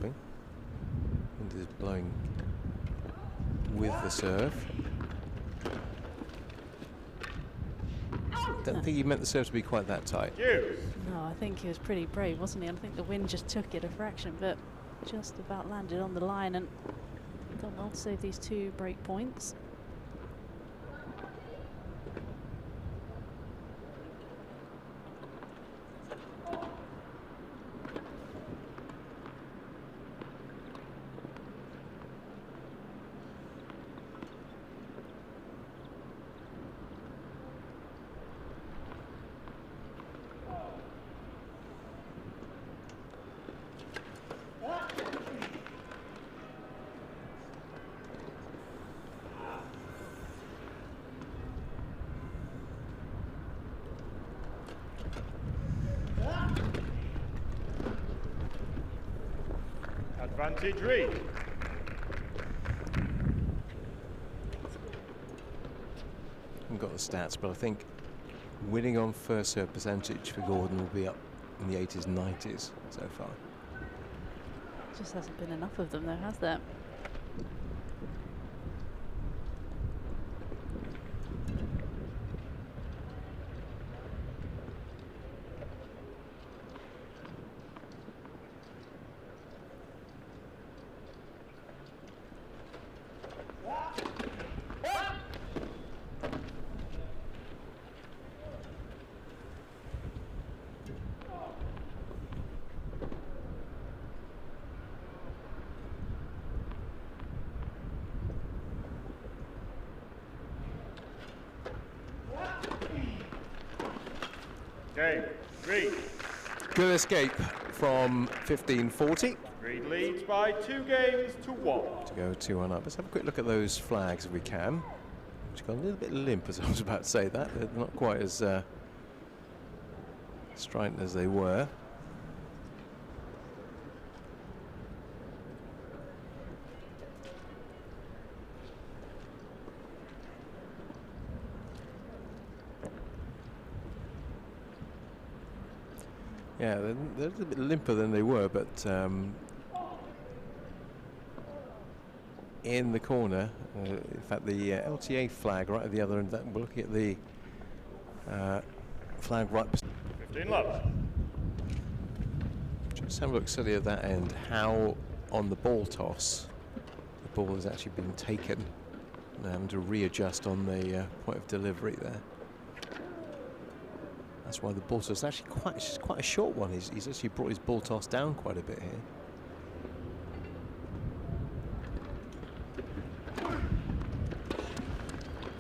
helping. Wind is blowing with the serve. Don't think he meant the serve to be quite that tight. No, I think he was pretty brave, wasn't he? I think the wind just took it a fraction, but just about landed on the line and done well to save these 2 break points. Advantage read. Haven't got the stats, but I think winning on first serve percentage for Gordon will be up in the 80s and 90s so far. Just hasn't been enough of them though, has there? Game, Reed. Good escape from 15-40. Reed leads by 2 games to 1. To go 2-1 up. Let's have a quick look at those flags if we can. Which got a little bit limp as I was about to say that. They're not quite as strident as they were. Yeah, they're a little bit limper than they were, but in the corner, in fact, the LTA flag right at the other end. We're looking at the flag right. 15 love. Just have a look silly at that end. How on the ball toss, the ball has actually been taken, and having to readjust on the point of delivery there. That's why the ball toss is actually quite a short one. He's actually brought his ball toss down quite a bit here.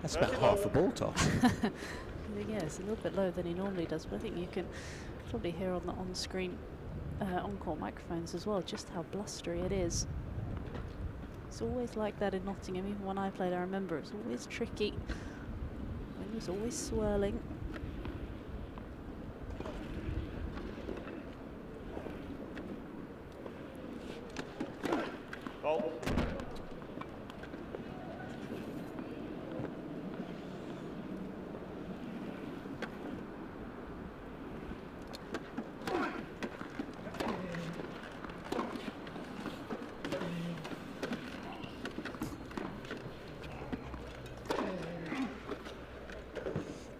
That's about half a ball toss. Yeah, it's a little bit lower than he normally does, but I think you can probably hear on the on-screen on-court microphones as well just how blustery it is. It's always like that in Nottingham. Even when I played, I remember it's always tricky. It was always swirling.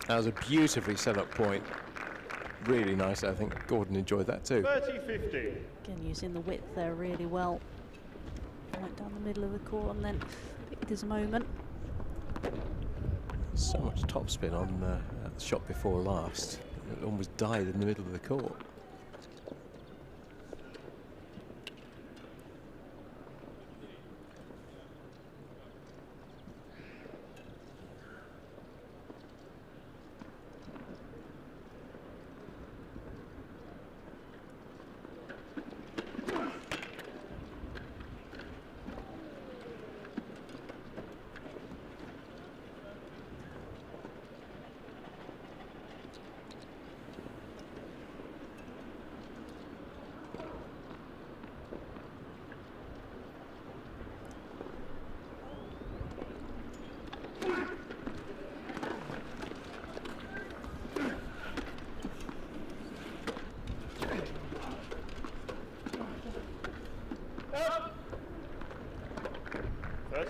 That was a beautifully set up point. Really nice. I think Gordon enjoyed that too. 30-50. Again, using the width there really well. Went down the middle of the court and then picked his moment. So much topspin on the shot before last. It almost died in the middle of the court.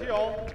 20 on.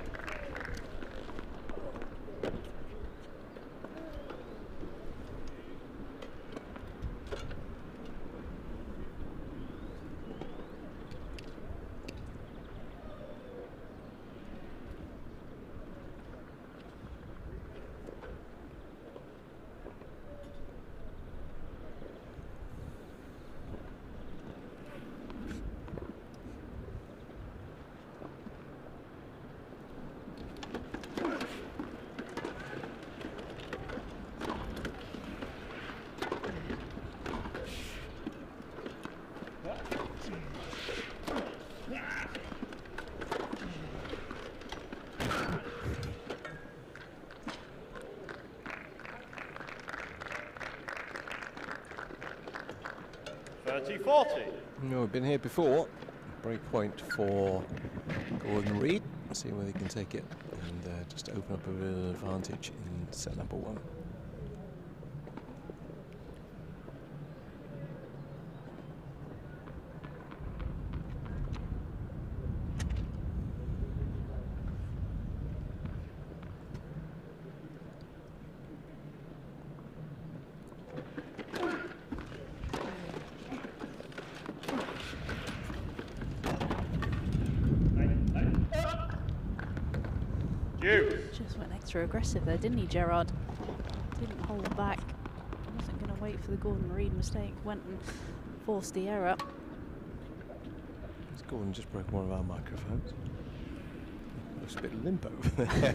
No, we've been here before. Break point for Gordon Reid. See whether he can take it and just open up a real advantage in set number 1. Just went extra aggressive there, didn't he, Gerard? Didn't hold back. Wasn't going to wait for the Gordon Reid mistake. Went and forced the error. Gordon just broke one of our microphones. Looks a bit limp over there.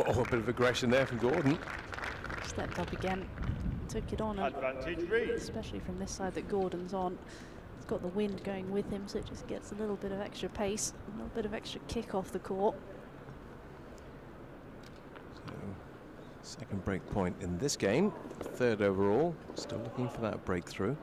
Oh, a bit of aggression there from Gordon. Stepped up again, took it on, Advantage Reid. especially from this side that Gordon's on. He's got the wind going with him, so it just gets a little bit of extra pace, a little bit of extra kick off the court. So, second break point in this game, 3rd overall. Still looking for that breakthrough.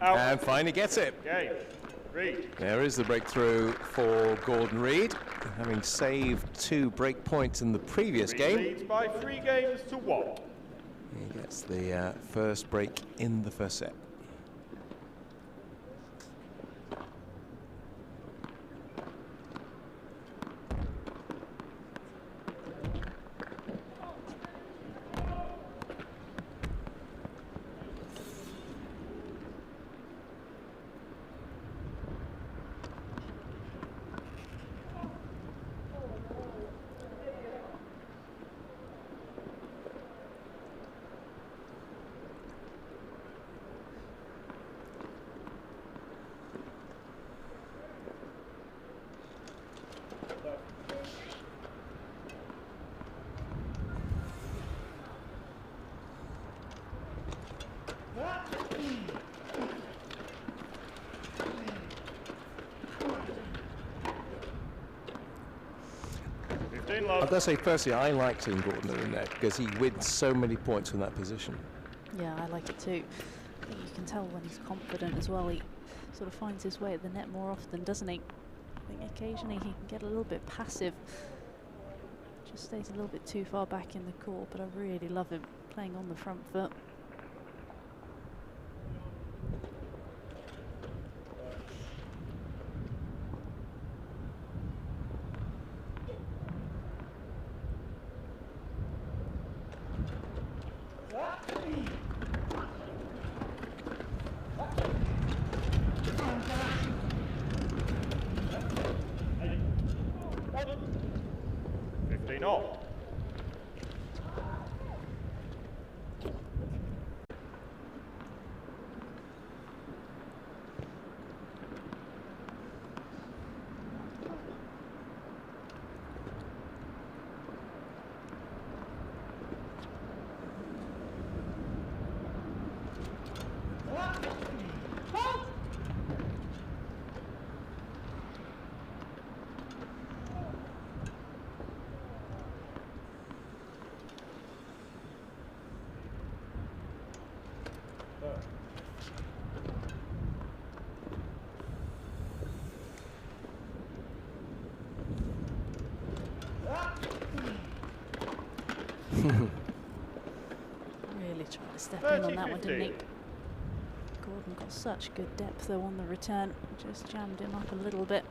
And finally gets it. Game. Reid. There is the breakthrough for Gordon Reid, having saved 2 break points in the previous game. Leads by 3 games to 1. He gets the first break in the first set. I've got to say, personally, I like seeing Gordon in the net because he wins so many points from that position. Yeah, I like it too. I think you can tell when he's confident as well. He sort of finds his way at the net more often, doesn't he? I think occasionally he can get a little bit passive. Just stays a little bit too far back in the court, but I really love him playing on the front foot. Tried to step in on that one, didn't he? 30-15. Gordon got such good depth though on the return. Just jammed him up a little bit.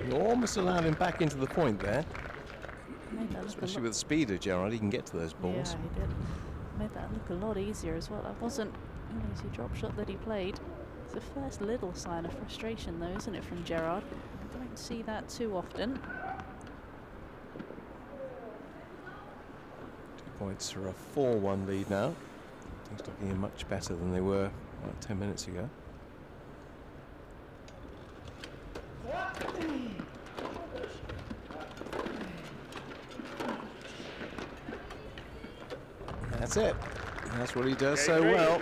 You almost allowed him back into the point there, Made that look a especially lot. with the speed of Gerard. He can get to those balls. Yeah, he did. Made that look a lot easier as well. That wasn't an easy drop shot that he played. It's the first little sign of frustration though, isn't it, from Gerard? I don't see that too often. 2 points for a 4-1 lead now. Things looking much better than they were about 10 minutes ago. That's it. That's what he does so well.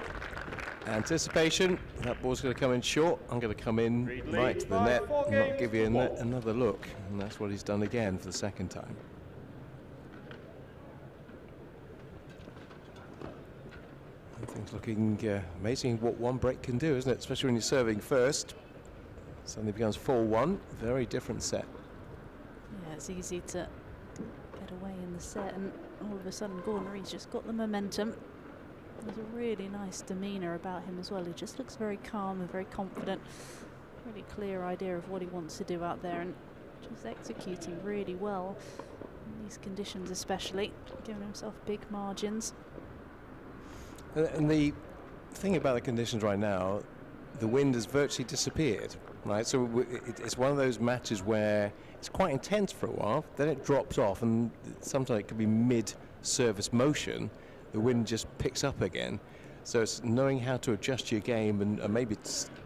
Anticipation. That ball's going to come in short. I'm going to come in right to the net and not give you another look. And that's what he's done again for the second time. Things looking amazing what one break can do, isn't it? Especially when you're serving first. Suddenly becomes 4-1. Very different set. Yeah, it's easy to get away in the set, and all of a sudden Gordon Reed's just got the momentum. There's a really nice demeanour about him as well. He just looks very calm and very confident. Really clear idea of what he wants to do out there, and just executing really well in these conditions, especially giving himself big margins. And the thing about the conditions right now, the wind has virtually disappeared, right? So it's one of those matches where it's quite intense for a while, then it drops off, and sometimes it could be mid-service motion. The wind just picks up again. So it's knowing how to adjust your game and maybe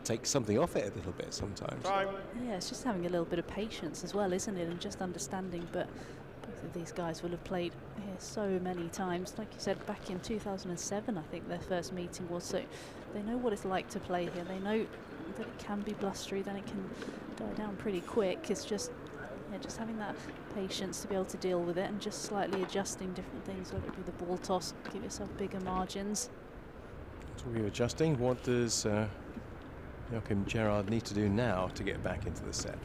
take something off it a little bit sometimes. Time. Yeah, it's just having a little bit of patience as well, isn't it? And just understanding, but both of these guys will have played here so many times. Like you said, back in 2007, I think their first meeting was, so they know what it's like to play here. They know that it can be blustery, then it can die down pretty quick. It's just, yeah, just having that patience to be able to deal with it and just slightly adjusting different things, whether it be the ball toss, give yourself bigger margins. So we're adjusting. What does Joachim Gerard need to do now to get back into the set?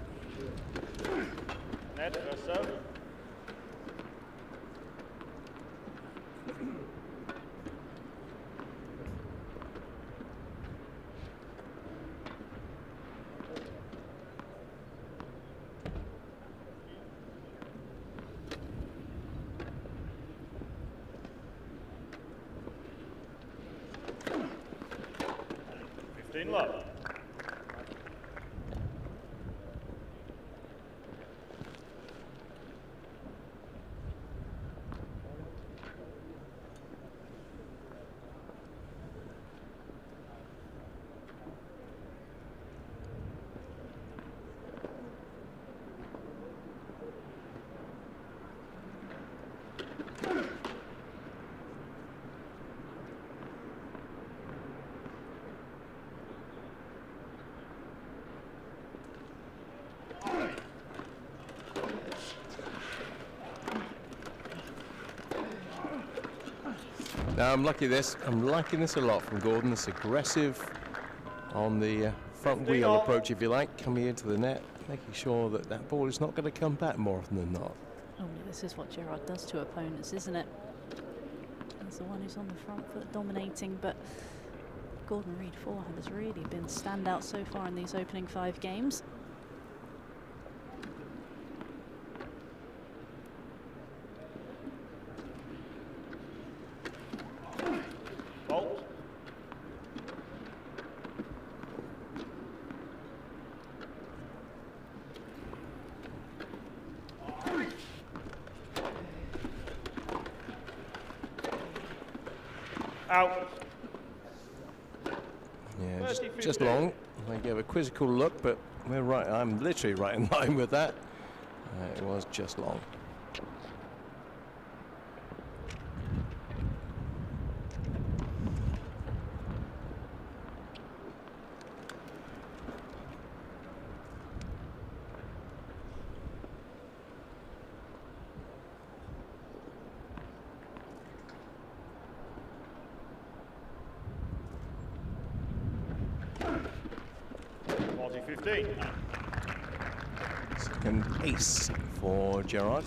Net first serve. Love. Now I'm liking this a lot from Gordon. It's aggressive on the front wheel approach, if you like, coming into the net, making sure that that ball is not going to come back more often than not. Normally this is what Gerard does to opponents, isn't it? He's the one who's on the front foot dominating, but Gordon Reed forehand has really been standout so far in these opening 5 games. Fault. Out. Yeah, 30, just 15. long. I gave a quizzical look, but we're right. I'm literally right in line with that. It was just long. Second ace for Gerard.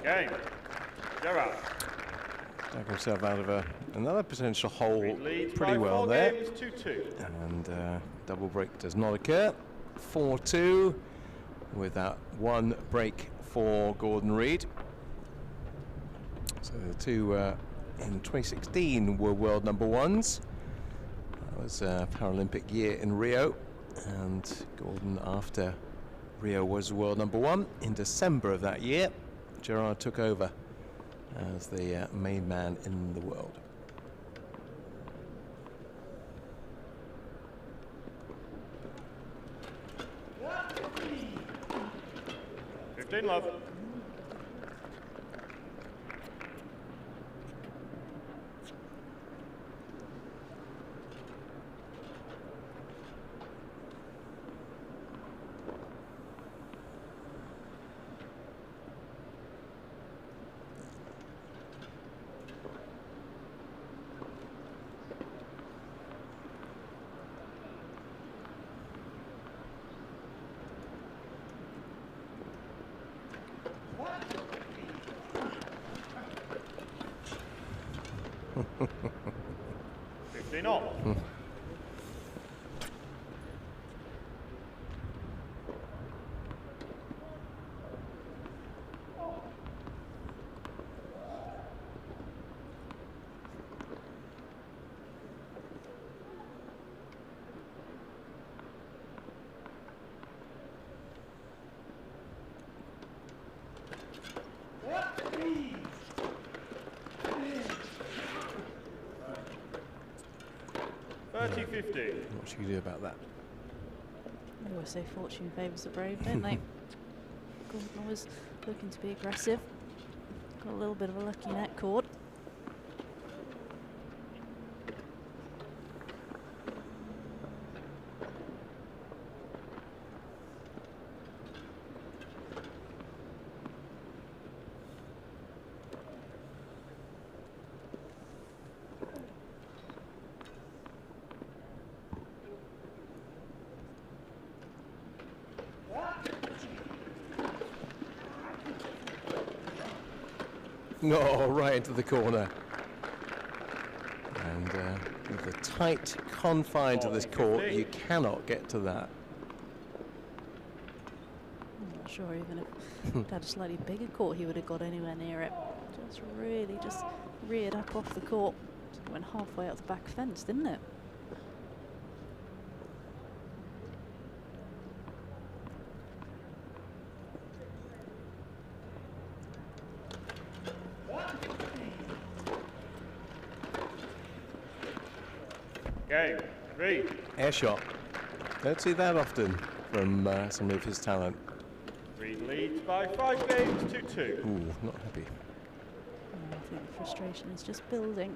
Game. Gerard. Dug himself out of another potential hole Leads pretty by well 4 there. games, 2-2. And double break does not occur. 4-2 with that one break for Gordon Reid. So the two in 2016 were world number ones. That was a Paralympic year in Rio, and Gordon, after Rio, was world number one. In December of that year, Gerard took over as the main man in the world. Love. Off. What should you do about that? They always say fortune favours the brave, don't they? Gordon always looking to be aggressive. Got a little bit of a lucky net cord. No, right into the corner. And with the tight confines of this court, you cannot get to that. I'm not sure even if he'd had a slightly bigger court, he would have got anywhere near it. Just really just reared up off the court. Went halfway up the back fence, didn't it? Game. Reid. Air shot. Don't see that often from some of his talent. Reid leads by 5 games, 2-2. Ooh, not happy. I think the frustration is just building.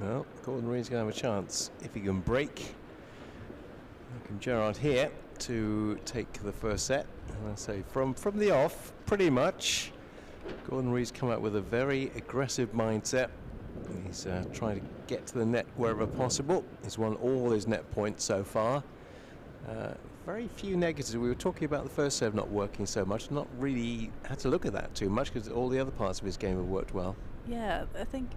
Well, Gordon Reid's going to have a chance if he can break. Gerard here to take the first set. And I say from the off, pretty much, Gordon Reid's come out with a very aggressive mindset. He's trying to get to the net wherever possible. He's won all his net points so far. very few negatives. We were talking about the first serve not working so much. Not really had to look at that too much because all the other parts of his game have worked well. Yeah, I think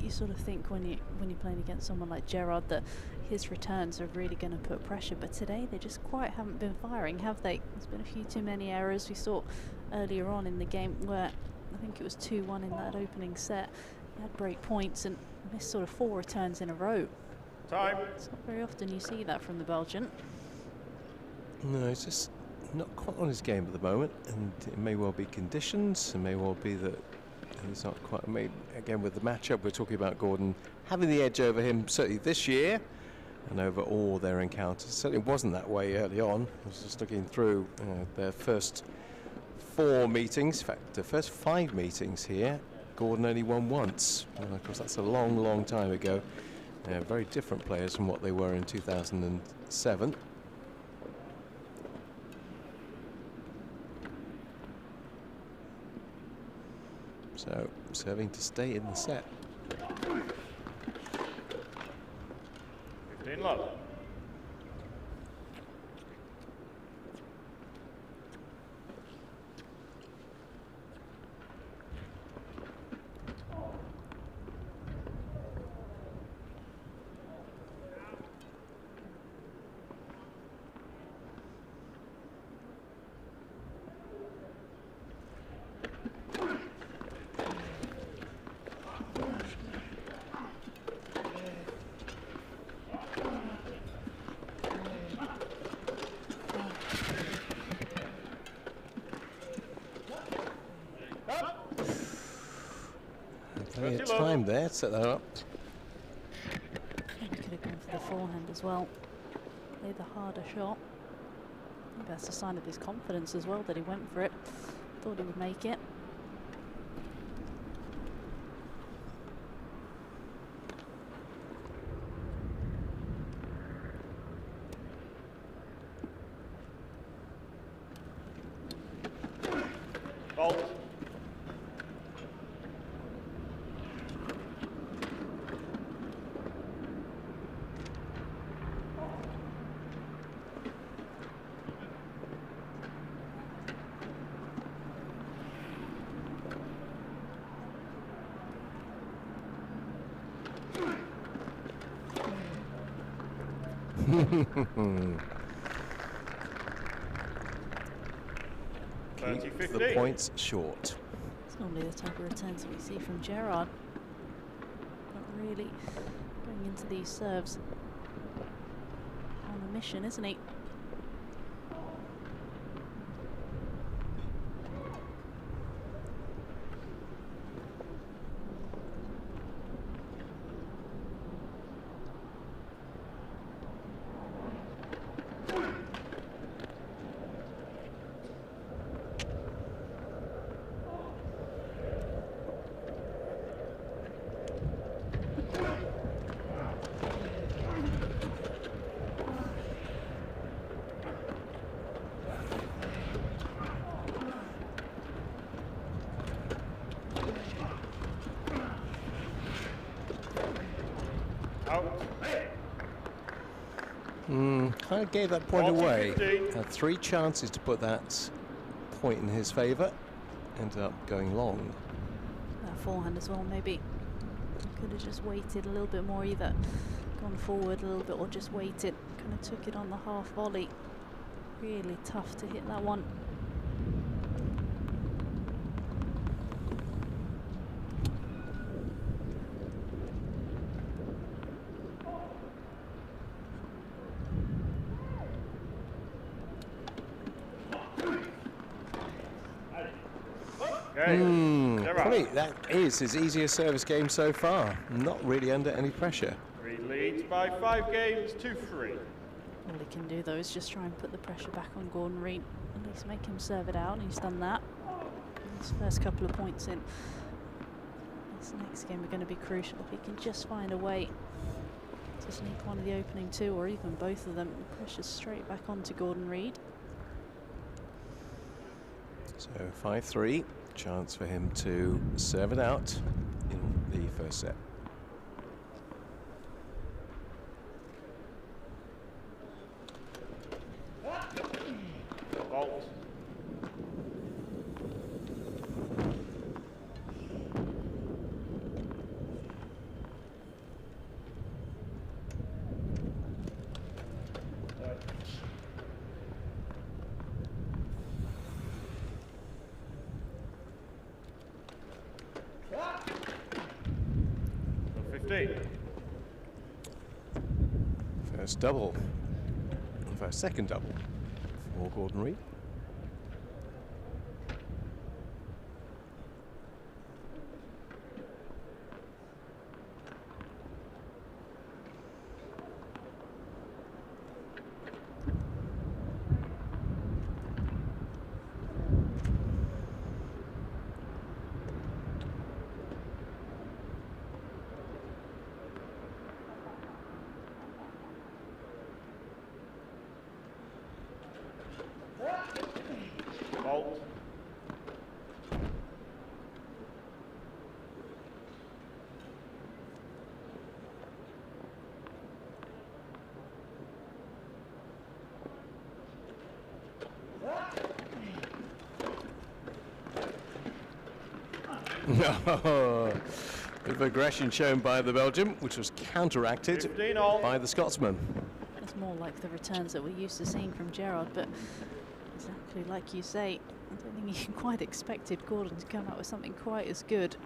you sort of think when you're playing against someone like Gerard that his returns are really going to put pressure, but today they just quite haven't been firing, have they? There's been a few too many errors. We saw earlier on in the game where I think it was 2-1 in that opening set. He had break points and missed sort of 4 returns in a row. Time. It's not very often you see that from the Belgian. No, he's just not quite on his game at the moment, and it may well be conditions. It may well be that he's not quite. Again, with the matchup, we're talking about Gordon having the edge over him, certainly this year, and over all their encounters. Certainly wasn't that way early on. I was just looking through their first 4 meetings, in fact, the first 5 meetings here. Gordon only won once. And of course, that's a long, long time ago. Very different players from what they were in 2007. So, serving to stay in the set. 15 love. Plenty of time there to set that up. Maybe could have gone for the forehand as well. Play the harder shot. Maybe that's a sign of his confidence as well that he went for it. Thought he would make it. Fault. Keep the points short. It's normally the type of returns that we see from Gerard. Not really going into these serves on a mission, isn't he? Kind of gave that point away. Had 3 chances to put that point in his favour. Ended up going long. That forehand as well, maybe. Could have just waited a little bit more, either gone forward a little bit or just waited. Kind of took it on the half volley. Really tough to hit that one. Probably that is his easiest service game so far. Not really under any pressure. Reed leads by 5 games to 3. All he can do though is just try and put the pressure back on Gordon Reid. At least make him serve it out, and he's done that. His first couple of points in this next game are going to be crucial. If he can just find a way to sneak one of the opening 2 or even both of them, pressure straight back onto Gordon Reid. So 5-3. Chance for him to serve it out in the first set. First double. First second double for Gordon Reid. Fault. No. Bit of aggression shown by the Belgian, which was counteracted 15 all. by the Scotsman. It's more like the returns that we're used to seeing from Gerard, but exactly like you say, I don't think he quite expected Gordon to come out with something quite as good.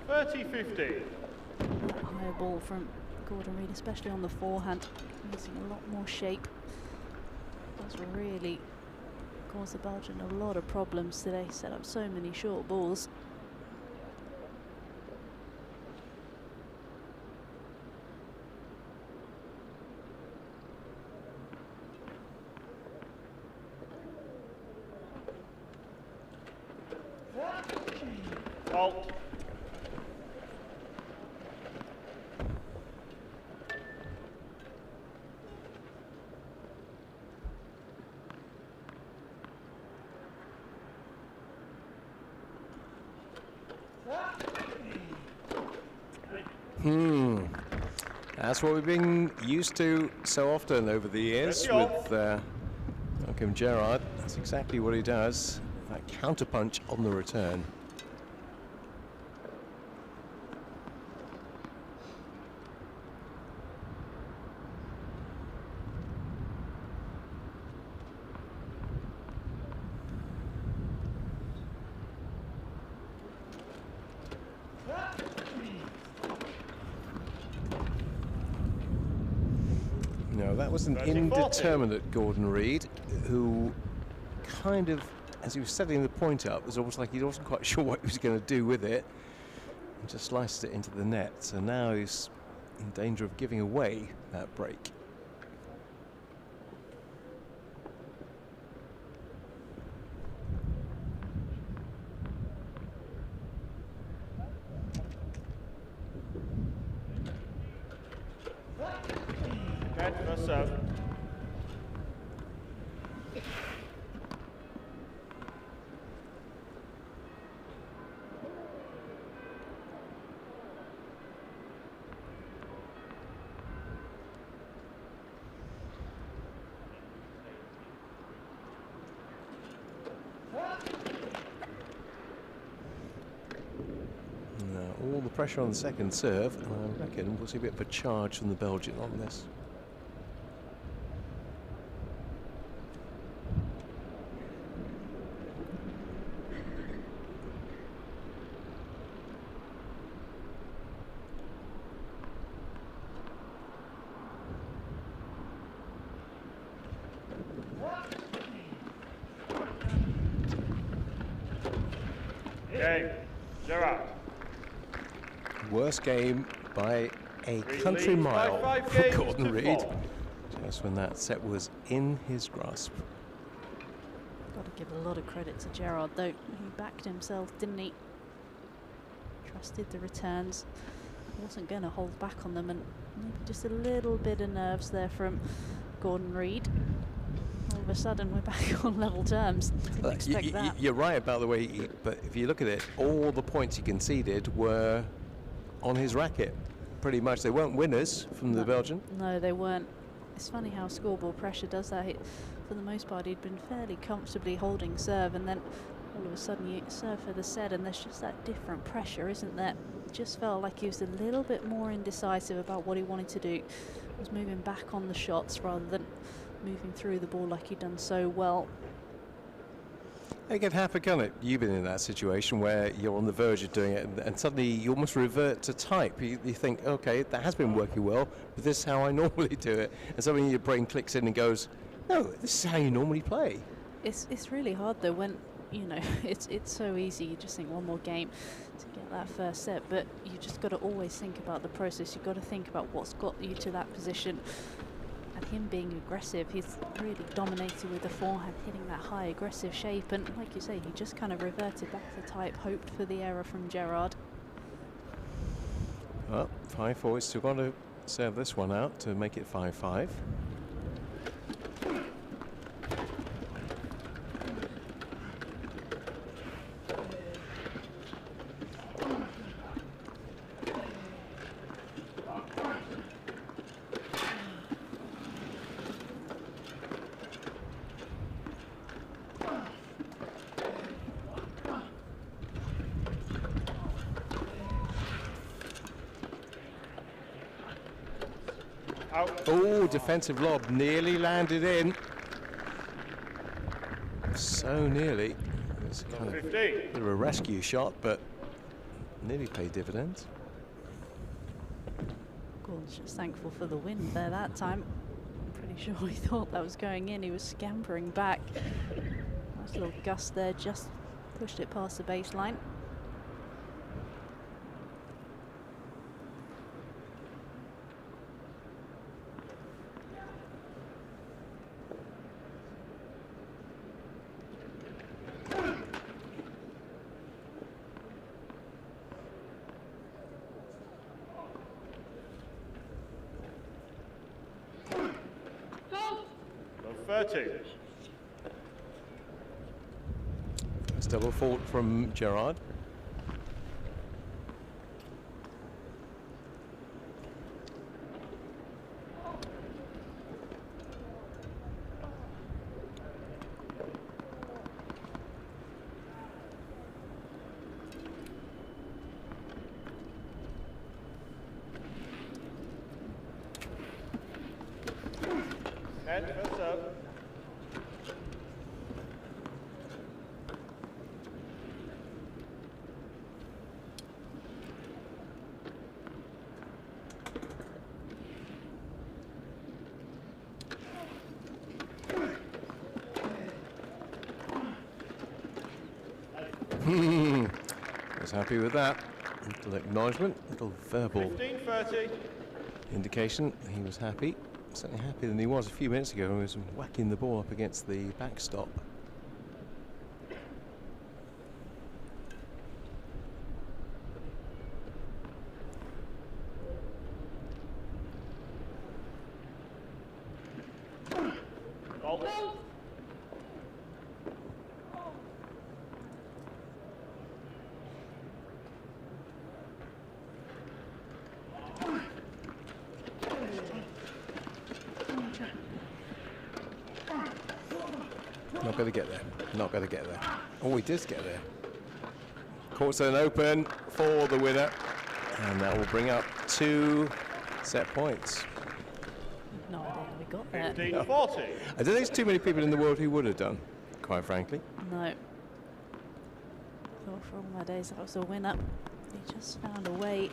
$30.50. That higher ball from Gordon Reid, especially on the forehand, using a lot more shape. That's really caused the Belgian a lot of problems today, set up so many short balls. Fault. That's what we've been used to so often over the years with Gerard. That's exactly what he does. That counterpunch on the return. No, that was an indeterminate Gordon Reid, who kind of, as he was setting the point up, it was almost like he wasn't quite sure what he was going to do with it, and just sliced it into the net. So now he's in danger of giving away that break. All the pressure on the second serve, and I reckon we'll see a bit of a charge from the Belgian on this. Game. Gerard. Worst game by a country mile for Gordon Reid, just when that set was in his grasp. Got to give a lot of credit to Gerard though. He backed himself, didn't he? Trusted the returns. wasn't going to hold back on them, and maybe just a little bit of nerves there from Gordon Reid. All of a sudden we're back on level terms. Didn't expect that. You're right about the way but if you look at it, all the points he conceded were on his racket. Pretty much, they weren't winners from the Belgian. No, they weren't. It's funny how scoreboard pressure does that. For the most part, he'd been fairly comfortably holding serve, and then all of a sudden you serve for the set, and there's just that different pressure, isn't there? It just felt like he was a little bit more indecisive about what he wanted to do. He was moving back on the shots rather than moving through the ball like he'd done so well. It can happen, can't it? You've been in that situation where you're on the verge of doing it, and suddenly you almost revert to type. You think, okay, that has been working well, but this is how I normally do it. And suddenly your brain clicks in and goes, no, this is how you normally play. It's really hard though when, you know, it's so easy. You just think one more game to get that first set, but you just got to always think about the process. You've got to think about what's got you to that position. And him being aggressive, he's really dominated with the forehand, hitting that high aggressive shape, and like you say, he just kind of reverted back to type, hoped for the error from Gerard. Well, 5-4, he's still got to serve this one out to make it 5-5. Oh, defensive lob nearly landed in. So nearly. It was kind of a bit of a rescue shot, but nearly paid dividends. Gordon's just thankful for the wind there that time. I'm pretty sure he thought that was going in. He was scampering back. Nice little gust there, just pushed it past the baseline. It's double fault from Gerard. Was happy with that. Little acknowledgement, little verbal 15-30. indication he was happy. Certainly happier than he was a few minutes ago when he was whacking the ball up against the backstop. Not going to get there. Not going to get there. Oh, he did get there. Court zone open for the winner. And that will bring up 2 set points. No idea how we got there. 15-40. I don't think there's too many people in the world who would have done, quite frankly. No. Thought for all my days that was a winner. He just found a way.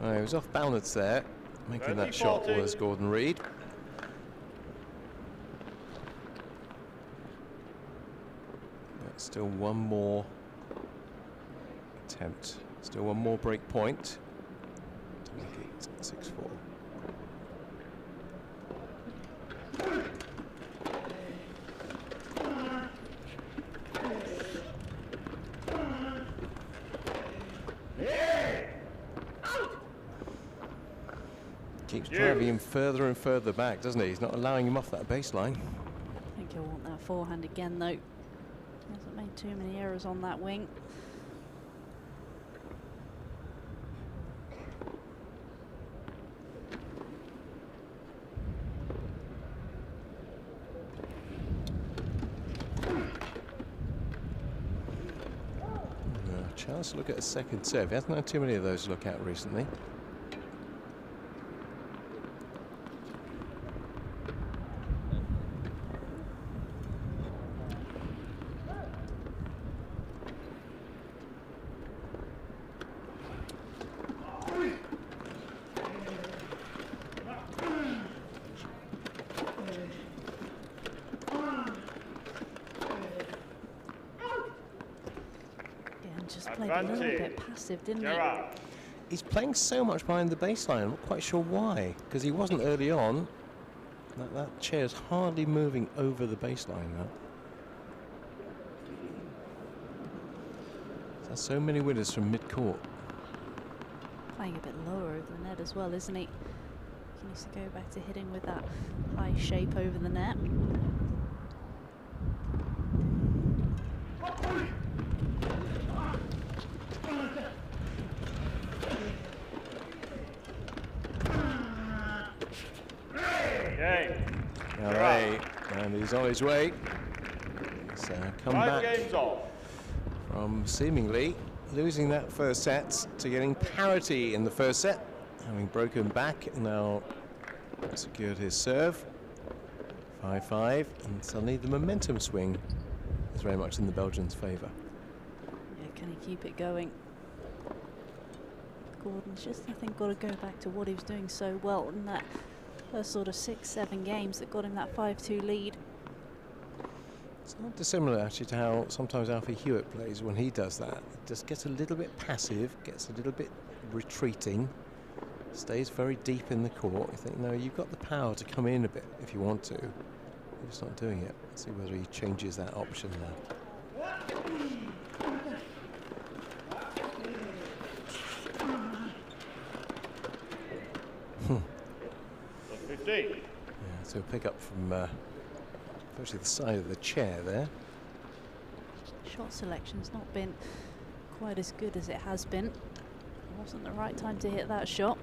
He was off balance there. Making that shot was Gordon Reid. But Still one more attempt. Still one more break point to make it 6-4. Keeps driving him further and further back, doesn't he? He's not allowing him off that baseline. I think he'll want that forehand again, though. Hasn't made too many errors on that wing. Chance to look at a second serve. He hasn't had too many of those to look at recently. Played a little bit passive, didn't Gerard. He's playing so much behind the baseline. I'm not quite sure why, because he wasn't early on. That chair's hardly moving over the baseline now. There's so many winners from mid-court. Playing a bit lower over the net as well, isn't he? He needs to go back to hitting with that high shape over the net. All right, and he's on his way. He's come back from seemingly losing that first set to getting parity in the first set, having broken back, now secured his serve. 5-5, and suddenly the momentum swing is very much in the Belgians' favour. Yeah, can he keep it going? Gordon's just, I think, got to go back to what he was doing so well in that first sort of 6-7 games that got him that 5-2 lead. It's not dissimilar actually to how sometimes Alfie Hewitt plays when he does that. It just gets a little bit passive, gets a little bit retreating, stays very deep in the court. You think, no, you've got the power to come in a bit if you want to. You're just not doing it. Let's see whether he changes that option now. 15. Yeah, so pick up from virtually the side of the chair there. Shot selection's not been quite as good as it has been. It wasn't the right time to hit that shot.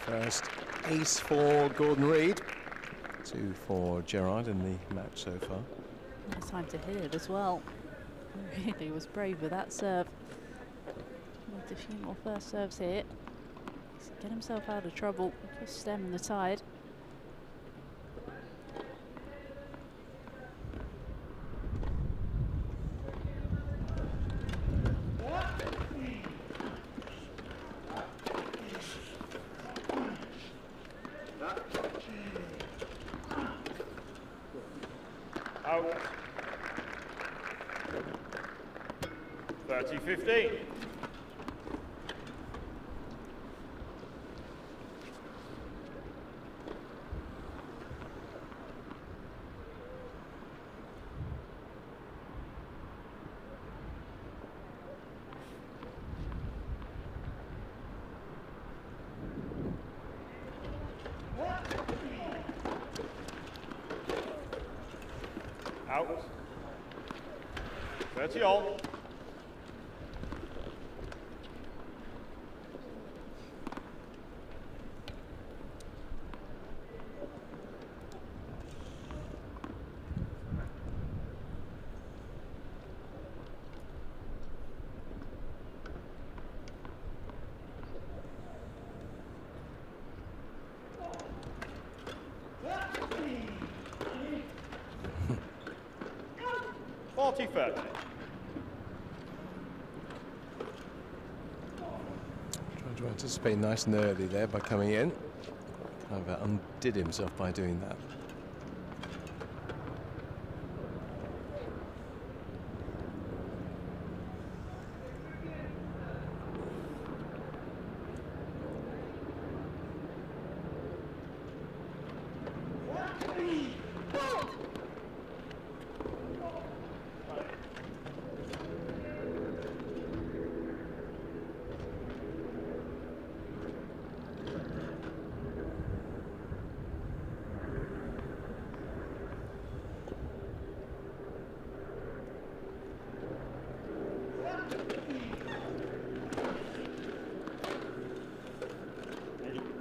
First ace for Gordon Reid, 2 for Gerard in the match so far. Nice time to hit it as well. Really was brave with that serve. Need a few more first serves here. Get himself out of trouble, just stem the tide. Out. 30-15. Out. 30 all. 40-30. Trying to anticipate nice and early there by coming in. Kind of undid himself by doing that.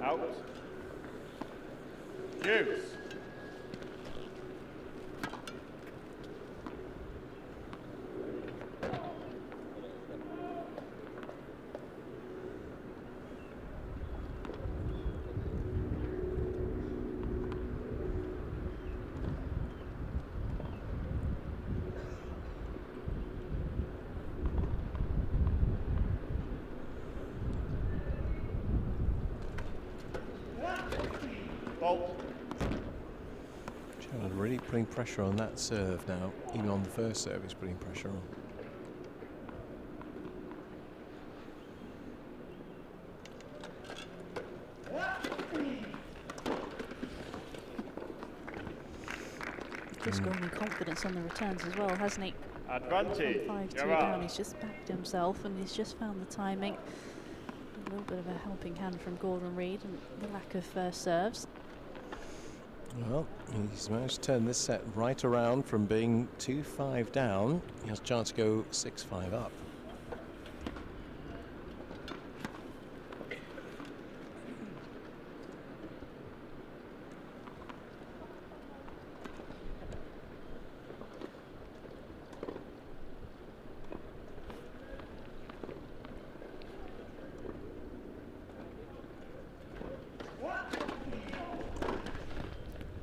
Out. Juice. Bolt. Gerard really putting pressure on that serve now. Even on the first serve, he's putting pressure on. Just growing confidence on the returns as well, hasn't he? Advantage. 5-2 Gerard. down, he's just backed himself and he's just found the timing. A little bit of a helping hand from Gordon Reid and the lack of first serves. Well, he's managed to turn this set right around from being 2-5 down. He has a chance to go 6-5 up.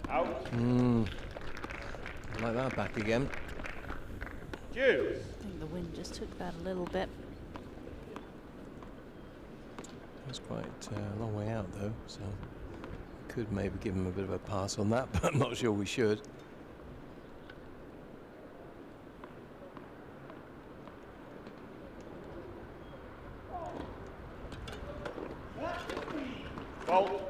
Out. Like that back again. Juice. I think the wind just took that a little bit. That's quite a long way out though, so could maybe give him a bit of a pass on that, but I'm not sure we should. Bolt.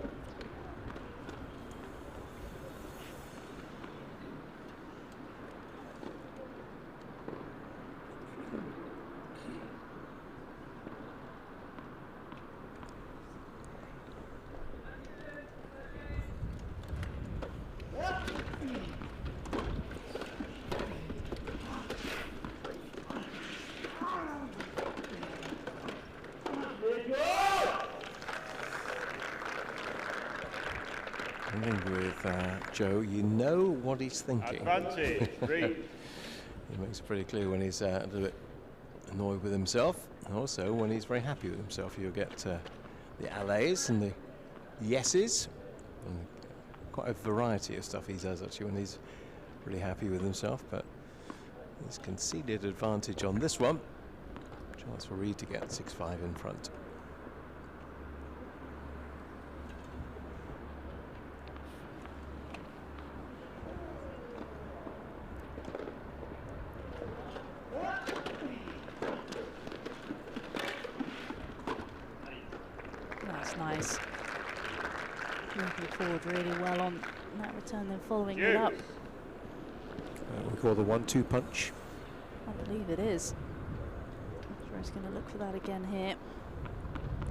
I think with Joe, you know what he's thinking. Advantage. Reid. He makes it pretty clear when he's a little bit annoyed with himself, and also when he's very happy with himself. You'll get the allays and the yeses, and quite a variety of stuff he does actually when he's really happy with himself. But he's conceded advantage on this one. Chance for Reid to get 6-5 in front. That's nice. Moving forward really well on that return, then following it up. We call the 1-2 punch. I believe it is. I'm sure he's going to look for that again here.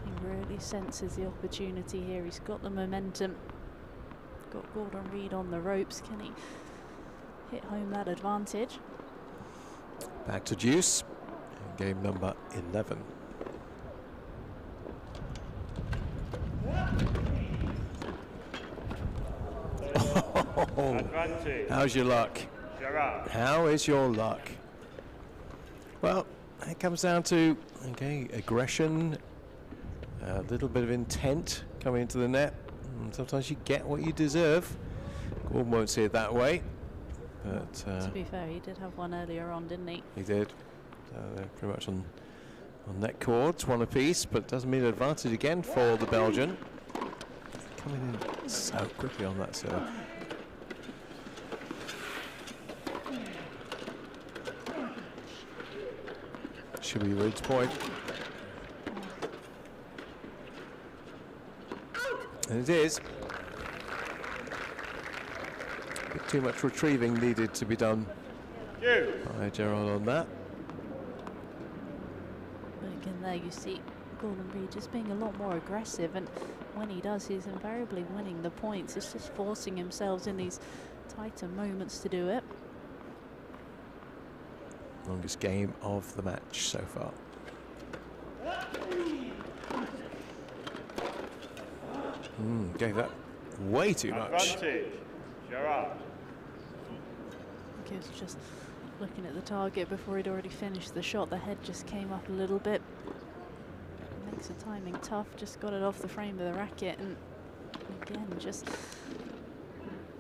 He really senses the opportunity here. He's got the momentum. Got Gordon Reid on the ropes. Can he hit home that advantage? Back to Deuce. Game number 11. Advantage. How's your luck? Gerard. How is your luck? Well, it comes down to, okay, aggression, a little bit of intent coming into the net. And sometimes you get what you deserve. Gordon won't see it that way. But to be fair, he did have one earlier on, didn't he? he did. They're pretty much on net cords, one apiece, but doesn't mean an advantage again for the Belgian. Coming in so quickly on that serve. Should be Reed's point. And it is. A bit too much retrieving needed to be done by Gerard on that. But again, there you see Gordon Reed just being a lot more aggressive, and when he does, he's invariably winning the points. It's just forcing himself in these tighter moments to do it. Longest game of the match so far. Gave that way too much. Advantage, Gerard. I think he was just looking at the target before he'd already finished the shot. The head just came up a little bit. Makes the timing tough. Just got it off the frame of the racket, and again, just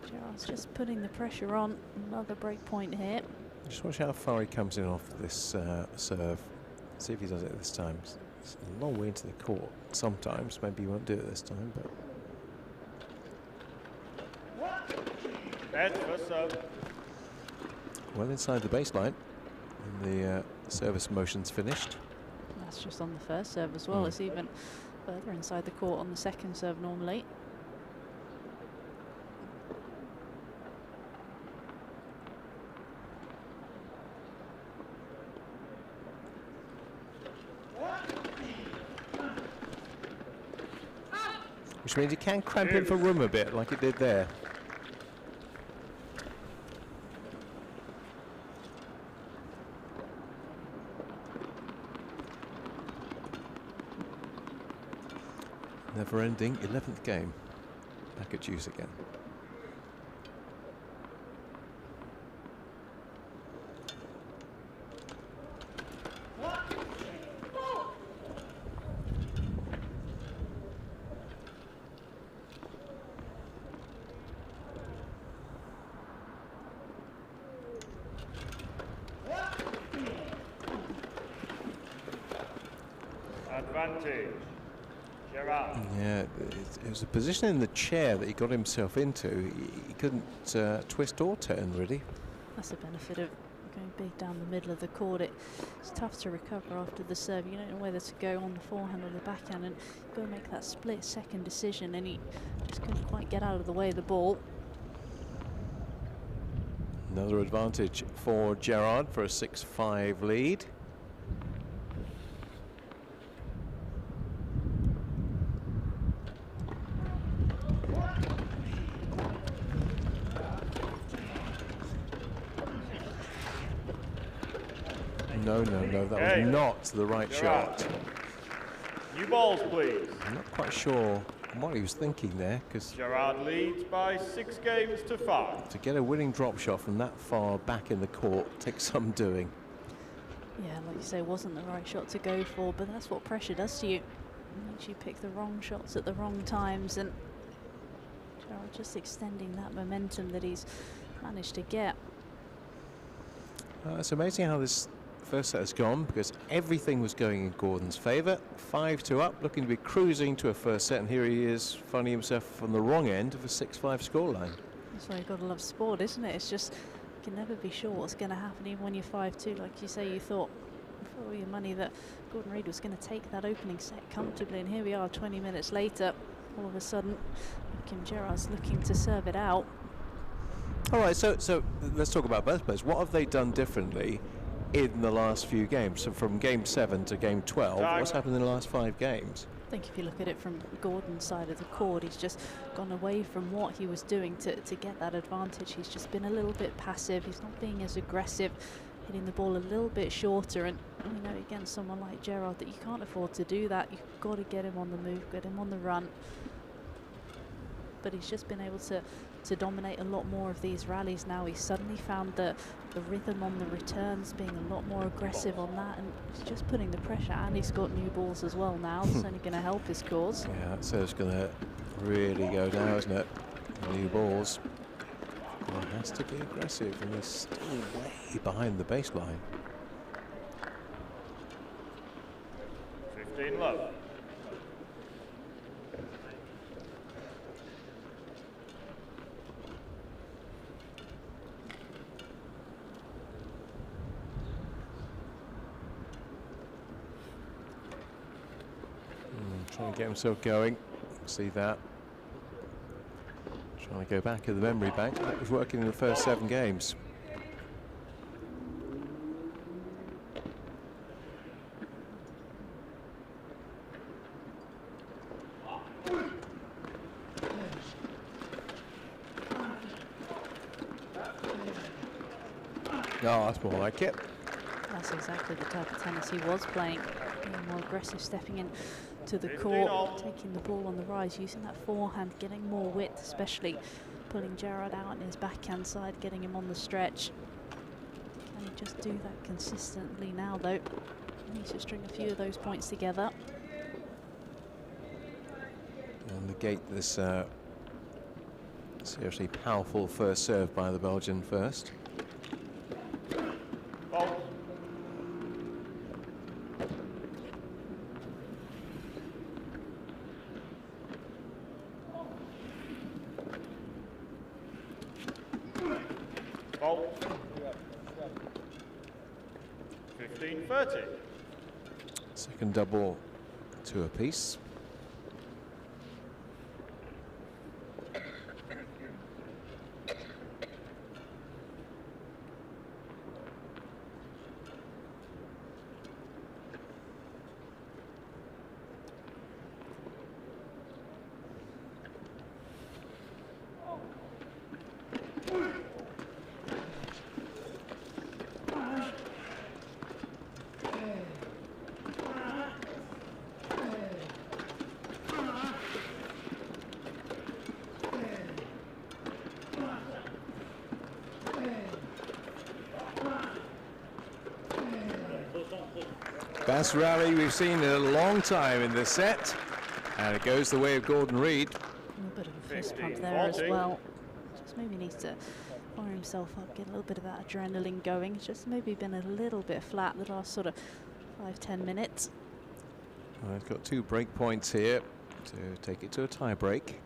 Gerard's just putting the pressure on. Another break point here. Just watch how far he comes in off this serve. See if he does it this time. It's a long way into the court. Sometimes, maybe he won't do it this time, but. Head for serve. Well inside the baseline, and the service motion's finished. That's just on the first serve as well. It's even further inside the court on the second serve normally. Which means you can cramp in for room a bit, like it did there. Never-ending 11th game. Back at juice again. Advantage, Gerard. Yeah, it was a position in the chair that he got himself into. He couldn't twist or turn, really. That's the benefit of going big down the middle of the court. It's tough to recover after the serve. You don't know whether to go on the forehand or the backhand, and you've got to make that split-second decision, and he just couldn't quite get out of the way of the ball. Another advantage for Gerard for a 6-5 lead. No, that was not the right shot. New balls, please. I'm not quite sure what he was thinking there, because Gerard leads by 6 games to 5. to get a winning drop shot from that far back in the court takes some doing. Yeah, like you say, wasn't the right shot to go for, but that's what pressure does to you. It makes you pick the wrong shots at the wrong times, and Gerard just extending that momentum that he's managed to get. It's amazing how this first set has gone, because everything was going in Gordon's favour. 5-2 up, looking to be cruising to a first set, and here he is finding himself on the wrong end of a 6-5 scoreline. That's why you've got to love sport, isn't it? It's just, you can never be sure what's going to happen, even when you're 5-2. Like you say, you thought for all your money that Gordon Reed was going to take that opening set comfortably, and here we are 20 minutes later. All of a sudden, Gerard's looking to serve it out. All right, so let's talk about both players. What have they done differently in the last few games? So from game 7 to game 12, what's happened in the last 5 games? I think if you look at it from Gordon's side of the court, he's just gone away from what he was doing to get that advantage. He's just been a little bit passive. He's not being as aggressive, hitting the ball a little bit shorter. And we know against someone like Gerard that you can't afford to do that. You've got to get him on the move, get him on the run. But he's just been able to dominate a lot more of these rallies now. He's suddenly found the rhythm on the returns, being a lot more aggressive on that, and he's just putting the pressure, and he's got new balls as well now. It's only going to help his cause. Yeah, so it's going to really go down, isn't it? New balls. has to be aggressive, and he's still way behind the baseline. 15 love. Trying to get himself going. See that. Trying to go back in the memory bank. That was working in the first 7 games. Oh, that's more like it. That's exactly the type of tennis he was playing. Being more aggressive, stepping in to the court, taking the ball on the rise, using that forehand, getting more width, especially pulling Gerard out on his backhand side, getting him on the stretch. Can he just do that consistently now, though? He needs to string a few of those points together. And negate this seriously powerful first serve by the Belgian first. Ball. 15-30. Second double to a piece. Best rally we've seen in a long time in this set, and it goes the way of Gordon Reid. A little bit of a fist pump there as well. Just maybe needs to fire himself up, get a little bit of that adrenaline going. It's just maybe been a little bit flat the last sort of 5-10 minutes. Well, he's got 2 break points here to take it to a tie break.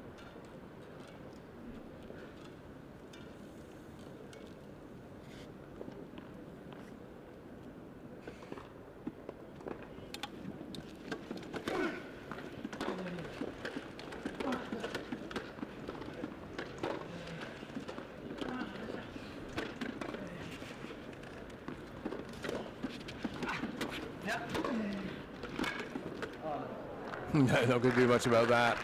No, not going to do much about that.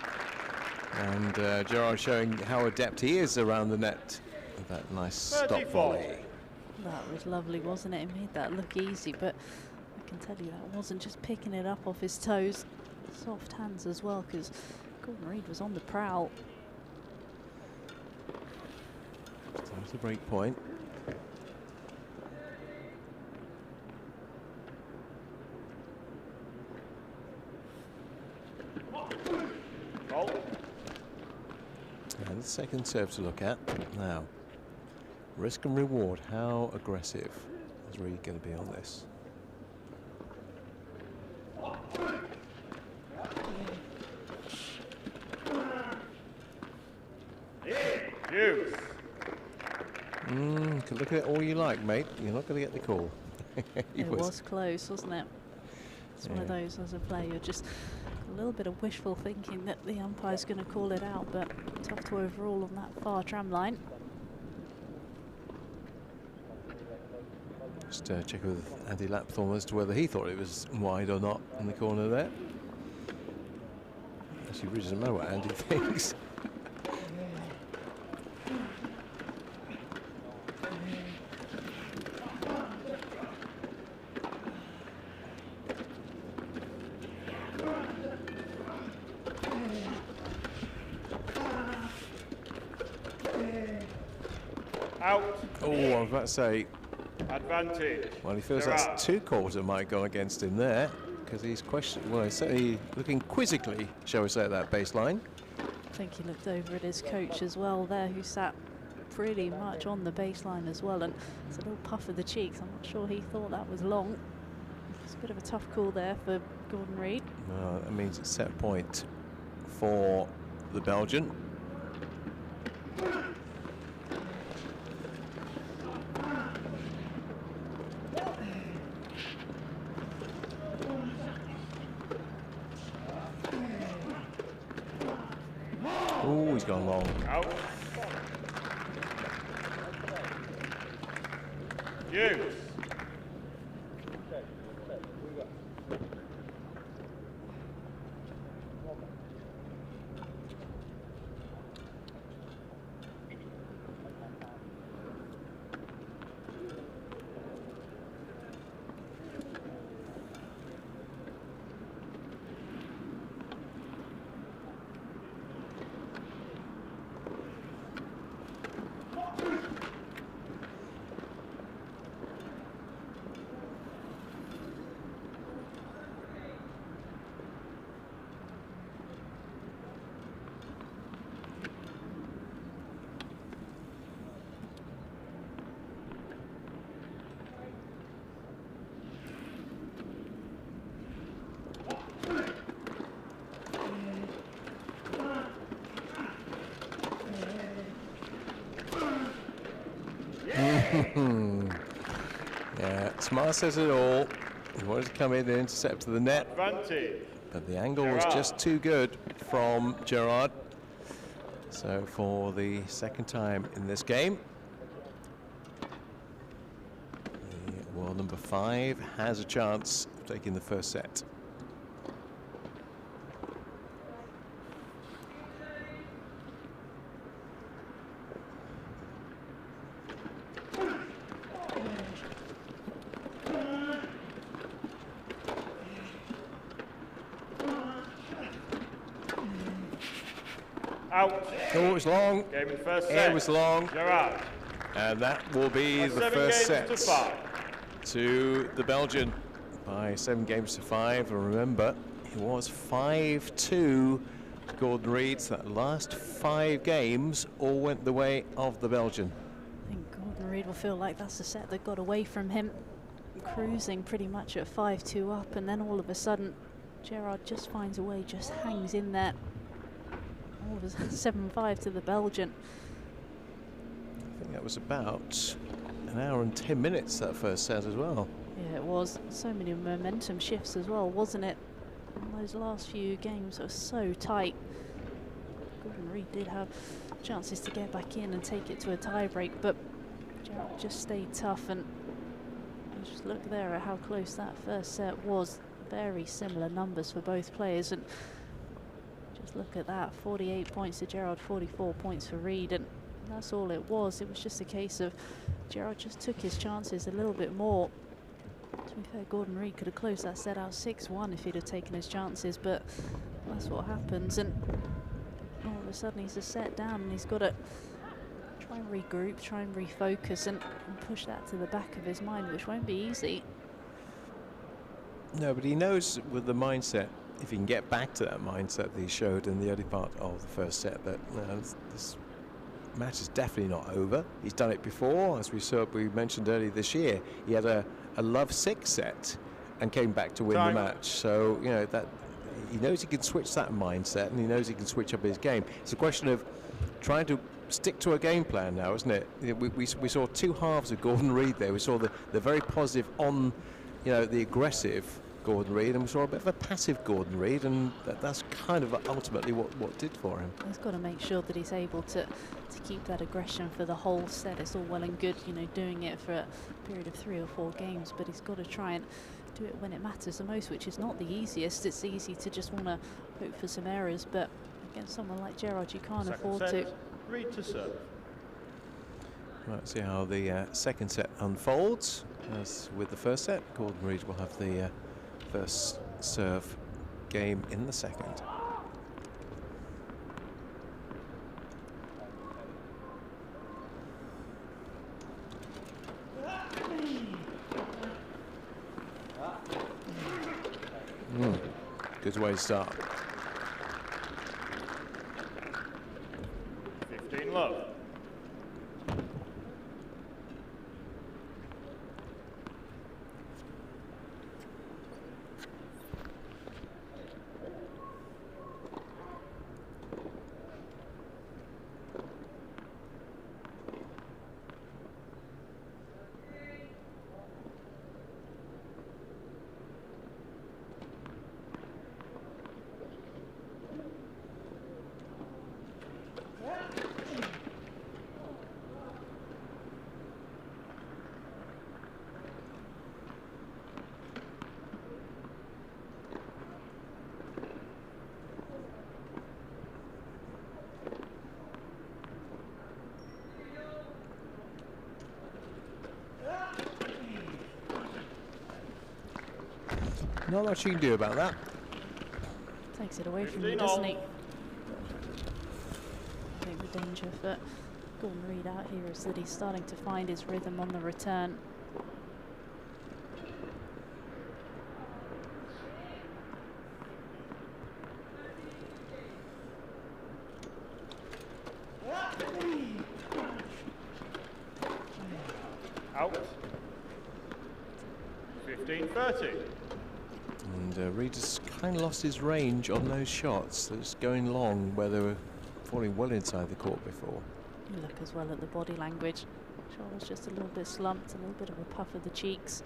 And Gerard showing how adept he is around the net with that nice stop volley. That was lovely, wasn't it? It made that look easy, but I can tell you that wasn't just picking it up off his toes. Soft hands as well, because Gordon Reid was on the prowl. There's the break point. And the second serve to look at. Now, risk and reward. How aggressive is Reid going to be on this? You can look at it all you like, mate. You're not going to get the call. It was close, wasn't it? It's one of those, as a player, you're just a little bit of wishful thinking that the umpire's going to call it out, but tough to overrule on that far tram line. Just check with Andy Lapthorne as to whether he thought it was wide or not in the corner there. Actually, really doesn't matter what Andy thinks. Out. Oh, I was about to say. Advantage. Well, he feels Gerard. that's 2 calls that might go against him there, because he's well, he's certainly looking quizzically, shall we say, at that baseline. I think he looked over at his coach as well there, who sat pretty much on the baseline as well, and it's a little puff of the cheeks. I'm not sure he thought that was long. It's a bit of a tough call there for Gordon Reid. Well, that means it's set point for the Belgian. Oh, he's gone long. Out. Use. Yeah, Smart says it all. He wanted to come in and intercept to the net, Advantage. but the angle was just too good from Gerard. So for the second time in this game, the world number 5 has a chance of taking the first set. Out. Oh, it was long. Game in first set. It was long. Gerard. And that will be the 7 first games set to 5. to the Belgian by 7 games to 5. And remember, it was 5-2 Gordon Reid. So that last 5 games all went the way of the Belgian. I think Gordon Reid will feel like that's the set that got away from him, cruising pretty much at 5-2 up, and then all of a sudden Gerard just finds a way, just hangs in there. All of a sudden 7-5 to the Belgian. I think that was about an hour and 10 minutes, that first set as well. Yeah, it was. So many momentum shifts as well, wasn't it? And those last few games were so tight. Gordon Reid did have chances to get back in and take it to a tie-break, but Gerard just stayed tough, and just look there at how close that first set was. Very similar numbers for both players, and just look at that, 48 points to Gerard, 44 points for Reid, and that's all it was. It was just a case of Gerard just took his chances a little bit more. To be fair, Gordon Reid could have closed that set out 6-1 if he'd have taken his chances, but that's what happens, and all of a sudden he's a set down, and he's got to try and regroup, try and refocus, and push that to the back of his mind, which won't be easy. No, but he knows with the mindset, if he can get back to that mindset that he showed in the early part of the first set, that this match is definitely not over. He's done it before, as we mentioned earlier this year. He had a love 6 set and came back to win the match. So you know that he knows he can switch that mindset, and he knows he can switch up his game. It's a question of trying to stick to a game plan now, isn't it? We saw 2 halves of Gordon Reid there. We saw the very positive on, the aggressive Gordon Reid, and we saw a bit of a passive Gordon Reid, and that's kind of ultimately what did for him. He's got to make sure that he's able to keep that aggression for the whole set. It's all well and good, doing it for a period of 3 or 4 games, but he's got to try and do it when it matters the most, which is not the easiest. It's easy to just want to hope for some errors, but against someone like Gerard, you can't afford to. Reid to serve. Right, see how the second set unfolds. As with the first set, Gordon Reid will have the first serve game in the second. Good way to start. 15 love. Not much you can do about that. Takes it away from you, 15 doesn't all. he? I think the danger for Gordon Reid out here is that he's starting to find his rhythm on the return. Out. 15-30. And Reid has kind of lost his range on those shots. That's going long where they were falling well inside the court before. You look as well at the body language. Shoulders just a little bit slumped, a little bit of a puff of the cheeks.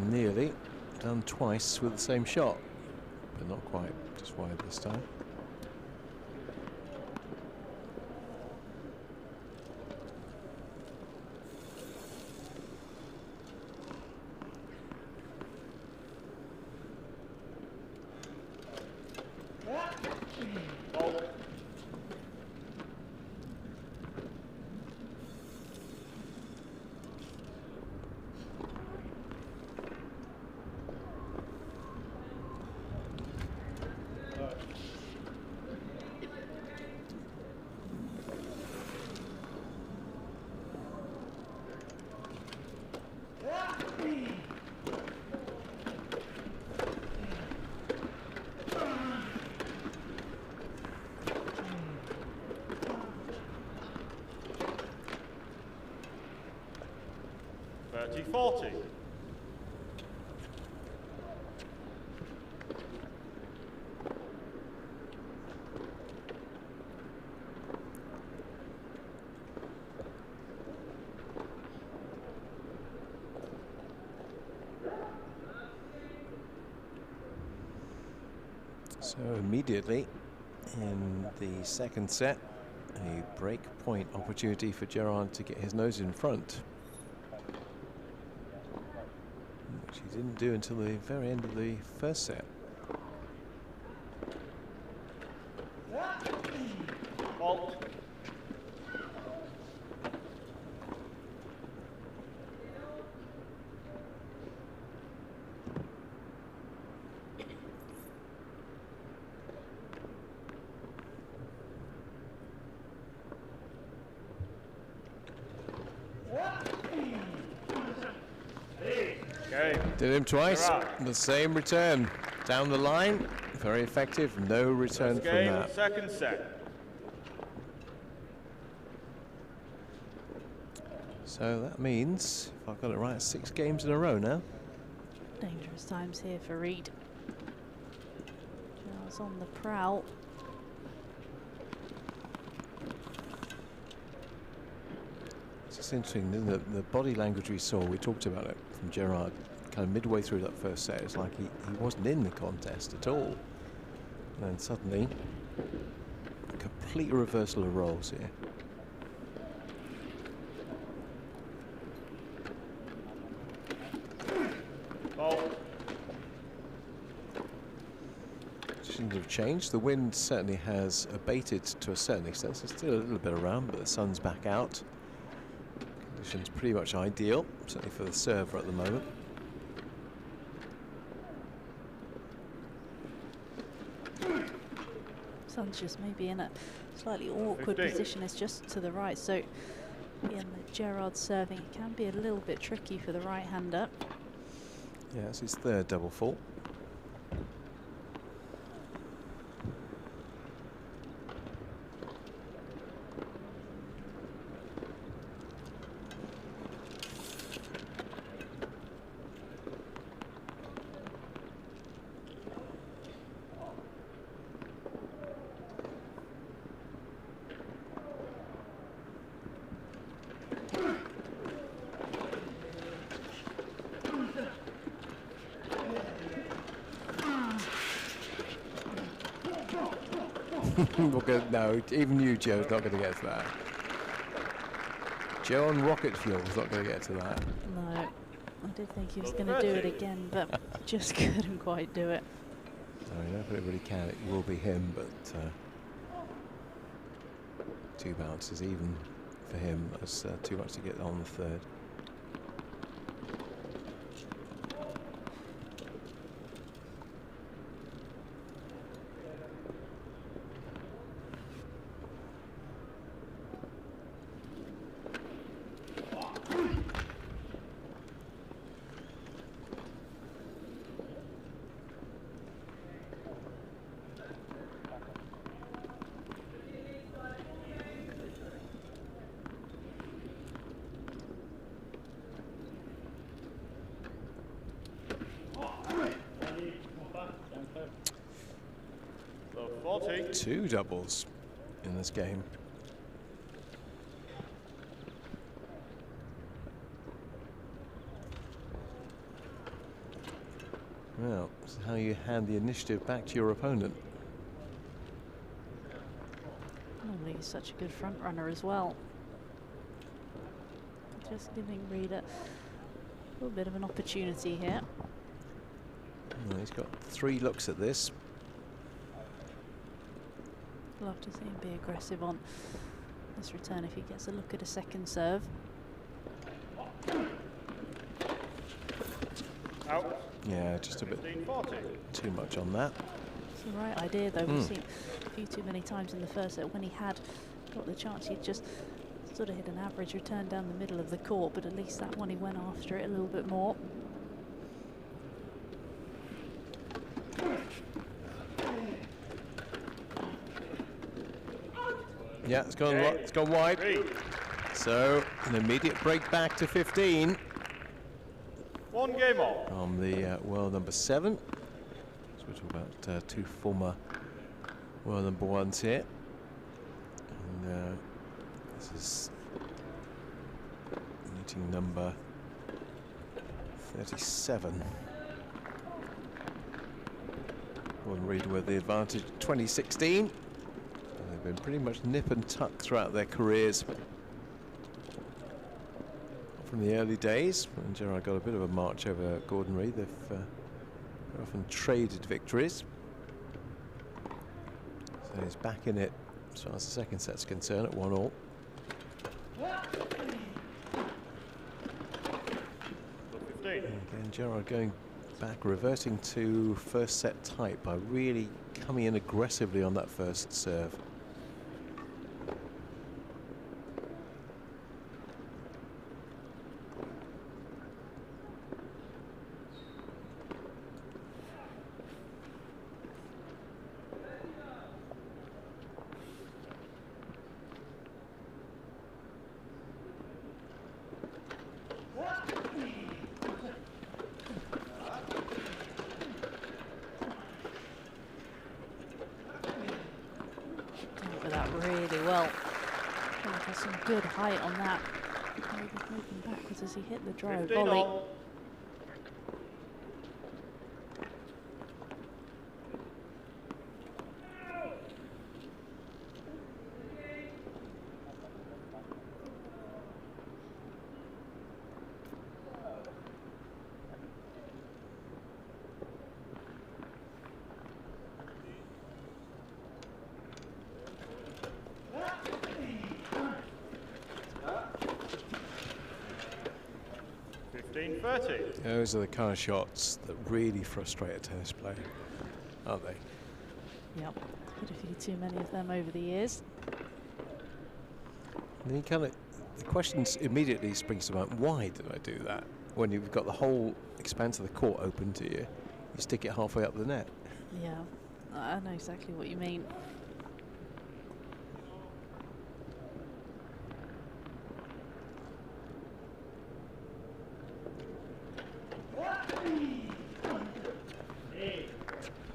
Nearly done twice with the same shot, but not quite, just wide this time. $30-40. So immediately in the second set, a break point opportunity for Gerard to get his nose in front, which he didn't do until the very end of the first set. Fault. Did him twice, Gerard. the same return down the line, very effective, no return First from game, that. second set. So that means, if I've got it right, 6 games in a row now. Dangerous times here for Reid. Gerard's on the prowl. It's just interesting, the body language we saw, we talked about it from Gerard, kind of midway through that first set. It's like he wasn't in the contest at all. And then suddenly, a complete reversal of roles here. Fault. Conditions have changed. The wind certainly has abated to a certain extent. There's still a little bit around, but the sun's back out. Conditions pretty much ideal, certainly for the server at the moment. Sun's just maybe in a slightly awkward 15. position. It's just to the right, so again, the Gerard serving, it can be a little bit tricky for the right-hander. Yeah, it's his third double fault. No, even you, Joe's not going to get to that. Joe on rocket fuel is not going to get to that. No, I did think he was going to do it again, but just couldn't quite do it. I don't know if it really can. It will be him, but 2 bounces even for him. That's too much to get on the third. So 40. 2 doubles in this game. Well, this is how you hand the initiative back to your opponent. Normally he's such a good front runner as well. Just giving Reed a little bit of an opportunity here. Well, he's got 3 looks at this. Love to see him be aggressive on this return if he gets a look at a second serve. Out. Yeah, just a bit 15-40. too much on that. It's the right idea though. We've seen a few too many times in the first set when he had got the chance, he'd just sort of hit an average return down the middle of the court, but at least that one he went after it a little bit more. Yeah, it's gone wide. 3. So an immediate break back to 15 1 game on. on the world number 7. So we're talking about 2 former world number 1s here. And this is meeting number 37. Gordon Reed with the advantage 2016. They've been pretty much nip and tuck throughout their careers. From the early days, when Gerard got a bit of a march over Gordon Reed, they've often traded victories. So he's back in it as far as the second set's concerned at 1-all. Again, Gerard going back, reverting to first set type by really coming in aggressively on that first serve. Good height on that. Moving backwards as he hit the drive 15 volley. all. Those are the kind of shots that really frustrate a tennis player, aren't they? Yep, had a few too many of them over the years. And then the question immediately springs to mind, why did I do that? When you've got the whole expanse of the court open to you, you stick it halfway up the net. Yeah, I know exactly what you mean.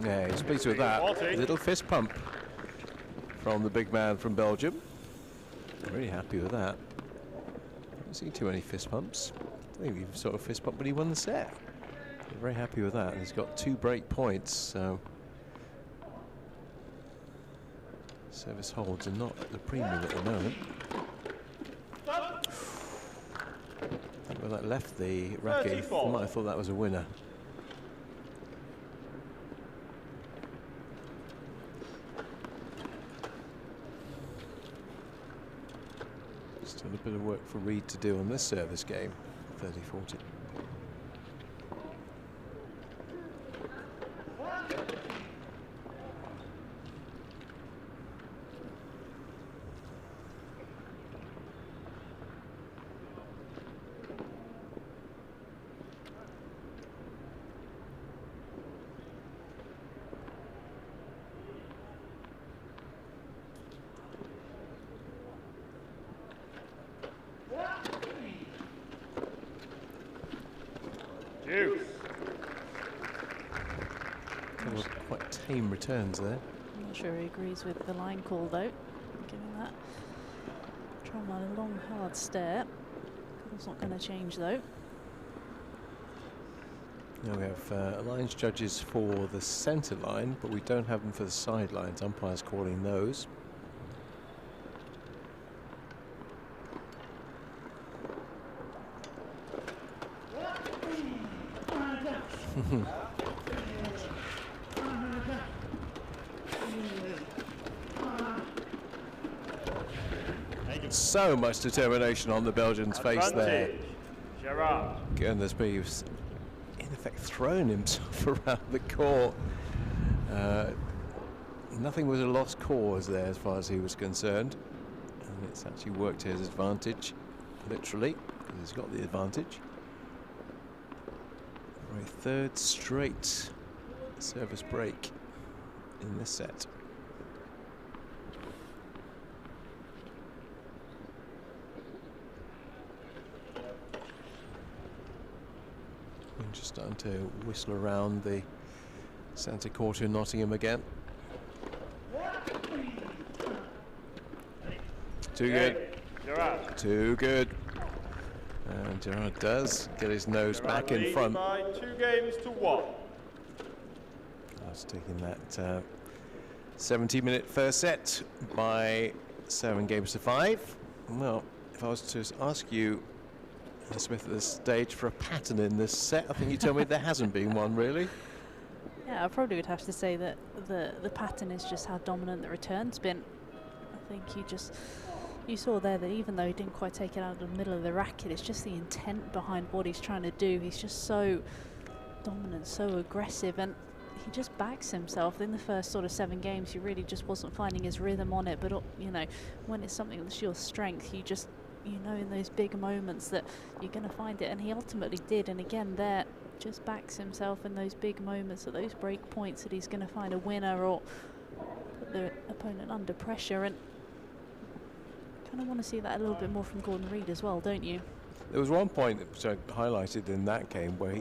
Yeah, he's pleased with that. Little fist pump from the big man from Belgium. Really happy with that. Don't see too many fist pumps. I think he sort of fist pumped when he won the set. Very happy with that. And he's got 2 break points, so service holds are not at the premium at the moment. when that left the racket, you 34. might have thought that was a winner. Still a bit of work for Reed to do on this service game, 30-40. Couple of quite tame returns there. I'm not sure he agrees with the line call though. Giving that Trauma a long hard stare. It's not going to change though. Now we have lines judges for the centre line, but we don't have them for the sidelines. Umpires calling those. So much determination on the Belgian's face there. Gerard. Goodness me, he's in effect thrown himself around the court. Nothing was a lost cause there as far as he was concerned. And it's actually worked to his advantage, literally, because he's got the advantage. For a third straight service break in this set. And just starting to whistle around the centre court in Nottingham again. Too good. Gerard. Too good. And Gerard does get his nose Gerard back in leads front. by 2 games to 1. That's taking that 70-minute first set by 7 games to 5. Well, if I was to ask you, Smith, at this stage for a pattern in this set, I think you tell me there hasn't been one, really. Yeah, I probably would have to say that the pattern is just how dominant the return's been. I think you saw there that even though he didn't quite take it out of the middle of the racket, it's just the intent behind what he's trying to do. He's just so dominant, so aggressive, and he just backs himself. In the first sort of 7 games, he really just wasn't finding his rhythm on it. But you know, when it's something that's your strength, you know in those big moments that you're going to find it, and he ultimately did. And again, there just backs himself in those big moments, at those break points, that he's going to find a winner or put the opponent under pressure. And kind of want to see that a little bit more from Gordon Reed as well, don't you? There was one point which I highlighted in that game where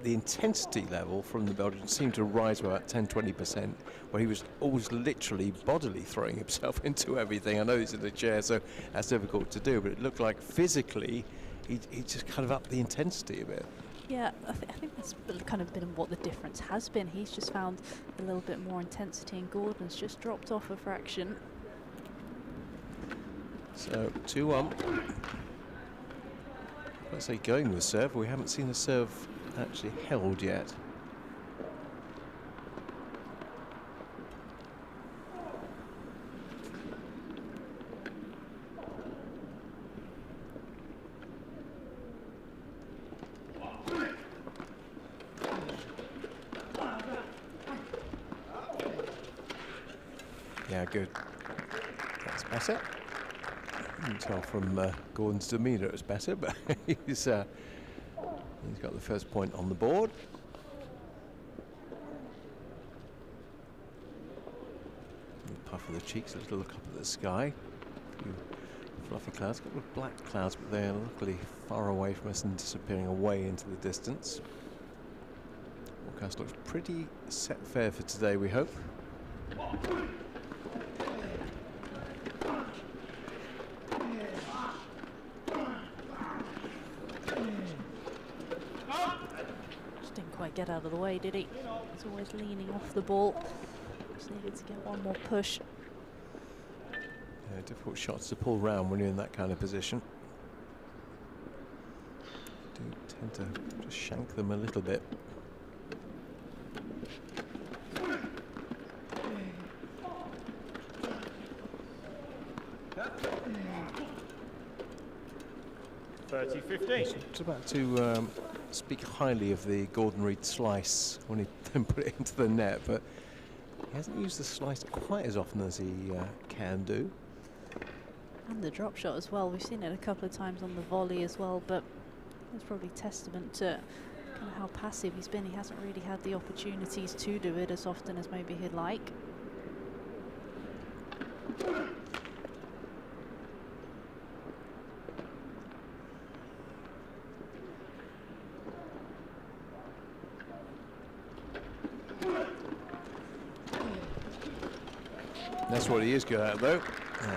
the intensity level from the Belgians seemed to rise by about 10-20%, where he was always literally bodily throwing himself into everything. I know he's in the chair, so that's difficult to do, but it looked like physically he just kind of upped the intensity a bit. Yeah, I think that's kind of been what the difference has been. He's just found a little bit more intensity, and Gordon's just dropped off a fraction. So 2-1. Let's say going with serve. We haven't seen the serve actually held yet. Yeah, good. That's better. You can tell from Gordon's demeanour it's better, but he's got the first point on the board. A puff of the cheeks, a little look up at the sky. A few fluffy clouds, a couple of black clouds, but they're luckily far away from us and disappearing away into the distance. Forecast looks pretty set fair for today, we hope. Get out of the way, did he? He's always leaning off the ball. Just needed to get one more push. Yeah, difficult shots to pull round when you're in that kind of position. Tend to just shank them a little bit. I was about to speak highly of the Gordon Reed slice when he then put it into the net, but he hasn't used the slice quite as often as he can do. And the drop shot as well. We've seen it a couple of times on the volley as well, but it's probably testament to kind of how passive he's been. He hasn't really had the opportunities to do it as often as maybe he'd like. That's what he is good at, though.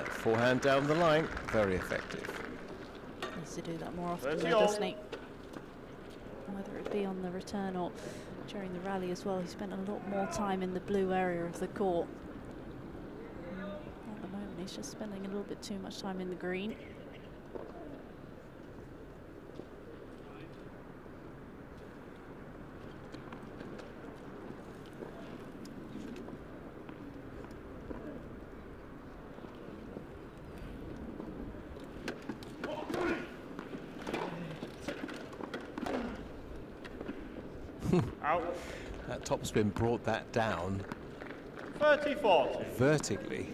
Forehand down the line, very effective. Needs to do that more often, though, doesn't he? Whether it be on the return or during the rally as well, he spent a lot more time in the blue area of the court. At the moment, he's just spending a little bit too much time in the green. Out. That topspin brought that down 30-40. vertically,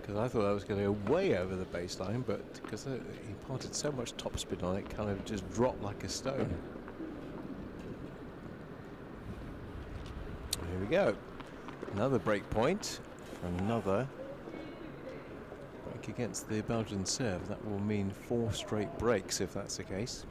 because I thought that was going to go way over the baseline, but because he imparted so much topspin on it, kind of just dropped like a stone. Here we go. Another break point for another break against the Belgian serve. That will mean 4 straight breaks if that's the case.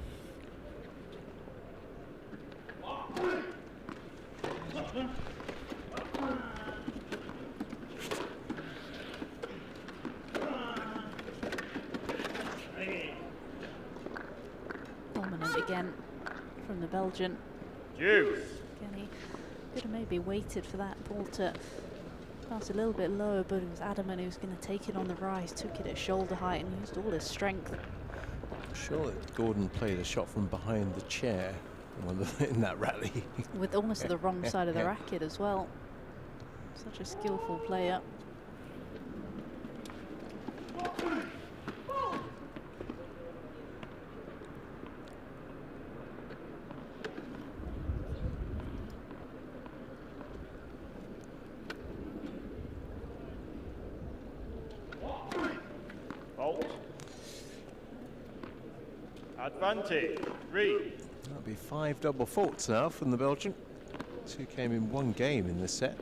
Dominant again from the Belgian. Juice. Again, he could have maybe waited for that ball to bounce a little bit lower, but he was adamant he was going to take it on the rise, took it at shoulder height and used all his strength. I'm sure that Gordon played a shot from behind the chair in that rally. With almost the wrong side of the racket as well. Such a skillful player. Fault. Advantage. 3. That'll be 5 double faults now from the Belgian. 2 came in 1 game in this set.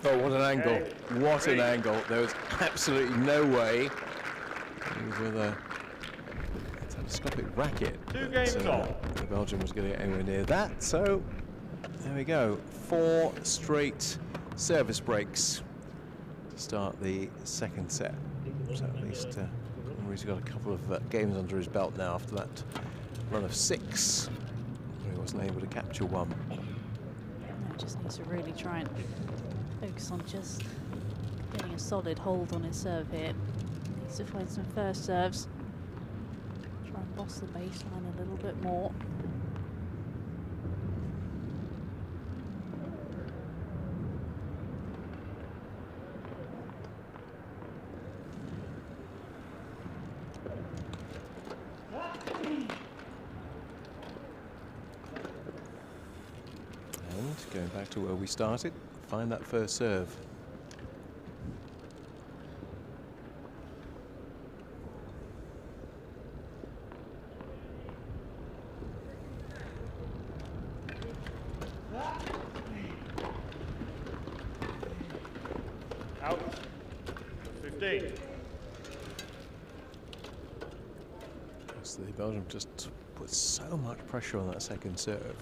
Oh, what an angle. What an angle. There was absolutely no way he was with a telescopic racket. 2 games on. The Belgian was going to get anywhere near that. So there we go. 4 straight service breaks to start the second set. So at least he's got a couple of games under his belt now after that run of 6 where he wasn't able to capture one. He just needs to really try and focus on just getting a solid hold on his serve here. Needs to find some first serves. Try and boss the baseline a little bit more. And going back to where we started, find that first serve. Out. 15. So the Belgium just put so much pressure on that second serve.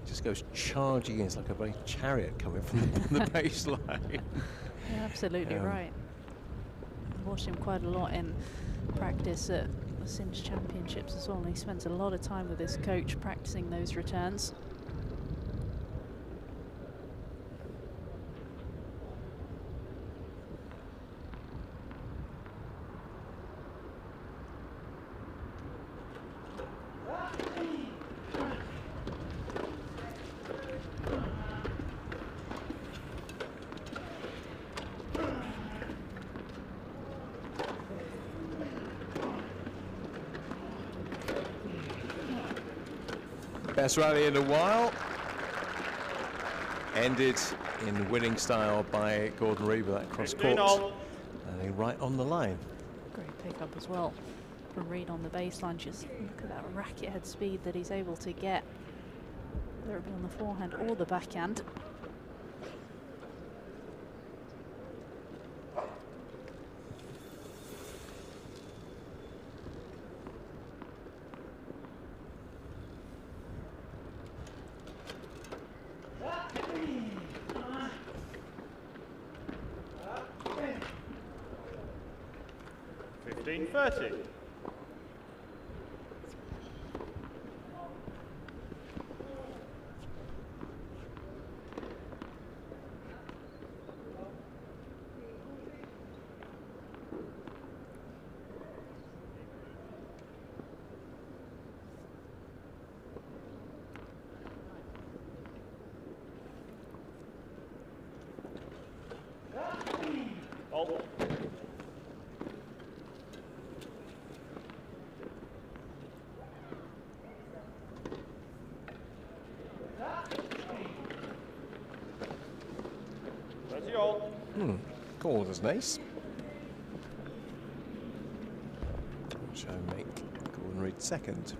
just goes charging in. It's like a very chariot coming from the baseline. You're absolutely right. I've watched him quite a lot in practice at the Sims Championships as well, and he spends a lot of time with his coach practicing those returns. Best rally in a while. Ended in winning style by Gordon Reed with that cross court. And right on the line. Great pickup as well from Reed on the baseline. Just look at that racket head speed that he's able to get, whether it be on the forehand or the backhand. Call was nice. Shall I make Gordon Reed second?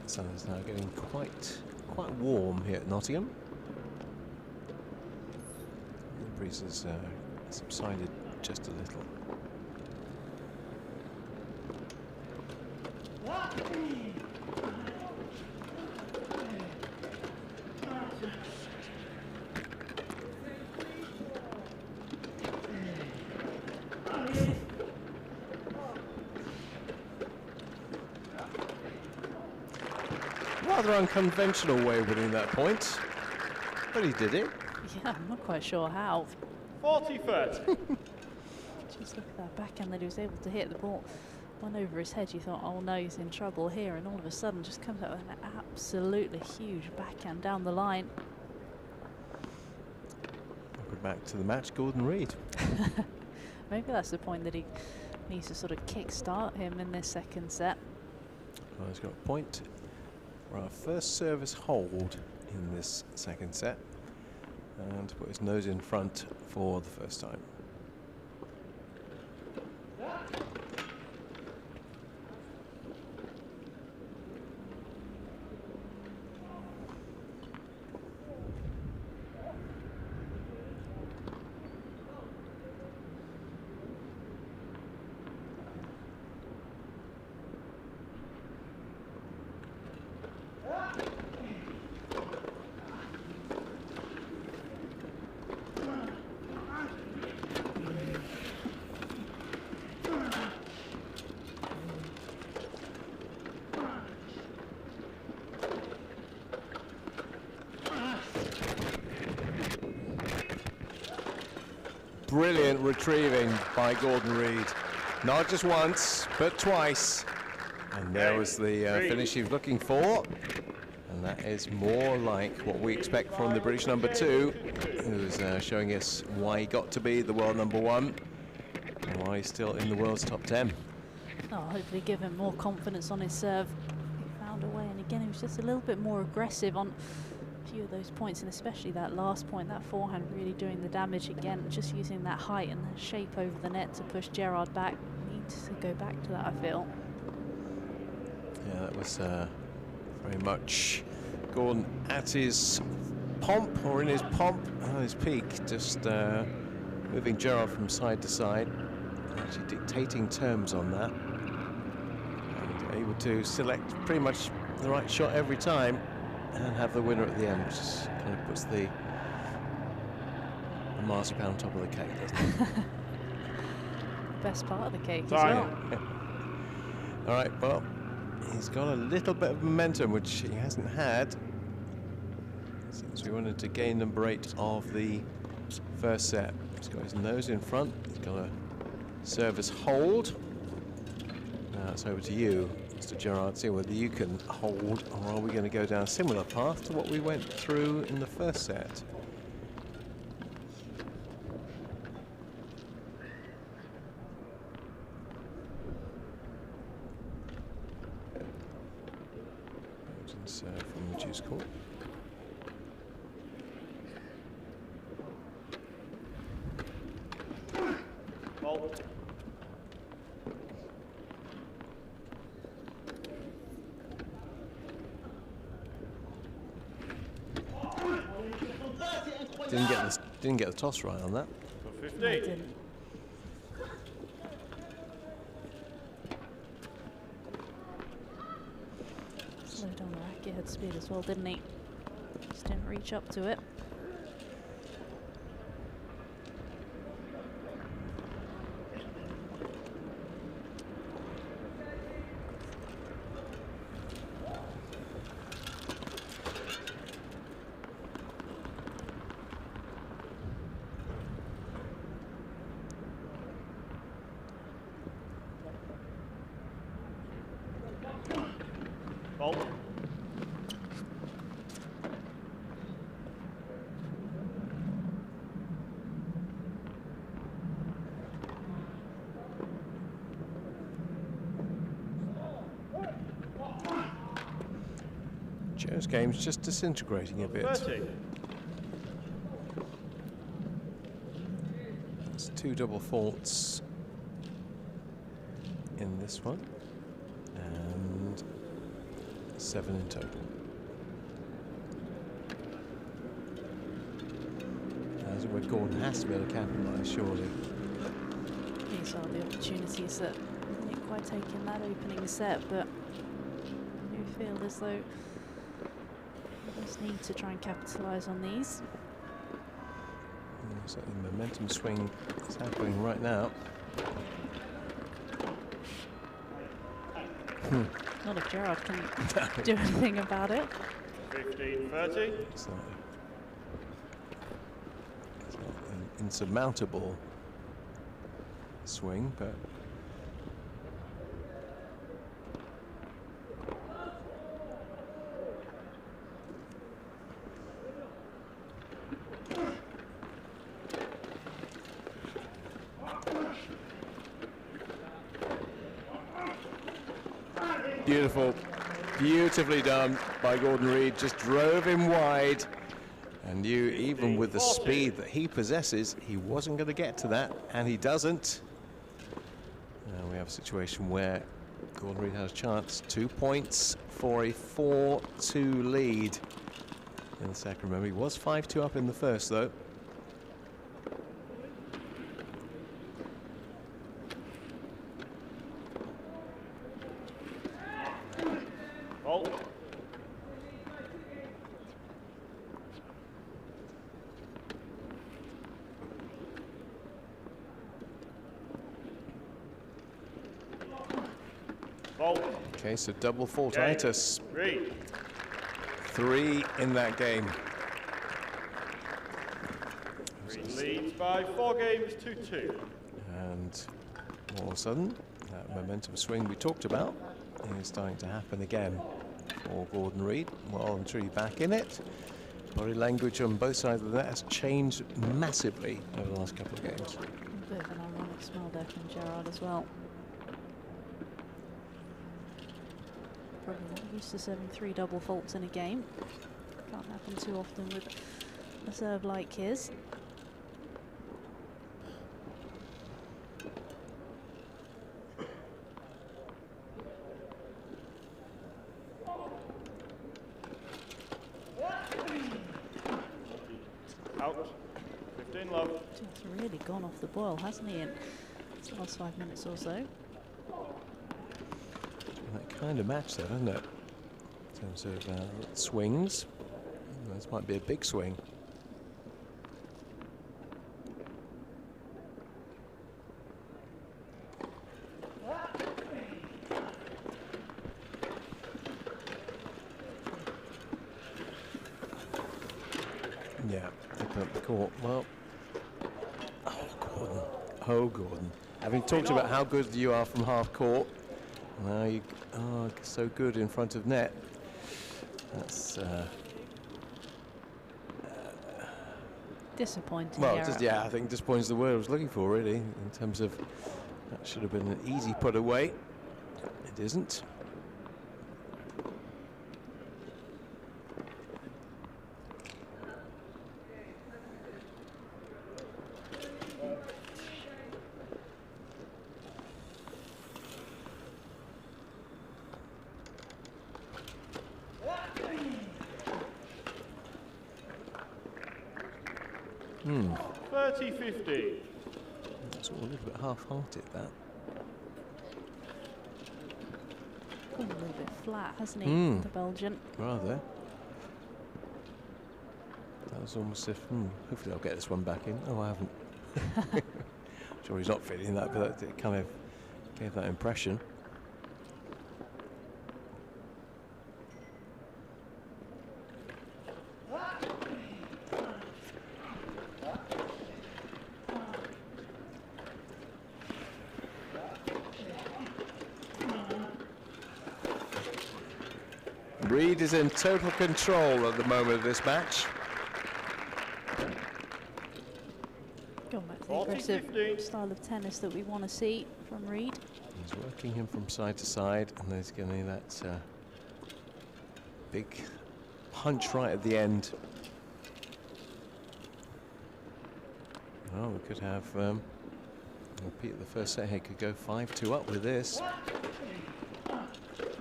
The sun is now getting quite warm here at Nottingham. The breeze has subsided just a little. Rather unconventional way of winning that point, but he did it. Yeah, I'm not quite sure how. 40-30. Just look at that backhand that he was able to hit. The ball went over his head. You thought, oh no, he's in trouble here, and all of a sudden just comes out with an absolutely huge backhand down the line. Welcome back to the match, Gordon Reed. Maybe that's the point that he needs to sort of kick-start him in this second set. Well, he's got a point for our first service hold in this second set, and to put his nose in front for the first time. Brilliant retrieving by Gordon Reed. Not just once, but twice. And there was the finish he was looking for. And that is more like what we expect from the British number 2, who's showing us why he got to be the world number 1 and why he's still in the world's top 10. Oh, hopefully give him more confidence on his serve. He found a way, and again, he was just a little bit more aggressive on a few of those points, and especially that last point, that forehand really doing the damage again, just using that height and the shape over the net to push Gerard back. Needs to go back to that, I feel. Yeah, that was very much Gordon at his pomp, or in his pomp, at his peak, just moving Gerard from side to side, actually dictating terms on that, and able to select pretty much the right shot every time and have the winner at the end, which just kind of puts the marzipan on top of the cake, doesn't it? Best part of the cake as Time. well. All right, well, he's got a little bit of momentum, which he hasn't had since we wanted to gain number 8 of the first set. He's got his nose in front. He's got a service hold. Now it's over to you, Mr. Gerard, see whether you can hold, or are we going to go down a similar path to what we went through in the first set? From the juice court. Ball. Didn't get the toss right on that. For I 15. didn't. Slowed down the racket head speed as well, didn't he? Just didn't reach up to it. Ball. Joe's game's just disintegrating a bit. 30. There's 2 double faults in this one, and 7 in total. As where Gordon has to be able to capitalise, surely. These are the opportunities that didn't quite take in that opening set, but I do feel as though we just need to try and capitalise on these. So the momentum swing is happening right now. Not if Gerard can do anything about it. 15, 30. So it's not an insurmountable swing, but beautiful, beautifully done by Gordon Reid. Just drove him wide, and you, even with the speed that he possesses, he wasn't going to get to that, and he doesn't. Now we have a situation where Gordon Reid has a chance. 2 points for a 4-2 lead in the second. Remember, he was 5-2 up in the first, though. Ball. Ball. Okay, so double faultitis. 3. 3 in that game. Green leads by 4 games to 2. And all of a sudden, that momentum swing we talked about is starting to happen again for Gordon Reid. Well and truly back in it. Body language on both sides of that has changed massively over the last couple of games. A bit of an ironic smile there from Gerard as well. Probably not used to serving 3 double faults in a game. Can't happen too often with a serve like his. Out. 15. in love. Just really gone off the boil, hasn't he, in the last 5 minutes or so? That kind of match there, isn't it? In terms of swings. This might be a big swing. Yeah, open up the court. Well, oh, Gordon. Oh, Gordon. Having talked about how good you are from half court, now you are so good in front of net. That's disappointing. well, just, yeah, I think disappointing is the word I was looking for, really, in terms of that should have been an easy put away. It isn't. Hmm. 30-50. That's all a little bit half-hearted, that. A little bit flat, hasn't he, the Belgian? Rather. That was almost if, hopefully I'll get this one back in. Oh, I haven't. I'm sure he's not feeling that, but it kind of gave that impression. Reed is in total control at the moment of this match. Going back to the aggressive style of tennis that we want to see from Reed. He's working him from side to side, and there's going to be that big punch right at the end. Well, we could have repeat of the first set here. Could go 5-2 up with this,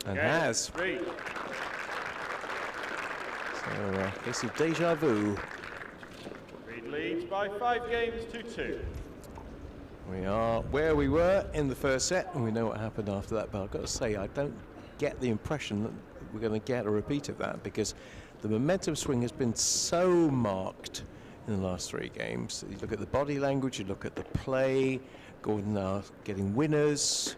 and has. So, case of deja vu. Reed leads by 5 games to 2. We are where we were in the first set, and we know what happened after that, but I've got to say, I don't get the impression that we're going to get a repeat of that, because the momentum swing has been so marked in the last 3 games. You look at the body language, you look at the play, Gordon now getting winners.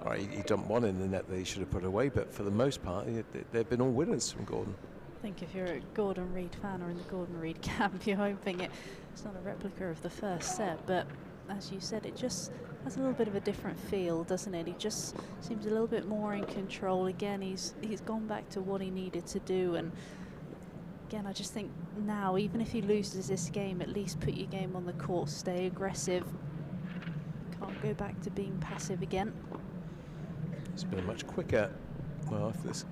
All right, he dumped one in the net that he should have put away, but for the most part, they've been all winners from Gordon. I think if you're a Gordon Reed fan or in the Gordon Reed camp, you're hoping it's not a replica of the first set, but as you said, it just has a little bit of a different feel, doesn't it? He just seems a little bit more in control. Again, he's gone back to what he needed to do, and again, I just think now, even if he loses this game, at least put your game on the court, stay aggressive. Can't go back to being passive again. It's been a much quicker, well, if this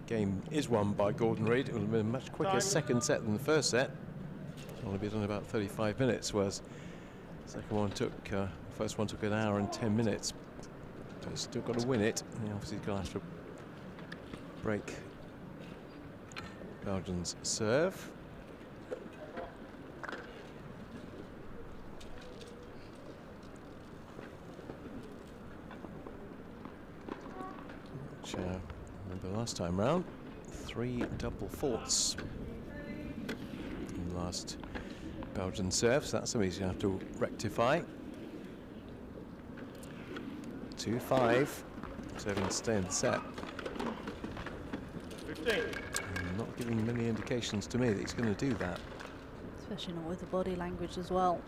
game is won by Gordon Reed, it will have been a much quicker second set than the first set. It'll only be done in about 35 minutes, whereas the second one took, first one took an hour and 10 minutes. But he's still got to win it, and obviously he's going to have to break Belgium's serve. Which, remember last time round, 3 double faults in the last Belgian serve, so that's something he's going to have to rectify. 2-5, so he can stay in the set. 15. Not giving many indications to me that he's going to do that. Especially not with the body language as well.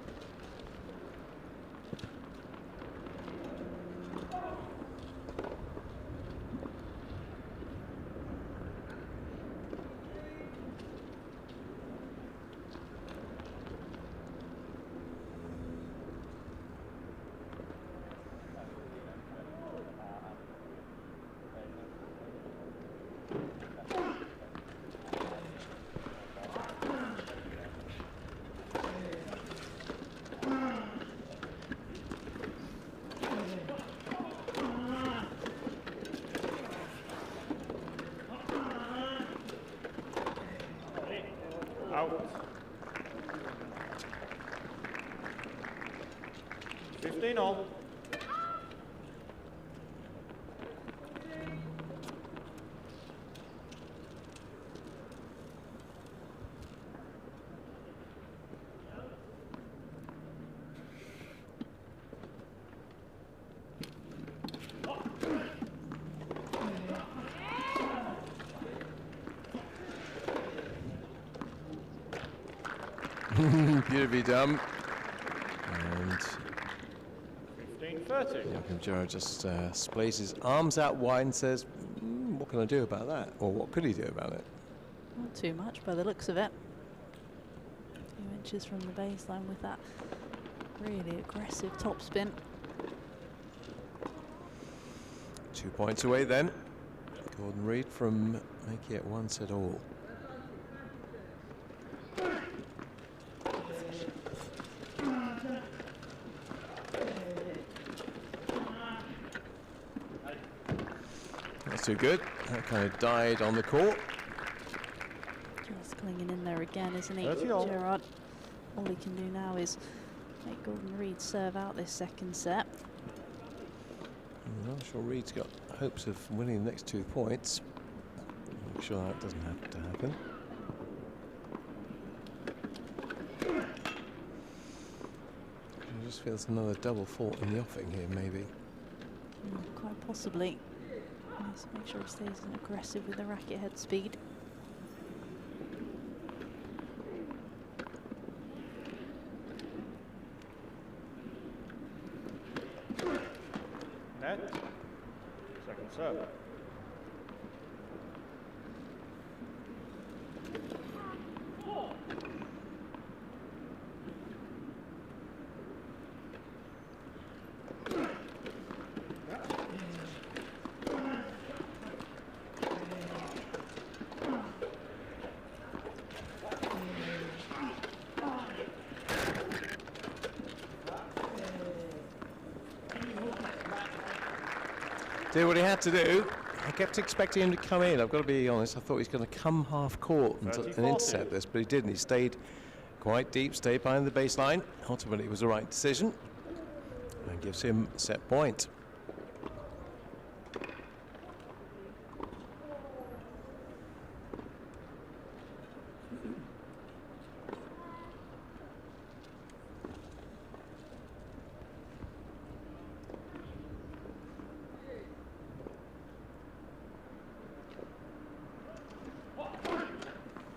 Out. 15 all. Beautifully done. And 15-30. Gerard just splays his arms out wide and says, what can I do about that? Or what could he do about it? Not too much by the looks of it. A few inches from the baseline with that really aggressive topspin. 2 points away then. Gordon Reid from making it 1 set all. That's too good. That kind of died on the court. Just clinging in there again, isn't he, 30 all. Gerard? All he can do now is make Gordon Reid serve out this second set. I'm not sure Reid's got hopes of winning the next 2 points. I'm sure that doesn't have to happen. I just feel there's another double fault in the offing here, maybe. Quite possibly. Let's make sure he stays aggressive with the racket head speed. Net. Second serve. Did what he had to do. I kept expecting him to come in. I've got to be honest. I thought he was going to come half court and 30-40. intercept this, but he didn't. He stayed quite deep, stayed behind the baseline. Ultimately, it was the right decision and gives him a set point.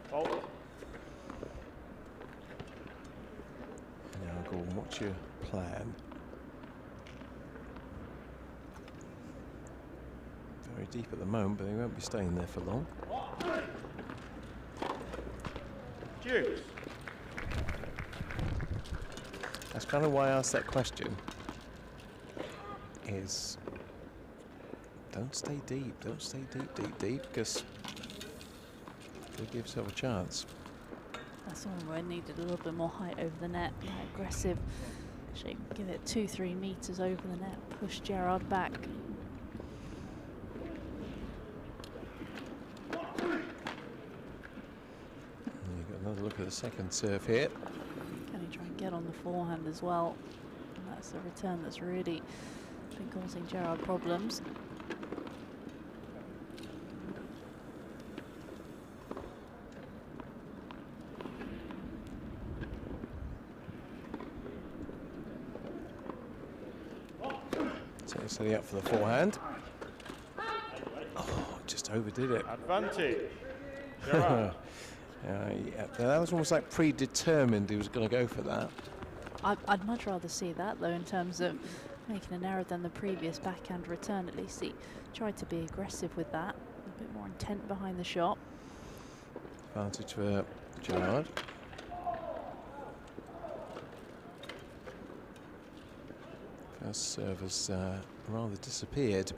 Fault. Now, Gordon, what's your plan? Very deep at the moment, but he won't be staying there for long. Deuce. That's kind of why I asked that question. Is don't stay deep, deep, because you'll give yourself a chance. That's all where I needed a little bit more height over the net. That aggressive shape, give it 2-3 meters over the net, push Gerard back. And you've got another look at the second serve here. Can he try and get on the forehand as well? And that's a return that's really been causing Gerard problems. So he's setting up for the forehand. Oh, just overdid it. Advantage. Gerard. Yeah, that was almost like predetermined he was going to go for that. I'd much rather see that, though, in terms of making an error than the previous backhand return. At least he tried to be aggressive with that, a bit more intent behind the shot. Advantage for Gerard. First serve has rather disappeared.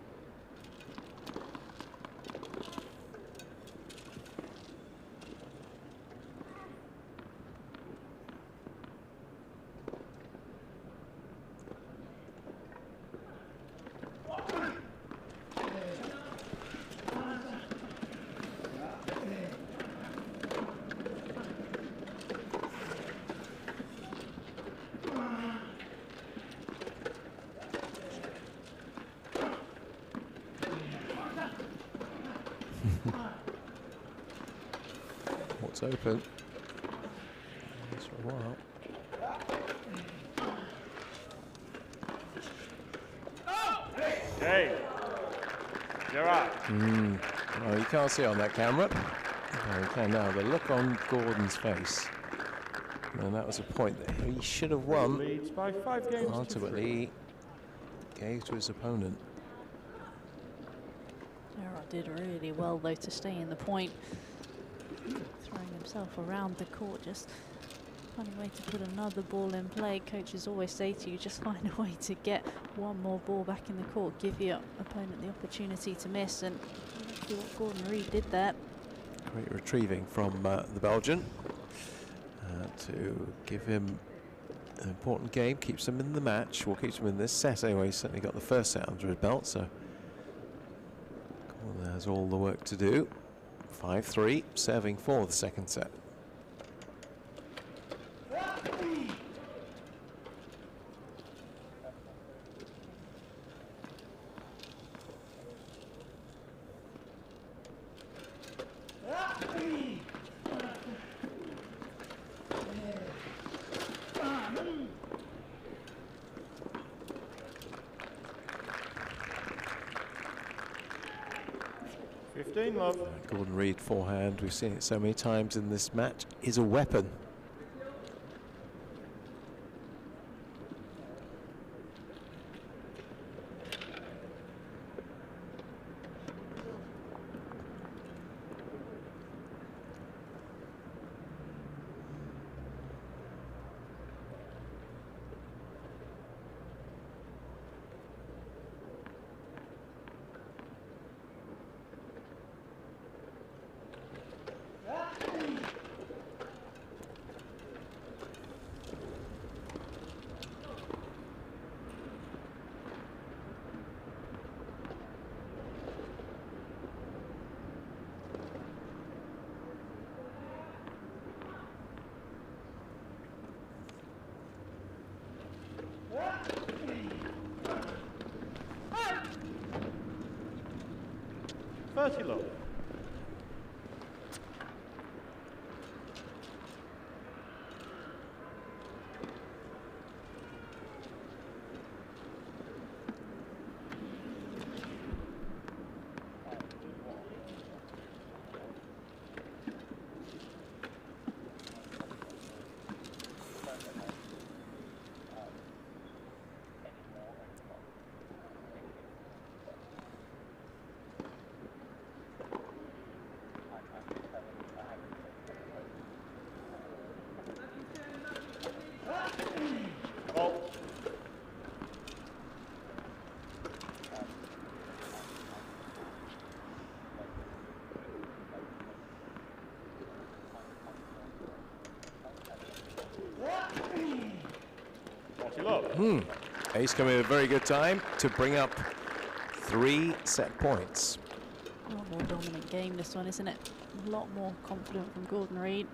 What's open? That's for a while. Okay. Gerard. Well, you can't see it on that camera. Oh, you can now. The look on Gordon's face. And that was a point that he should have won. Leads by 5 games to 3. Ultimately, gave to his opponent. Gerard did really well, though, to stay in the point. Throwing himself around the court, just finding a way to put another ball in play. Coaches always say to you, just find a way to get one more ball back in the court, give your opponent the opportunity to miss, and see what Gordon Reid did there. Great retrieving from the Belgian to give him an important game, keeps him in the match, well, keeps him in this set anyway. He's certainly got the first set under his belt, so Gordon has all the work to do. 5-3, serving for the second set. Gordon Reid forehand, we've seen it so many times in this match, is a weapon. Love. Ace coming at a very good time to bring up 3 set points. A lot more dominant game this one, isn't it? A lot more confident from Gordon Reid.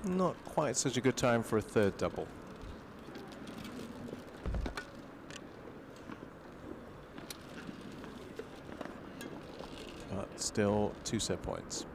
Not quite such a good time for a third double. But still 2 set points.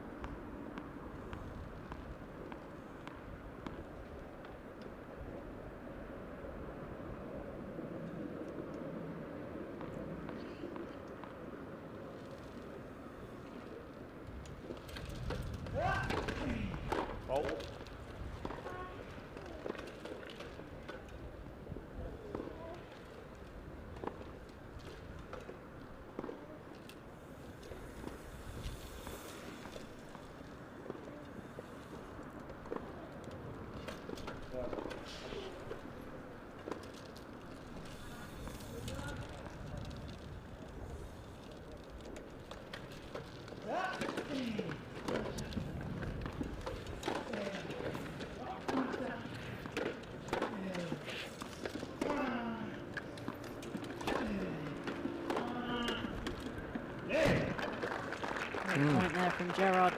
there from Gerard.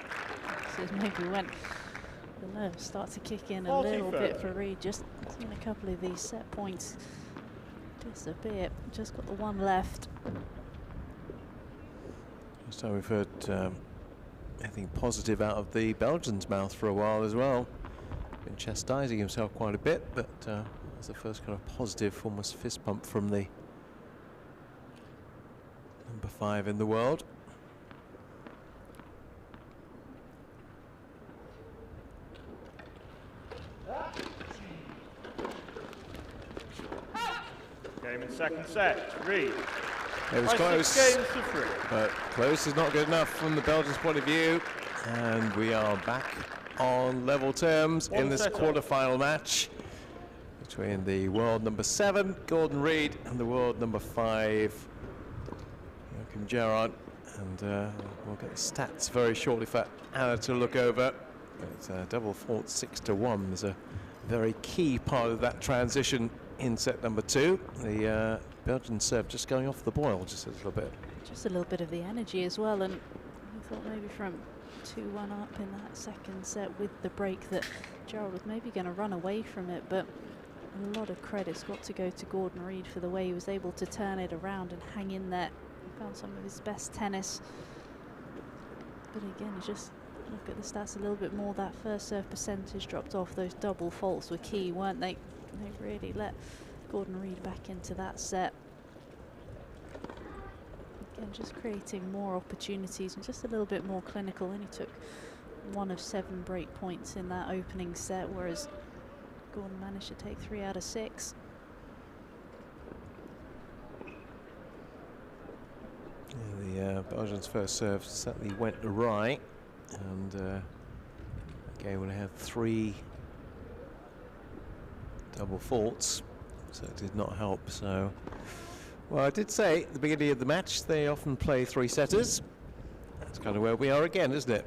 So maybe when the nerves start to kick in a little bit for Reid. Just seen a couple of these set points disappear. Just got the one left. This time we've heard anything positive out of the Belgian's mouth for a while as well. Been chastising himself quite a bit, but that's the first kind of positive, almost fist pump from the number 5 in the world. Game in second set. Reid. It was close. 6 games to 3. But close is not good enough from the Belgians' point of view. And we are back on level terms in this quarter-final match between the world number 7, Gordon Reid, and the world number 5, Gerard. And we'll get the stats very shortly for Anna to look over. But double fault 6-1 is a very key part of that transition in set number 2. The Belgian serve just going off the boil just a little bit. Just a little bit of the energy as well, and I thought maybe from 2-1 up in that second set with the break that Gerard was maybe going to run away from it, but a lot of credit's got to go to Gordon Reid for the way he was able to turn it around and hang in there. Found some of his best tennis. But again, just look at the stats a little bit more. That first serve percentage dropped off. Those double faults were key, weren't they? They really let Gordon Reid back into that set. Again, just creating more opportunities and just a little bit more clinical. Only took 1 of 7 break points in that opening set, whereas Gordon managed to take 3 out of 6. Yeah, the Belgians' first serve certainly went awry, and again, when they had 3 double faults, so it did not help. So, well, I did say at the beginning of the match they often play 3-setters. That's kind of where we are again, isn't it?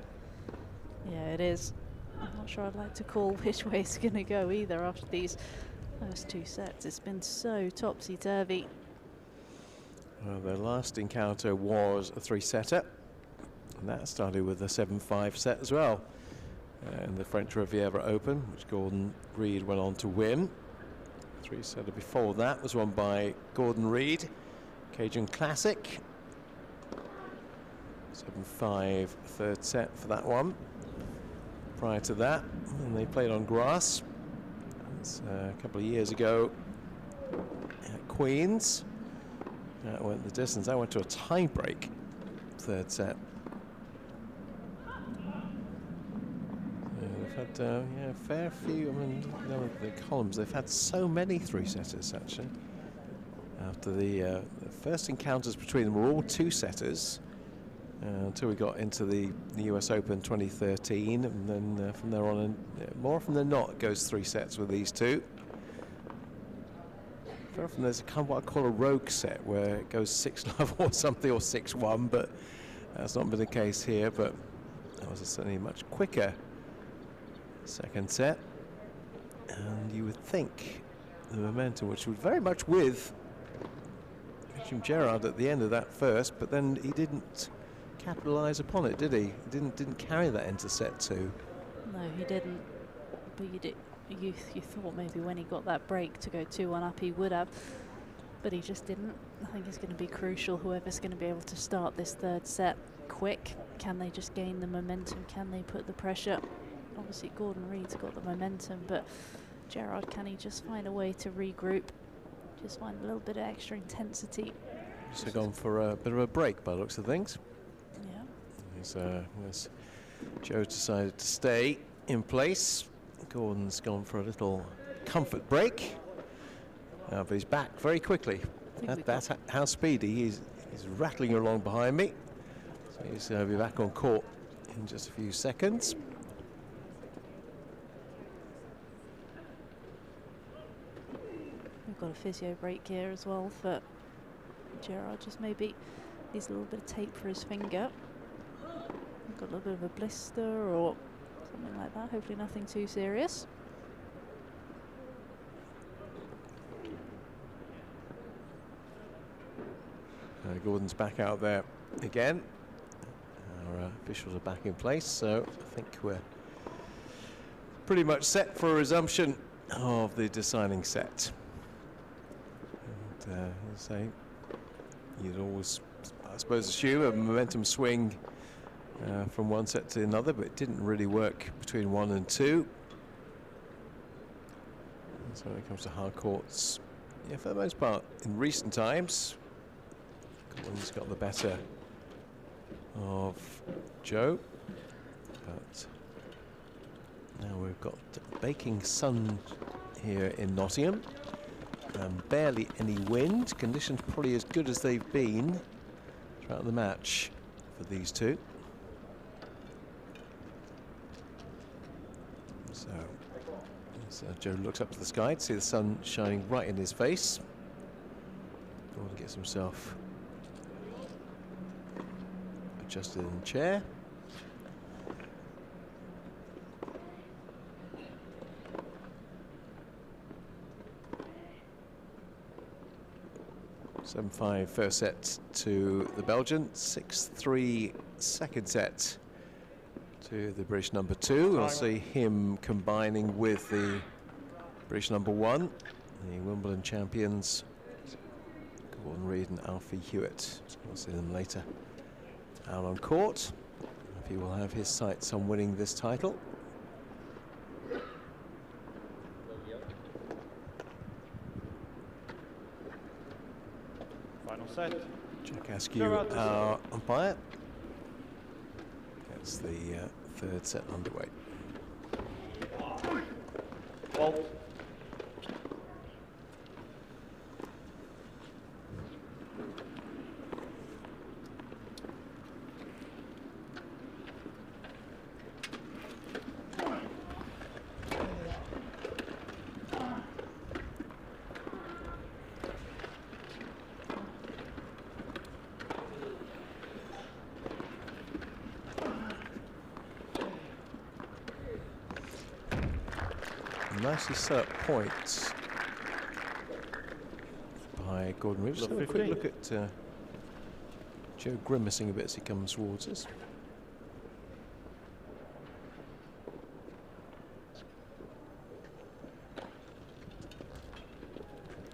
Yeah, it is. I'm not sure I'd like to call which way it's going to go either after these first 2 sets. It's been so topsy-turvy. Well, their last encounter was a 3-setter, and that started with a 7-5 set as well. In the French Riviera Open, which Gordon Reid went on to win. 3-setter before that was won by Gordon Reid, Cajun Classic. 7-5 third set for that one. Prior to that, and they played on grass. That's a couple of years ago at Queen's. That went the distance. That went to a tie-break third set. Had yeah, a fair few. I mean, the columns, they've had so many 3-setters actually. After the first encounters between them were all 2-setters until we got into the US Open 2013, and then from there on, more often than not, it goes 3 sets with these two. Very often there's a kind of what I call a rogue set where it goes 6-love or something, or 6-1, but that's not been the case here. But that was certainly much quicker second set, and you would think the momentum, which was very much with Gerard at the end of that first, but then he didn't capitalize upon it, did he? He didn't carry that into set 2. No, he didn't. But you thought maybe when he got that break to go 2-1 up, he would have, but he just didn't. I think it's going to be crucial, whoever's going to be able to start this third set quick. Can they just gain the momentum? Can they put the pressure? Obviously Gordon Reid's got the momentum, but Gerard, can he just find a way to regroup, just find a little bit of extra intensity? So gone for a bit of a break by the looks of things. Yeah. As Joe decided to stay in place, Gordon's gone for a little comfort break, but he's back very quickly. That's how speedy he's rattling along behind me. So he's going to be back on court in just a few seconds. We've got a physio break here as well for Gerard, just maybe needs a little bit of tape for his finger. We've got a little bit of a blister or something like that, hopefully nothing too serious. Gordon's back out there again. Our officials are back in place, so I think we're pretty much set for a resumption of the deciding set. And as I say, you'd always, I suppose, assume a momentum swing from one set to another, but it didn't really work between 1 and 2. And so when it comes to hard courts, yeah, for the most part, in recent times, Gordon's got the better of Joe, but now we've got baking sun here in Nottingham, and barely any wind. Conditions probably as good as they've been throughout the match for these two. So as Joe looks up to the sky to see the sun shining right in his face, Gordon gets himself adjusted in the chair. (7-5) first set to the Belgian, 6-3 second set to the British number 2. We'll see him combining with the British number 1, the Wimbledon champions, Gordon Reid and Alfie Hewitt. We'll see them later out on court, if he will have his sights on winning this title. Final set. Jack Askew, our umpire. That's the third set underway. Fault. Nicely set up points by Gordon Reid. Just have a quick look at Joe grimacing a bit as he comes towards us.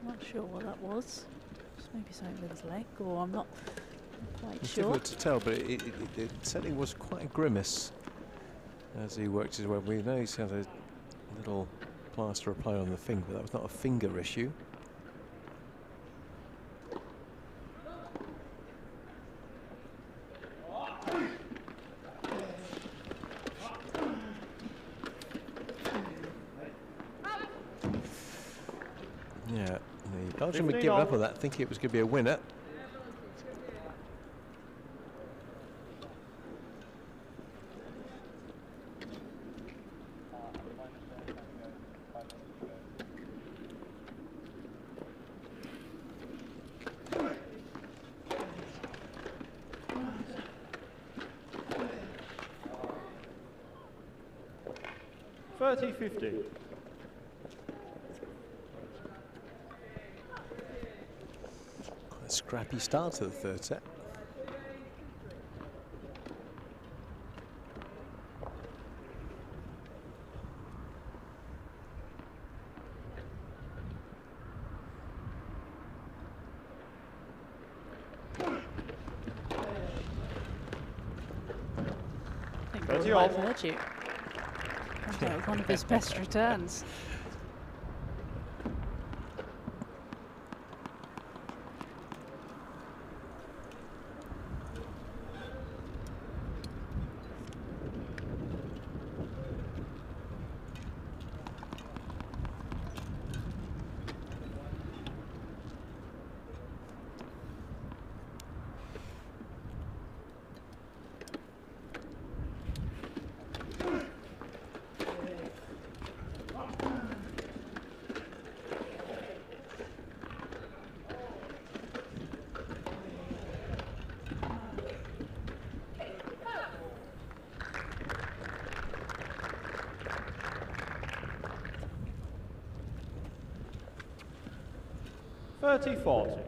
Not sure what that was. Just maybe something with his leg, or I'm not quite It's sure. difficult to tell, but it certainly was quite a grimace as he worked his way. We know he's had a little plaster applied on the finger, but that was not a finger issue. Yeah, the Belgian would give up on that, thinking it was going to be a winner. (30-50). Quite a scrappy start to the third set. I think Gordon might have heard you. That was one of his best returns. (30-40).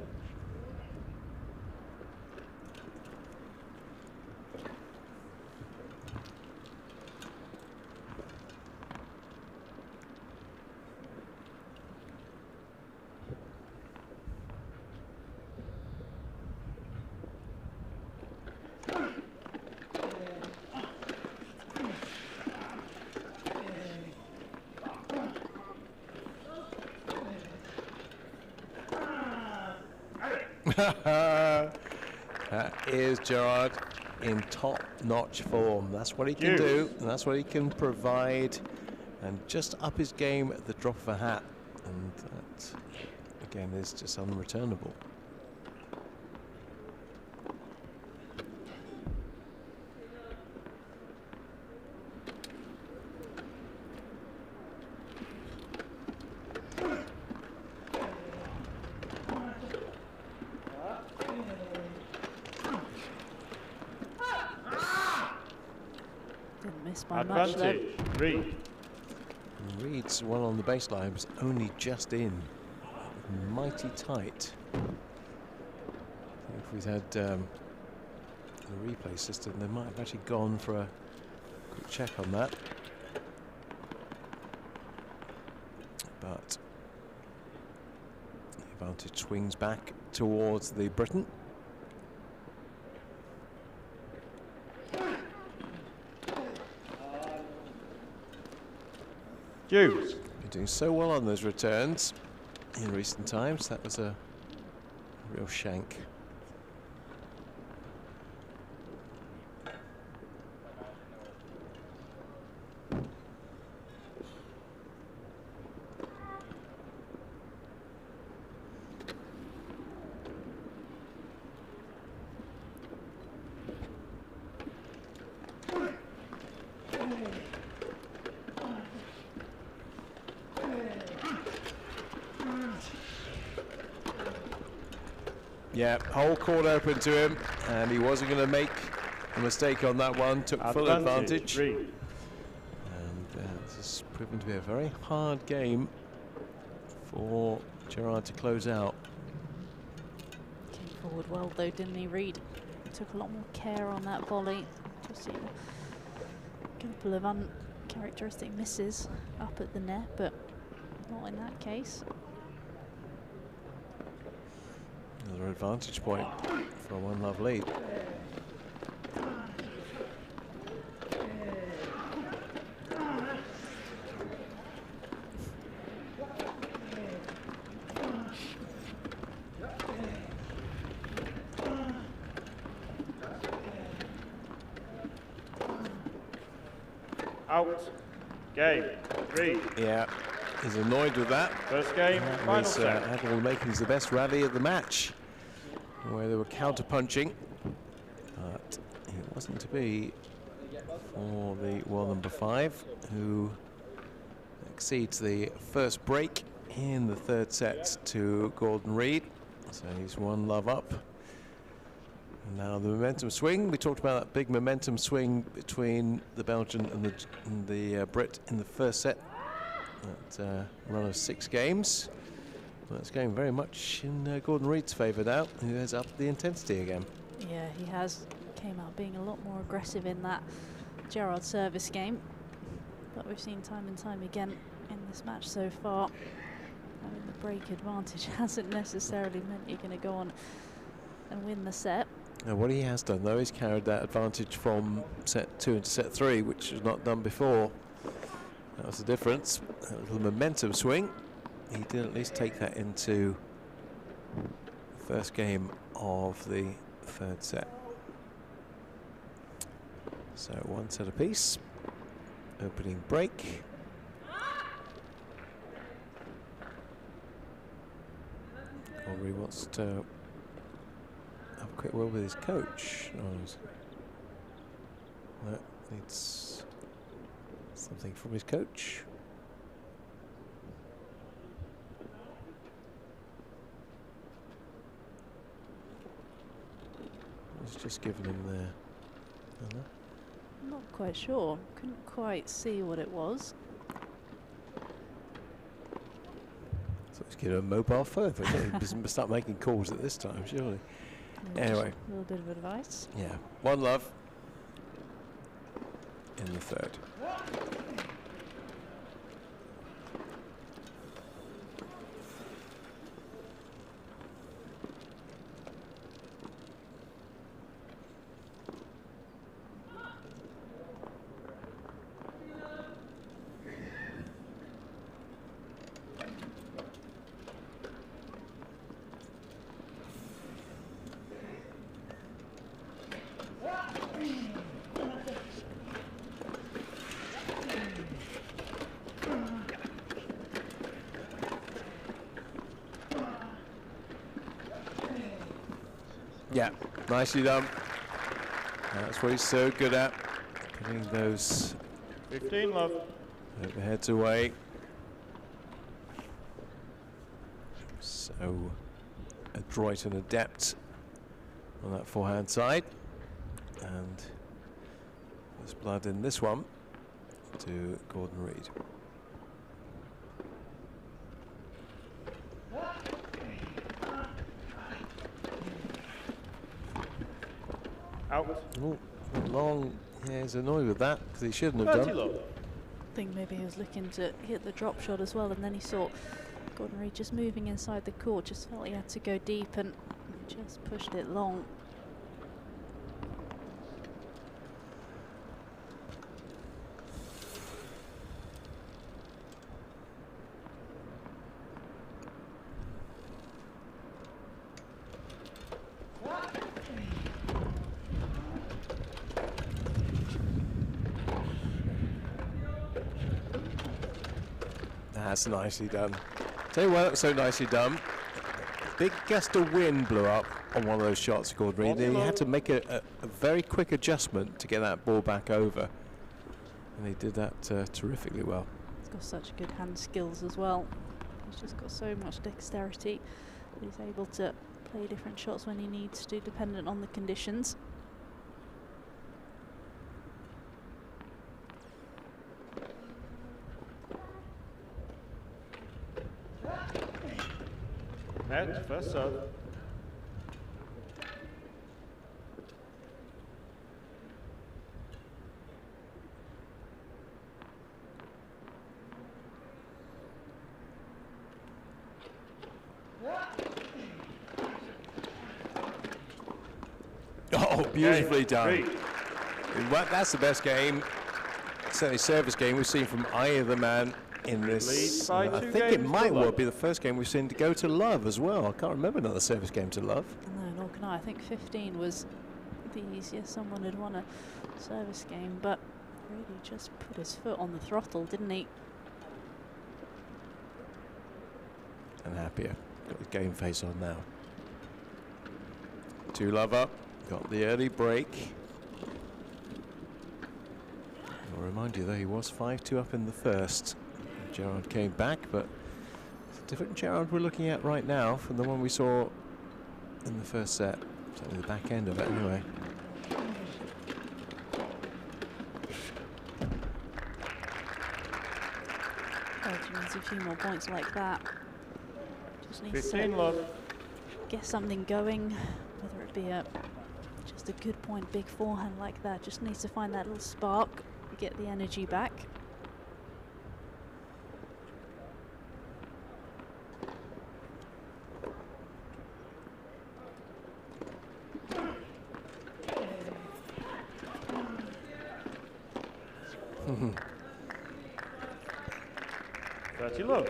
That is Gerard in top-notch form. That's what he can do, and that's what he can provide, and just up his game at the drop of a hat. And that, again, is just unreturnable. Didn't miss by much though. Advantage, Reed. Reed's one on the baseline was only just in. Mighty tight. If we'd had the replay system, they might have actually gone for a quick check on that. But the advantage swings back towards the Briton. Hughes. Been doing so well on those returns in recent times. That was a real shank. Yeah, whole court open to him, and he wasn't going to make a mistake on that one. Took full advantage. Reed. And this has proven to be a very hard game for Gerard to close out. Came forward well though, didn't he, Reed? Took a lot more care on that volley. Just seen a couple of uncharacteristic misses up at the net, but not in that case. Another advantage point for a 1-love lead. Out. Game. Reed. Yeah, he's annoyed with that. First game, final Was set. had all the makings the best rally of the match, where they were counter-punching, but it wasn't to be for the world number 5, who exceeds the first break in the third set to Gordon Reed. So he's 1-love up. And now the momentum swing. We talked about that big momentum swing between the Belgian and the Brit in the first set. That run of 6 games. Well, it's going very much in Gordon Reed's favour now, who has upped the intensity again. Yeah, he has. Came out being a lot more aggressive in that Gerard service game. But we've seen time and time again in this match so far, having the break advantage hasn't necessarily meant you're going to go on and win the set. Now, what he has done, though, is carried that advantage from set 2 into set 3, which was not done before. That was the difference. That little momentum swing. He did at least take that into the first game of the third set. So 1 set apiece. Opening break. Corey wants to have a quick word with his coach. No, needs something from his coach. He's just given him there. Not quite sure. Couldn't quite see what it was. So he's given him a mobile phone. He doesn't start making calls at this time, surely. Anyway. A little bit of advice. Yeah, 1-love in the third. Yeah, nicely done. That's what he's so good at, putting those 15 love. overheads away. So adroit and adept on that forehand side. And there's blood in this one to Gordon Reid. Out. Oh, long. Yeah, he's annoyed with that because he shouldn't have 30 done. love. I think maybe he was looking to hit the drop shot as well, and then he saw Gordon Reid just moving inside the court, just felt he had to go deep and just pushed it long. That's nicely done. Tell you what, that was so nicely done. Big gust of wind blew up on one of those shots, Gordon Reid. And he had to make a very quick adjustment to get that ball back over. And he did that terrifically well. He's got such good hand skills as well. He's just got so much dexterity. He's able to play different shots when he needs to, dependent on the conditions. Net, first serve. Oh, beautifully Okay, done. Reid. Well, that's the best game, certainly service game we've seen from either man in this. Lead by I 2 think it games might to well love. be the first game we've seen to go to love as well. I can't remember another service game to love. No, nor can I. I think 15 was the easiest someone had won a service game, but really just put his foot on the throttle, didn't he? And happier. Got the game face on now. 2 love up. Got the early break. I'll remind you though, he was 5-2 up in the first. Gerard came back, but it's a different Gerard we're looking at right now from the one we saw in the first set. Certainly the back end of it anyway. Belgium needs a few more points like that. Just needs 15 to love. get something going, whether it be just a good point, big forehand like that. Just needs to find that little spark, get the energy back. Mhm. 30 love.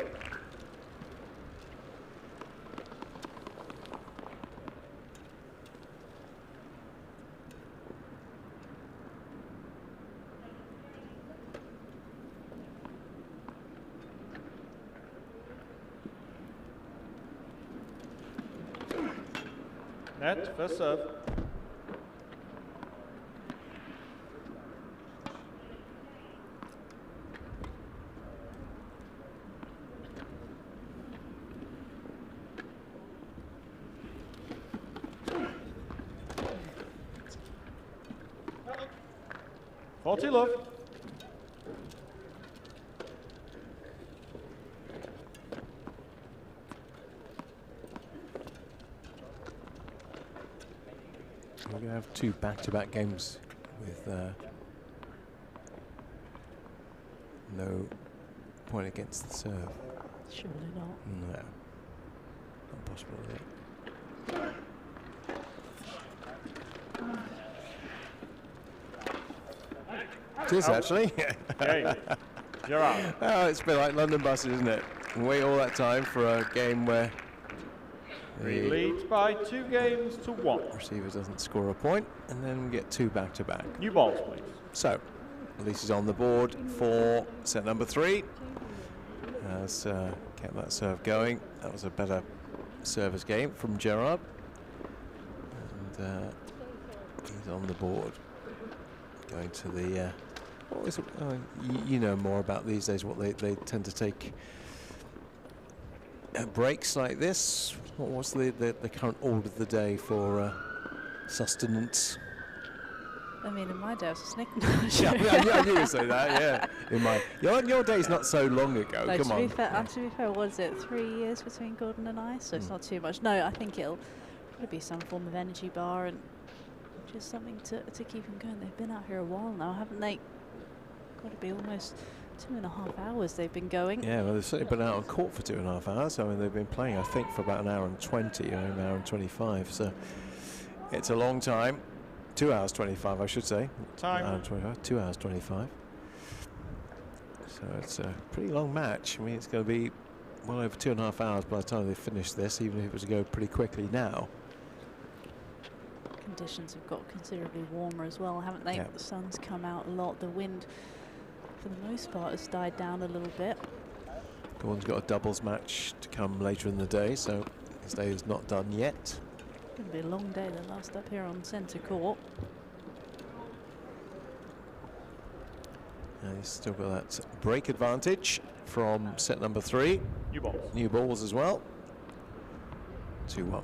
Net, first serve. Forty love. We're going to have 2 back-to-back games with no point against the serve. Surely not. No. Not possible, is it? It is actually. Okay. Gerard. Oh, it's a bit like London buses, isn't it? Wait all that time for a game where Reid the leads by 2 games to 1. receiver doesn't score a point, and then we get 2 back-to-back. New balls, please. So, Elise is on the board for set number 3. Has kept that serve going. That was a better service game from Gerard. And he's on the board. Going to the, what was it? You know more about these days, what they tend to take breaks like this. What's the current order of the day for sustenance? I mean, in my day, I was a snake. Yeah, I knew you'd say that, yeah. Your day's not so long ago, no, come on. To be fair, what is it, 3 years between Gordon and I? So it's not too much. No, I think it'll probably be some form of energy bar and just something to keep them going. They've been out here a while now, haven't they? Got to be almost 2.5 hours they've been going. Yeah, well, they've certainly been out on court for 2.5 hours. I mean, they've been playing, I think, for about an hour and 20, or an hour and 25. So it's a long time. 2 hours 25, I should say. Time. 2 hours 25. So it's a pretty long match. I mean, it's going to be well over 2.5 hours by the time they finish this, even if it was to go pretty quickly now. Conditions have got considerably warmer as well, haven't they? Yeah. The sun's come out a lot. The wind, for the most part, has died down a little bit. Gordon's got a doubles match to come later in the day, so his day is not done yet. It's going to be a long day, the last up here on centre court. And he's still got that break advantage from set number 3. New balls. New balls as well. 2-1.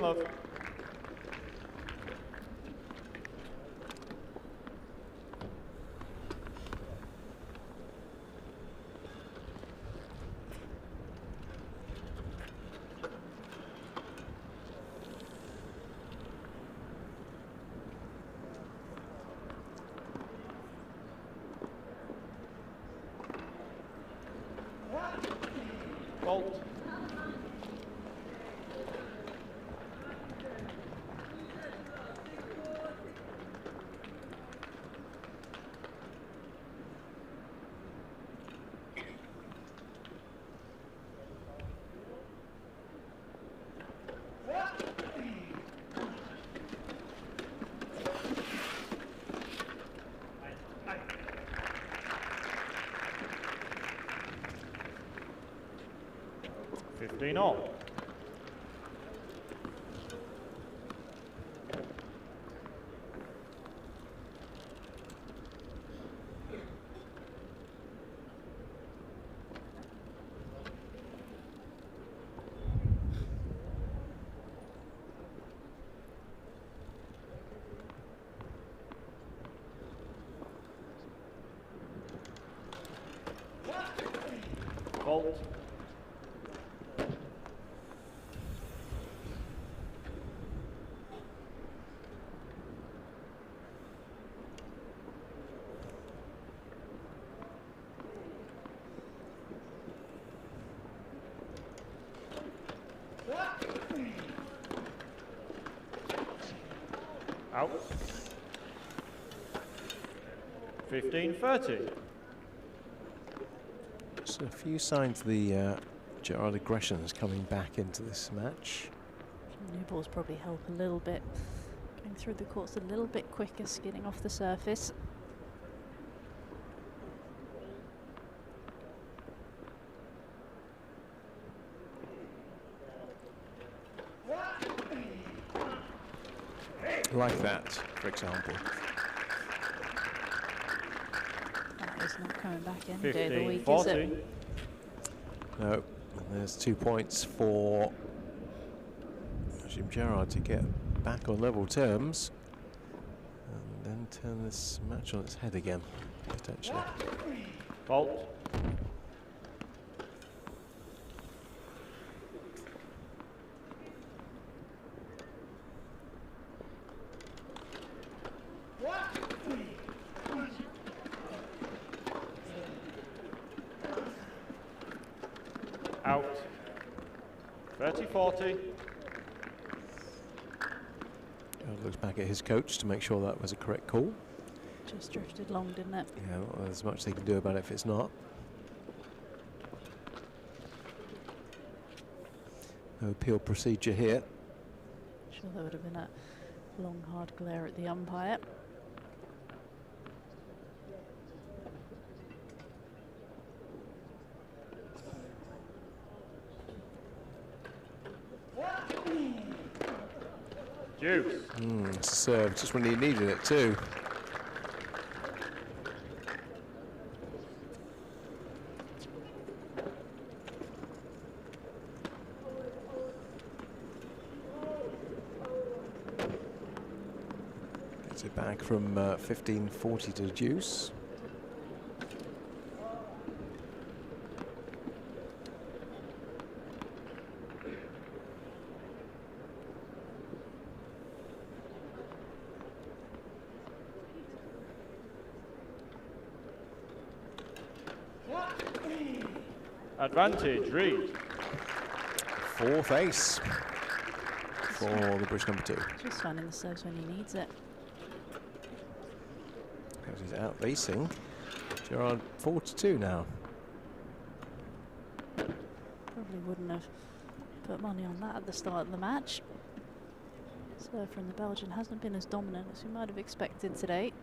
Love. Fault. All. Fault. Out. 15-30. So a few signs the Gerard aggression is coming back into this match. New balls probably help a little bit. Going through the courts a little bit quicker, skidding off the surface. Like that, for example. That is not coming back any day of the week, is 15-40. it? No, and there's 2 points for Jim Gerard to get back on level terms and then turn this match on its head again, potentially. Fault. Out. 30-40. Looks back at his coach to make sure that was a correct call. Just drifted long, didn't it? Yeah, well, there's much they can do about it if it's not. No appeal procedure here. Sure, there would have been a long, hard glare at the umpire. Deuce. It's a serve, just when he needed it too. Gets it back from 15-40 to deuce. Advantage, read. Fourth ace for the British number 2. Just finding the serves when he needs it. Because he's out racing. Gerard 4-2 now. Probably wouldn't have put money on that at the start of the match. Serve from the Belgian hasn't been as dominant as we might have expected today.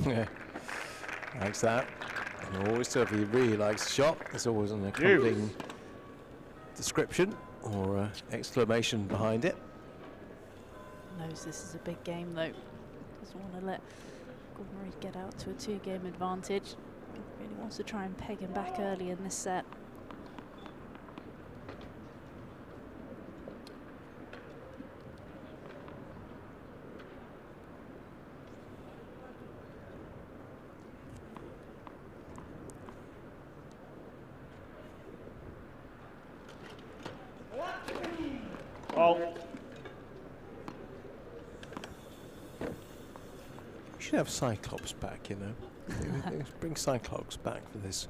Yeah, likes that. And always, so if he really likes the shot, there's always an accompanying description or exclamation behind it. Knows this is a big game though. Doesn't want to let Gordon Reid get out to a 2-game advantage. Really wants to try and peg him back early in this set. We should have Cyclops back, you know. Bring Cyclops back for this.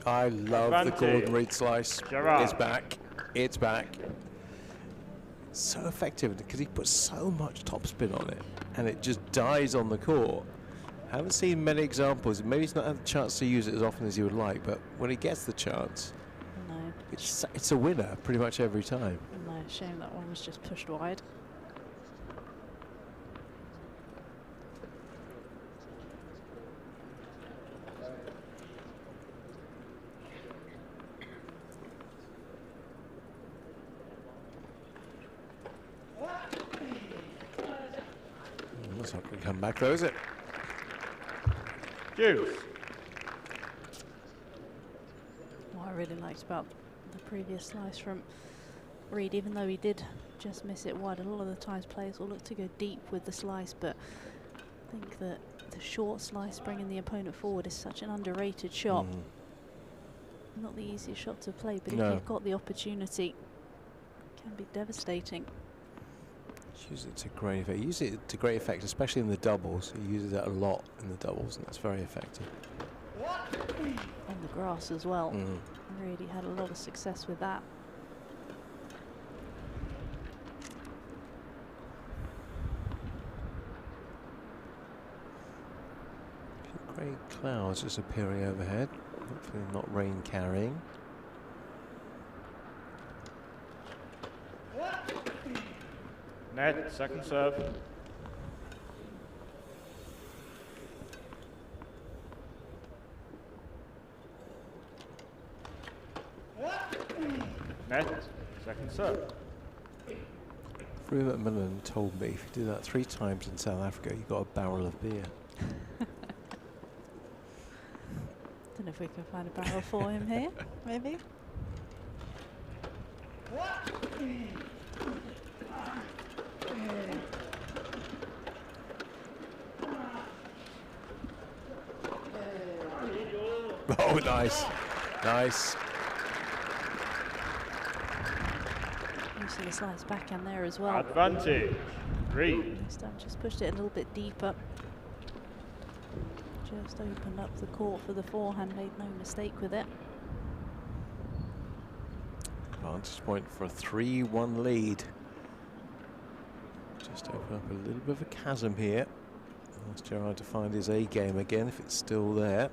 I love the Gordon Reid slice. Gerard. It's back. It's back. So effective because he puts so much topspin on it and it just dies on the court. I haven't seen many examples. Maybe he's not had the chance to use it as often as he would like, but when he gets the chance, No. it's a winner pretty much every time. No, shame that one was just pushed wide. That's not going to come back though, is it? Deuce. What I really liked about the previous slice from Reid, even though he did just miss it wide, a lot of the times players will look to go deep with the slice, but I think that the short slice bringing the opponent forward is such an underrated shot. Not the easiest shot to play, but if you've got the opportunity, it can be devastating. Use it to great effect. Use it to great effect, especially in the doubles. He uses it a lot in the doubles, and that's very effective. On the grass as well. Really had a lot of success with that. Grey clouds just appearing overhead. Hopefully not rain carrying. Net, second serve. Net, second serve. Frew McMillan told me if you do that 3 times in South Africa, you got a barrel of beer. Don't know if we can find a barrel for him here, maybe. Oh, nice. Nice. You see the slice backhand there as well. Advantage. Reid. This time just pushed it a little bit deeper. Just opened up the court for the forehand, made no mistake with it. vantage point for a 3-1 lead. Just open up a little bit of a chasm here. Ask Gerard to find his A game again if it's still there.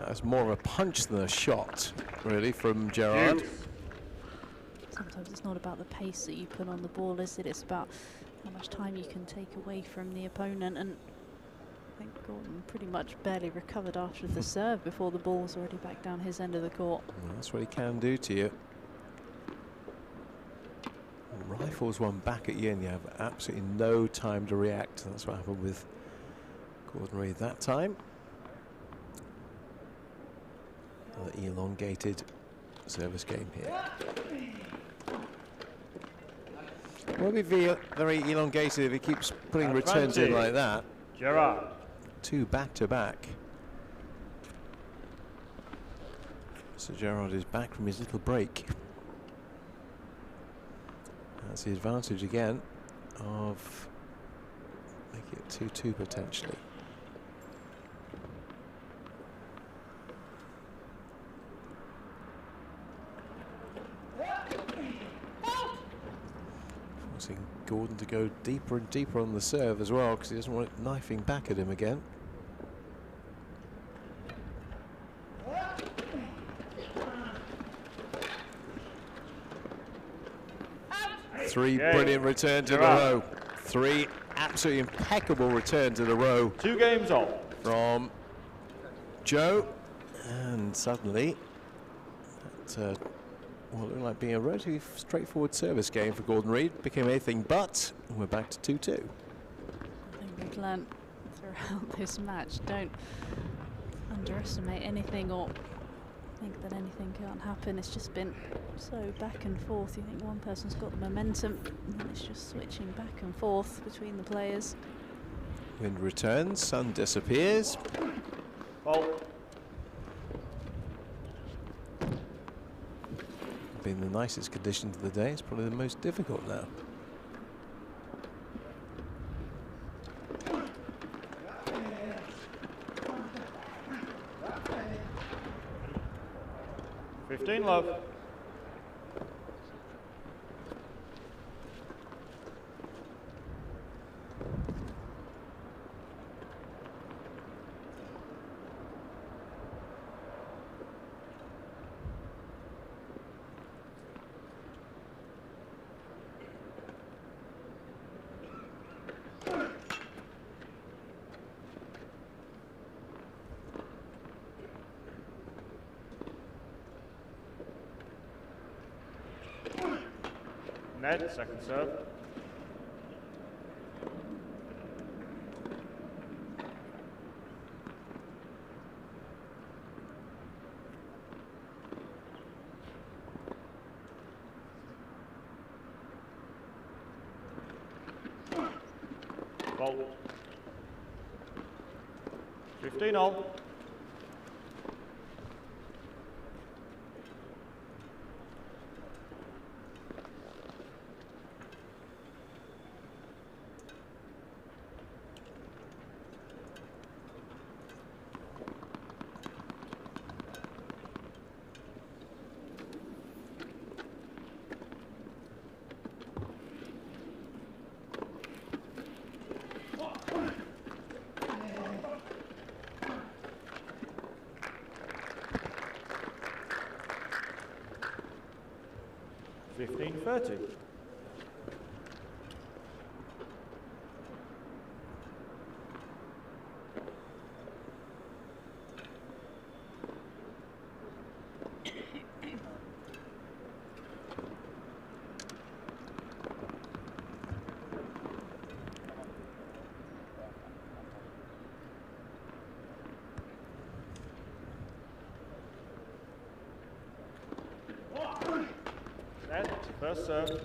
That's more of a punch than a shot, really, from Gerard. Sometimes it's not about the pace that you put on the ball, is it? It's about how much time you can take away from the opponent. And I think Gordon pretty much barely recovered after the serve before the ball was already back down his end of the court. Well, that's what he can do to you. Rifles one back at you and you have absolutely no time to react. That's what happened with Gordon Reid that time. Another elongated service game here. Won't be very elongated if he keeps putting returns in like that. Gerard. 2 back-to-back. So Gerard is back from his little break. That's the advantage again of making it 2-2 potentially. Forcing Gordon to go deeper and deeper on the serve as well because he doesn't want it knifing back at him again. Three brilliant returns in a row. 3 absolutely impeccable returns in a row. 2 games on. From Joe. And suddenly, that what looked like being a relatively straightforward service game for Gordon Reid became anything but. We're back to 2-2. I think we've learnt throughout this match, don't underestimate anything or think that anything can't happen. It's just been so back and forth. You think one person's got the momentum and then it's just switching back and forth between the players. Wind returns, sun disappears. Fault. Been the nicest conditions of the day. It's probably the most difficult now. Love. Ned, second serve. Fault. 15 all. $15.30. First serve.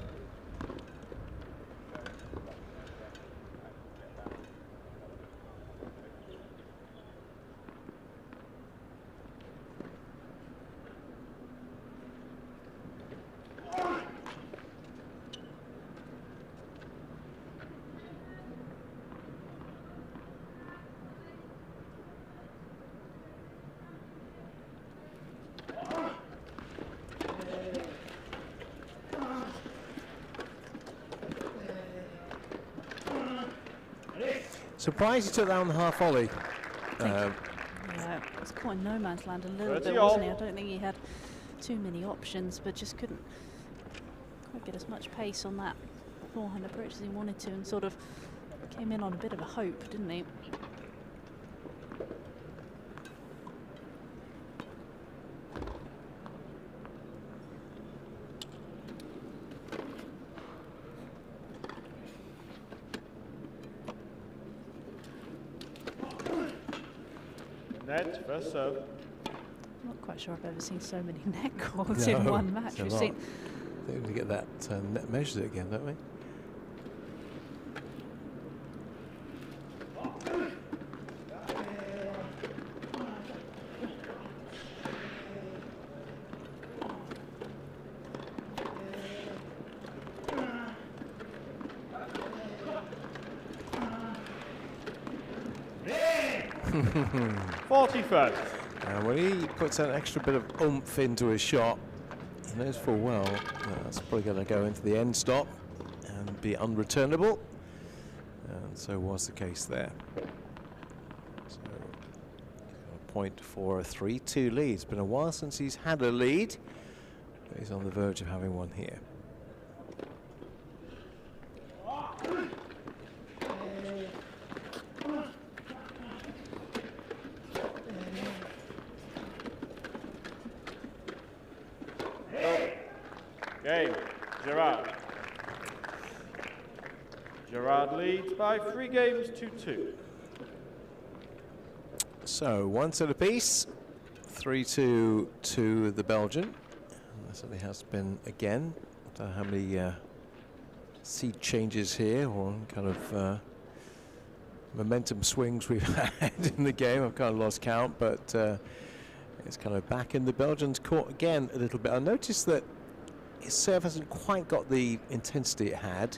Surprised he took that on the half volley. Yeah, it was caught in no man's land a little 30 bit, wasn't he? I all. don't think he had too many options, but just couldn't quite get as much pace on that forehand approach as he wanted to, and sort of came in on a bit of a hope, didn't he? Net, first serve. Not quite sure I've ever seen so many net calls No, in one match. it's a We've lot. seen I think we get that net measures it again, don't we? Mm. 41st. And when he puts an extra bit of oomph into his shot, he knows full well that's probably going to go into the end stop and be unreturnable. And so was the case there. So a point for a 3-2 lead. It's been a while since he's had a lead, but he's on the verge of having one here. Game, Gerard. Gerard leads by 3 games to 2. So one set apiece, 3-2 to the Belgian. And that certainly has been again. I don't know how many seed changes here or kind of momentum swings we've had in the game. I've kind of lost count, but it's kind of back in the Belgians' court again a little bit. I noticed that his serve hasn't quite got the intensity it had,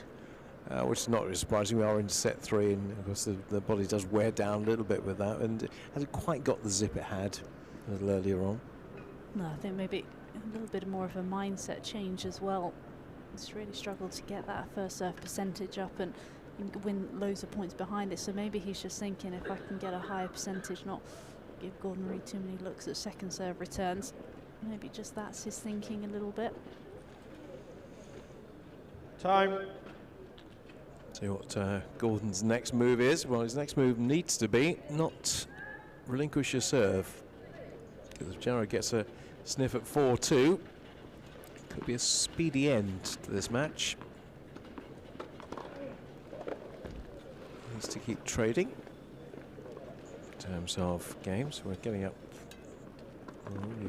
which is not really surprising. We are into set 3, and of course the body does wear down a little bit with that, and it hasn't quite got the zip it had a little earlier on. No, I think maybe a little bit more of a mindset change as well. He's really struggled to get that first serve percentage up and win loads of points behind it. So maybe he's just thinking, if I can get a higher percentage, not give Gordon Reid too many looks at second serve returns. Maybe just that's his thinking a little bit. Time. See what Gordon's next move is. Well, his next move needs to be not relinquish your serve, because if Gerard gets a sniff at 4-2, could be a speedy end to this match. Needs to keep trading in terms of games. We're getting up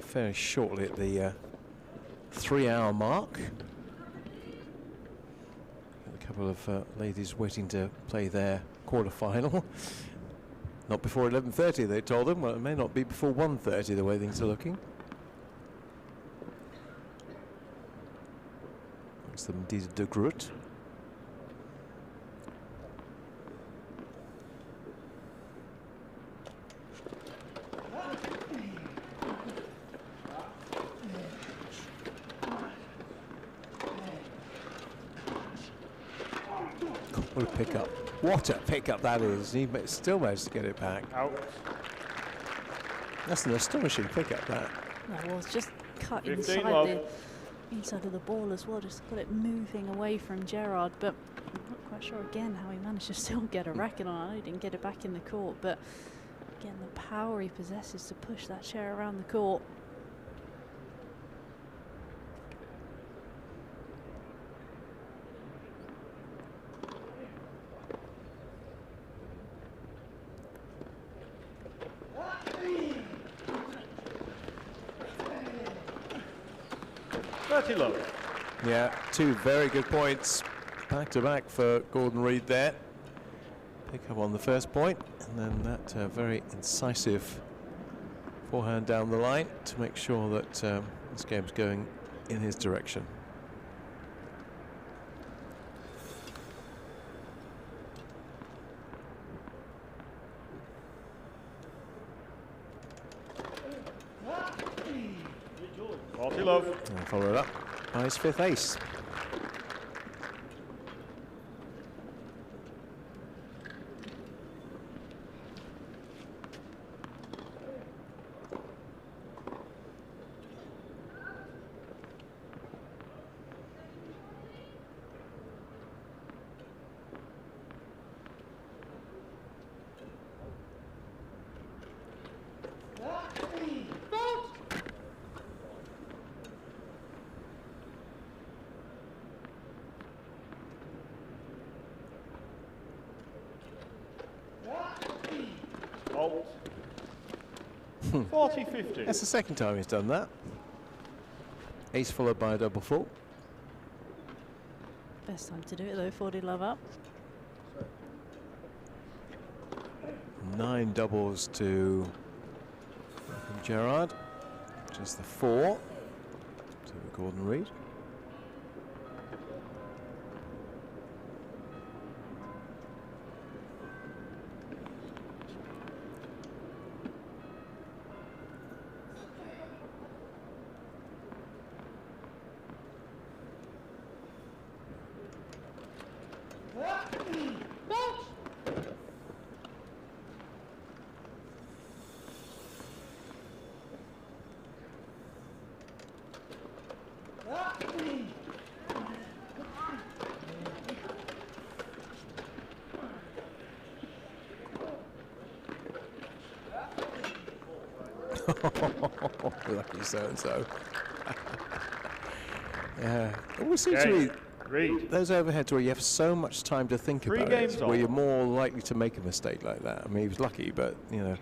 fairly shortly at the 3-hour mark. A couple of ladies waiting to play their quarter-final. Not before 11:30, they told them. Well, it may not be before 1:30 the way things are looking. It's the Medida de Groot. What a pickup. What a pickup that is. He still managed to get it back. Out. That's an astonishing pickup, that. No, well, it's just cut 15 inside of the ball as well, just got it moving away from Gerard, but I'm not quite sure again how he managed to still get a racket on. I know he didn't get it back in the court, but again, the power he possesses to push that chair around the court. Yeah, 2 very good points back to back for Gordon Reid there. Pick up on the first point, and then that very incisive forehand down the line to make sure that this game's going in his direction. And follow it up by his 5th ace. Fault. 40-50. That's the second time he's done that. Ace followed by a double fault. Best time to do it though, 40 love up. 9 doubles to Gerard. Just the 4 to Gordon Reed. Lucky so-and-so. Yeah, it always seems to be Reed. those overheads where you have so much time to think 3 about games it, on. where you're more likely to make a mistake like that. I mean, he was lucky, but, you know.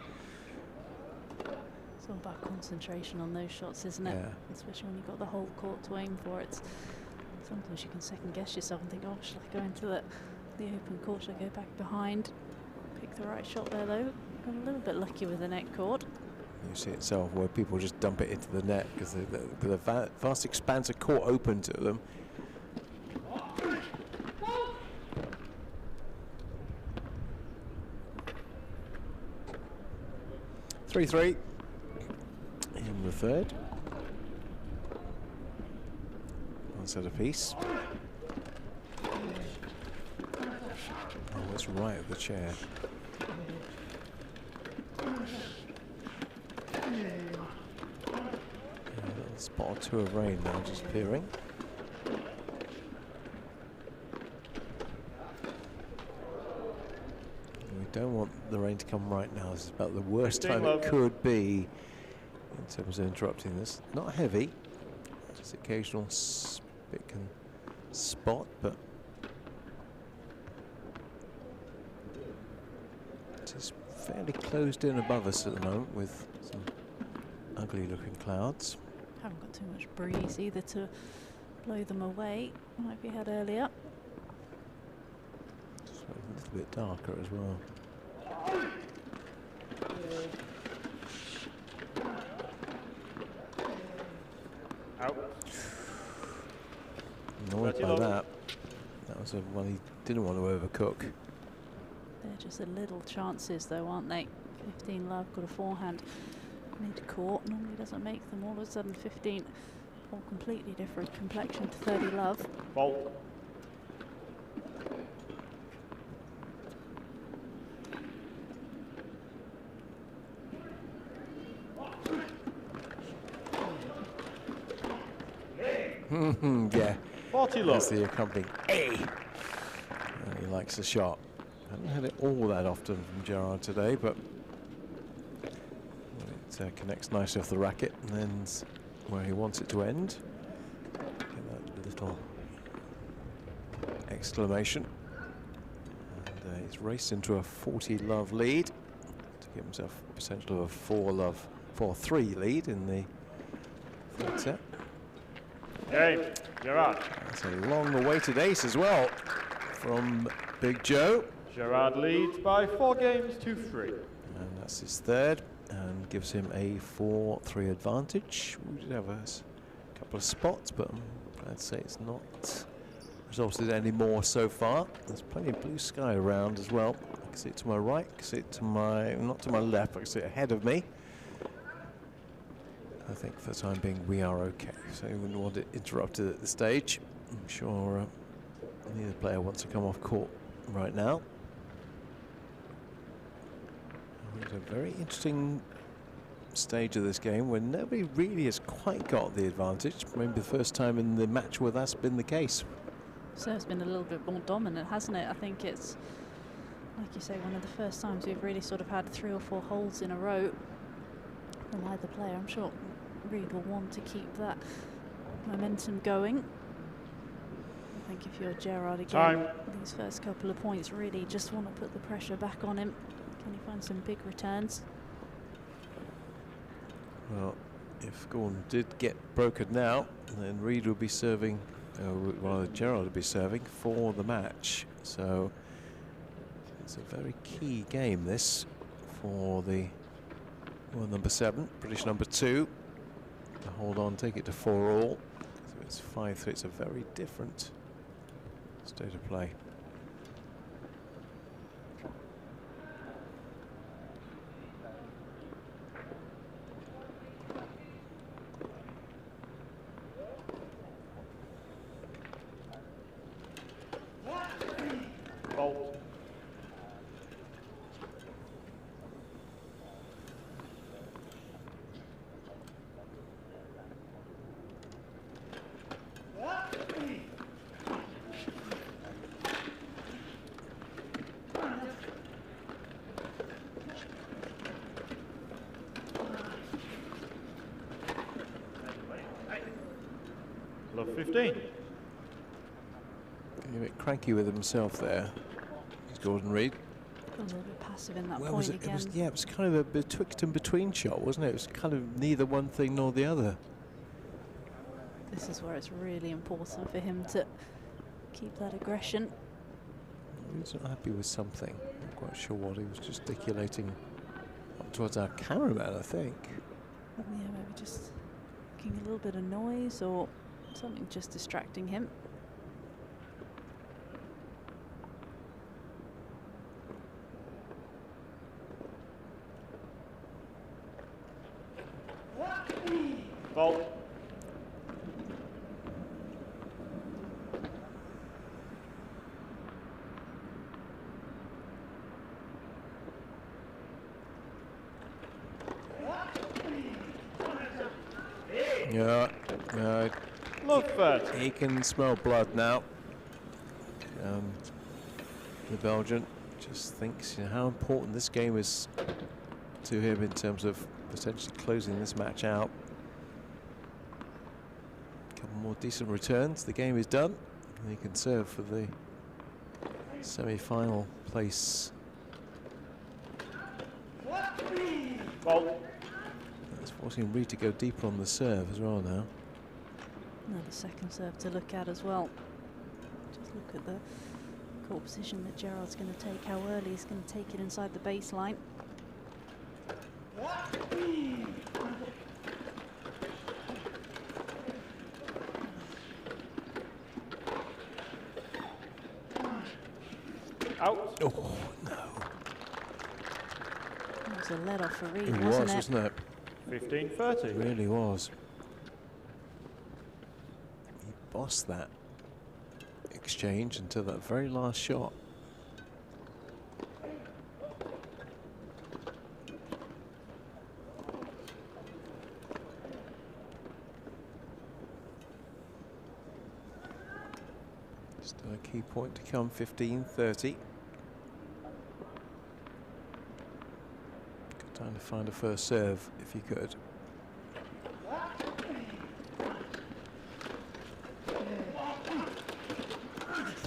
It's all about concentration on those shots, isn't it? Yeah. Especially when you've got the whole court to aim for. It's sometimes you can second guess yourself and think, oh, should I go into the open court? Should I go back behind? Pick the right shot there though. Got a little bit lucky with the net court. You see itself where people just dump it into the net because with a vast expanse of court open to them. Three in the third. One set apiece. Oh, it's right at the chair. Spot or two of rain now just appearing. We don't want the rain to come right now. This is about the worst time it could be in terms of interrupting this. Not heavy, just occasional spick and spot, but it is fairly closed in above us at the moment with some ugly looking clouds. Haven't got too much breeze either to blow them away, like we had earlier. Just a little bit darker as well. Out. Annoyed by that. That was one he didn't want to overcook. They're just a little chances though, aren't they? 15 love, got a forehand. Mid-court normally doesn't make them. All of a sudden 15, all completely different complexion to 30 love. Fault. Yeah. 40 love. That's the accompanying A. And he likes the shot. Haven't had it all that often from Gerard today, but it connects nicely off the racket and ends where he wants it to end. Get that little exclamation. And he's raced into a 40 love lead to give himself the potential of a 4-3 lead in the third set. Game. Gerard. That's a long-awaited ace as well from Big Joe. Gerard leads by 4 games to 3. And that's his third and gives him a 4-3 advantage. We did have a couple of spots, but I'm glad to say it's not resulted in any more so far. There's plenty of blue sky around as well. I can see it to my right, I can see it to my, not to my left, I can see it ahead of me. I think for the time being we are okay, so we wouldn't want it interrupted at this stage. I'm sure neither player wants to come off court right now. It's a very interesting stage of this game where nobody really has quite got the advantage. Maybe the first time in the match where that's been the case. So it's been a little bit more dominant, hasn't it? I think it's, like you say, one of the first times we've really sort of had 3 or 4 holds in a row from either player. I'm sure Reed will want to keep that momentum going. I think if you're Gerard again, these first couple of points really just want to put the pressure back on him, Can he find some big returns? Well, if Gordon did get broken now, then Reed would be serving, rather Gerard would be serving for the match. So it's a very key game, this, for the number 7, British number 2. To hold on, take it to 4-all. So it's 5-3. It's a very different state of play. Fault. Love 15. Getting a bit cranky with himself there, Gordon Reed. A little bit passive in that Where point was it? again. It was kind of a betwixt and between shot, wasn't it? It was kind of neither one thing nor the other. This is where it's really important for him to keep that aggression. He was not happy with something. Not quite sure what. He was gesticulating up towards our cameraman, I think. Yeah, maybe just making a little bit of noise or something just distracting him. Fault. Yeah, Love 30. he can smell blood now. The Belgian just thinks, you know, how important this game is to him in terms of potentially closing this match out. A couple more decent returns, the game is done, and he can serve for the semi-final place. Fault. That's forcing Reed to go deeper on the serve as well now. Another second serve to look at as well. Just look at the court position that Gerard's going to take, how early he's going to take it inside the baseline. Out. Oh, no. That was a let off for Reed, It wasn't was, it? wasn't it? 15-30. It really was. He bossed that exchange until that very last shot. Still a key point to come, 15-30. Good time to find a first serve if you could.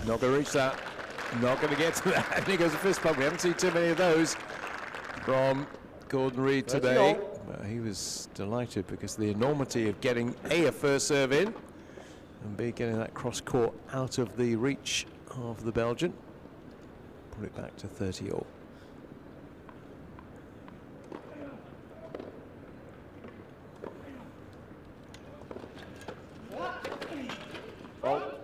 Not going to reach that. Not going to get to that. And he goes a fist bump. We haven't seen too many of those from Gordon Reed today. But he was delighted because the enormity of getting a first serve in and B, getting that cross court out of the reach of the Belgian. Put it back to 30-all. Fault.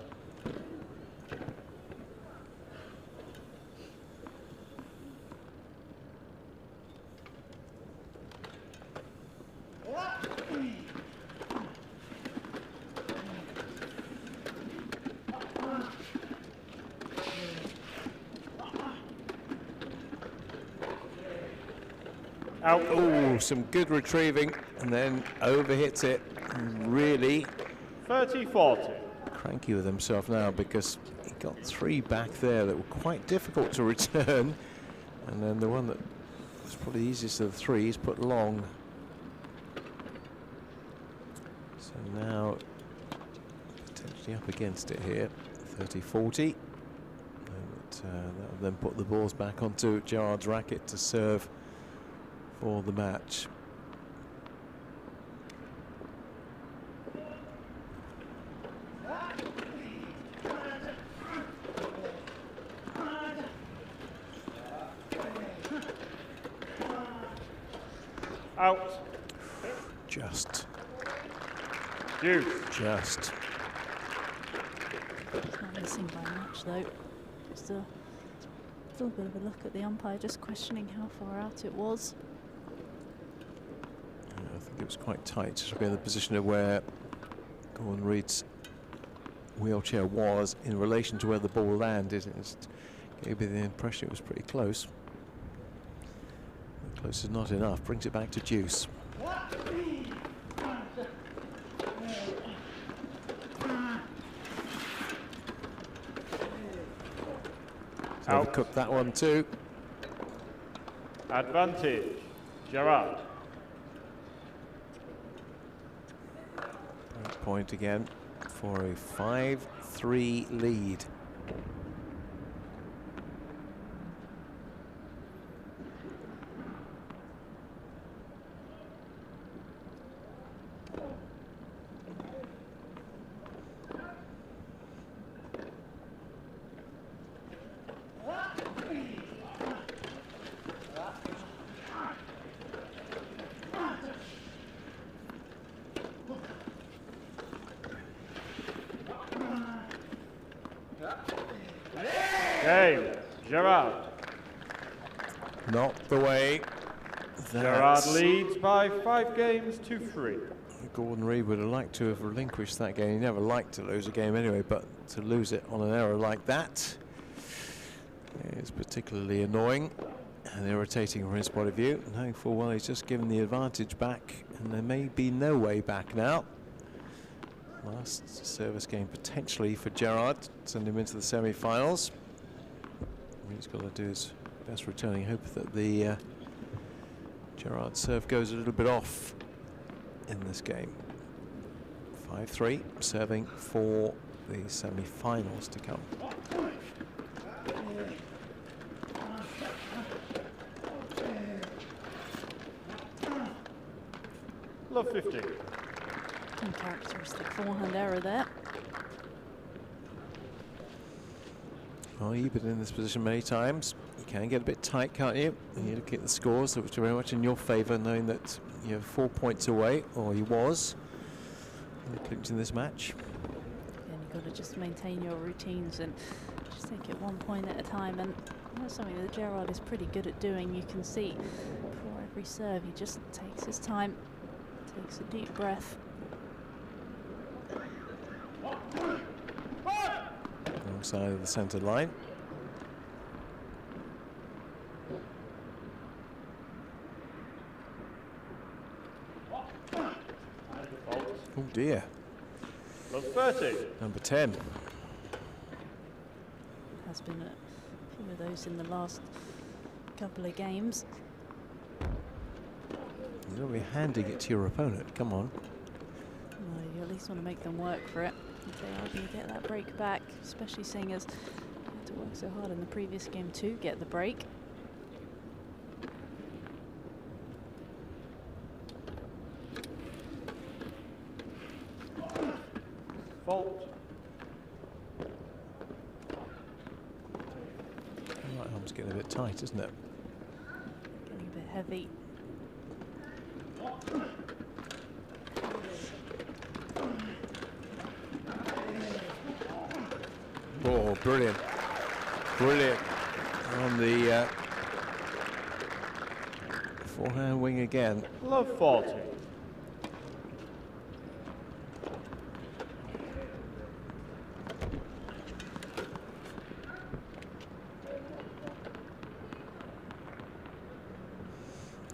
Out. Oh, some good retrieving and then overhits it. Really 30-40. cranky with himself now because he got 3 back there that were quite difficult to return. And then the one that was probably the easiest of the 3 he's put long. So now potentially up against it here. 30-40. But That'll then put the balls back onto Gerard's racket to serve for the match. Out. Just. Just. It's not missing by much though. Just a little bit of a look at the umpire, just questioning how far out it was. I think it was quite tight, just looking at the position of where Gordon Reid's wheelchair was in relation to where the ball landed. It just gave me the impression it was pretty close. Close is not enough, brings it back to deuce. Overcooked that one too. Advantage. Gerard. Break point again for a 5-3 lead. Game. Gerard. Not the way. Gerard leads by 5 games to 3. Gordon Reid would have liked to have relinquished that game. He never liked to lose a game anyway, but to lose it on an error like that is particularly annoying and irritating from his point of view. Knowing full well he's just given the advantage back, and there may be no way back now. Last service game potentially for Gerard, send him into the semi-finals. He's got to do his best returning, hope that the Gerard serve goes a little bit off in this game. 5-3, serving for the semi-finals to come. Love 15. Uncharacteristic forehand error there. Well, you've been in this position many times. You can get a bit tight, can't you? And you look at the scores, which are very much in your favour, knowing that you're 4 points away, or you was, in this match. And you've got to just maintain your routines and just take it 1 point at a time. And that's something that Gerard is pretty good at doing. You can see before every serve, he just takes his time, takes a deep breath. Alongside of the centre line. Oh dear. Love 30. Number 10. Has been a few of those in the last couple of games. You don't be handing it to your opponent. Come on. No, you at least want to make them work for it. If they are going to get that break back, especially seeing as they had to work so hard in the previous game to get the break. Fault. The right arm's getting a bit tight, isn't it? Getting a bit heavy. Oh, brilliant. Brilliant. On the forehand wing again. Love 40.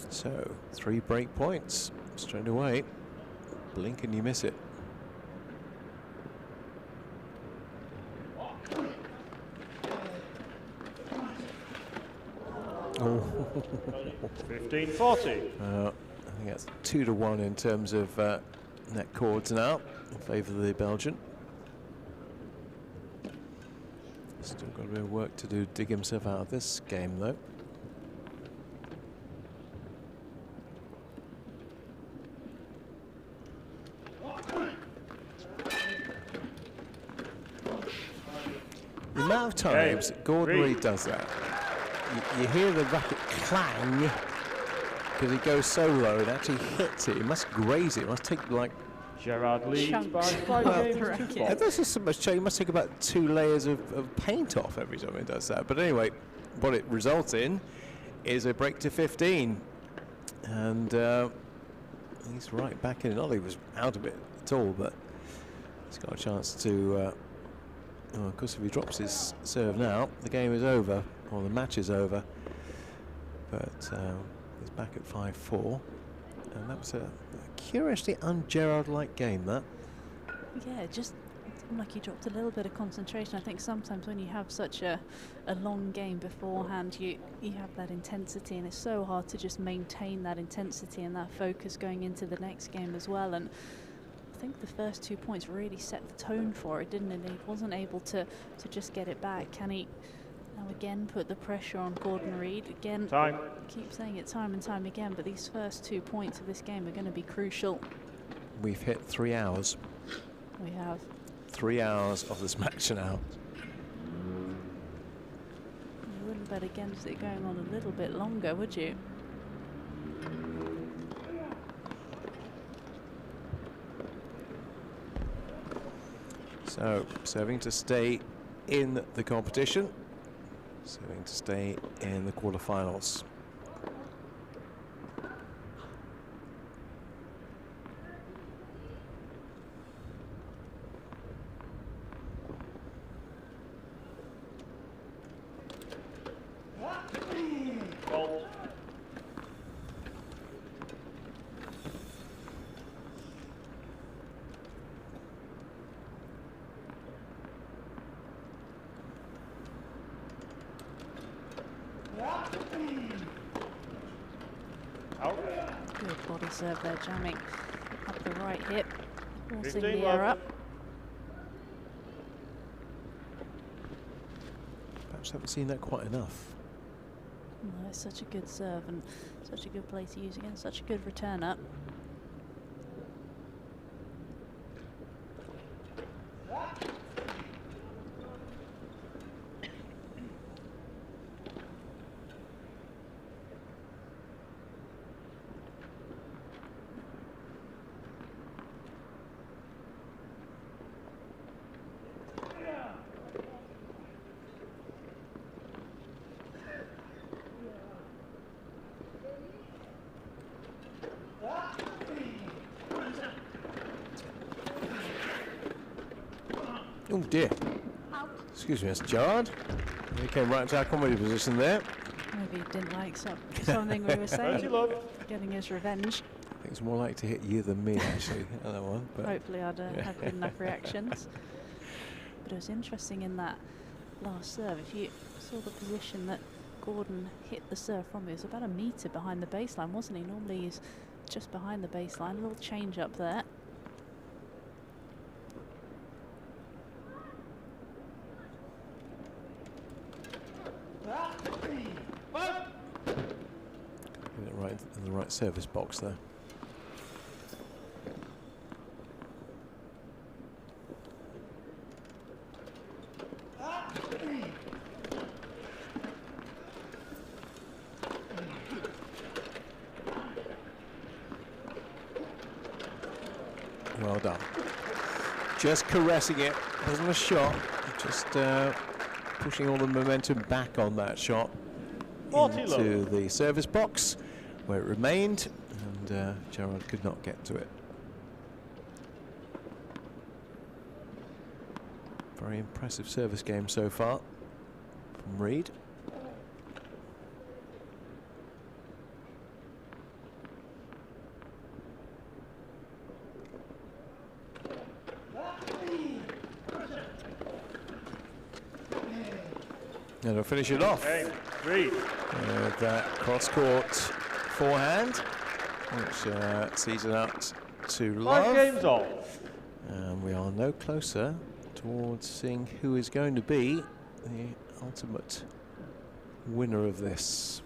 So, 3 break points straight away. Blink and you miss it. Oh. 15-40. I think that's 2-1 in terms of net chords now in favour of the Belgian. Still got a bit of work to do, dig himself out of this game though. The amount of times that Gordon Reid does that, you hear the racket clang because it goes so low, it actually hits it. It must graze it. It must take like. Gerard leads Chunks by 5 of games the to racket. 4. That's just so much. It must take about 2 layers of paint off every time it does that. But anyway, what it results in is a break to 15, and he's right back in it. Not that he was out of it at all, but he's got a chance to. Oh, of course, if he drops his serve now, the game is over, or the match is over. But he's back at 5-4, and that was a curiously un-Gerard-like game, that. Yeah, just seemed like he dropped a little bit of concentration. I think sometimes when you have such a long game beforehand, you have that intensity, and it's so hard to just maintain that intensity and that focus going into the next game as well. And I think the first 2 points really set the tone for it, didn't it? He wasn't able to just get it back. Can he now again put the pressure on Gordon Reid? Again, Time. keep saying it time and time again, but these first 2 points of this game are going to be crucial. We've hit 3 hours. We have. 3 hours of this match now. You wouldn't bet against it going on a little bit longer, would you? So, serving to stay in the competition, serving to stay in the quarterfinals. Fault. Out. Good body serve there, jamming up the right hip, forcing 15 the love. air up. Perhaps haven't seen that quite enough. No, it's such a good serve and such a good play to use against such a good return up. Oh dear. Excuse me, that's Gerard. He came right to our comedy position there. Maybe he didn't like something we were saying. Love. Getting his revenge. I think it's more likely to hit you than me, actually, on that one. But Hopefully I'd yeah. have good enough reactions. But it was interesting in that last serve. If you saw the position that Gordon hit the serve from, it was about a metre behind the baseline, wasn't he? Normally he's just behind the baseline. A little change up there. Get it right in the right service box there. Well done. Just caressing it, wasn't a shot, just pushing all the momentum back on that shot 40 into the service box where it remained, and Gerard could not get to it. Very impressive service game so far from Reid. And he'll finish it off Game. 3. with that cross-court forehand, which sees it out to 5 love. games all. And we are no closer towards seeing who is going to be the ultimate winner of this.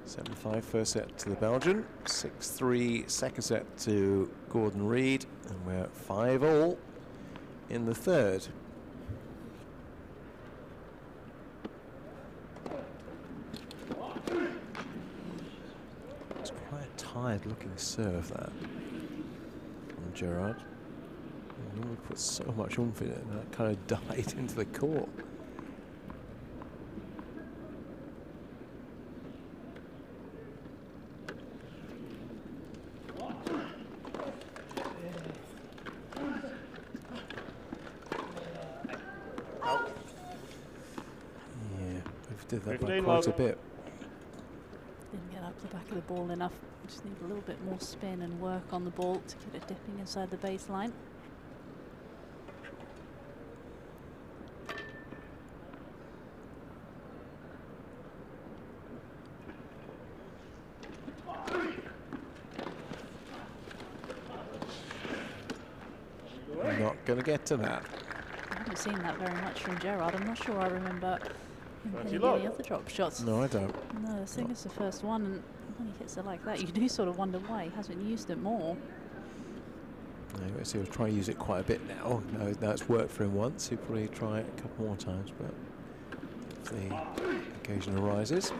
7-5 first set to the Belgian, 6-3 second set to Gordon Reid, and we're 5-all in the third. It's quite a tired looking serve, that, from Gerard. He normally puts so much oomph in it, and that kind of died into the court. Did that by quite a bit. Didn't get up the back of the ball enough. Just need a little bit more spin and work on the ball to get it dipping inside the baseline. I'm not going to get to that. I haven't seen that very much from Gerard. I'm not sure I remember him hitting any other drop shots. No, I don't. No, I think it's the first one, and when he hits it like that, you do sort of wonder why he hasn't used it more. Anyway, so he'll try to use it quite a bit now. Now it's worked for him once. He'll probably try it a couple more times, but if the occasion arises.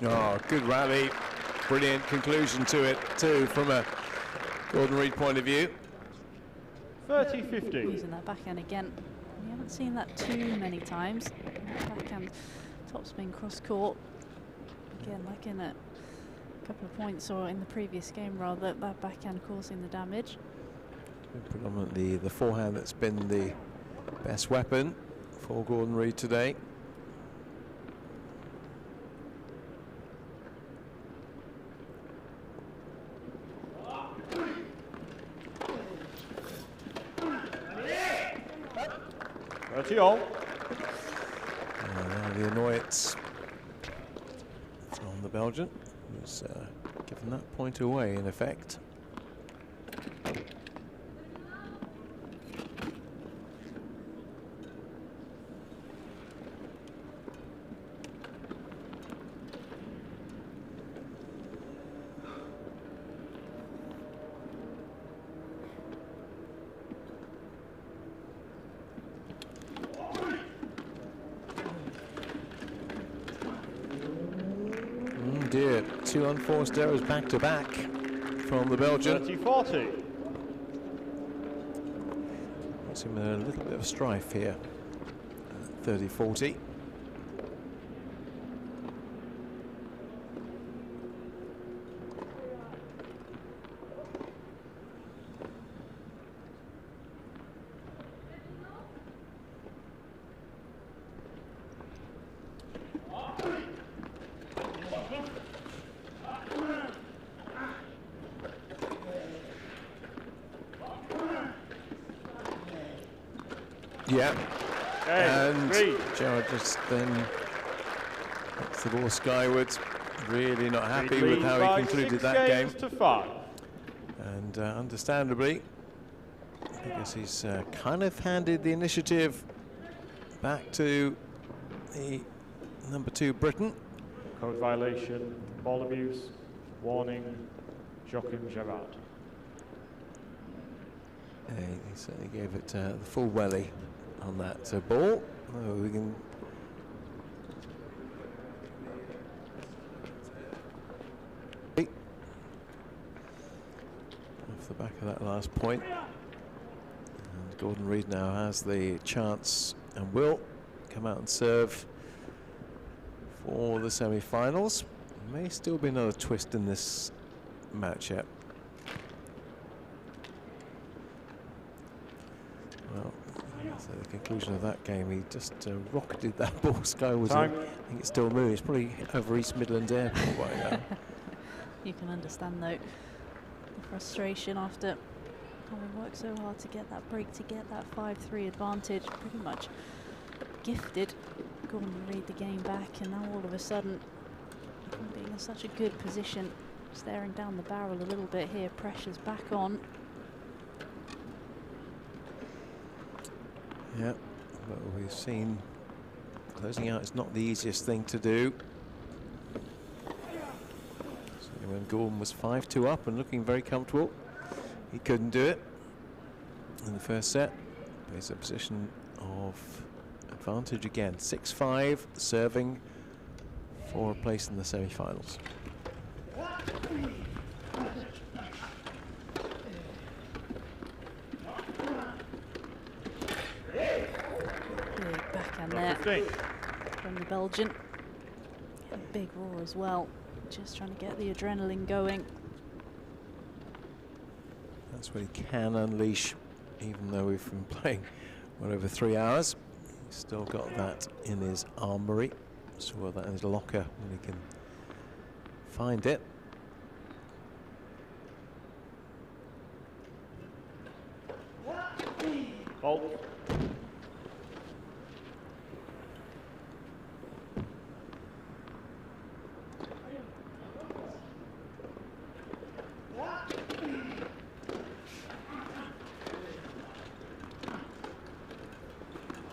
Oh, good rally. Brilliant conclusion to it, too, from a Gordon Reid point of view. 30-15. Using that backhand again. We haven't seen that too many times. Backhand topspin cross court. Again, like in a couple of points, or in the previous game rather, that backhand causing the damage. Predominantly the forehand that's been the best weapon for Gordon Reid today. All. Now the annoyance from the Belgian, who's given that point away in effect. Dear, two unforced errors back to back from the Belgian. 30-40. Puts him in a little bit of strife here. 30-40. Yeah, and Gerard just then puts the ball skywards. Really not happy with how he concluded that game. And understandably, I guess he's kind of handed the initiative back to the number 2 Briton. Code violation, ball abuse, warning, Joachim Gerard. He certainly gave it the full welly on that ball. Oh, we can off the back of that last point. And Gordon Reid now has the chance and will come out and serve for the semi-finals. May still be another twist in this match yet. Well, so the conclusion of that game, he just rocketed that ball skywards. I think it's still moving. It's probably over East Midlands Airport right now. You can understand though the frustration after having worked so hard to get that break, to get that 5-3 advantage. Pretty much gifted Gordon read the game back, and now all of a sudden, being in such a good position, staring down the barrel a little bit here, pressure's back on. Yeah, but we've seen closing out is not the easiest thing to do. So when Gordon was 5-2 up and looking very comfortable, he couldn't do it in the first set. But he's in a position of advantage again. 6-5, serving for a place in the semi-finals. Big backhand there from the Belgian. A big roar as well. Just trying to get the adrenaline going. That's what he can unleash, even though we've been playing well over 3 hours. He's still got that in his armory, so that in his locker when he can find it. Fault.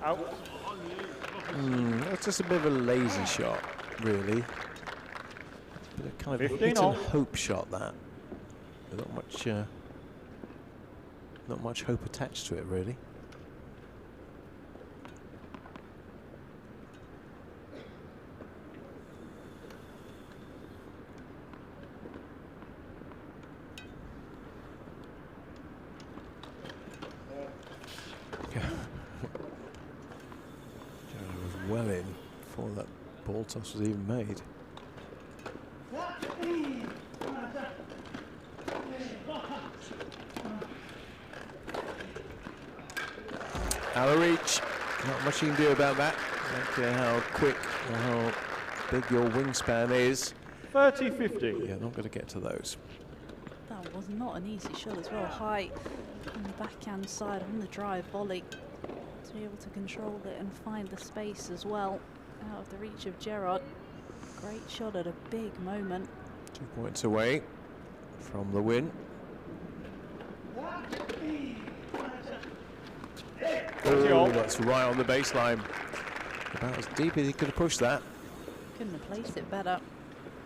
Out. That's just a bit of a lazy shot, really. Bit of kind of a 15 hit and all. hope shot, that. Not much hope attached to it, really. Gerard was well in before that ball toss was even made. Out of reach. Not much you can do about that. I don't care how quick or how big your wingspan is. 30-50. You're not going to get to those. That was not an easy shot as well. High on the backhand side on the drive volley. To be able to control it and find the space as well. Out of the reach of Gerard. Great shot at a big moment. 2 points away from the win. Oh, that's right on the baseline. About as deep as he could have pushed that. Couldn't have placed it better.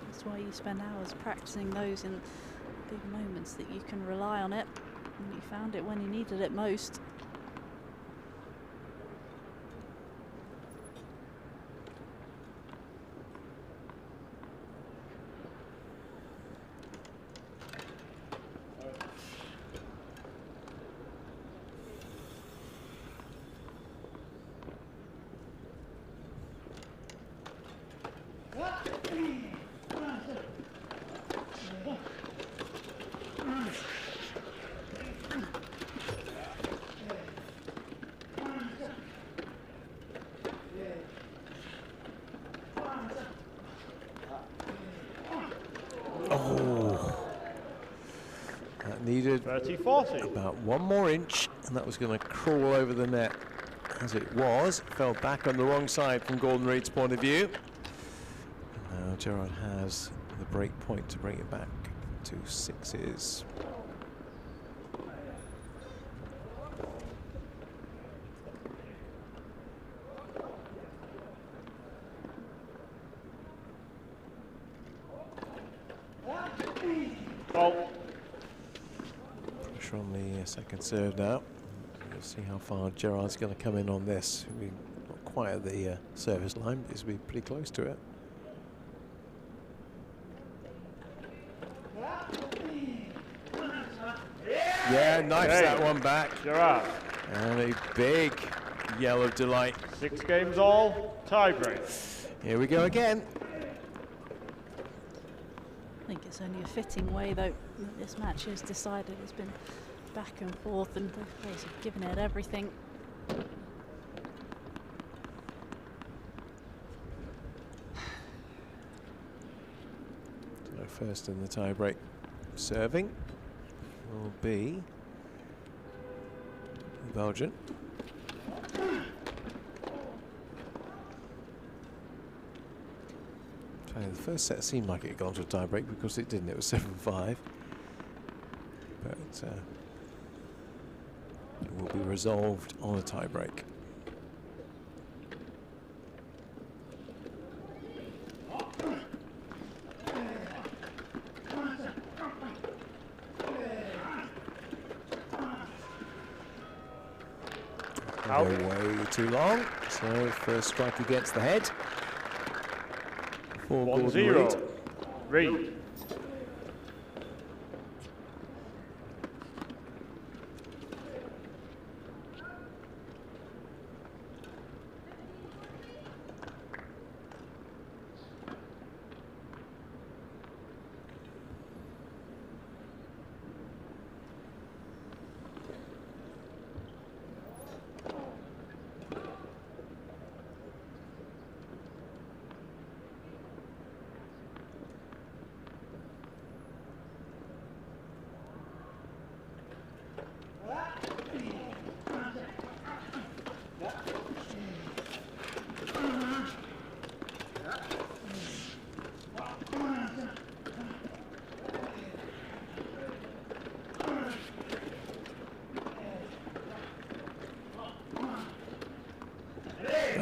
That's why you spend hours practicing those in big moments, that you can rely on it. And you found it when you needed it most. Needed 30-40. about 1 more inch, and that was going to crawl over the net. As it was, fell back on the wrong side from Gordon Reid's point of view. And now Gerard has the break point to bring it back to 6s. Fault. Pressure on the second serve now. We'll see how far Gerard's going to come in on this. We're not quite at the service line, but he's be pretty close to it. Yeah, knifes Hey. that one back. Gerard. And a big yell of delight. 6 games all. Tie break. Here we go again. I think it's only a fitting way, though, that this match is decided. It's been back and forth, and both players have given it everything. So first in the tie-break serving will be the Belgian. The first set seemed like it had gone to a tie-break because it didn't. It was 7-5. But it will be resolved on a tie-break. Way too long. So first strike against the head. 1-0. Reed.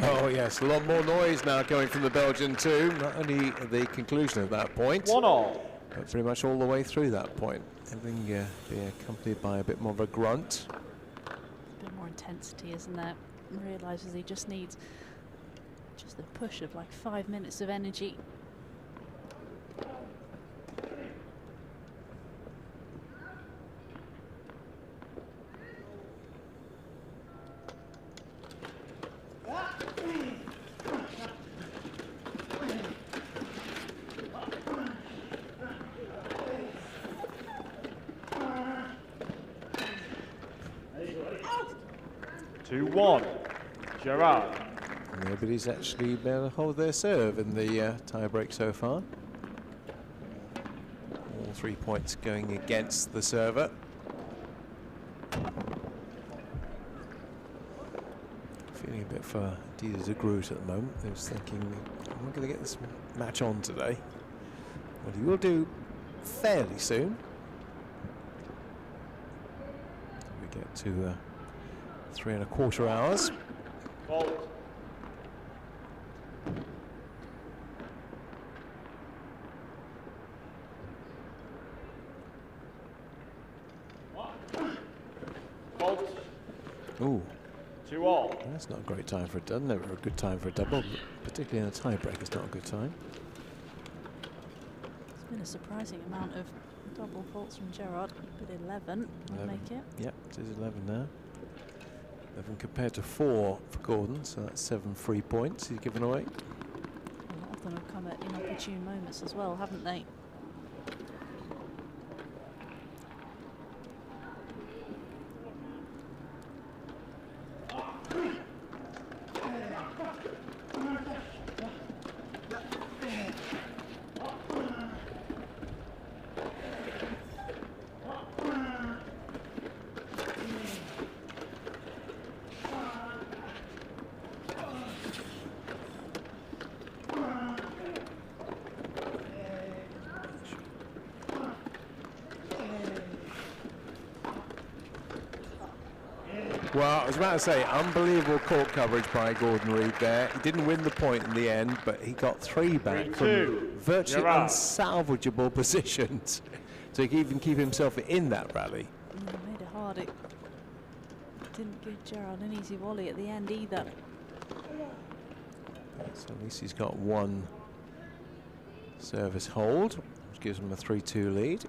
Oh yes, a lot more noise now coming from the Belgian too. Not only at the conclusion of that point, 1-1. but pretty much all the way through that point. Everything being accompanied by a bit more of a grunt. A bit more intensity, isn't there? Realises he just needs just a push of like 5 minutes of energy. Gerard. Nobody's actually been able to hold their serve in the tie-break so far. All 3 points going against the server. Feeling a bit for Didier de Groot at the moment. He was thinking, I'm not going to get this match on today. Well, he will do fairly soon. We get to 3¼ hours. Fault. Fault. Ooh. 2-all. That's not a great time for a double. Never a good time for a double, but particularly in a tie-break, it's not a good time. There's been a surprising amount of double faults from Gerard, but 11 will make it. Yep, it is 11 now. 11 compared to 4 for Gordon, so that's 7 free points he's given away. A lot of them have come at inopportune moments as well, haven't they? Well, I was about to say, unbelievable court coverage by Gordon Reid there. He didn't win the point in the end, but he got 3 back from virtually Gerard. unsalvageable positions to even keep himself in that rally. Made it hard. It didn't give Gerard an easy volley at the end either. So at least he's got 1 service hold, which gives him a 3-2 lead.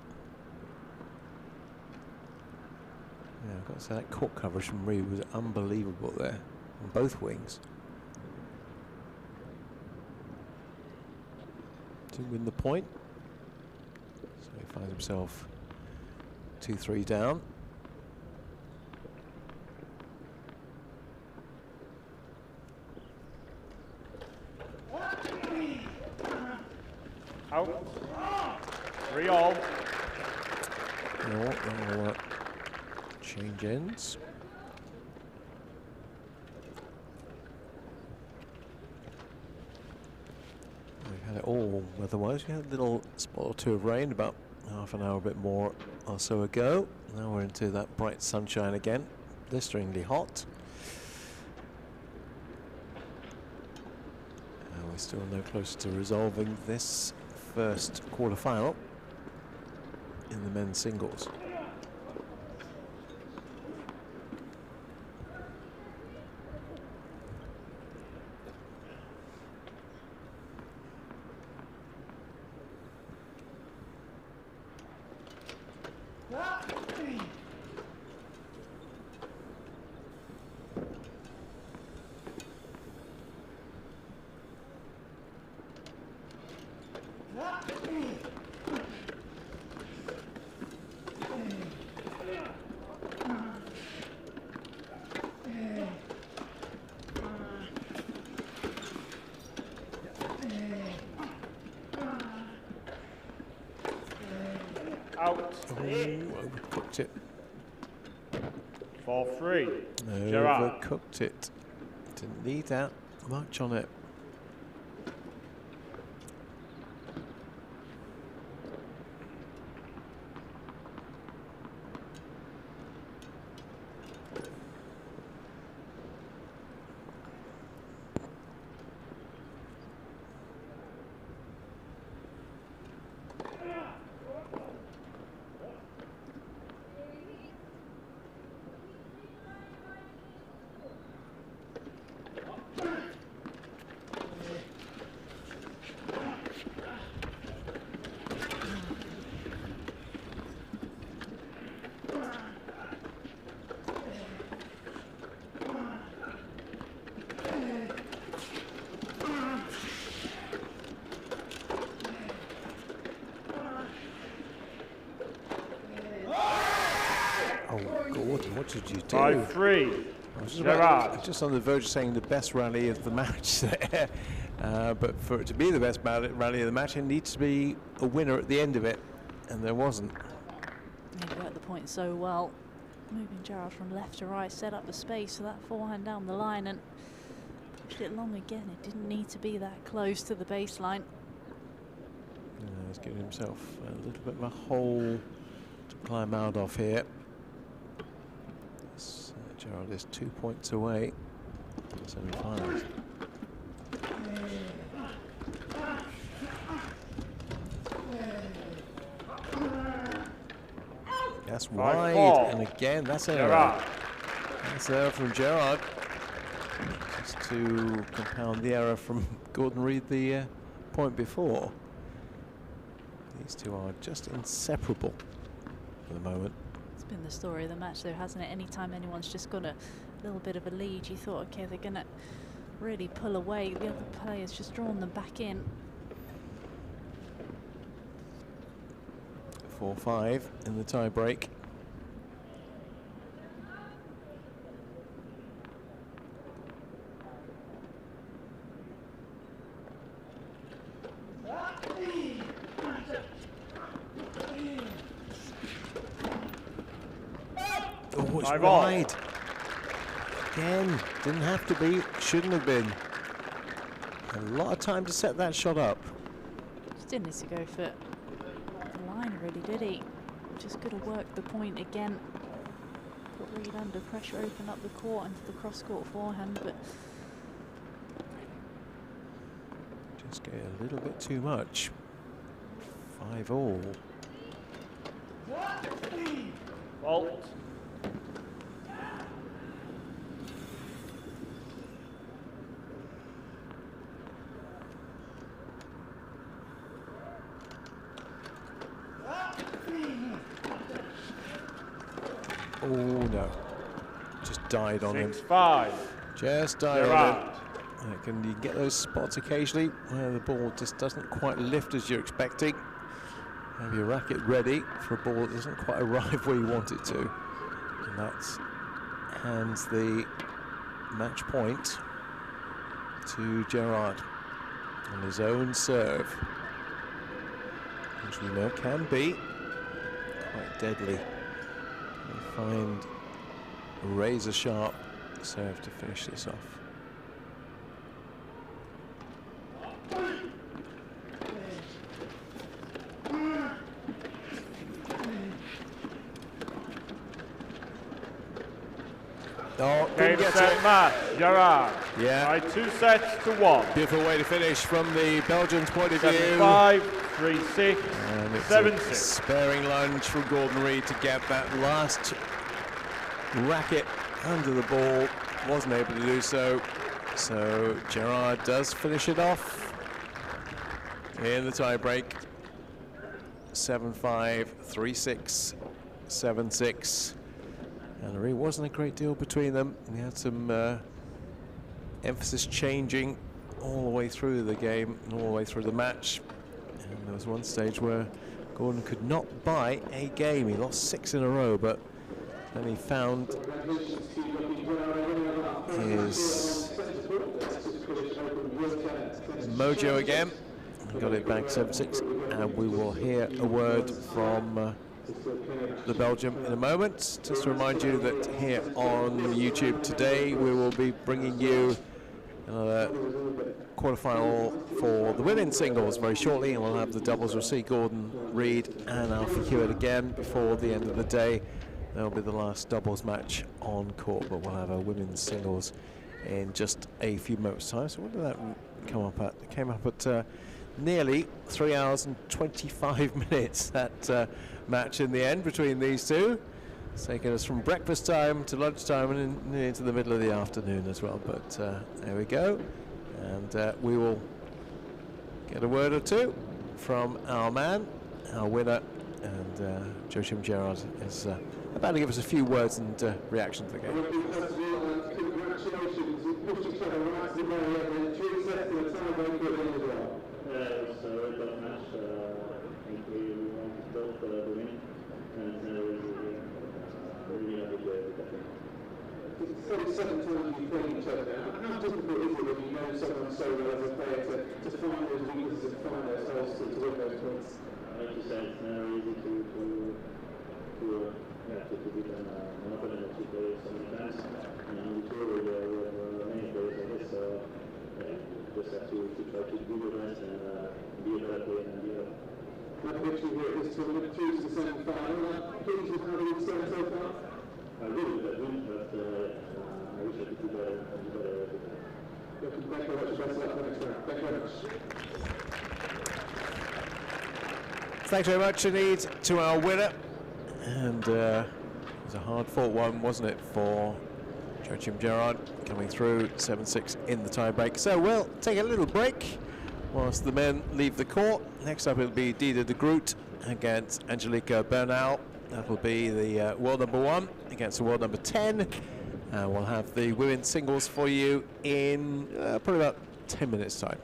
Yeah, I've got to say that court coverage from Reid was unbelievable there on both wings. Didn't win the point, so he finds himself 2-3 down. Out. 3-all. You know what, that'll change ends. We've had it all weather-wise. We had a little spot or two of rain about half an hour, a bit more or so ago. Now we're into that bright sunshine again, blisteringly hot. And we're still no closer to resolving this first quarter-final in the men's singles. Out. Oh, overcooked it. 4-3. Gerard. Overcooked it. Didn't need that much on it. Gordon, what did you do? 5-3. I was Gerard. just on the verge of saying the best rally of the match there. But for it to be the best rally of the match, it needs to be a winner at the end of it, and there wasn't. He worked the point so well, moving Gerard from left to right, set up the space for that forehand down the line and pushed it long again. It didn't need to be that close to the baseline. He's giving himself a little bit of a hole to climb out of here. Gerard is 2 points away. Semi-finals. That's wide, and again, that's error. That's error from Gerard. Just to compound the error from Gordon Reid the point before. These two are just inseparable for the moment. It's been the story of the match though, hasn't it? Anytime anyone's just got a little bit of a lead, you thought, okay, they're going to really pull away. The other players just drawn them back in. 4-5 in the tie break. Oh, it's wide. Again, didn't have to be, shouldn't have been. A lot of time to set that shot up. Just didn't need to go for the line, really, did he? Just got to work the point again. Put Reid under pressure, open up the court into the cross-court forehand, but just get a little bit too much. 5-all. Fault. Oh no, just died on him. 6-5. Just died Gerard. on him. Can you get those spots occasionally where the ball just doesn't quite lift as you're expecting? Have your racket ready for a ball that doesn't quite arrive where you want it to. And that hands the match point to Gerard on his own serve, which we know can be quite deadly. Find a razor sharp serve to finish this off. Oh, Game, couldn't get set, it. match. Gerard. Yeah. By 2 sets to 1. Beautiful way to finish from the Belgians' point of view. 7-5, 3-6, And it's 7-6. a sparing lunge from Gordon Reid to get that last racket under the ball. Wasn't able to do so. So Gerard does finish it off in the tie break. 7-5, 3-6, 7-6. And there really wasn't a great deal between them. We had some emphasis changing all the way through the game and all the way through the match. And there was one stage where Gordon could not buy a game. He lost 6 in a row, but then he found his mojo again. Got it back 7-6, and we will hear a word from the Belgium in a moment. Just to remind you that here on YouTube today we will be bringing you another quarterfinal for the women's singles very shortly, and we'll have the doubles. We'll see Gordon Reid and Alfie Hewitt again before the end of the day. That'll be the last doubles match on court, but we'll have a women's singles in just a few moments' time. So what did that come up at? It came up at nearly 3 hours and 25 minutes, that match in the end between these two. It's taken us from breakfast time to lunchtime and into the middle of the afternoon as well. But there we go. And we will get a word or two from our man, our winner. And Joachim Gerard is about to give us a few words and reaction to the game. Congratulations, you pushed each other right to the very end, and 3 sets in a time very good in as well. It was a very tough match. I think we wanted both the win, and really happy to get that win. It's 37 times you played each other now. How difficult is it when you know someone so well as a player to find those weaknesses and find those holes to win those points? Like you said, it's never easy to beat an opponent that you play so many times. And on the tour, we have many players like this, so just have to try to do your best and be a better player than the other. That victory here at this tournament, through to the semi-final. Pleased with how things stand so far? I really would have win, but I wish I could do better. Thank you very much. Best of luck for next round. Thank you very much. Thanks very much indeed to our winner. And it was a hard-fought one, wasn't it, for Joachim Gerard, coming through 7-6 in the tie-break. So we'll take a little break whilst the men leave the court. Next up it'll be Dida de Groot against Angelica Bernal. That'll be the world number 1 against the world number 10. We'll have the women's singles for you in probably about 10 minutes' time.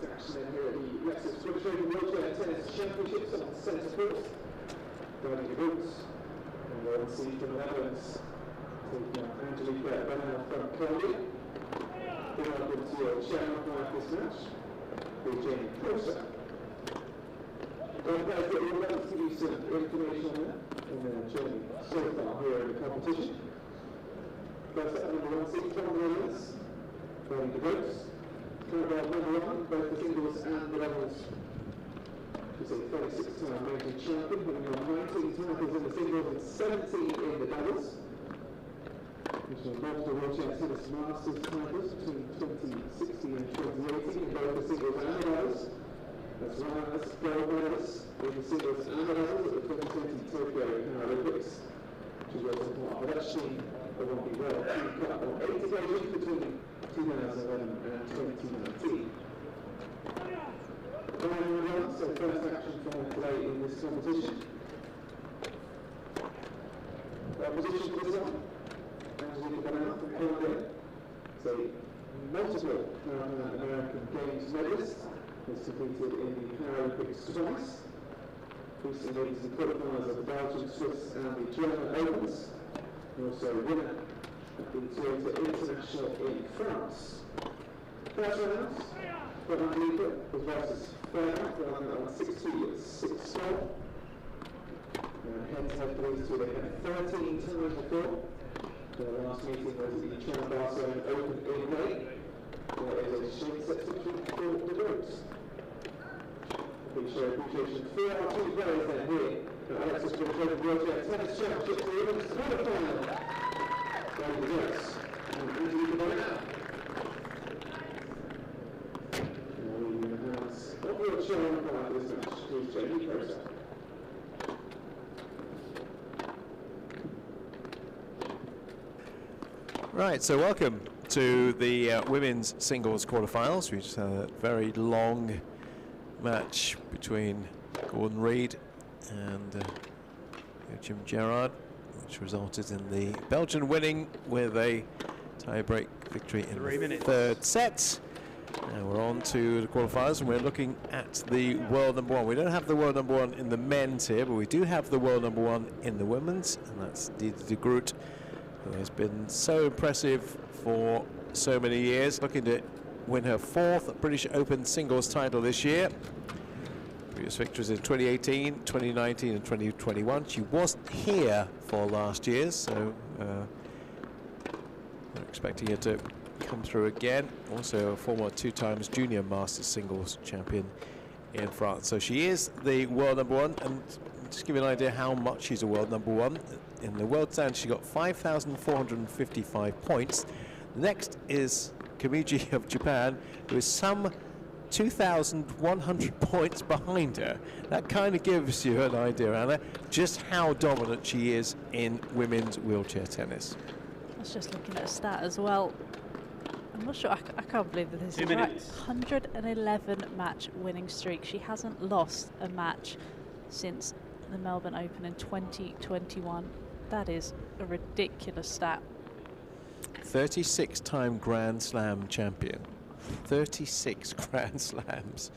first action here at the Lexus Fightback Wheelchair Tennis Championships on centre court. Guiding the boots, and we'll see from the Netherlands, taking out Angelica Banana from Colombia. Welcome to your chairman of this match, Jamie Closer. Guys, that we'll be able to give you some information on that in the journey so far here in the competition. First up, number 1 seed from the Netherlands, guiding the boots. Number 1, both the singles and the doubles. She's a 36-time major champion, winning on 19 titles in the singles and 17 in the doubles. She's won multiple wheelchair tennis masters titles between 2016 and 2018 in both the singles and the doubles. As well as gold medals in the singles and the doubles at the 2020 Tokyo Paralympics. She's also part of that team that won the World Team Cup on 8 occasions between 2011 and 2019. So first action from play in this competition. Position for this one. Angelica Banana from Colombia. So multiple American Games medalist. Has competed in the Paralympics twice. Recently leads the qualifiers of the Belgian, Swiss and the German Opens. Also winner of the Toyota International in France. First round, for Angelica was versus Fightback, on 6-2, 6-4. Head-to-head for these two, they had 13 times before. Their last meeting was at the Barcelona Open in May. There is a short set victory for the Brits. Big show of appreciation for our two players then here at Lexus Fightback Wheelchair Tennis Championships, the women's quarter-final. Guiding the Brits, and Angelica Banana. We'll show them about this match. Please, Jamie Closer. Right, so welcome to the women's singles quarterfinals. We just had a very long match between Gordon Reid and Jim Gerard, which resulted in the Belgian winning with a tie-break victory in the third set. And we're on to the qualifiers, and we're looking at the world number 1. We don't have the world number 1 in the men's here, but we do have the world number 1 in the women's, and that's Diede de Groot, who has been so impressive for so many years, looking to win her 4th British Open singles title this year. Previous victories in 2018, 2019 and 2021. She wasn't here for last year, so we're expecting her to come through again. Also a former 2 times junior masters singles champion in France. So she is the world number 1, and just give you an idea how much she's a world number 1. In the world stand she got 5,455 points. Next is Kamiji of Japan, who is some 2,100 points behind her. That kind of gives you an idea, Anna, just how dominant she is in women's wheelchair tennis. I was just looking at a stat as well. I'm not sure, I can't believe that this is right. 111 match winning streak. She hasn't lost a match since the Melbourne Open in 2021. That is a ridiculous stat. 36-time Grand Slam champion. 36 Grand Slams.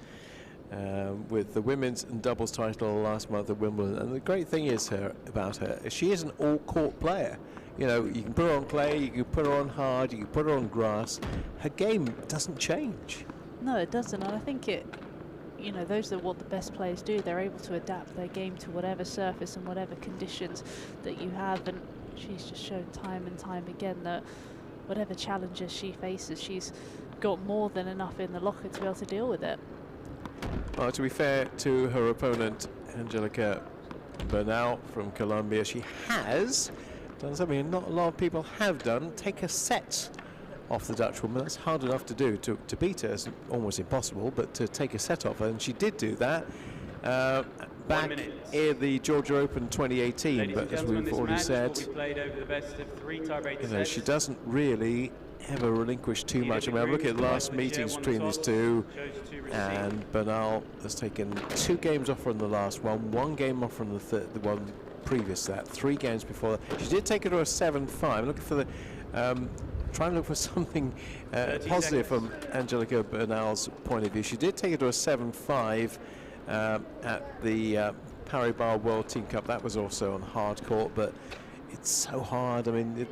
With the women's and doubles title last month at Wimbledon. And the great thing is about her is she is an all-court player. You know, you can put her on clay, you can put her on hard, you can put her on grass. Her game doesn't change. No, it doesn't, and I think you know, those are what the best players do. They're able to adapt their game to whatever surface and whatever conditions that you have, and she's just shown time and time again that whatever challenges she faces, she's got more than enough in the locker to be able to deal with it. Well, to be fair to her opponent, Angelica Banana from Colombia, she has done something not a lot of people have done, take a set off the Dutch woman. That's hard enough to do. To beat her is almost impossible, but to take a set off her, and she did do that back in the Georgia Open 2018. Ladies but as we've already said, you know, she doesn't really ever relinquish too much. I mean, I'm looking at the last meetings between these two, and Banal has taken 2 games off her in the last one, 1 game off from the one previous to that, 3 games before that. She did take her to a 7-5. Looking for the try and look for something positive from Angelica Bernal's point of view. She did take it to a 7-5 at the Paribas World Team Cup. That was also on hard court, but it's so hard. I mean,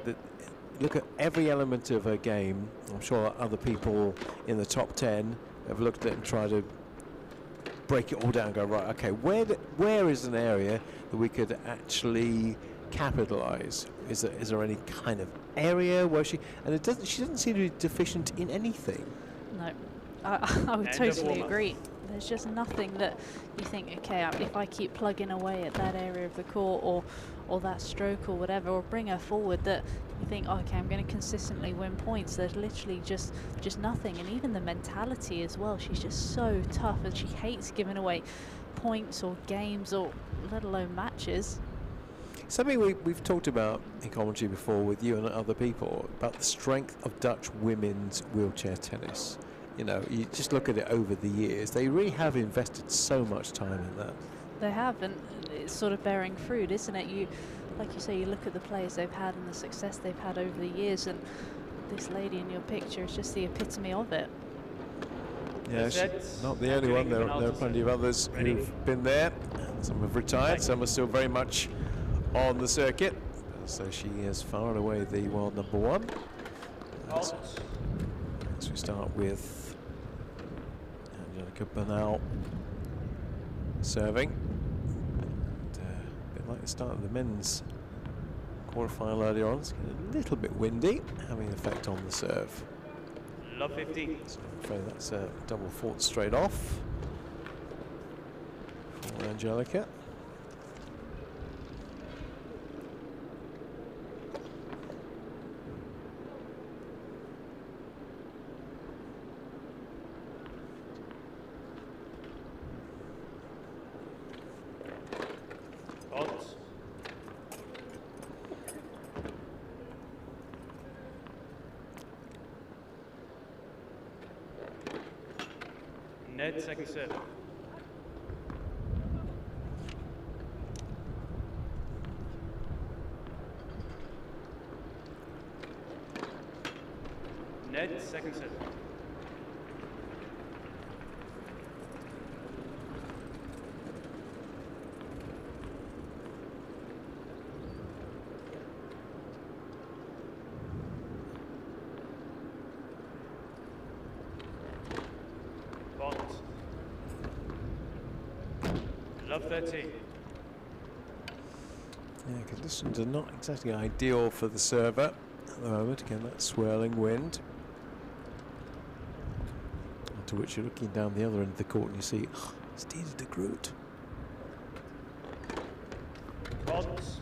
look at every element of her game. I'm sure other people in the top 10 have looked at it and tried to break it all down and go, right, okay, where is an area that we could actually capitalize? Is there any kind of area where she doesn't seem to be deficient in anything. No, I would totally agree. There's just nothing that you think, okay, if I keep plugging away at that area of the court or that stroke or whatever, or bring her forward, that you think, oh, okay, I'm going to consistently win points. There's literally just nothing. And even the mentality as well, she's just so tough, and she hates giving away points or games, or let alone matches. Something we've talked about in commentary before with you and other people, about the strength of Dutch women's wheelchair tennis. You know, you just look at it over the years, they really have invested so much time in that. They have, and it's sort of bearing fruit, isn't it? Like you say, you look at the players they've had and the success they've had over the years, and this lady in your picture is just the epitome of it. Yeah, she's not the only one. There are plenty of others who've been there. Some have retired, some are still very much on the circuit. So she is far and away the world number one. So we start with Angelica Bernal serving. And, a bit like the start of the men's quarterfinal earlier on. It's getting a little bit windy, having an effect on the serve. Love 15. So I'm afraid that's a double fault straight off for Angelica. Ned, second serve. Ned, second serve. Love 13. Yeah, conditions are not exactly ideal for the server at the moment. Again, that swirling wind. To which you're looking down the other end of the court and you see, oh, it's Dina de Groot. Bonds.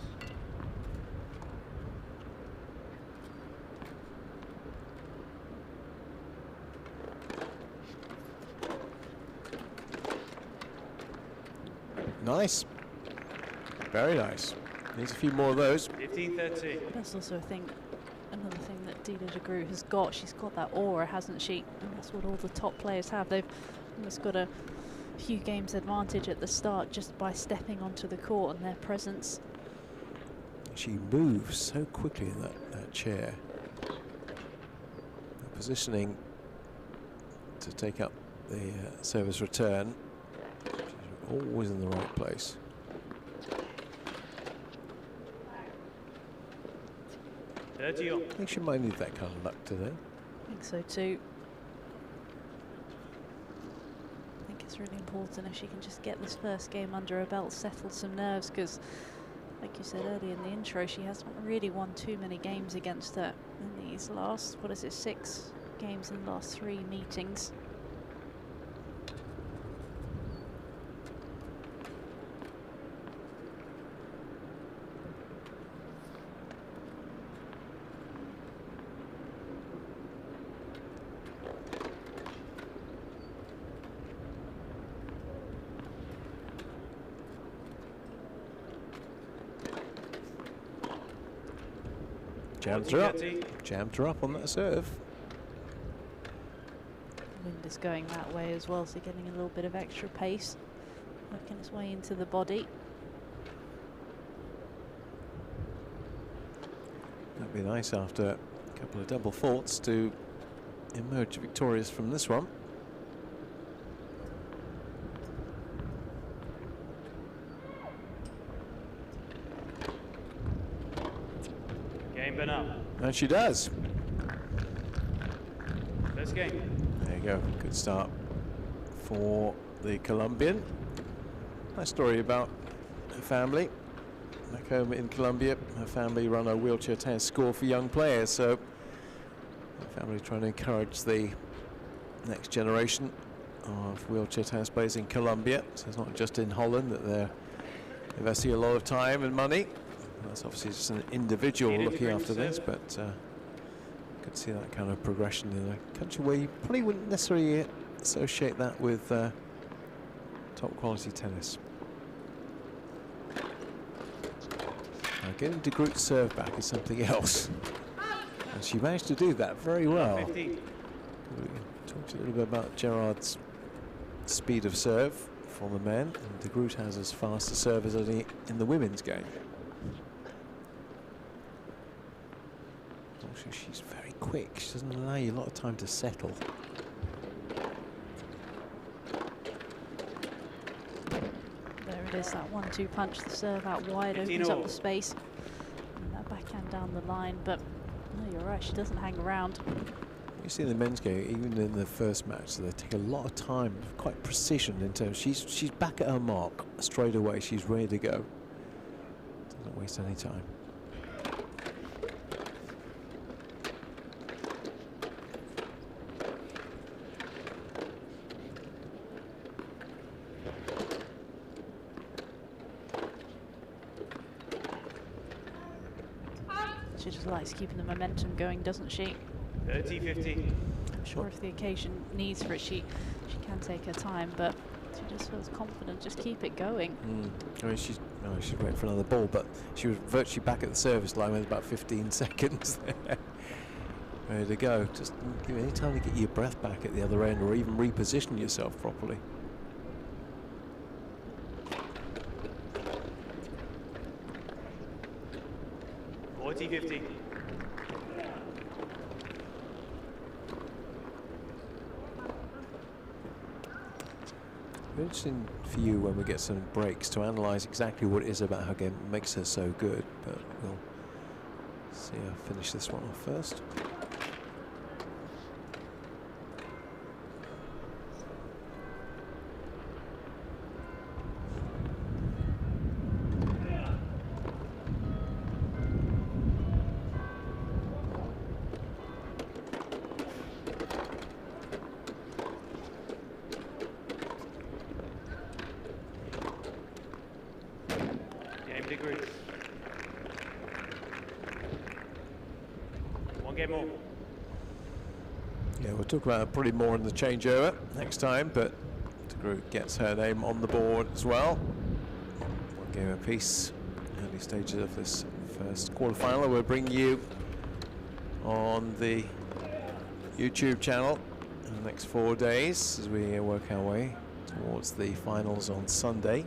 Nice. Very nice. Needs a few more of those. 15-13. That's also another thing that Dina de Groot has got. She's got that aura, hasn't she? And that's what all the top players have. They've almost got a few games advantage at the start just by stepping onto the court and their presence. She moves so quickly in that chair. The positioning to take up the service return. She's always in the right place. I think she might need that kind of luck today. I think so too. I think it's really important if she can just get this first game under her belt, settle some nerves, because like you said earlier in the intro, she hasn't really won too many games against her in these last, 6 games in the last 3 meetings. Jammed her up on that serve. Wind is going that way as well, so getting a little bit of extra pace, working its way into the body. That'd be nice after A couple of double faults to emerge victorious from this one. Game been up. And she does. First game. There you go. Good start for the Colombian. Nice story about her family. Back home in Colombia, her family run a wheelchair tennis school for young players, so her family trying to encourage the next generation of wheelchair tennis players in Colombia. So it's not just in Holland that they're investing a lot of time and money. That's obviously just an individual looking after this, but could see that kind of progression in a country where you probably wouldn't necessarily associate that with top quality tennis. Now getting de Groot's serve back is something else, and she managed to do that very well. We talked a little bit about Gerard's speed of serve for the men, and de Groot has as fast a serve as any in the women's game. Also, she's very quick. She doesn't allow you a lot of time to settle. There it is, that 1-2 punch, the serve out wide, opens up the space. And that backhand down the line, but no, you're right, she doesn't hang around. You see in the men's game, even in the first match, so they take a lot of time, quite precision in terms. She's back at her mark straight away. She's ready to go. Doesn't waste any time. She just likes keeping the momentum going, doesn't she? 30-50. I'm sure if the occasion needs for it, she can take her time, but she just feels confident. Just keep it going. I mean, she's waiting for another ball, but she was virtually back at the service line with about 15 seconds there. Ready to go. Just give you any time to get your breath back at the other end, or even reposition yourself properly. $40-50. Interesting for you when we get some breaks to analyse exactly what it is about her game that makes her so good, but we'll see her finish this one off first. Game more. Yeah, we'll talk about it probably more in the changeover next time, but de Groot gets her name on the board as well. One game apiece. Early stages of this first quarterfinal. We'll bring you on the YouTube channel in the next 4 days as we work our way towards the finals on Sunday.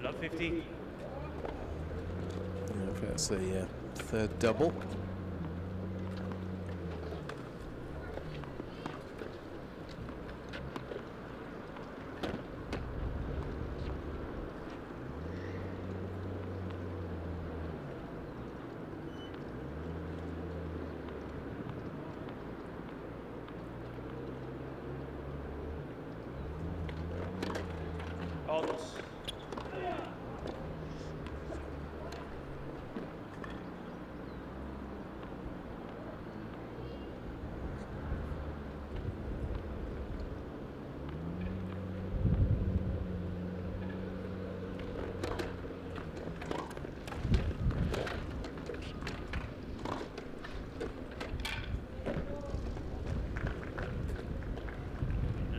Love 50. Yeah, that's the third double. Odds.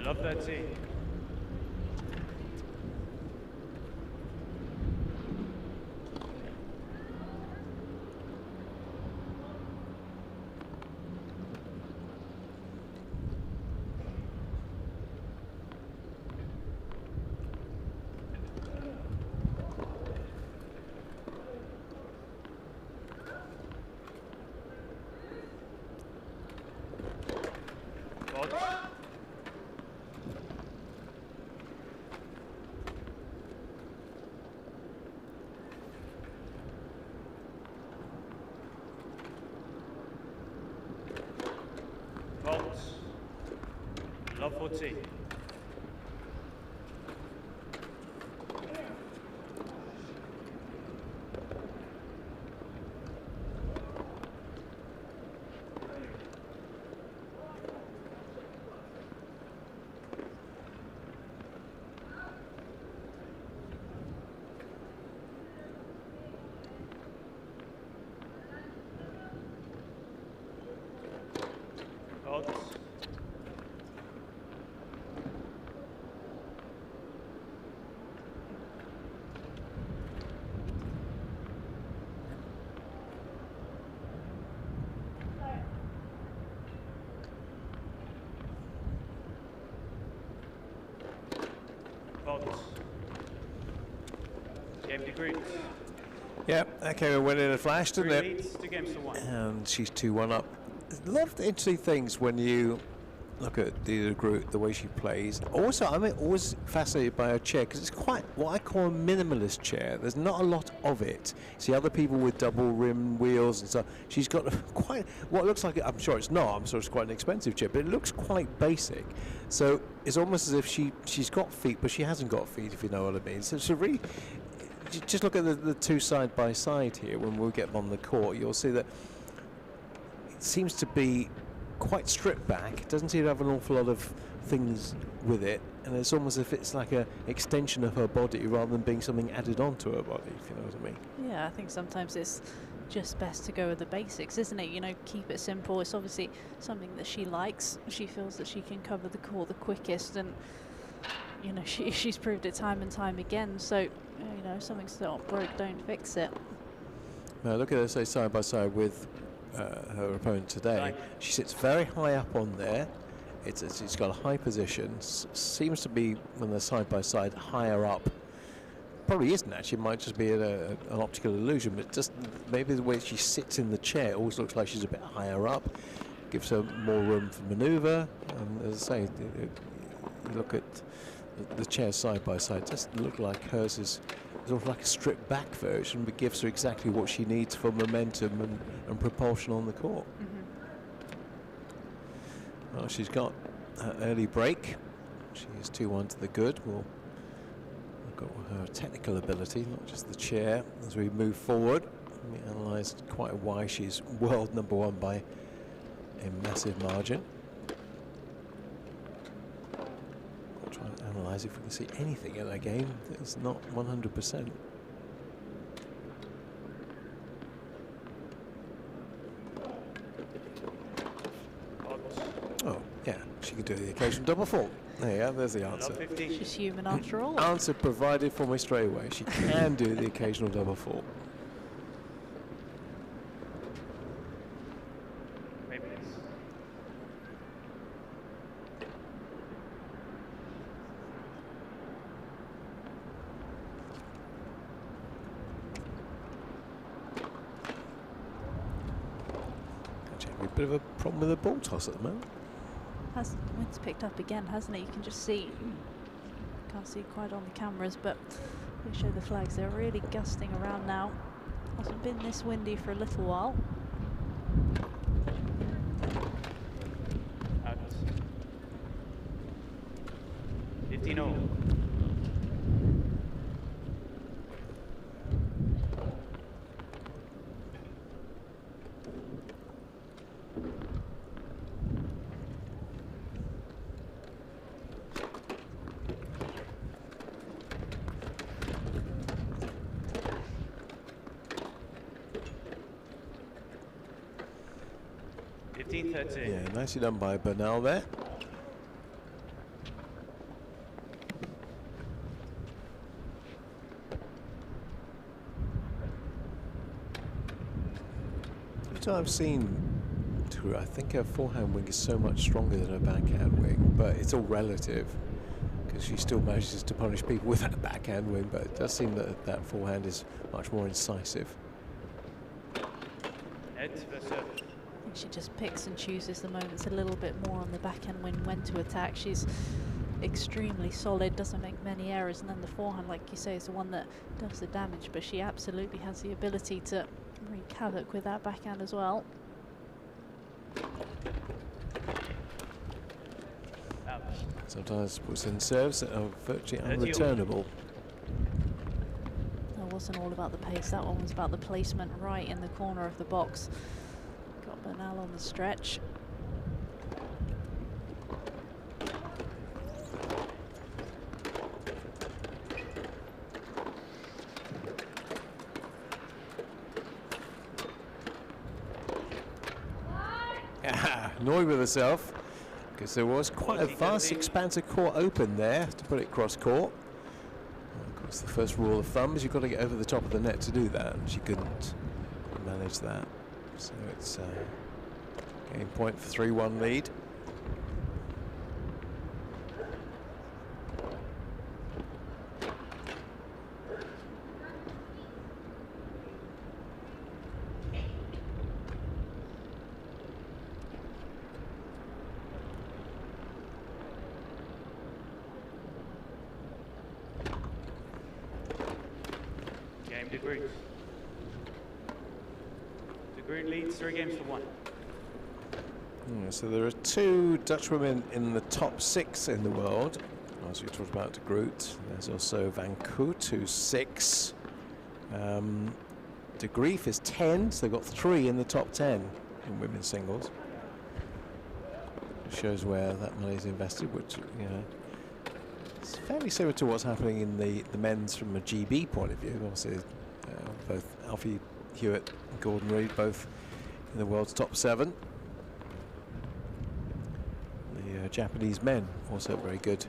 Love that team. Vault. Love 40. Vault. Vault. Game agreed. Yeah, okay, we're winning a flash, didn't 3 it? leads, 2 games to 1. And she's 2-1 up. There's a lot of interesting things when you look at the group, the way she plays. Also, I'm always fascinated by her chair because it's quite what I call a minimalist chair. There's not a lot of it. See other people with double rim wheels and stuff. She's got quite what looks like, I'm sure it's not, I'm sure it's quite an expensive chair, but it looks quite basic. So it's almost as if she's got feet, but she hasn't got feet, if you know what I mean. So really, just look at the two side by side here. When we get them on the court, you'll see that it seems to be quite stripped back. It doesn't seem to have an awful lot of things with it, and it's almost as if it's like an extension of her body rather than being something added onto her body, if you know what I mean. Yeah, I think sometimes it's just best to go with the basics, isn't it? You know, keep it simple. It's obviously something that she likes. She feels that she can cover the court the quickest, and you know, she's proved it time and time again. So, you know, if something's not broke, don't fix it. Now look at her, say, side by side with her opponent today. She sits very high up on there. It's got a high position. Seems to be, when they're side by side, higher up. Probably isn't actually. It might just be an optical illusion, but just maybe the way she sits in the chair always looks like she's a bit higher up. Gives her more room for manoeuvre. As I say, you look at the chairs side by side. It doesn't look like hers is sort of like a stripped back version, but gives her exactly what she needs for momentum and propulsion on the court. Well, she's got her early break. She is 2-1 to the good. We'll look at her technical ability, not just the chair, as we move forward. We analysed quite why she's world #1 by a massive margin. We'll try and analyse if we can see anything in that game that's not 100%. Oh, yeah, she could do the occasional double fault. There you go, there's the answer. She's human after all. Answer provided for me straight away. She can do the occasional double fault. Maybe it's Actually, a bit of a problem with the ball toss at the moment. The wind's picked up again, hasn't it? You can just see. Can't see quite on the cameras, but we show the flags. They're really gusting around now. Hasn't been this windy for a little while. out. 15-0. Yeah, nicely done by Bernal there. Every time I've seen Tour, I think her forehand wing is so much stronger than her backhand wing, but it's all relative because she still manages to punish people with that backhand wing, but it does seem that that forehand is much more incisive. I think think she just picks and chooses the moments a little bit more on the back end when to attack. She's extremely solid, doesn't make many errors, and then the forehand, like you say, is the one that does the damage, but she absolutely has the ability to wreak havoc with that backhand as well. Sometimes puts in serves that are virtually unreturnable. That wasn't all about the pace, that one was about the placement right in the corner of the box. Got Bernal on the stretch. Annoyed with herself, because there was quite a vast expanse of court open there to put it cross court. Of course, the first rule of thumb is you've got to get over the top of the net to do that, and she couldn't manage that. So it's game point for 3-1 lead. De Groot leads 3 games to 1. So there are 2 Dutch women in the top 6 in the world. As we talked about De Groot, there's also Van Koot, who's 6. De Grief is 10, so they've got 3 in the top 10 in women's singles. Shows where that money is invested, which, you know, it's fairly similar to what's happening in the men's from a GB point of view. Obviously, both Alfie Hewitt and Gordon Reid, both in the world's top 7. The Japanese men also very good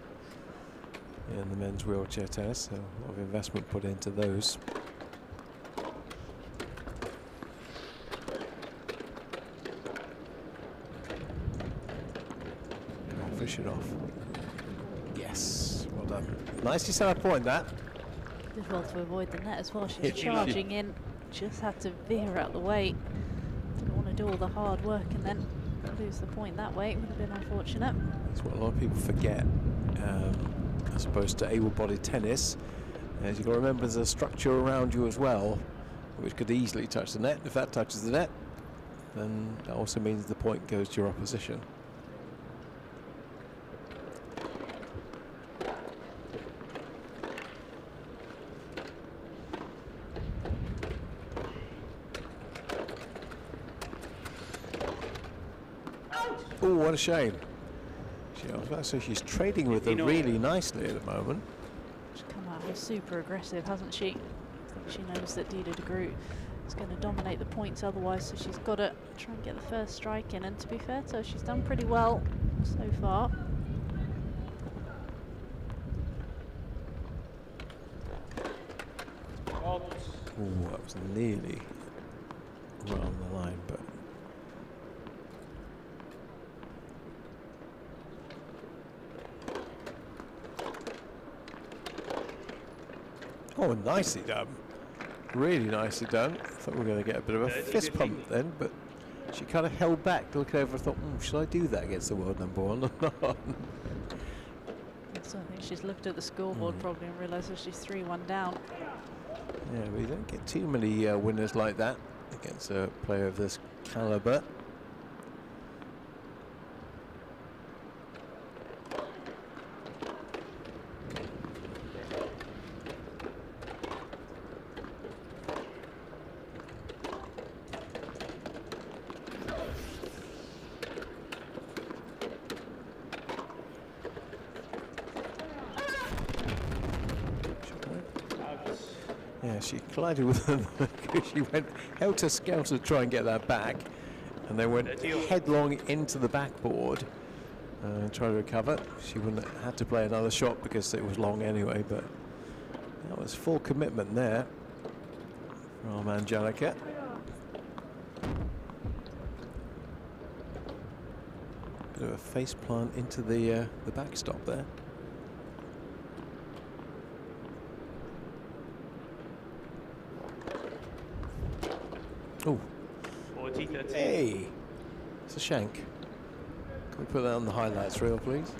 in the men's wheelchair tennis, so a lot of investment put into those. I'll fish it off. Yes, well done. Nicely set up point, that. Did well to avoid the net as well. She's charging in, just had to veer out the way. Didn't want to do all the hard work and then lose the point that way. It would have been unfortunate. That's what a lot of people forget, as opposed to able-bodied tennis. As you've got to remember, there's a structure around you as well, which could easily touch the net. If that touches the net, then that also means the point goes to your opposition. Oh, what a shame. I was about to say she's trading with her really nicely at the moment. She's come out here super aggressive, hasn't she? I think she knows that Dida de Groot is going to dominate the points otherwise, so she's got to try and get the first strike in. And to be fair to her, she's done pretty well so far. Oh, that was nearly right on the line, but oh, nicely done. Really nicely done. I thought we were going to get a bit of a fist pump then, but she kind of held back, looked over and thought, should I do that against the world number 1 or not? So I think she's looked at the scoreboard probably and realised that she's 3-1 down. Yeah, we don't get too many winners like that against a player of this calibre. Yeah, she collided with them. She went helter-skelter to try and get that back, and then went headlong into the backboard trying to recover. She wouldn't have had to play another shot because it was long anyway, but that was full commitment there from Angelica. Bit of a face plant into the backstop there. Oh. 40-13. Hey. It's a shank. Can we put that on the highlights reel, please?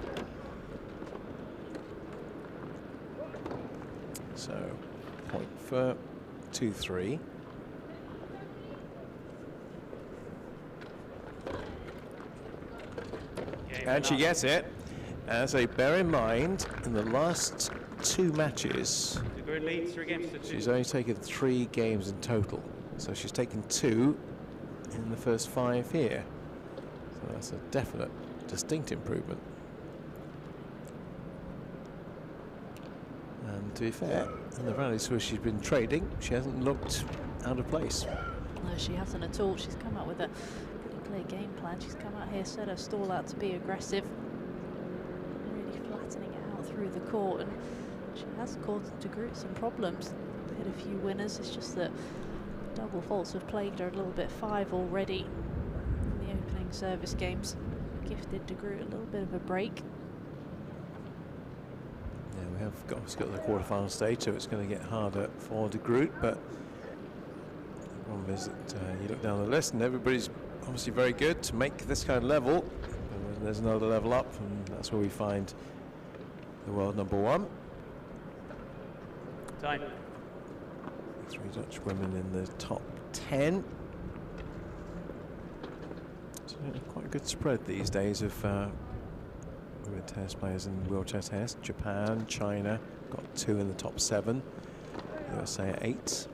So, point for 2-3. And she gets it. So bear in mind, in the last 2 matches, she's only taken 3 games in total. So she's taken 2 in the first 5 here. So that's a definite, distinct improvement. And to be fair, in the rallies where she's been trading, she hasn't looked out of place. No, she hasn't at all. She's come out with a pretty clear game plan. She's come out here, set her stall out to be aggressive, really flattening it out through the court, and she has caused de Groot some problems. Hit a few winners. It's just that double faults have plagued her a little bit. 5 already in the opening service games. Gifted de Groot a little bit of a break. Yeah, we have got the quarterfinal stage, so it's going to get harder for de Groot, but the problem is that you look down the list and everybody's obviously very good to make this kind of level, and then there's another level up, and that's where we find the world number 1. Time. 3 Dutch women in the top 10. So quite a good spread these days of women tennis players in wheelchair tennis. Japan, China, got 2 in the top 7. USA at 8. South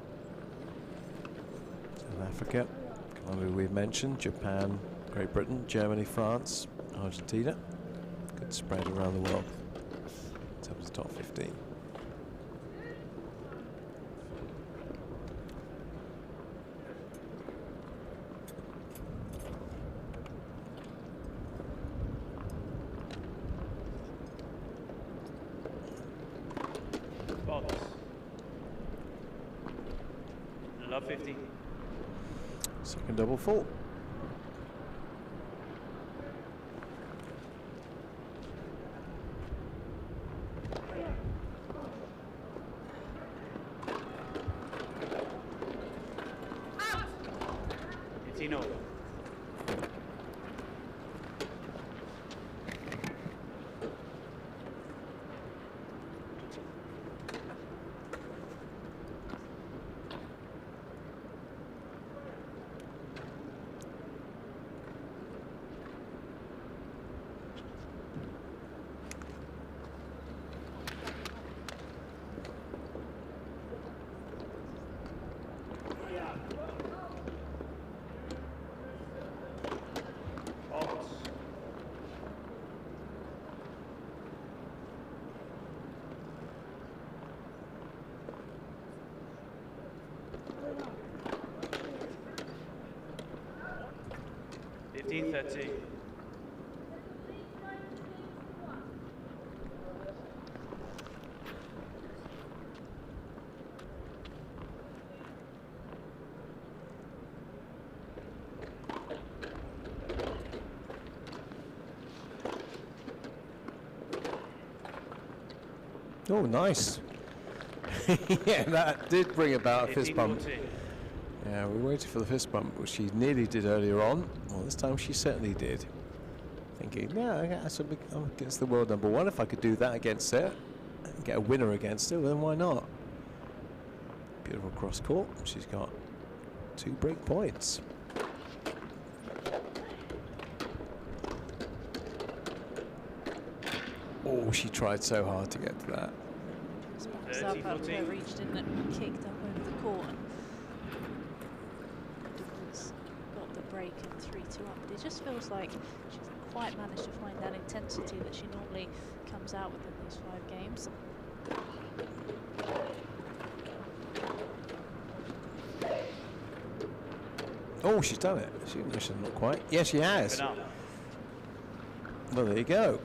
Africa, Colombia we've mentioned. Japan, Great Britain, Germany, France, Argentina. Good spread around the world in terms of top 15. Love 50. Second double fault. It's in over. $15.30. Oh, nice. Yeah, that did bring about a fist bump. Yeah, we waited for the fist bump, which she nearly did earlier on. Well, this time she certainly did. Thinking, yeah, I'm against the world number 1. If I could do that against her and get a winner against her, well, then why not? Beautiful cross court. She's got 2 break points. Oh, she tried so hard to get to that. Sparks up out of her reach, didn't it? Kicked up over the court. Got the break and 3-2 up. But it just feels like she hasn't quite managed to find that intensity that she normally comes out with in these 5 games. Oh, she's done it. She's not quite. Yes, she has. Well, there you go.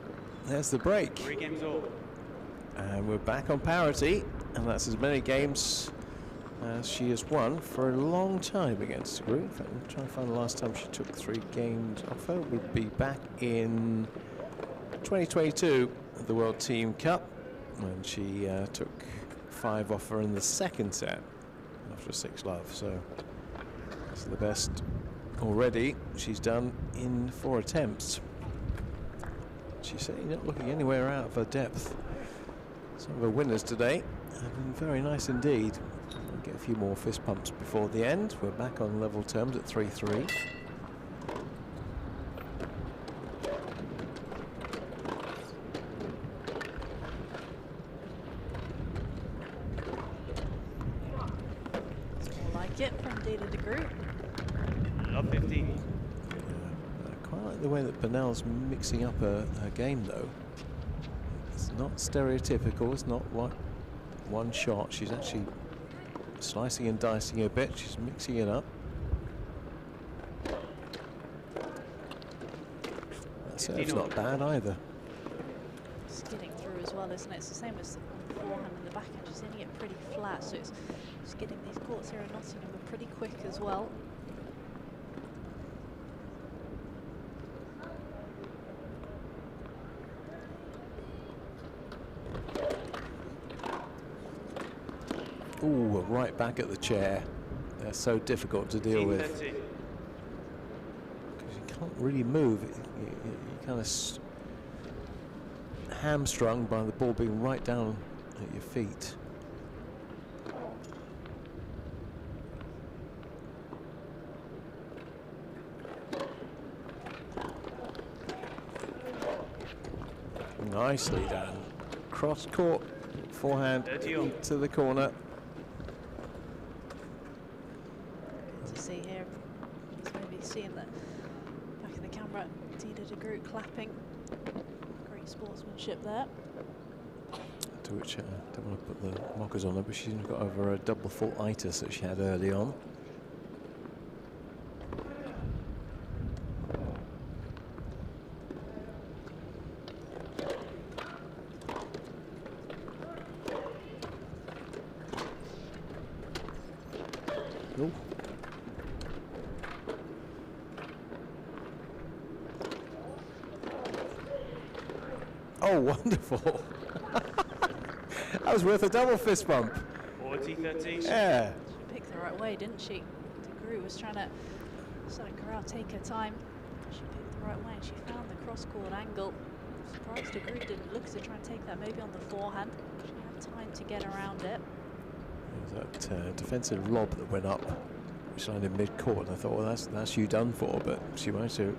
There's the break. 3 games over. And we're back on parity, and that's as many games as she has won for a long time against de Groot. In fact, I'm trying to find the last time she took 3 games off her. We'd be back in 2022 at the World Team Cup, when she took 5 off her in the second set after a 6-love. So that's the best already she's done in 4 attempts. She's certainly not looking anywhere out of her depth. Some of her winners today have been very nice indeed. We'll get a few more fist pumps before the end. We're back on level terms at 3-3. Like it from Data to Group. Love 15. I quite like the way that Bernal's mixing up her game though. It's not stereotypical, it's not one shot. She's actually slicing and dicing a bit. She's mixing it up. That serve's not bad either. Skidding through as well, isn't it? It's the same as on the forehand and the backhand, just hitting it pretty flat. So it's skidding. These courts here in Nottingham are pretty quick as well. Ooh, right back at the chair. They're so difficult to deal with. Because you can't really move. You're kind of hamstrung by the ball being right down at your feet. Nicely done. Cross court, forehand into the corner. To see here, just maybe seeing the back of the camera, Dita de Groot clapping. Great sportsmanship there. To which I don't want to put the mockers on her, but she's got over a double fault itis that she had early on. Ooh. Oh, wonderful. That was worth a double fist bump. 40-13. Yeah. She picked the right way, didn't she? De Groot was trying to let Gerard take her time. She picked the right way and she found the cross-court angle. Surprised De Groot didn't look to try and take that maybe on the forehand. She had time to get around it. That defensive lob that went up, which landed mid-court, and I thought, well, that's you done for, but she managed to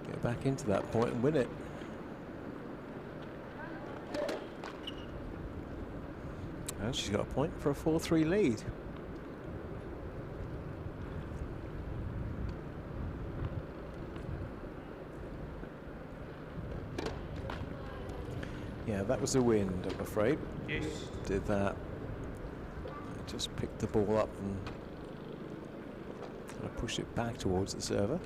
get back into that point and win it. And she's got a point for a 4-3 lead. Yeah, that was the wind, I'm afraid. Yes. Did that. Just picked the ball up and kind of pushed it back towards the server.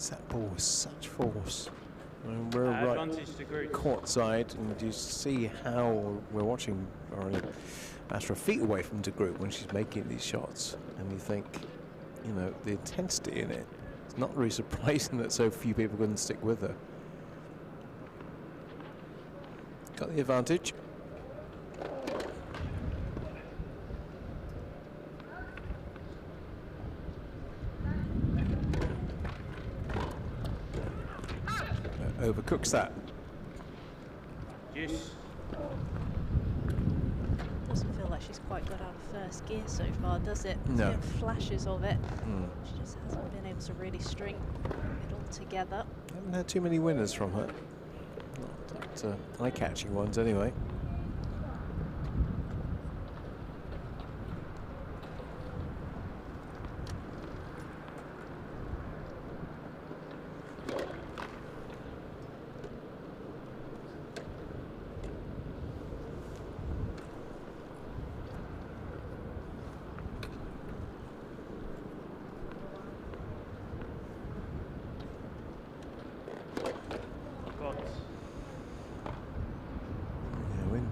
That ball with such force. I mean, we're right court side, and you see how we're watching, or a matter of feet away from De Groot when she's making these shots, and you think, you know, the intensity in it. It's not really surprising that so few people couldn't stick with her. Got the advantage. Overcooks that. Yes. Doesn't feel like she's quite got out of first gear so far, does it? No. Flashes of it. She just hasn't been able to really string it all together. Haven't had too many winners from her. Not eye-catching ones, anyway.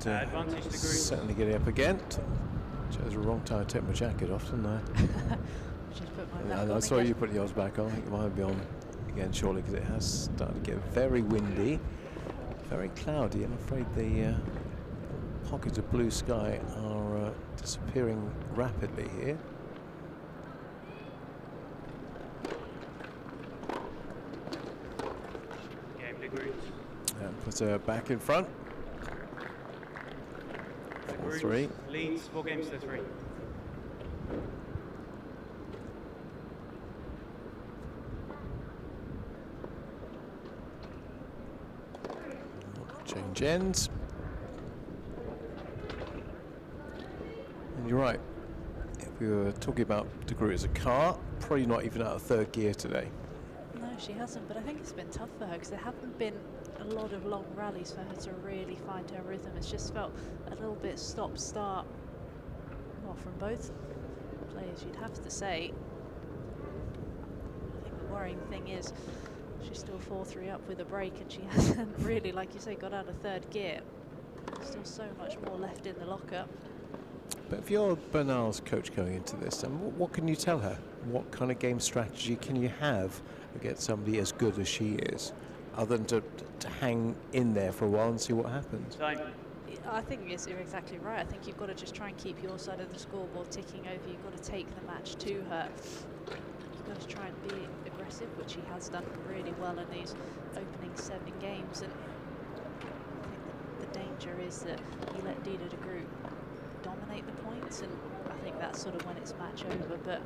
And Advantage to green. certainly getting up again. Chose the wrong time to take my jacket off, didn't I? Just put my back I on saw again. you put yours back on. I think it might be on again shortly because it has started to get very windy, very cloudy. I'm afraid the pockets of blue sky are disappearing rapidly here. Game to green. And put her back in front. The 4-3. green leads 4 games to 3. Change ends. And you're right. If we were talking about Degree as a car, probably not even out of third gear today. No, she hasn't, but I think it's been tough for her because there haven't been a lot of long rallies for her to really find her rhythm. It's just felt a little bit stop-start, well, from both players, you'd have to say. I think the worrying thing is she's still 4-3 up with a break, and she hasn't really, like you say, got out of third gear. Still so much more left in the lockup. But if you're Bernal's coach going into this, then what can you tell her? What kind of game strategy can you have against somebody as good as she is, other than to hang in there for a while and see what happens? Time. I think you're exactly right. I think you've got to just try and keep your side of the scoreboard ticking over. You've got to take the match to her. You've got to try and be aggressive, which she has done really well in these opening 7 games. And I think the danger is that you let Dida de Groot dominate the points, and I think that's sort of when it's match over. But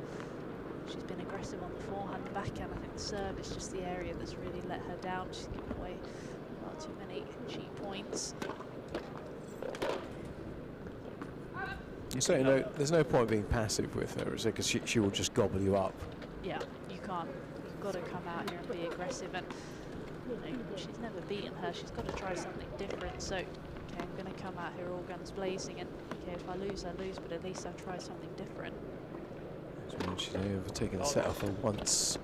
she's been aggressive on the forehand, the backhand. I think the serve is just the area that's really let her down. She's given away far too many cheap points. You certainly know there's no point being passive with her, is there? Because she will just gobble you up. Yeah, you can't. You've got to come out here and be aggressive. And you know, she's never beaten her. She's got to try something different. So, okay, I'm going to come out here all guns blazing, and okay, if I lose, I lose. But at least I'll try something different. She's only ever taken a set off her once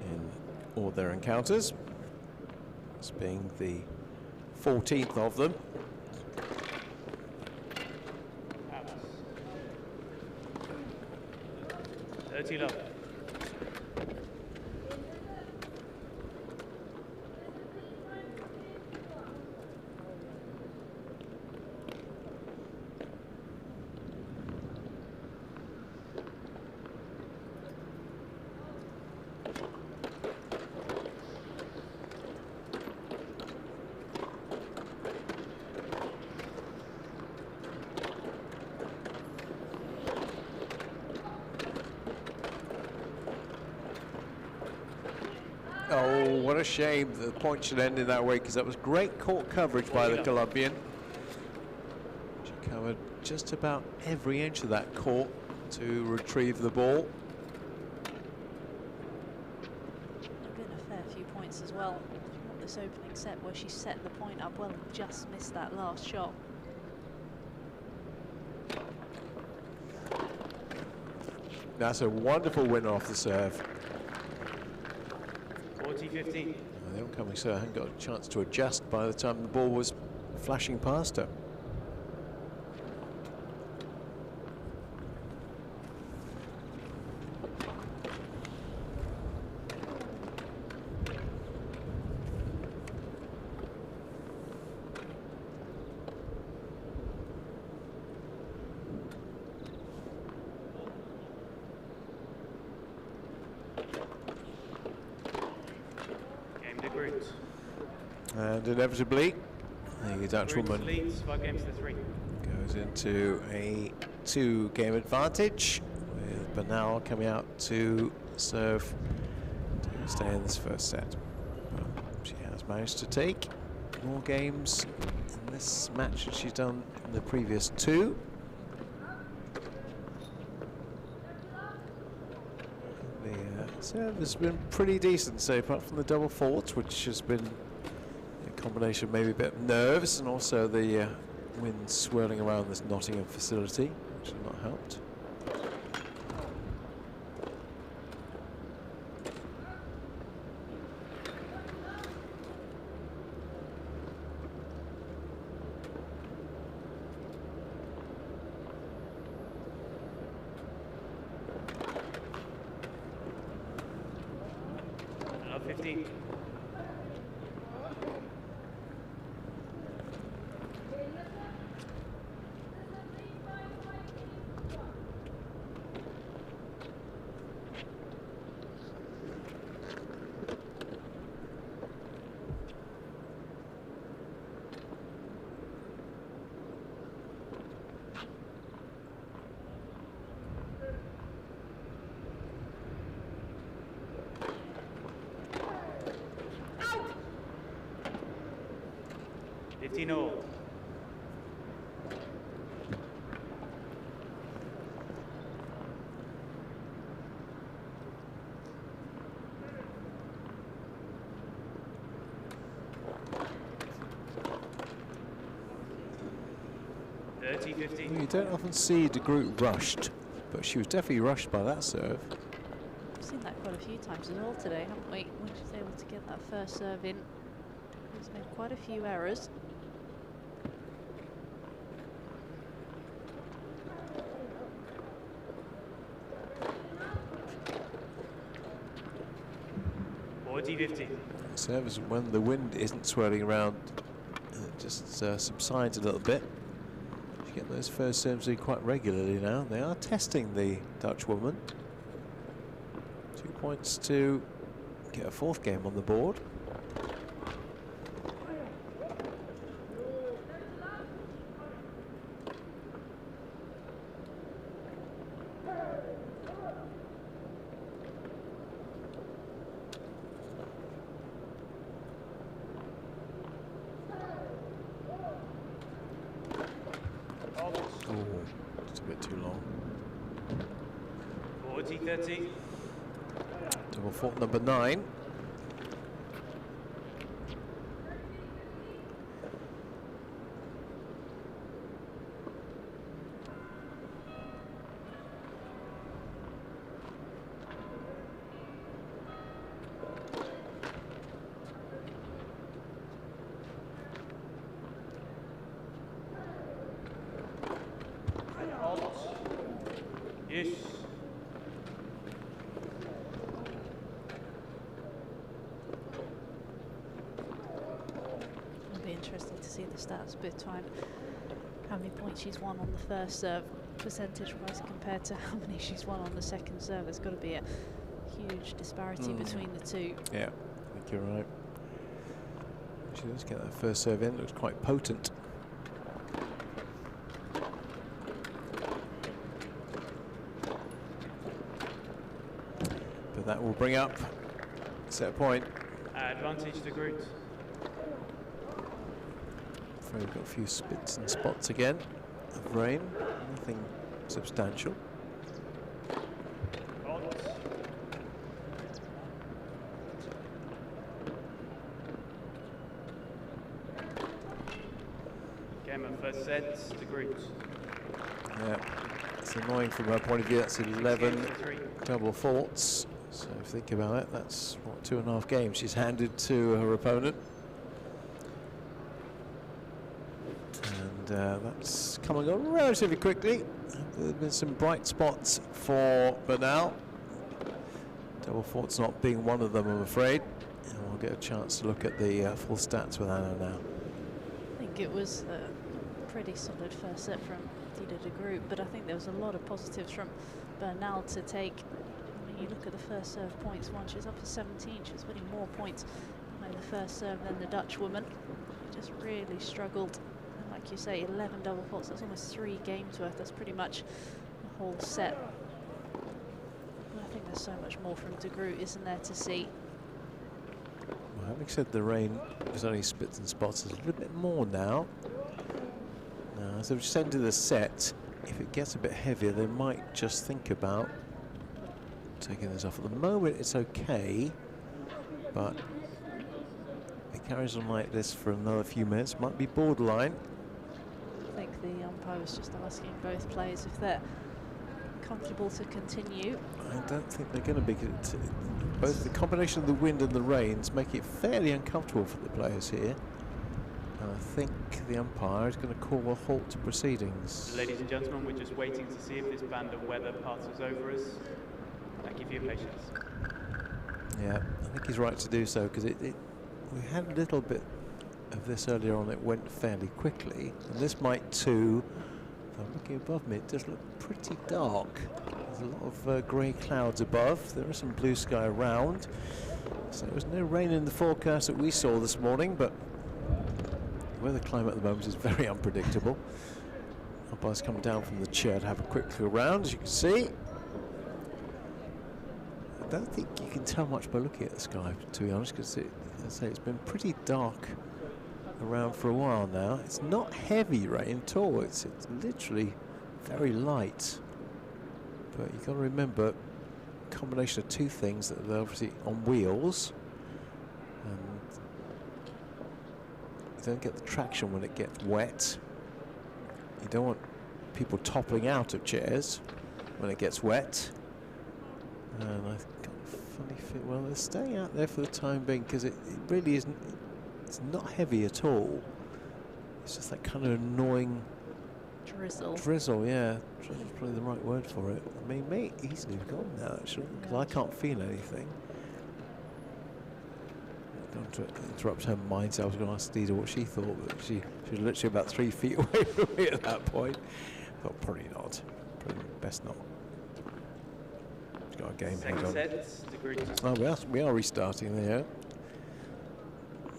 in all their encounters. This being the 14th of them. 30 love. Oh, what a shame the point should end in that way, because that was great court coverage by the Colombian. She covered just about every inch of that court to retrieve the ball. There've been a fair few points as well. Not this opening set where she set the point up well and just missed that last shot. That's a wonderful winner off the serve. 40-15. The oncoming serve hadn't got a chance to adjust by the time the ball was flashing past her. And inevitably, the Dutchwoman leads 5 games to 3. goes into a 2-game advantage, with Bernal coming out to serve to stay in this first set. But she has managed to take more games in this match than she's done in the previous 2. The serve has been pretty decent, so apart from the double faults, which has been a combination of maybe a bit of nerves and also the wind swirling around this Nottingham facility, which has not helped. 30-15. All. You don't often see the group rushed, but she was definitely rushed by that serve. We've seen that quite a few times as well today, haven't we? When she's able to get that first serve in. She's made quite a few errors. Serves when the wind isn't swirling around, it just subsides a little bit. You get those first serves in quite regularly now. They are testing the Dutch woman. 2 points to get a fourth game on the board. Just a bit too long. 40-30. Double fault number 9. Yes. It'll be interesting to see the stats between how many points she's won on the first serve, percentage-wise, compared to how many she's won on the second serve. There's got to be a huge disparity between the two. Yeah, I think you're right. She does get that first serve in. Looks quite potent. But that will bring up set point. Advantage to Groot. Afraid we've got a few spits and spots again of rain. Nothing substantial. Game of first set to Groot. Yeah, it's annoying from her point of view. That's 11 double faults. So if you think about it, that's what, 2.5 games she's handed to her opponent. And that's coming on relatively quickly. There have been some bright spots for Bernal. Double faults not being one of them, I'm afraid. And we'll get a chance to look at the full stats with Anna now. I think it was a pretty solid first set from Dida de Groot, but I think there was a lot of positives from Bernal to take. I mean, you look at the first serve points one, she was up to 17, she was winning more points in the first serve than the Dutch woman. She just really struggled. And like you say, 11 double faults, that's almost 3 games worth. That's pretty much the whole set. And I think there's so much more from de Groot, isn't there, to see. Well, having said the rain was only spits and spots, there's a little bit more now. So just into the set, if it gets a bit heavier, they might just think about taking this off. At the moment, it's okay, but if it carries on like this for another few minutes, might be borderline. I think the umpire was just asking both players if they're comfortable to continue. I don't think they're going to be. Both the combination of the wind and the rains make it fairly uncomfortable for the players here. And I think the umpire is going to call a halt to proceedings. Ladies and gentlemen, we're just waiting to see if this band of weather passes over us. Thank you for your patience. Yeah, I think he's right to do so, because we had a little bit of this earlier on. It went fairly quickly, and this might too. If I'm looking above me, it does look pretty dark. There's a lot of grey clouds above. There is some blue sky around. So there was no rain in the forecast that we saw this morning, but the weather climate at the moment is very unpredictable. Umpire's come down from the chair to have a quick look around, as you can see. I don't think you can tell much by looking at the sky, to be honest, because as I say, it's been pretty dark around for a while now. It's not heavy rain at all. It's literally very light. But you've got to remember, a combination of two things, that they're obviously on wheels, and you don't get the traction when it gets wet. You don't want people toppling out of chairs when it gets wet. And I've got a funny feel, well, they're staying out there for the time being, because it really isn't, it's not heavy at all. It's just that kind of annoying drizzle, yeah. Drizzle's probably the right word for it. I mean, may easily have gone now, actually, because I can't feel anything. I don't want to interrupt her mindset. I was going to ask Dida what she thought, but she was literally about 3 feet away from me at that point. I thought probably not. Probably best not. She's got a game head on. Oh, we are restarting there.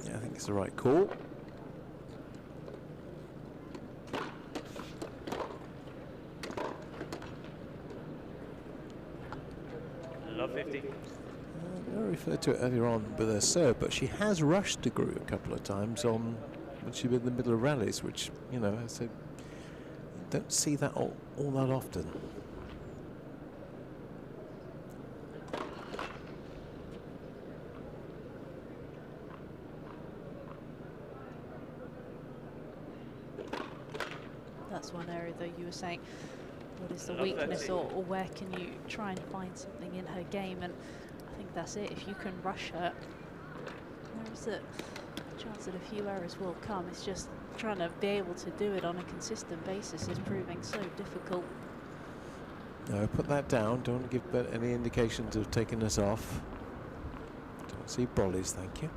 Yeah, I think it's the right call. Love 50. I referred to it earlier on with her serve, but she has rushed to Groot a couple of times when she's been in the middle of rallies, which, you know, so you don't see that all that often. That's one area, though, you were saying, what is the weakness, or where can you try and find something in her game? And I think that's it. If you can rush her, there's a chance that a few errors will come. It's just trying to be able to do it on a consistent basis is proving so difficult. No, put that down. Don't want to give any indications of taking us off. Don't see brollies, thank you.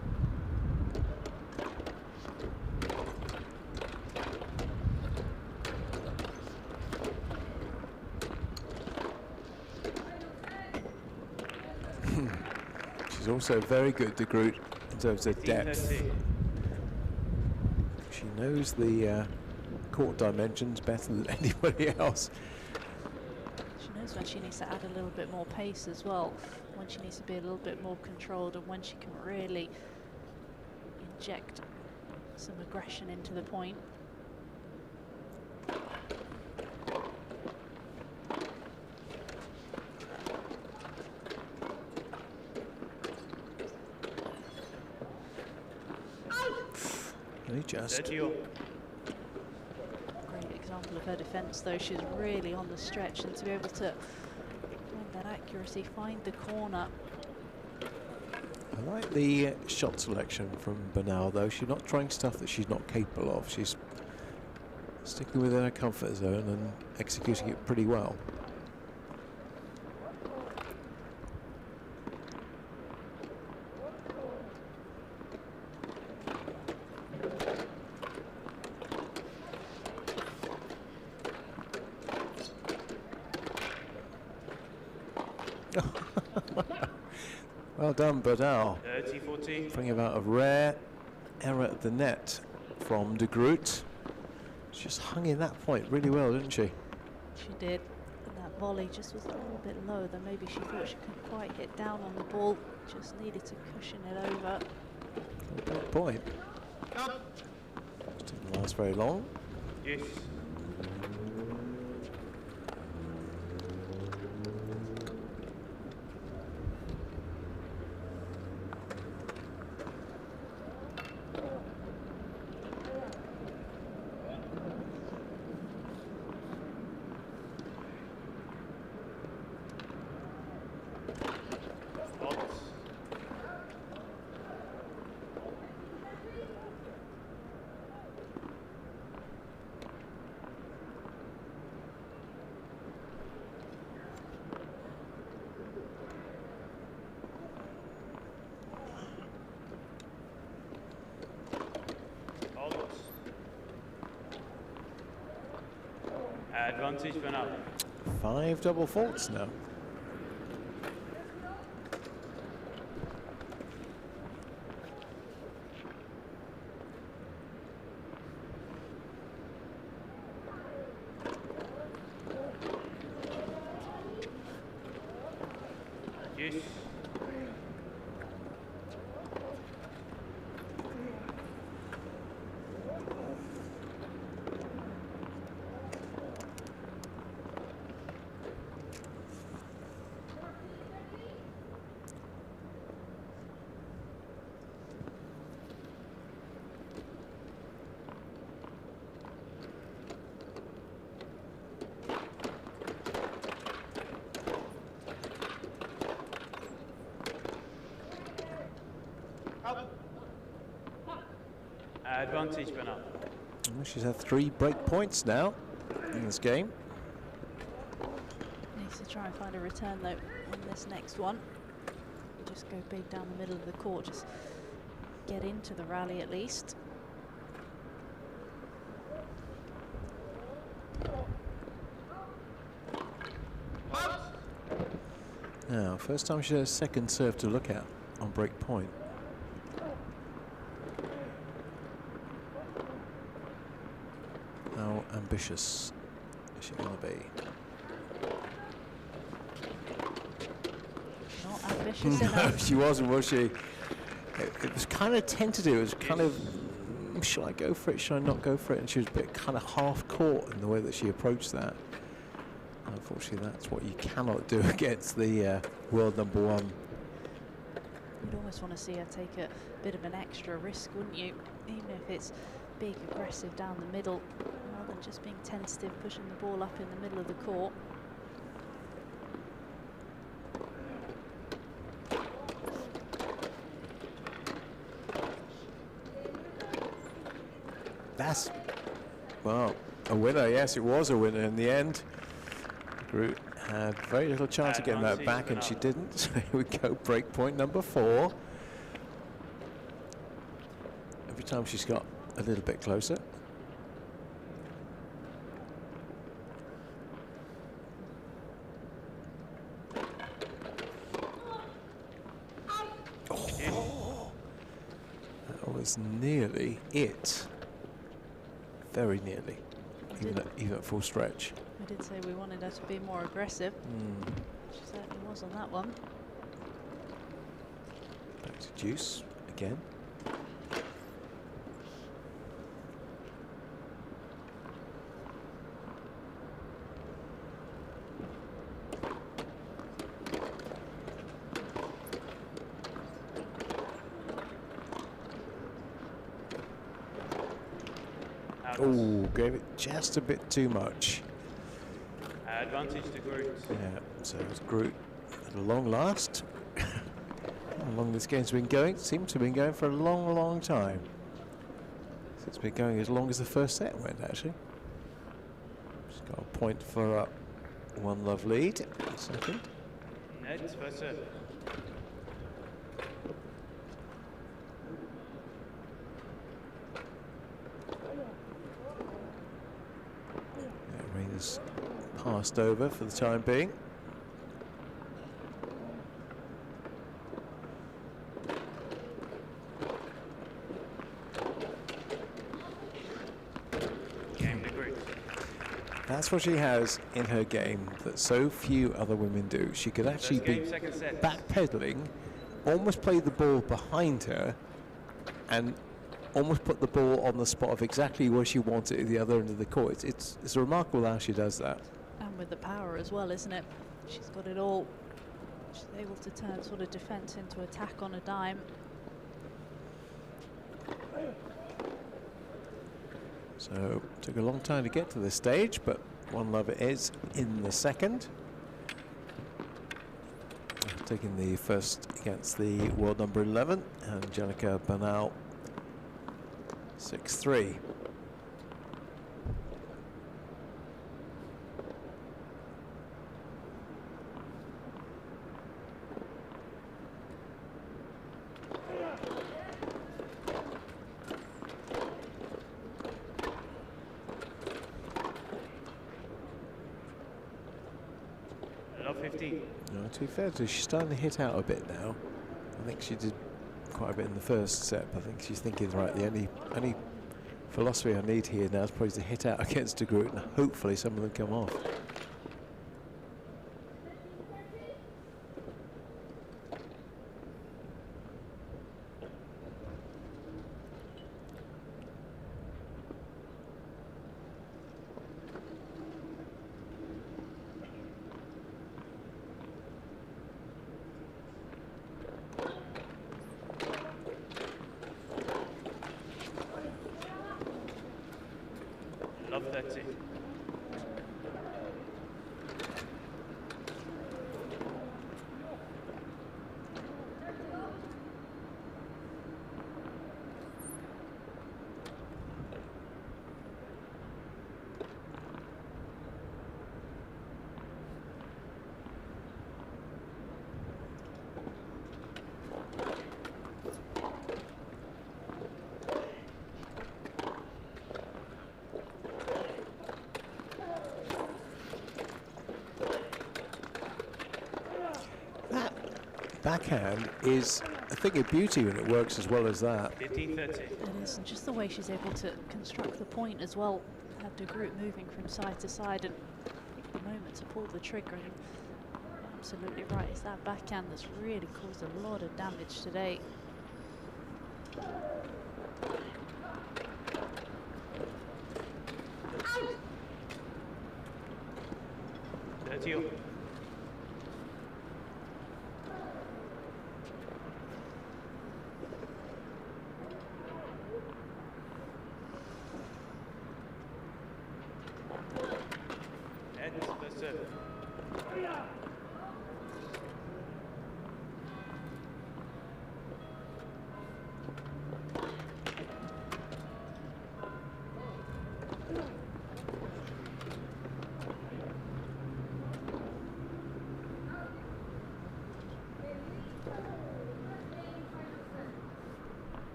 She's also very good, de Groot, in terms of depth. She knows the court dimensions better than anybody else. She knows when she needs to add a little bit more pace as well, when she needs to be a little bit more controlled, and when she can really inject some aggression into the point. Just great example of her defense, though. She's really on the stretch, and to be able to find that accuracy, find the corner. I like the shot selection from Bernal, though. She's not trying stuff that she's not capable of. She's sticking within her comfort zone and executing it pretty well. Well done, Bernal. 30-14. Bringing about a rare error at the net from de Groot. She just hung in that point really well, didn't she? She did. And that volley just was a little bit low. Then maybe she thought she couldn't quite hit down on the ball. Just needed to cushion it over. Good point. Didn't last very long. Yes. Advantage for now. 5 double faults now. Yes. Advantage for now. Well, she's had 3 break points now in this game. Needs to try and find a return though on this next one. Just go big down the middle of the court, just get into the rally at least. Now, first time she has a second serve to look at on break point. How ambitious is she going to be? Not ambitious No, enough. she wasn't, was she? It was kind of tentative. It was kind of, shall I go for it? Shall I not go for it? And she was a bit kind of half caught in the way that she approached that. Unfortunately, that's what you cannot do against the world #1. You'd almost want to see her take a bit of an extra risk, wouldn't you? Even if it's big, aggressive down the middle, rather than just being tentative, pushing the ball up in the middle of the court. That's, well, a winner. Yes, it was a winner in the end. Groot had very little chance of getting that back, and she didn't. So here we go, break point number 4. Every time she's got a little bit closer. Oh, that was nearly it. Very nearly, even at full stretch. I did say we wanted her to be more aggressive. She certainly was on that one. Back to deuce again. Oh, gave it just a bit too much. Advantage to Groot. Yeah, so it's Groot at a long last. How long this game's been going? Seems to have been going for a long, long time. So it's been going as long as the first set went, actually. Just got a point for One Love lead. Second. Net first serve. Arena's passed over for the time being. Game to Groot. That's what she has in her game that so few other women do. She could actually First game, be second set. backpedaling, almost play the ball behind her, and almost put the ball on the spot of exactly where she wants it at the other end of the court. It's remarkable how she does that. And with the power as well, isn't it? She's got it all. She's able to turn sort of defense into attack on a dime. So took a long time to get to this stage, but One Love is in the second. Taking the first against the world #11, Angelica Bernal 6-3. 15. No, to be fair to her, she's starting to hit out a bit now. I think she did quite a bit in the first set. I think she's thinking, right, the only philosophy I need here now is probably to hit out against a group, and hopefully some of them come off. Love 30. Backhand is a thing of beauty when it works as well as that. 15-30. It is, and just the way she's able to construct the point as well, had the group moving from side to side, and pick the moment to pull the trigger. And absolutely right, it's that backhand that's really caused a lot of damage today.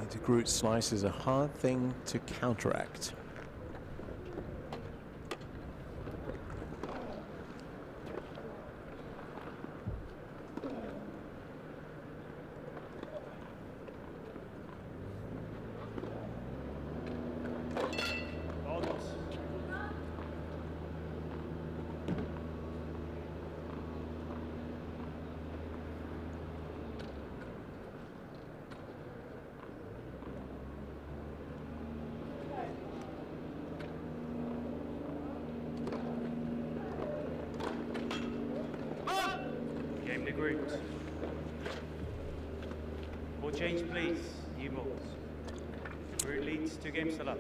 The Groot slice is a hard thing to counteract. Change, please. New balls. Root leads 2 games to love.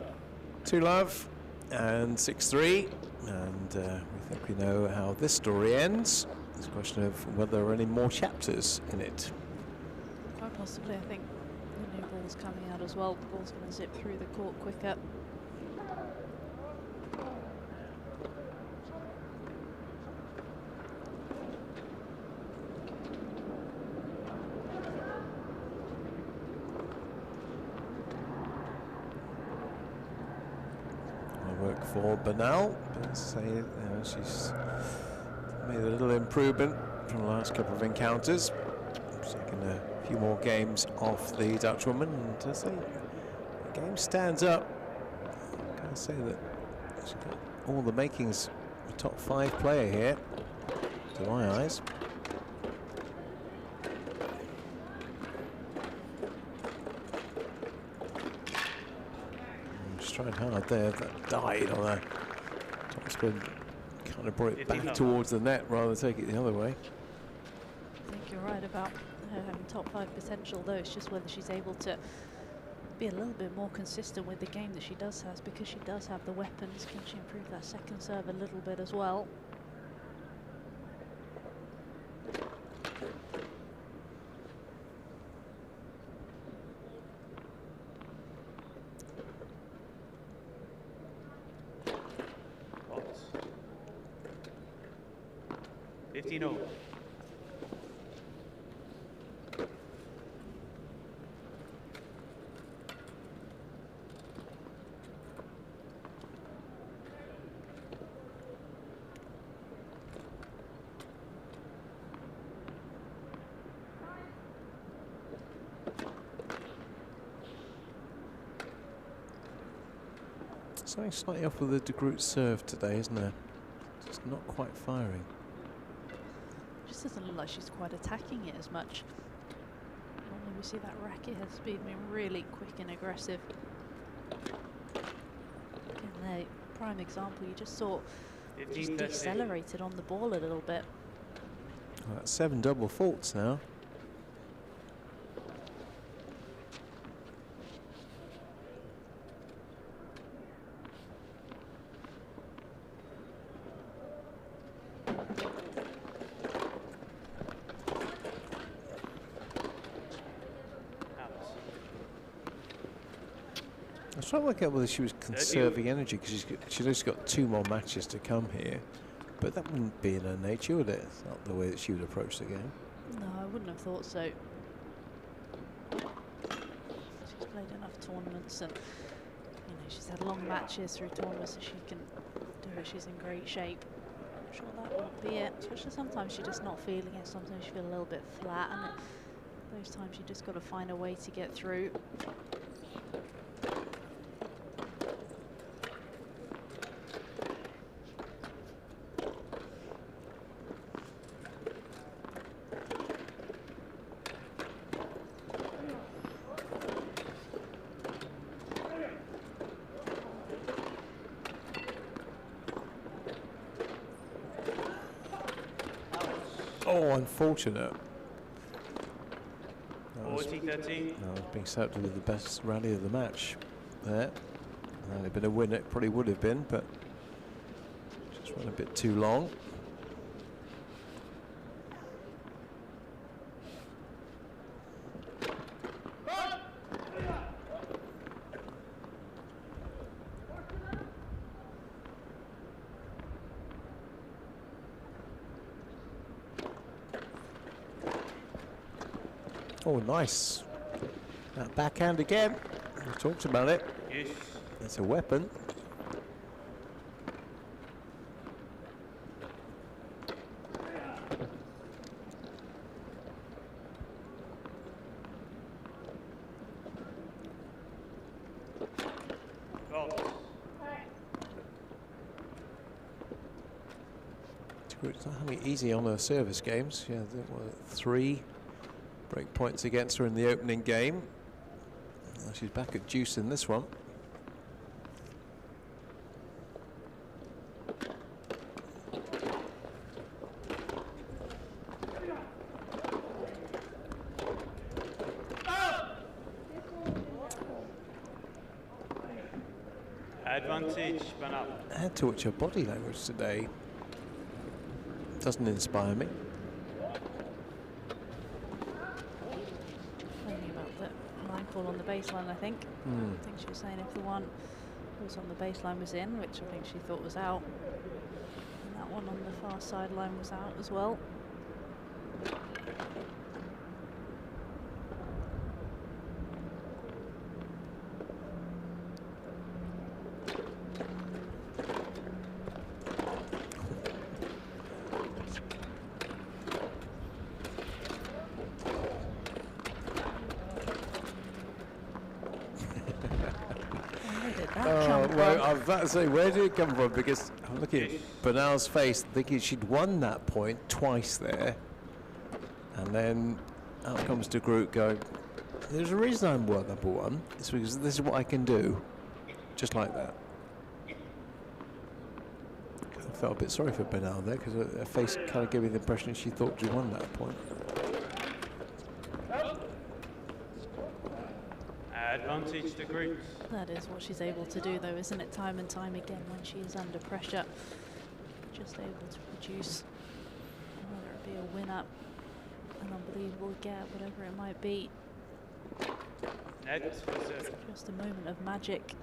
2-love and 6-3, and we think we know how this story ends. It's a question of whether there are any more chapters in it. Quite possibly, I think the new ball's coming out as well. The ball's going to zip through the court quicker. For Bernal, but say she's made a little improvement from the last couple of encounters. She's taken a few more games off the Dutch woman, and I say the game stands up. I'm going to say that she's got all the makings of a top 5 player here, to my eyes. Tried hard there, that died on a topspin, kind of brought it back towards the net rather than take it the other way. I think you're right about her having top 5 potential, though. It's just whether she's able to be a little bit more consistent with the game that she does have, because she does have the weapons. Can she improve that second serve a little bit as well? 16-0. Something slightly off with the De Groot serve today, isn't there? Just not quite firing. Just doesn't look like she's quite attacking it as much. Normally we see that racket has been really quick and aggressive. Again, there, prime example, you just saw she's decelerated on the ball a little bit. Well, that's 7 double faults now. I was trying to work out whether she was conserving energy because she's just got 2 more matches to come here, but that wouldn't be in her nature, would it? It's not the way that she would approach the game. No, I wouldn't have thought so. She's played enough tournaments, and you know she's had long matches through tournaments, so she can do it. She's in great shape. I'm sure that won't be it. Especially sometimes you're just not feeling it. Sometimes you feel a little bit flat, and those times you just got to find a way to get through. Oh, unfortunate. 40-13. No, being selected with the best rally of the match there. Had it been a win, it probably would have been, but just went a bit too long. Oh, nice. That backhand again. We talked about it. Yes. It's a weapon. It's not having it easy on her service games. Yeah, there were 3 break points against her in the opening game. Now she's back at deuce in this one. Advantage, Banal. I had to watch her body language today. Doesn't inspire me. Thinking about the line call on the baseline, I think. I think she was saying if the one who was on the baseline was in, which I think she thought was out, and that one on the far sideline was out as well. I was about to say, where did it come from? Because I'm looking at Banal's face, thinking she'd won that point twice there. And then out comes De Groot going, there's a reason I'm world number 1. It's because this is what I can do. Just like that. I felt a bit sorry for Banal there, because her face kind of gave me the impression she thought she won that point. Advantage to Groot. That is what she's able to do, though, isn't it? Time and time again, when she is under pressure, just able to produce, whether it be a win-up, an unbelievable get, whatever it might be. Net for serve. Just a moment of magic.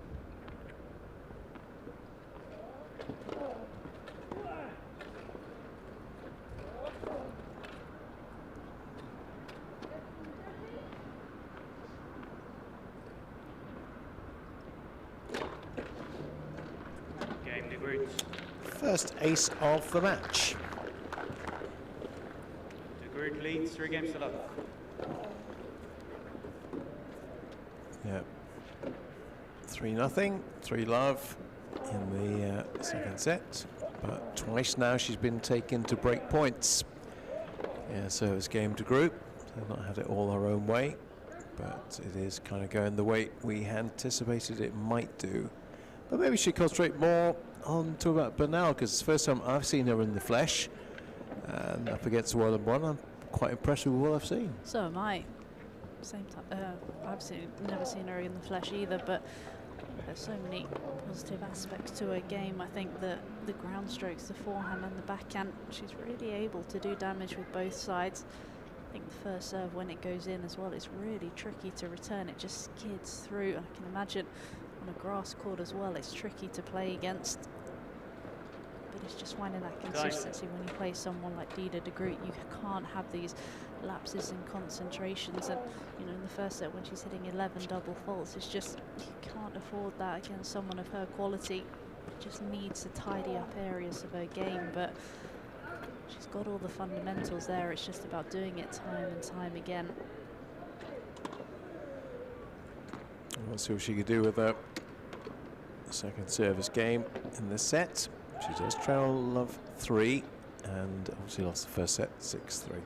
grid. First ace of the match. The grid leads 3 games to love. Yeah. 3-0, 3-love in the second set. But twice now she's been taken to break points. Yeah, service game to group. They've not had it all her own way, but it is kind of going the way we anticipated it might do. But maybe she concentrate more on talking about Bernal, because it's the first time I've seen her in the flesh. And up against the World of One, I'm quite impressed with what I've seen. So am I. Same time. I've never seen her in the flesh either, but there's so many positive aspects to her game. I think that the ground strokes, the forehand and the backhand, she's really able to do damage with both sides. I think the first serve, when it goes in as well, it's really tricky to return. It just skids through. I can imagine on a grass court as well, it's tricky to play against. But it's just finding that consistency when you play someone like Dida de Groot. You can't have these lapses in concentrations, and you know, in the first set when she's hitting 11 double faults, it's just, you can't afford that against someone of her quality. Just needs to tidy up areas of her game, but she's got all the fundamentals there. It's just about doing it time and time again. Let's see what she could do with her second service game in this set. She does trail love 3 and obviously lost the first set 6-3.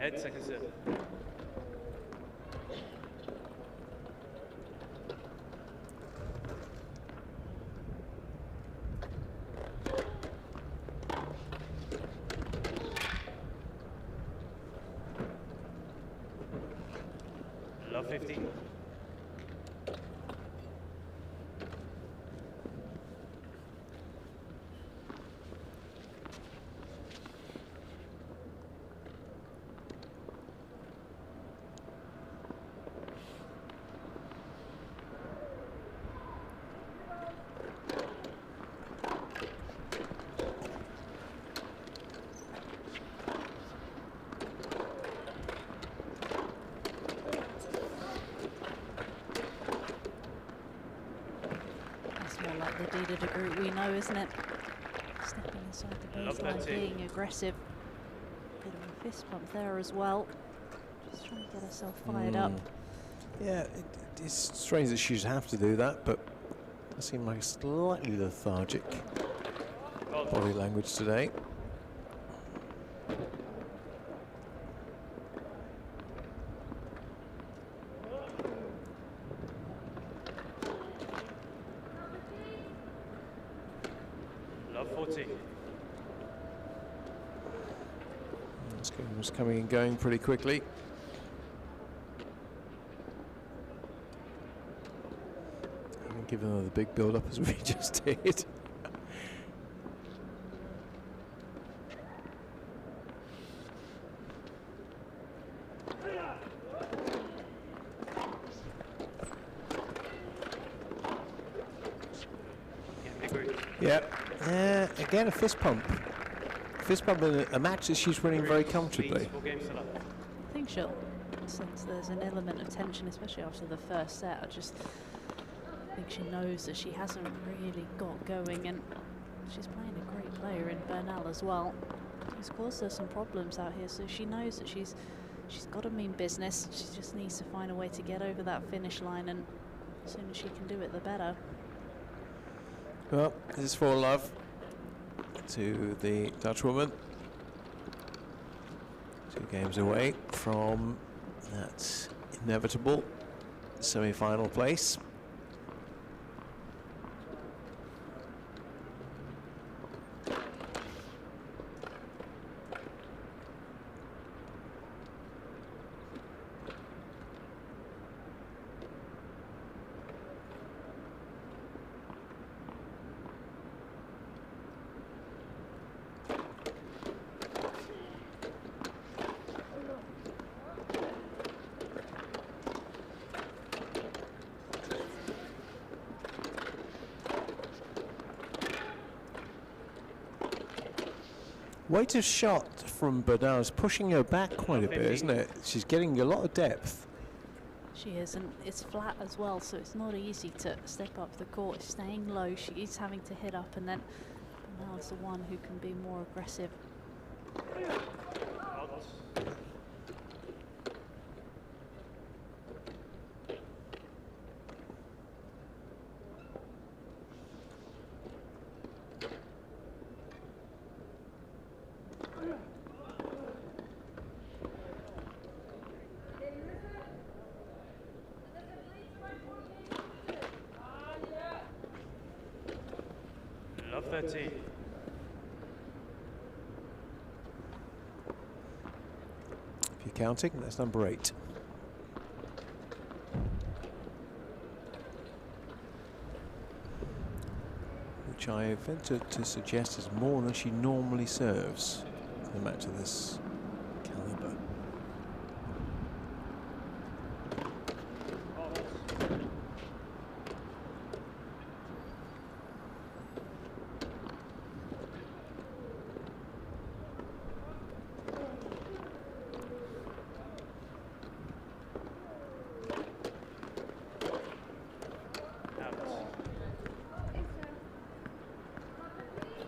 Ed, second serve. Love 15. The Dida de Groot we know, isn't it? Stepping inside the baseline, being aggressive. Bit of a fist pump there as well. Just trying to get herself fired up. Yeah, it's strange that she'd have to do that, but it seemed like slightly lethargic body language today. Love 40. This game was coming and going pretty quickly. Haven't given her the big build-up as we just did. Yeah, again a fist pump. Fist pump in a match that she's winning very comfortably. I think she'll sense there's an element of tension, especially after the first set. I just think she knows that she hasn't really got going, and she's playing a great player in Bernal as well. She's caused her some problems out here, so she knows that she's got to mean business. She just needs to find a way to get over that finish line, and as soon as she can do it, the better. Well, this is 4-love to the Dutch woman. 2 games away from that inevitable semi-final place. Weight of shot from Bernal is pushing her back quite a bit, isn't it? She's getting a lot of depth. She is, and it's flat as well, so it's not easy to step up the court. It's staying low, she is having to hit up, and then Bernal's the one who can be more aggressive. Out. Love 13. If you're counting, that's number 8. Which I venture to suggest is more than she normally serves in a match of this caliber. Out.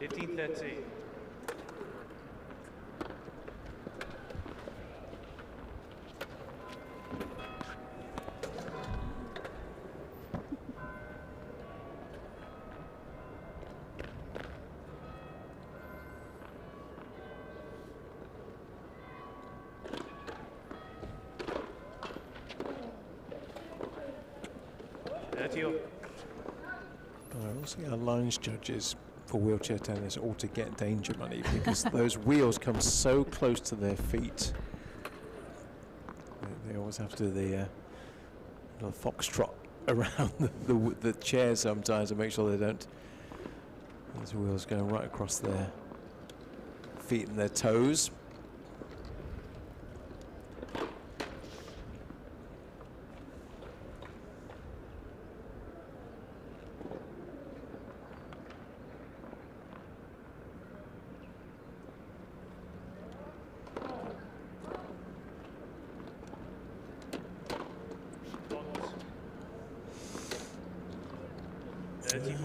15-13. Also, our lines judges for wheelchair tennis ought to get danger money because those wheels come so close to their feet. They always have to do the little foxtrot around the chair sometimes to make sure they don't. Those wheels going right across their feet and their toes.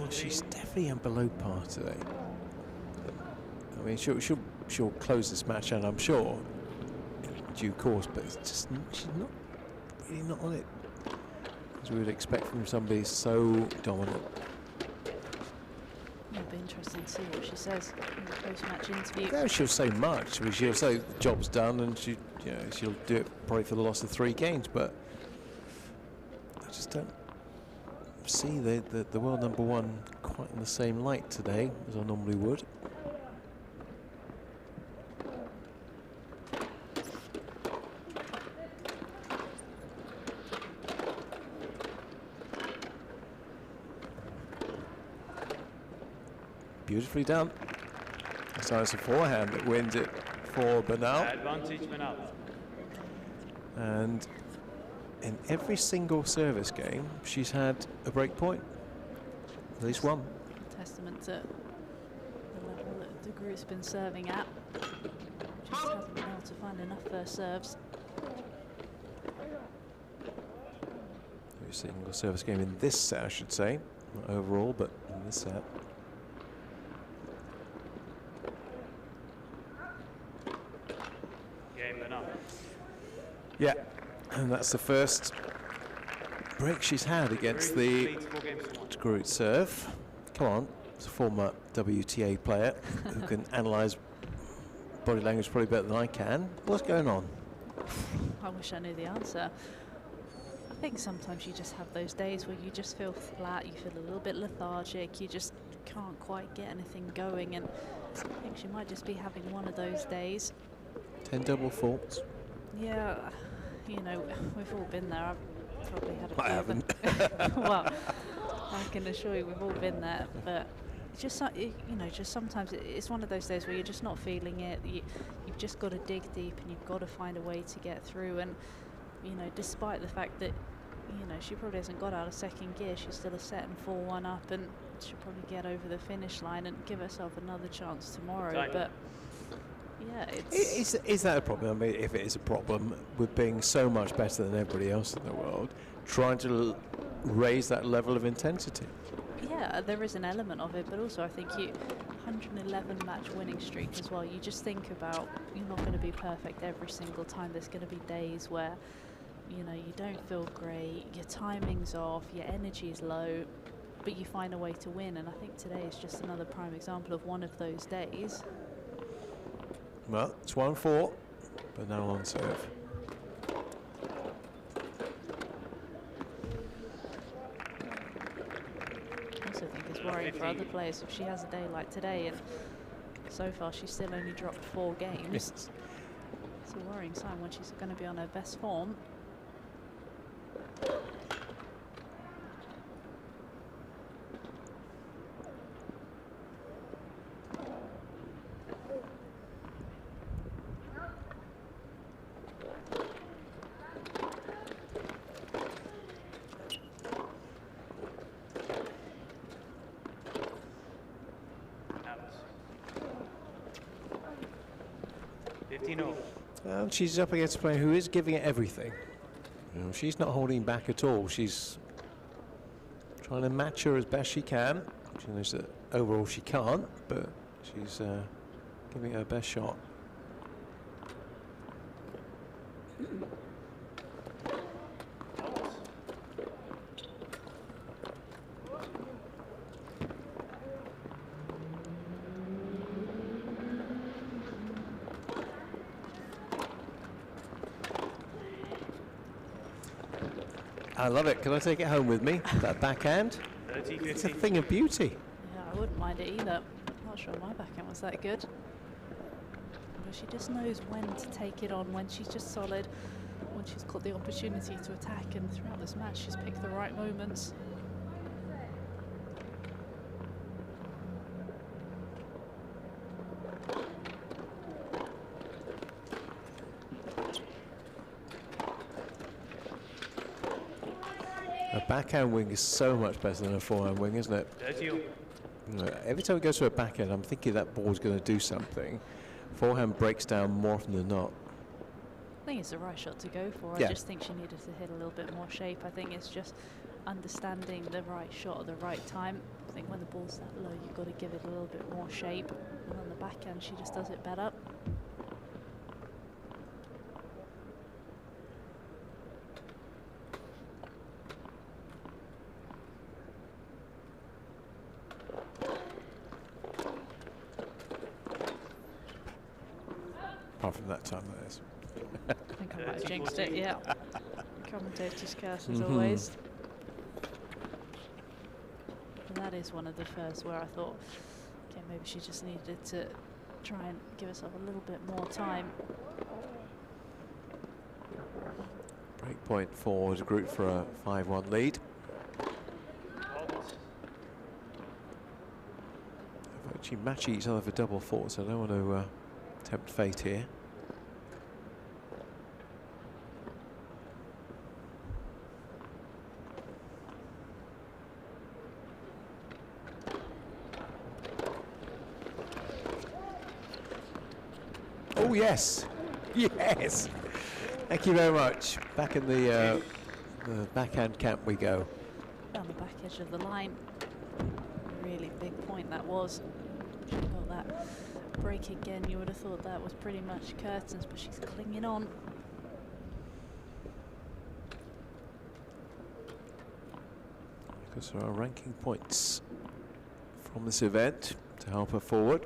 She's definitely in below par today. I mean, she'll close this match, and I'm sure in due course. But it's just she's not really not on it as we would expect from somebody so dominant. It'll be interesting to see what she says in the post-match interview. No, she'll say much. I mean, she'll say the job's done, and she'll do it probably for the loss of 3 games. But I just don't see the world number 1 quite in the same light today as I normally would. Beautifully done. So it's a forehand that wins it for Bernal. Advantage Bernal. And in every single service game, she's had a break point. At least one. Testament to the level that the group's been serving at. Just hasn't been able to find enough first serves. Every single service game in this set, I should say. Not overall, but in this set. Game Bernal. Yeah, and that's the first break she's had against the Gerard serve. Come on, it's a former WTA player who can analyse body language probably better than I can. What's going on? I wish I knew the answer. I think sometimes you just have those days where you just feel flat, you feel a little bit lethargic, you just can't quite get anything going, and I think she might just be having one of those days. 10 double faults. Yeah, you know, we've all been there. I've probably had a few I of them. haven't. Well, I can assure you we've all been there, but it's just, you know, just sometimes it's one of those days where you're just not feeling it. You've just got to dig deep and you've got to find a way to get through. And, you know, despite the fact that, you know, she probably hasn't got out of second gear, she's still a set and 4-1 up, and she'll probably get over the finish line and give herself another chance tomorrow. Time. But Yeah, it's Is that a problem? I mean, if it is a problem, with being so much better than everybody else in the world, trying to raise that level of intensity. yeah, there is an element of it, but also I think 111 match winning streak as well. You just think about, you're not going to be perfect every single time. There's going to be days where, you know, you don't feel great, your timing's off, your energy is low, but you find a way to win. And I think today is just another prime example of one of those days. Well, it's 1-4, but now on serve. I also think it's worrying for other players if she has a day like today, and so far she's still only dropped 4 games. Yes. It's a worrying sign when she's going to be on her best form. She's up against a player who is giving it everything. You know, she's not holding back at all. She's trying to match her as best she can. She knows that overall she can't, but she's giving it her best shot. I love it. Can I take it home with me? That backhand? It's a thing of beauty. Yeah, I wouldn't mind it either. Not sure my backhand was that good. But she just knows when to take it on, when she's just solid, when she's got the opportunity to attack, and throughout this match she's picked the right moments. A backhand wing is so much better than a forehand wing, isn't it? You know, every time it goes to a backhand, I'm thinking that ball's going to do something. Forehand breaks down more often than not. I think it's the right shot to go for. Yeah. I just think she needed to hit a little bit more shape. I think it's just understanding the right shot at the right time. I think when the ball's that low, you've got to give it a little bit more shape. And on the backhand, she just does it better. Apart from that time, that is. I think I might have jinxed it, yeah. Commentator's curse as always. And that is one of the first where I thought, okay, maybe she just needed to try and give herself a little bit more time. Break point for the group for a 5-1 lead. They've actually matched each other for double fault, so I don't want to tempt fate here. Oh yes, yes. Thank you very much. Back in the backhand camp we go. Down the back edge of the line. Really big point that was. She got that break again. You would have thought that was pretty much curtains, but she's clinging on. Because there are ranking points from this event to help her forward.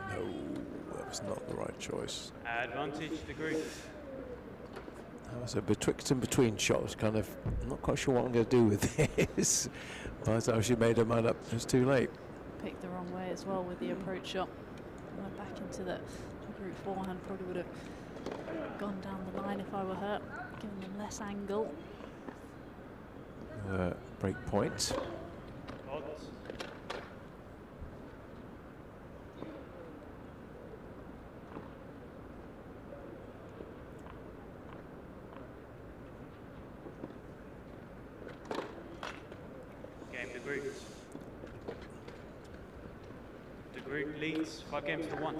No, that was not the right choice. Advantage the group. That was a betwixt and between shot. Kind of, I'm not quite sure what I'm going to do with this. By the time she made her mind up, it was too late. Picked the wrong way as well with the approach shot. Went back into the group forehand. Probably would have gone down the line if I were her, giving them less angle. Break point. Odds. Group. The group leads 5 games to 1.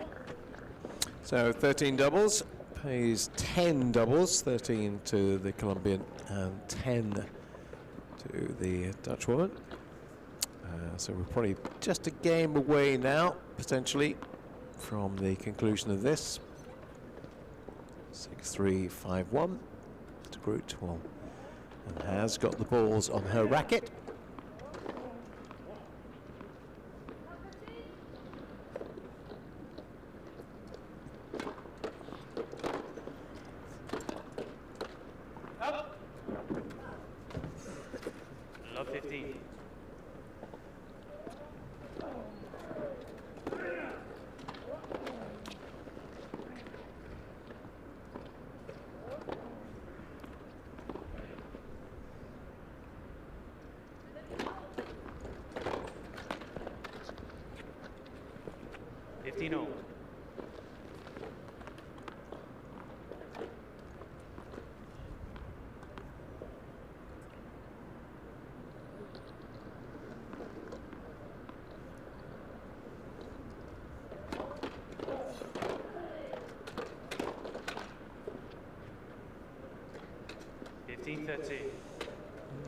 So 13 doubles, pays 10 doubles, 13 to the Colombian and 10 to the Dutch woman. So we're probably just a game away now, potentially, from the conclusion of this. 6-3, 5-1 to Groot, well, and has got the balls on her racket. Love 15. Fifteen-oh.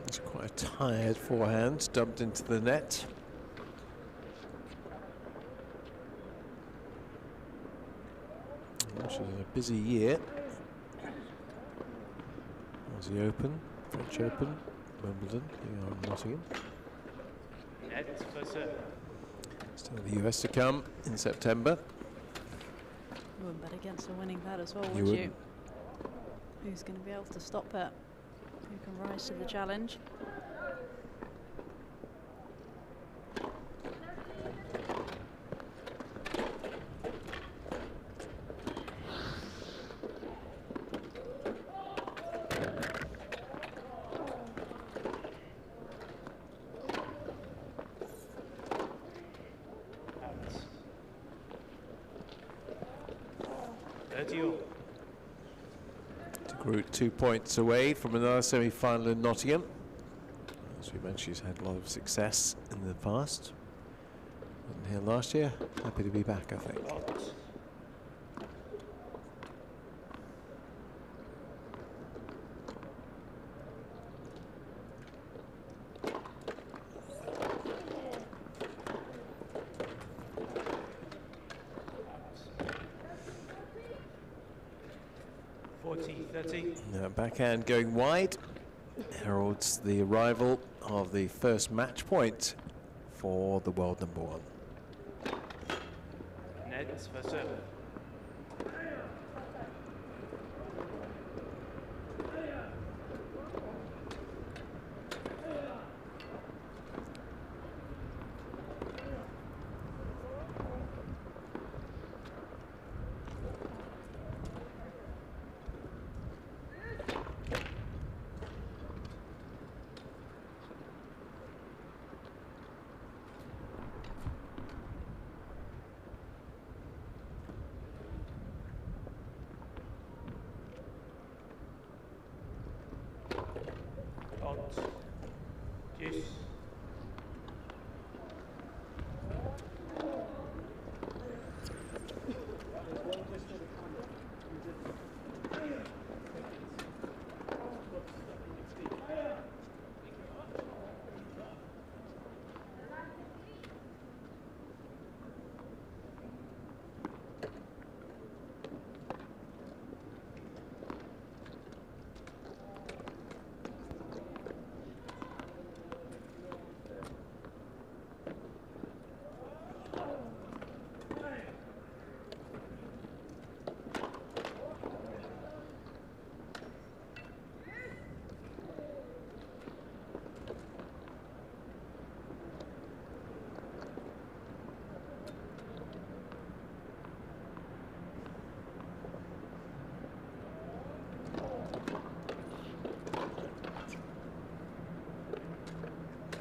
It's quite a tired forehand, dumped into the net. She's had a busy year. Aussie Open, French Open, Wimbledon, here in Nottingham. Net for serve. Still the US to come in September. You wouldn't bet against her winning that as well, You would you? wouldn't. Who's going to be able to stop her? Who can rise to the challenge? Groot 2 points away from another semi-final in Nottingham. As we mentioned, she's had a lot of success in the past. Wasn't here last year. Happy to be back, I think. Backhand going wide heralds the arrival of the first match point for the world number 1. Nets for serve. Juice.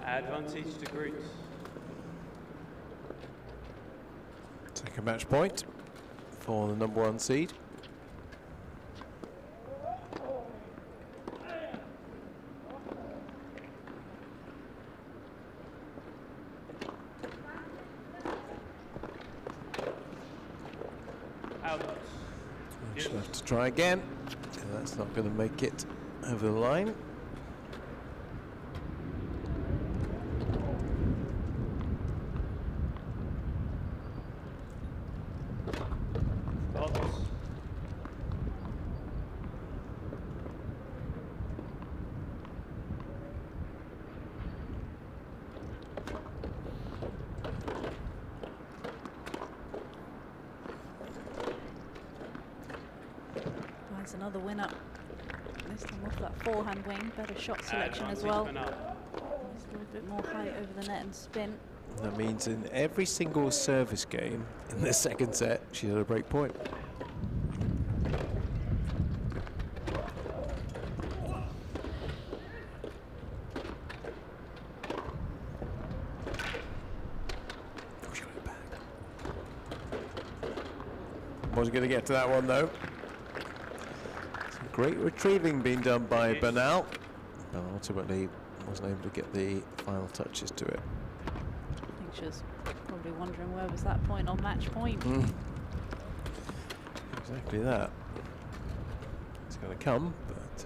Advantage to Groot. Second match point for the number 1 seed. She'll have to try again. That's not going to make it over the line. Finds another winner. This time off that forehand wing, better shot selection as well. Just a little bit more height over the net and spin. That means in every single service game in the second set, she had a break point. Wasn't going to get to that one though. Some great retrieving being done by Bernal, but ultimately wasn't able to get the final touches to it. I think she was probably wondering where was that point on match point. Exactly that. It's going to come, but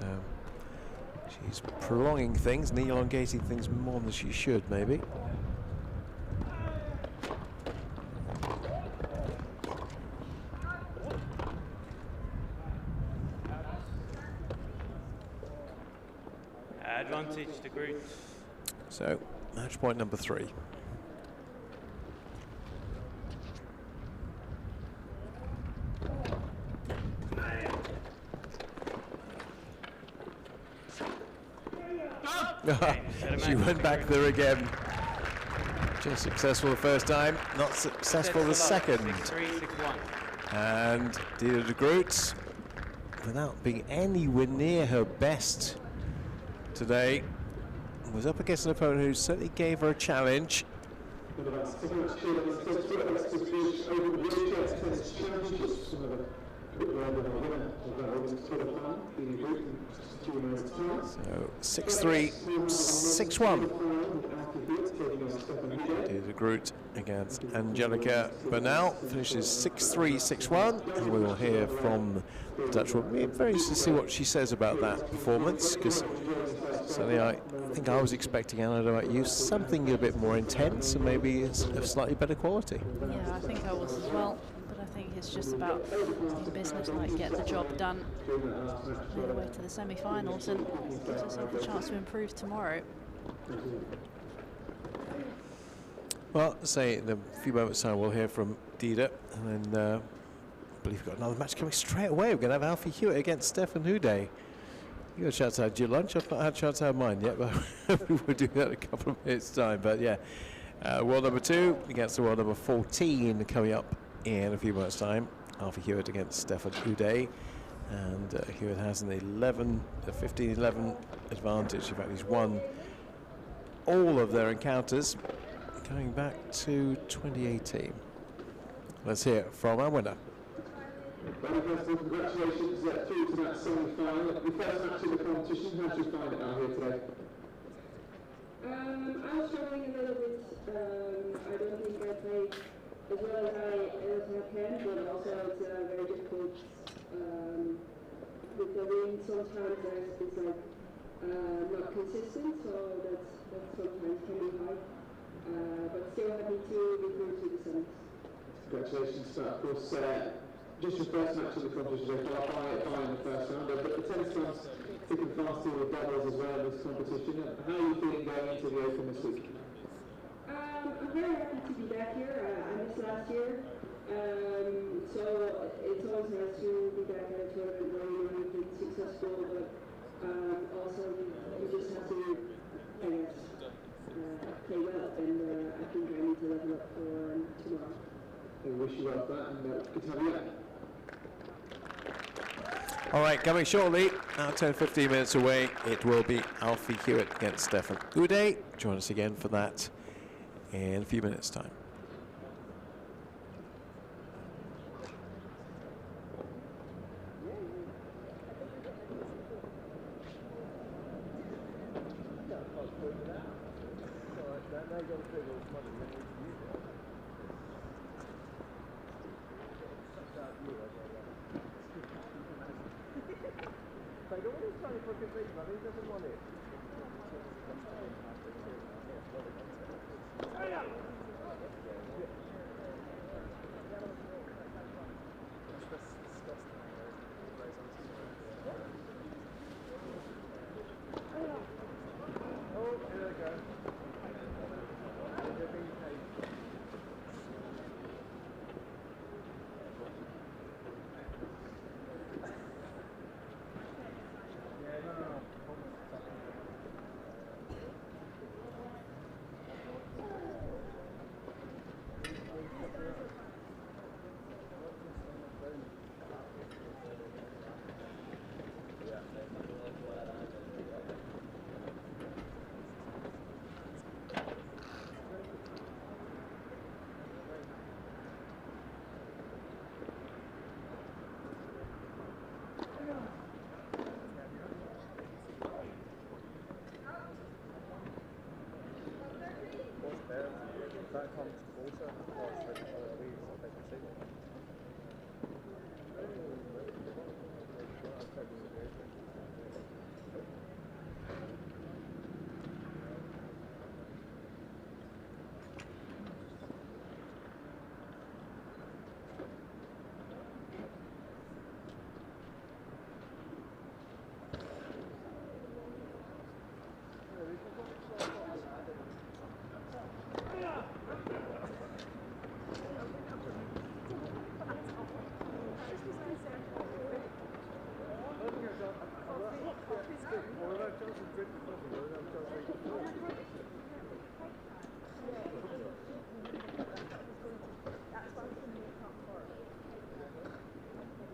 she's prolonging things and elongating things more than she should, maybe. Advantage to Groot. So, match point number 3. She went back there again. Just successful the first time, not successful the second. 6-3, 6-1. And Dida de Groot, without being anywhere near her best today, was up against an opponent who certainly gave her a challenge. So 6-3, 6-1. Dida de Groot against Angelica Bernal finishes 6-3, 6-1, and we will hear from the Dutch woman. We're very interested to see what she says about that performance, because certainly I think I was expecting, and I don't know about you, something a bit more intense and maybe of slightly better quality. Yeah, I think I was as well. But I think it's just about being business-like, get the job done, all the way to the semi-finals, and gives herself a chance to improve tomorrow. Well, say in a few moments' time we'll hear from Dida, and then I believe we've got another match coming straight away. We're going to have Alfie Hewitt against Stefan Houdet. You got a chance to have your lunch. I've not had a chance to have mine yet, but we'll do that in a couple of minutes' time. But yeah, world number 2 against the world number 14 coming up in a few minutes' time. Alfie Hewitt against Stefan Houdet, and Hewitt has an 15-11 advantage. In fact, he's won all of their encounters going back to 2018. Let's hear from our winner. Congratulations through to that semi-final. The first match of the competition, how did you find it out here today? I was struggling a little bit. I don't think I played as well as I can, but also it's very difficult with the wind. Sometimes it's like not consistent, so that sometimes can be hard. But still happy to recruit to the semis. Congratulations, of course. Just your first match of the competition, so far in the first round, but the tennis comes thick and fast with doubles as well in this competition. How are you feeling going into the Open this week? I'm very happy to be back here. I missed last year, so it's always nice to be back at a tournament where you've been successful, but also you just have to, I guess, play well, and I think I need to level up for tomorrow. I wish you well for that, and good to have you back. All right, coming shortly, now 10-15 minutes away, it will be Alfie Hewitt against Stefan Houdet. Join us again for that in a few minutes' time. They don't want to try for good reason. I think he doesn't want it.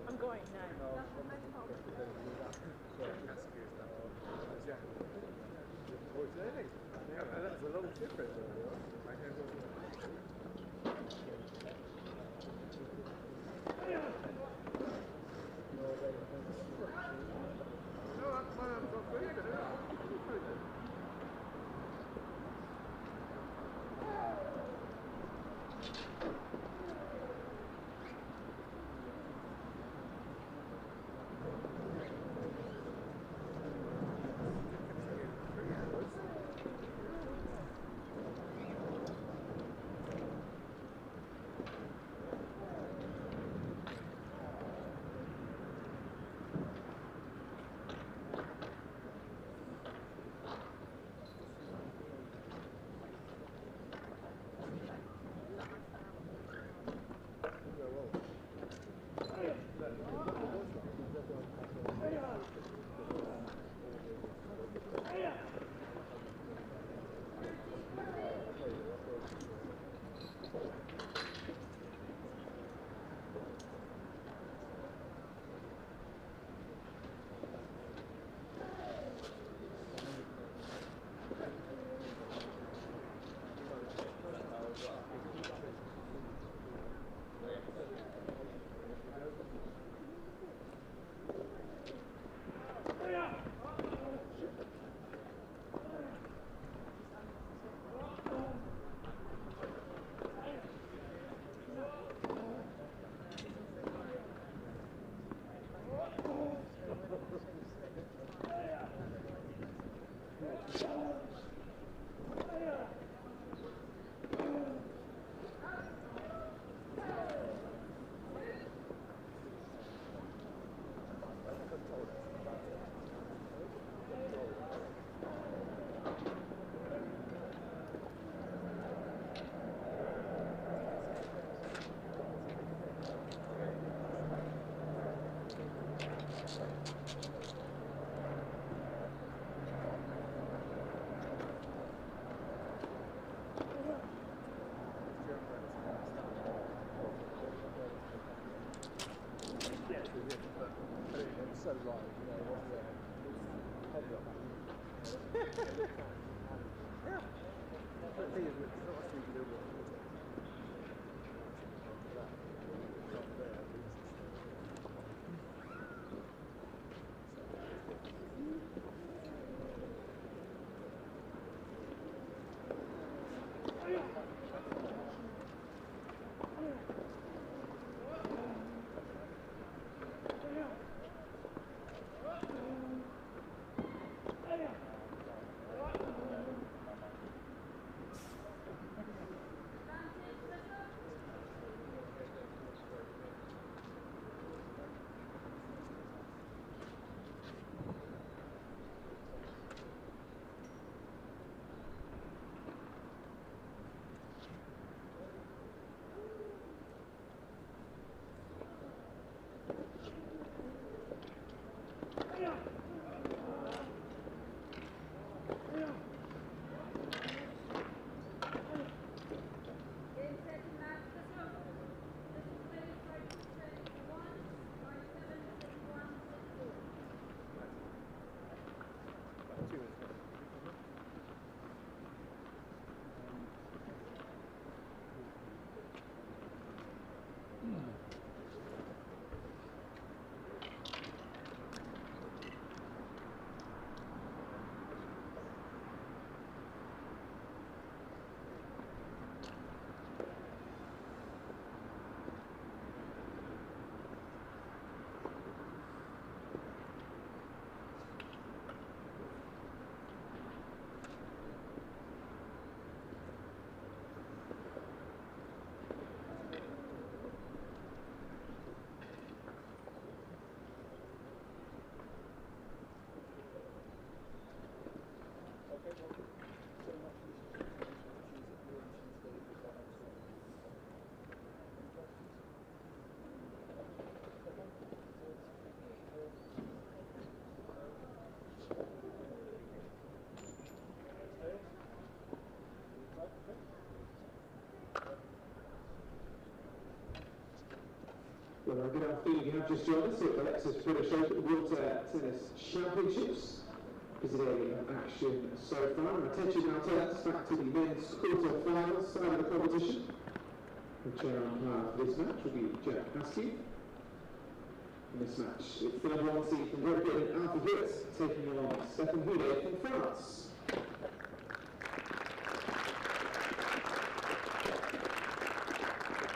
I'm going now. That's a long difference. So right, you know, what's the head up? Yeah. The thing is, it's not actually to do with Well, good afternoon. You have just joined us at the Lexus British Open Water Tennis Championships. Visiting action so far. And attention now turns back to the men's quarter-final side of the competition. The chair umpire for this match will be Jack Askew. In this match, it's the number 1 seed from Great Britain, Alfie Hewitt, taking on Stefan Houdet from France.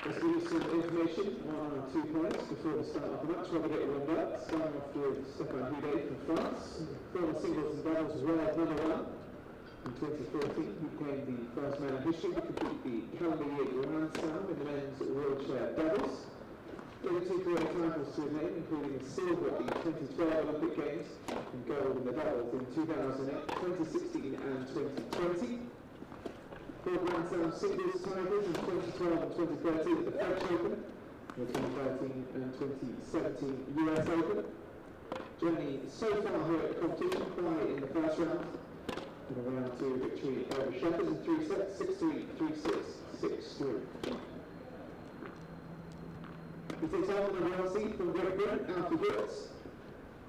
Let's give you some information on our 2 players before the start of the match. While we get warmed up, starting off with Stefan Houdet from France, former singles and doubles world number 1. In 2014, he became the first man in history to complete the calendar year Grand Slam in the men's wheelchair doubles. There were 2 career titles to his name, including a silver at the 2012 Olympic Games and gold in the doubles in 2008, 2016 and 2020. 4 Grand Slam singles titles in 2012 and 2013 at the French Open, the 2013 and 2017 US Open. Journey so far here at the competition, quite in the first round, with a round 2 victory over Shepard in 3 sets, 6-3, 3-6, 6-3. He takes on the round seed from Great Britain, Alfie Hewitt.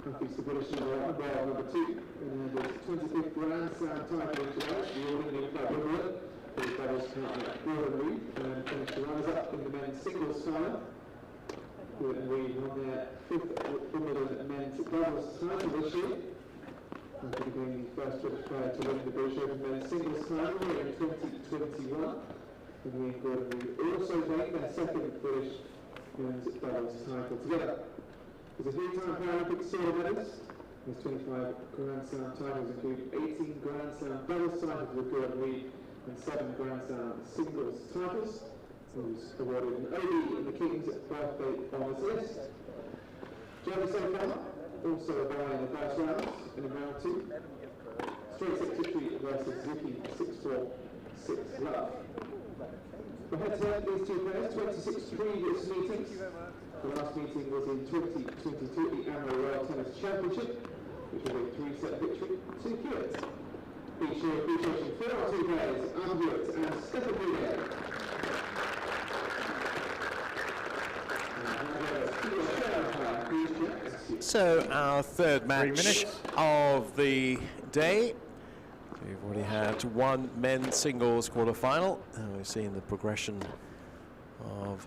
Alfie's the British number 1, world number 2, and his 25th Grand Slam title in July, the All-England Club Wimbledon. His doubles partner Gerard and finished the runners-up in the men's singles final. Gerard and Reed won their 5th Wimbledon men's doubles title this year. After becoming the first British player to win the British Open men's singles title in 2021. And Reed and Gordon Reed also gained their 2nd British men's doubles title together. He's a 3-time Paralympic silver medalist. His 25 Grand Slam titles include 18 Grand Slam doubles titles with Gerard Reed and 7 Grand Slam singles titles. He was awarded an OB in the King's Birthday Honours list. Journey so far, also a bye in the first round, and in round 2. Straight set victory versus Zuki 6-4, 6-love. For head-to-head, these 2 players, 26 previous meetings. The last meeting was in 2022 at the Amro World Tennis Championship, which was a 3-set victory to Hewitt. Each year appreciation for our 2 players, Alfie Hewitt and Stefan Houdet. So our 3rd match of the day. We've already had 1 men's singles quarter-final, and we've seen the progression of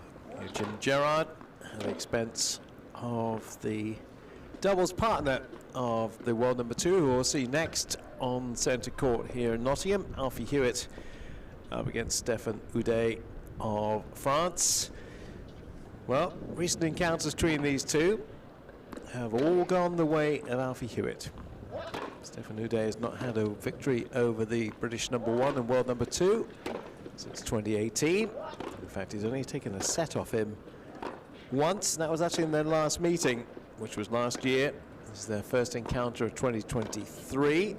Gerard at the expense of the doubles partner of the world number 2, who we'll see next on centre court here in Nottingham. Alfie Hewitt up against Stefan Houdet of France. Well, recent encounters between these 2 have all gone the way of Alfie Hewitt. Stefan Houdet has not had a victory over the British number 1 and world number 2 since 2018. In fact, he's only taken a set off him once, and that was actually in their last meeting, which was last year. This is their first encounter of 2023.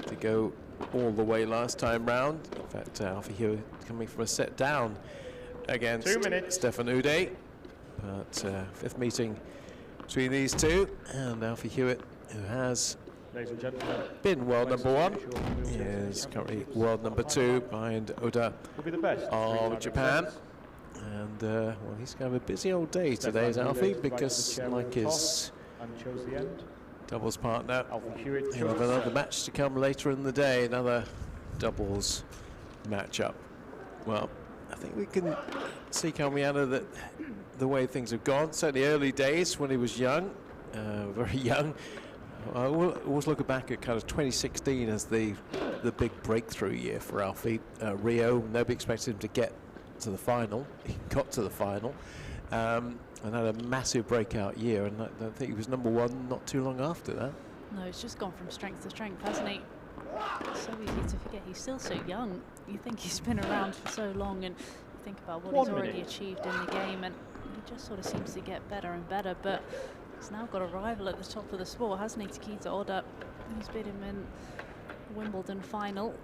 To go all the way last time round. In fact, Alfie Hewitt coming from a set down against Stefan Houdet. But 5th meeting between these 2, and Alfie Hewitt, who has been world number 1, is currently world number 2 behind Oda of Japan. And well, he's going to have a busy old day today, is Alfie, because like his doubles partner, he'll have another match to come later in the day, another doubles matchup. Well, I think we can see, Calmiano, that the way things have gone, certainly early days when he was young, very young. I will always look back at kind of 2016 as the big breakthrough year for Alfie. Rio, nobody expected him to get to the final. He got to the final and had a massive breakout year, and I think he was number 1 not too long after that. No, it's just gone from strength to strength, hasn't he? So easy to forget. He's still so young. You think he's been around for so long, and you think about what he's already achieved in the game, and he just sort of seems to get better and better. But he's now got a rival at the top of the sport, hasn't he? Takita Oda, who's beat him in the Wimbledon final.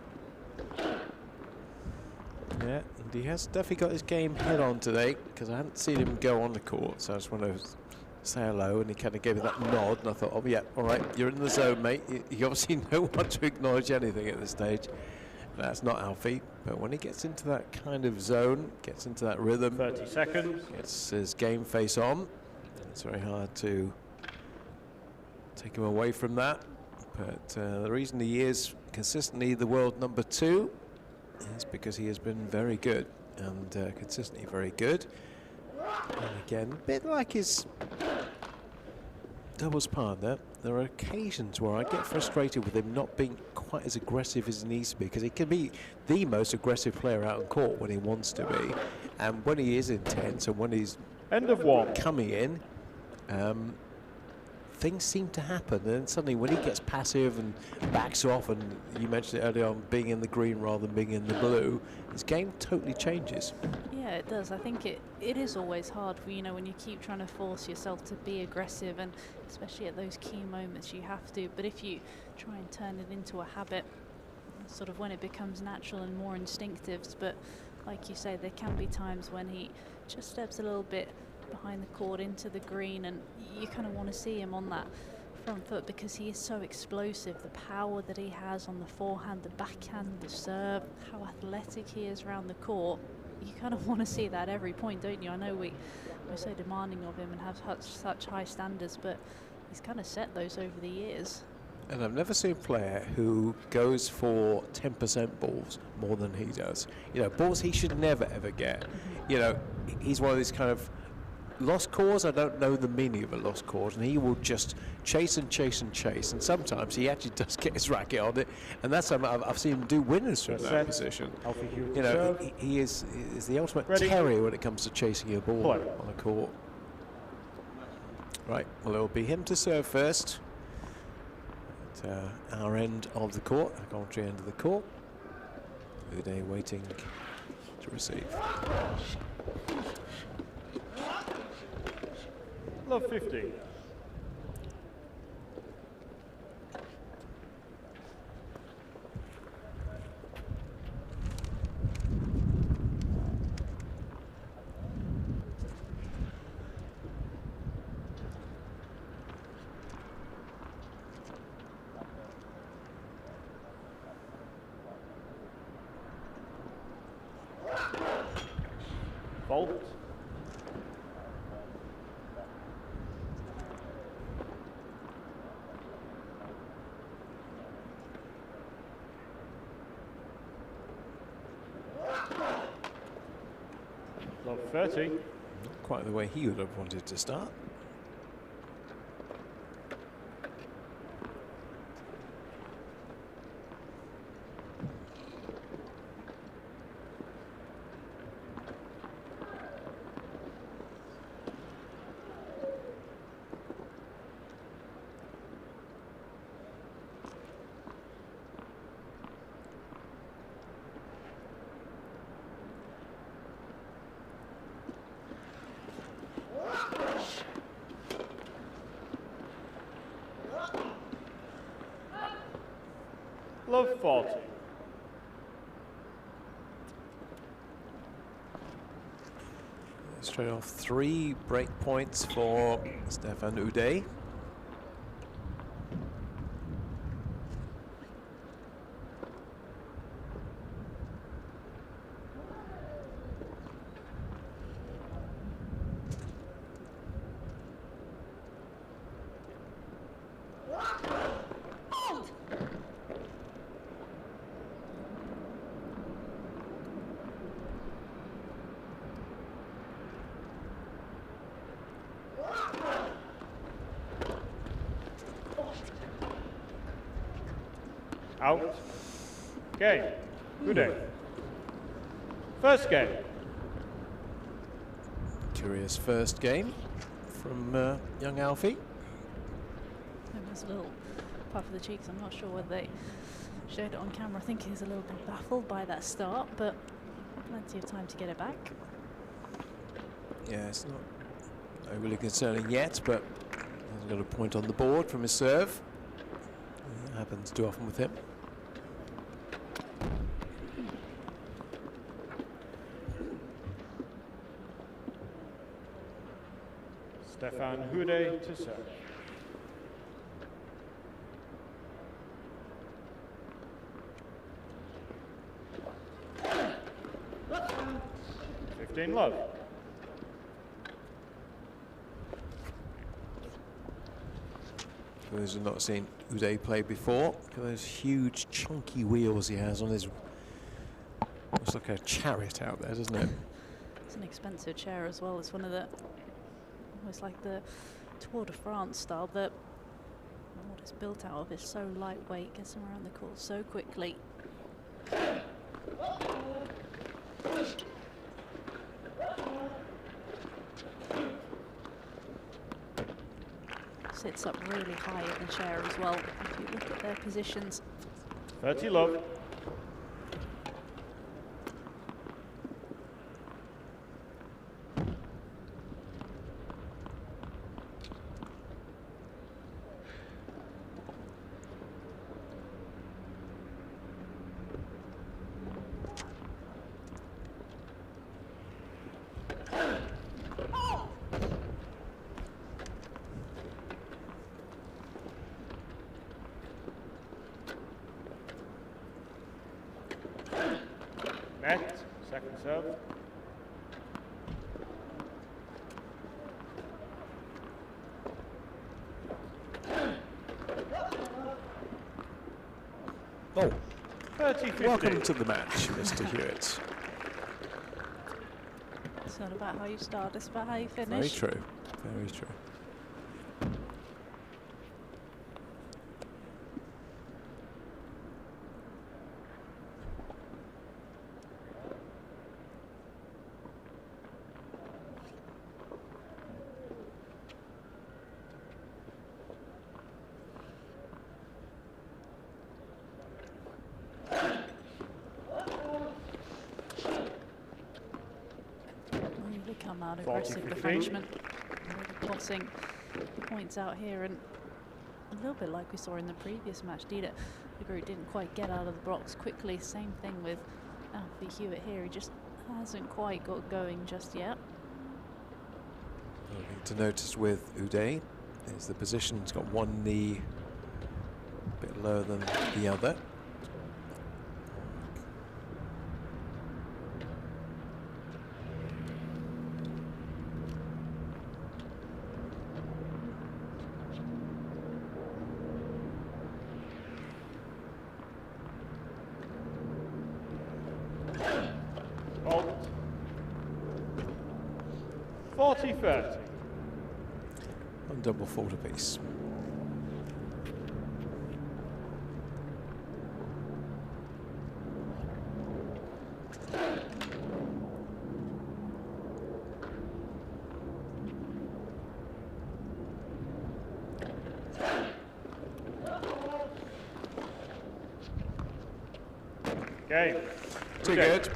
Yeah, and he has definitely got his game head on today, because I hadn't seen him go on the court, so I just want to say hello, and he kind of gave me that nod, and I thought, oh yeah, all right, you're in the zone, mate. You obviously know what to acknowledge anything at this stage. That's not Alfie, but when he gets into that kind of zone, gets into that rhythm, 30 seconds. gets his game face on, it's very hard to take him away from that. But the reason he is consistently the world number 2 is because he has been very good and consistently very good. And again, a bit like his doubles partner, there are occasions where I get frustrated with him not being quite as aggressive as he needs to be, because he can be the most aggressive player out on court when he wants to be, and when he is intense and when he's End of 1. coming in, things seem to happen. And then suddenly when he gets passive and backs off, and you mentioned it earlier on, being in the green rather than being in the blue, his game totally changes. Yeah, it does. I think it is always hard for, you know, when you keep trying to force yourself to be aggressive, and especially at those key moments you have to. But if you try and turn it into a habit, sort of when it becomes natural and more instinctive. But like you say, there can be times when he just steps a little bit behind the court into the green, and you kind of want to see him on that front foot because he is so explosive. The power that he has on the forehand, the backhand, the serve, how athletic he is around the court. You kind of want to see that every point, don't you? I know we're so demanding of him and have such high standards, but he's kind of set those over the years. And I've never seen a player who goes for 10% balls more than he does. You know, balls he should never ever get. You know, he's one of these kind of lost cause. I don't know the meaning of a lost cause, and he will just chase and chase and chase, and sometimes he actually does get his racket on it, and that's something I've seen him do winners from that position. You know, he is the ultimate terrier when it comes to chasing a ball on a court. Right, well, it'll be him to serve first at our end of the court, our commentary end of the court. Uday waiting to receive. Love 50. Fault. Love 30. Not quite the way he would have wanted to start. Love 40. Straight off 3 break points for Stefan Uday. Out. Game. Uday. First game. Curious first game from young Alfie. There's a little puff of the cheeks. I'm not sure whether they showed it on camera. I think he's a little bit baffled by that start, but plenty of time to get it back. Yeah, it's not overly concerning yet, but he's got a point on the board from his serve. That happens too often with him. Stefan Uday to serve. 15 love. For those who have not seen Uday play before, look at those huge chunky wheels he has on his, looks like a chariot out there, doesn't it? It's an expensive chair as well. It's one of the, almost like the Tour de France style, that what it's built out of is so lightweight, gets them around the course so quickly. Sits up really high at the chair as well. If you look at their positions. 30 love. Net, second serve. Oh, 30-50. welcome to the match, Mr. Hewitt. It's not about how you start, it's about how you finish. Very true, very true. Really come out aggressive, the Frenchman. Really tossing the points out here, and a little bit like we saw in the previous match. The group didn't quite get out of the blocks quickly. Same thing with Alfie Hewitt here. He just hasn't quite got going just yet. One thing to notice with Uday is the position. He's got one knee a bit lower than the other. Fault. 40-30. On double fault apiece. Game. Too good.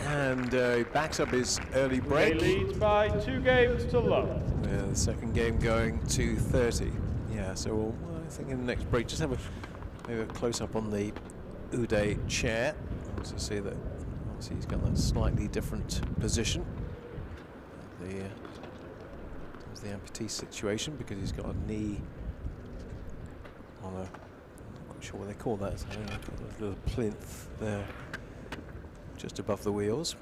And he backs up his early They break. lead by 2 games to love. Yeah, the second game going to 30. Yeah, so we'll, I think in the next break, just have maybe a close-up on the Uday chair. To see that obviously he's got that slightly different position. The amputee situation, because he's got a knee on a, I'm not quite sure what they call that, a little plinth there, just above the wheels.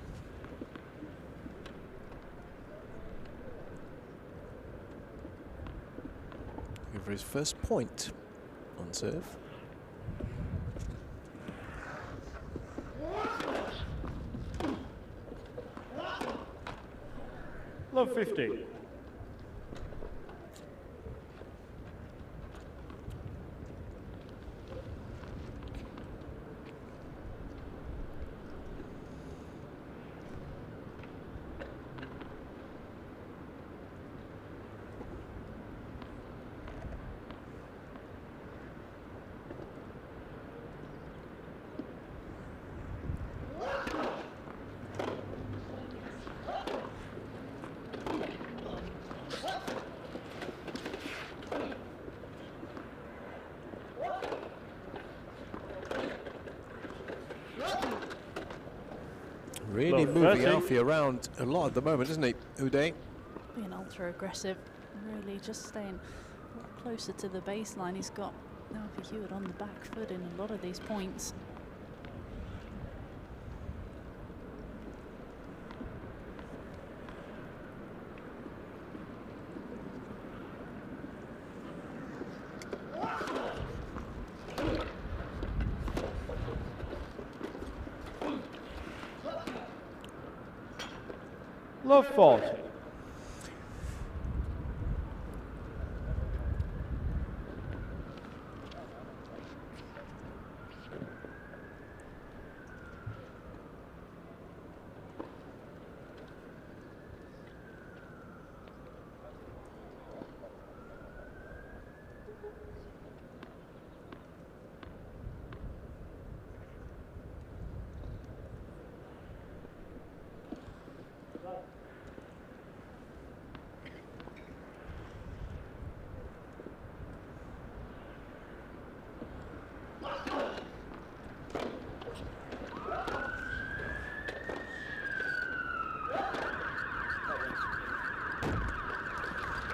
Looking for his first point on serve. Love 50. Really Love moving 30. Alfie around a lot at the moment, isn't he, Uday? Being ultra aggressive, really just staying closer to the baseline. He's got Alfie Hewitt on the back foot in a lot of these points. love 40.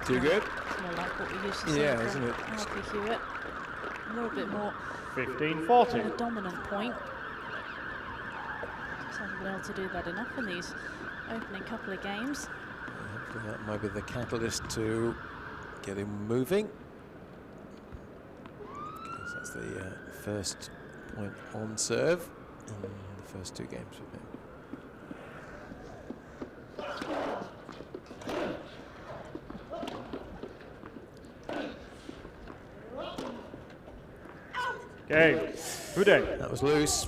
Too good? It's more like what we used to see Yeah, from isn't it? Alfie Hewitt. A little bit more 15-40. of a dominant point. Just haven't been able to do that enough in these opening couple of games. Hopefully that might be the catalyst to get him moving. Because that's the first point on serve in the first 2 games with him. Game. Boudet. That was loose.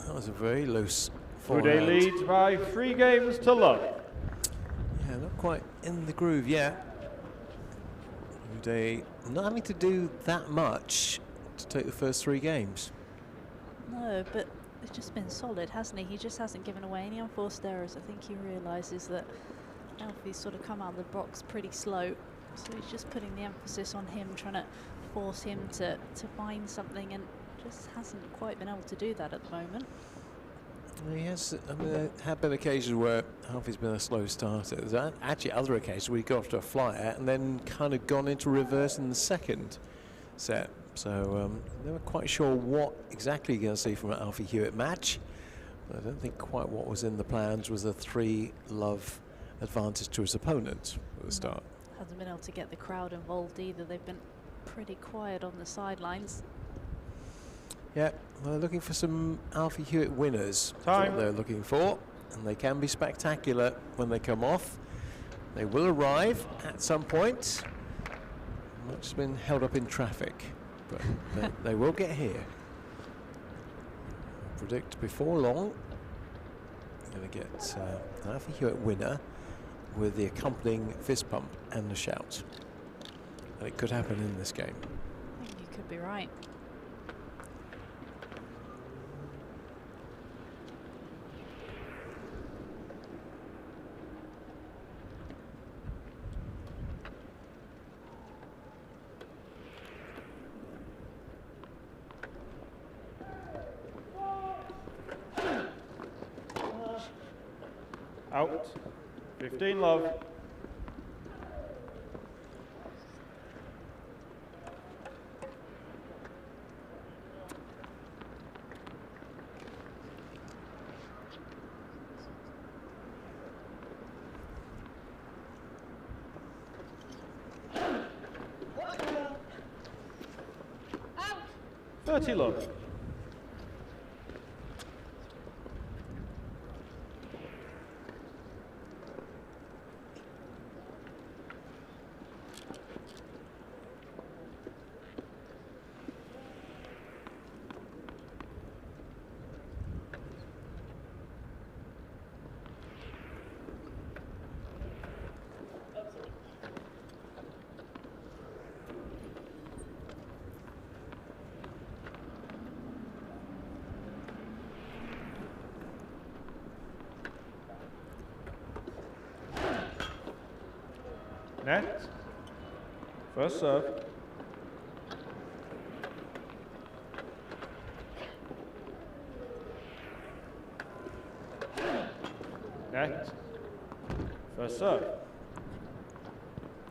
That was a very loose Boudet forehand. leads by 3 games to love. Yeah, not quite in the groove yet. Boudet not having to do that much to take the first 3 games. No, but it's just been solid, hasn't he? He just hasn't given away any unforced errors. I think he realises that Alfie's sort of come out of the box pretty slow. So he's just putting the emphasis on him, trying to force him to find something, and just hasn't quite been able to do that at the moment. He has, I mean, there have been occasions where Alfie's been a slow starter. There's actually other occasions where he got off to a flyer and then kind of gone into reverse in the second set. So never quite sure what exactly you're going to see from an Alfie Hewitt match. But I don't think quite what was in the plans was a 3-love advantage to his opponent at the start. Hasn't been able to get the crowd involved either. They've been pretty quiet on the sidelines. Yeah, they're looking for some Alfie Hewitt winners. That's Time. what they're looking for, and they can be spectacular when they come off. They will arrive at some point. Might just been held up in traffic, but they will get here. I predict before long, you're going to get an Alfie Hewitt winner with the accompanying fist pump and the shout. And it could happen in this game. I think you could be right. Out. 15 love. Out. 30 love. Net. First serve. Net. First serve.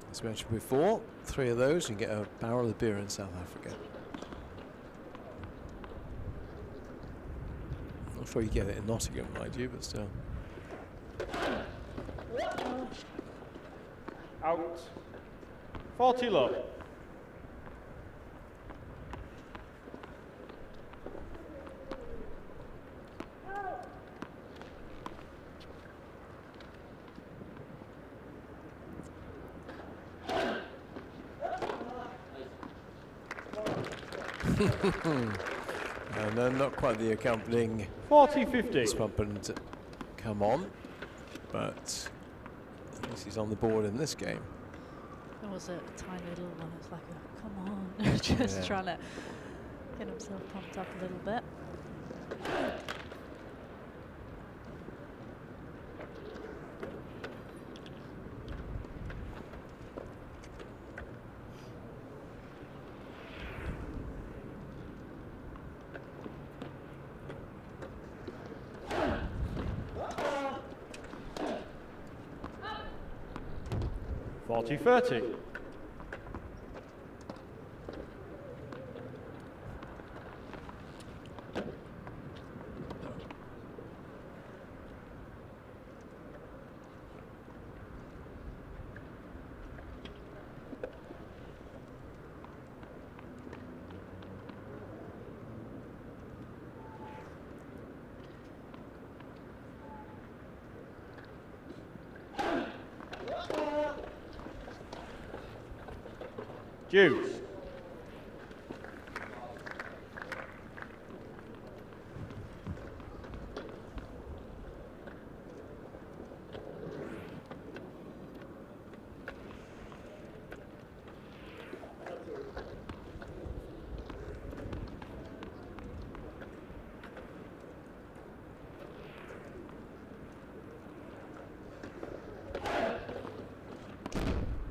As mentioned before, 3 of those, you get a barrel of beer in South Africa. Not sure you get it in Nottingham, mind you, but still. Out. 40 love. And then not quite the accompanying 40-50. fist pump and come on, but at least he's on the board in this game. There was a tiny little one. It's like, a, come on, just trying to get himself pumped up a little bit. $40-30. Deuce.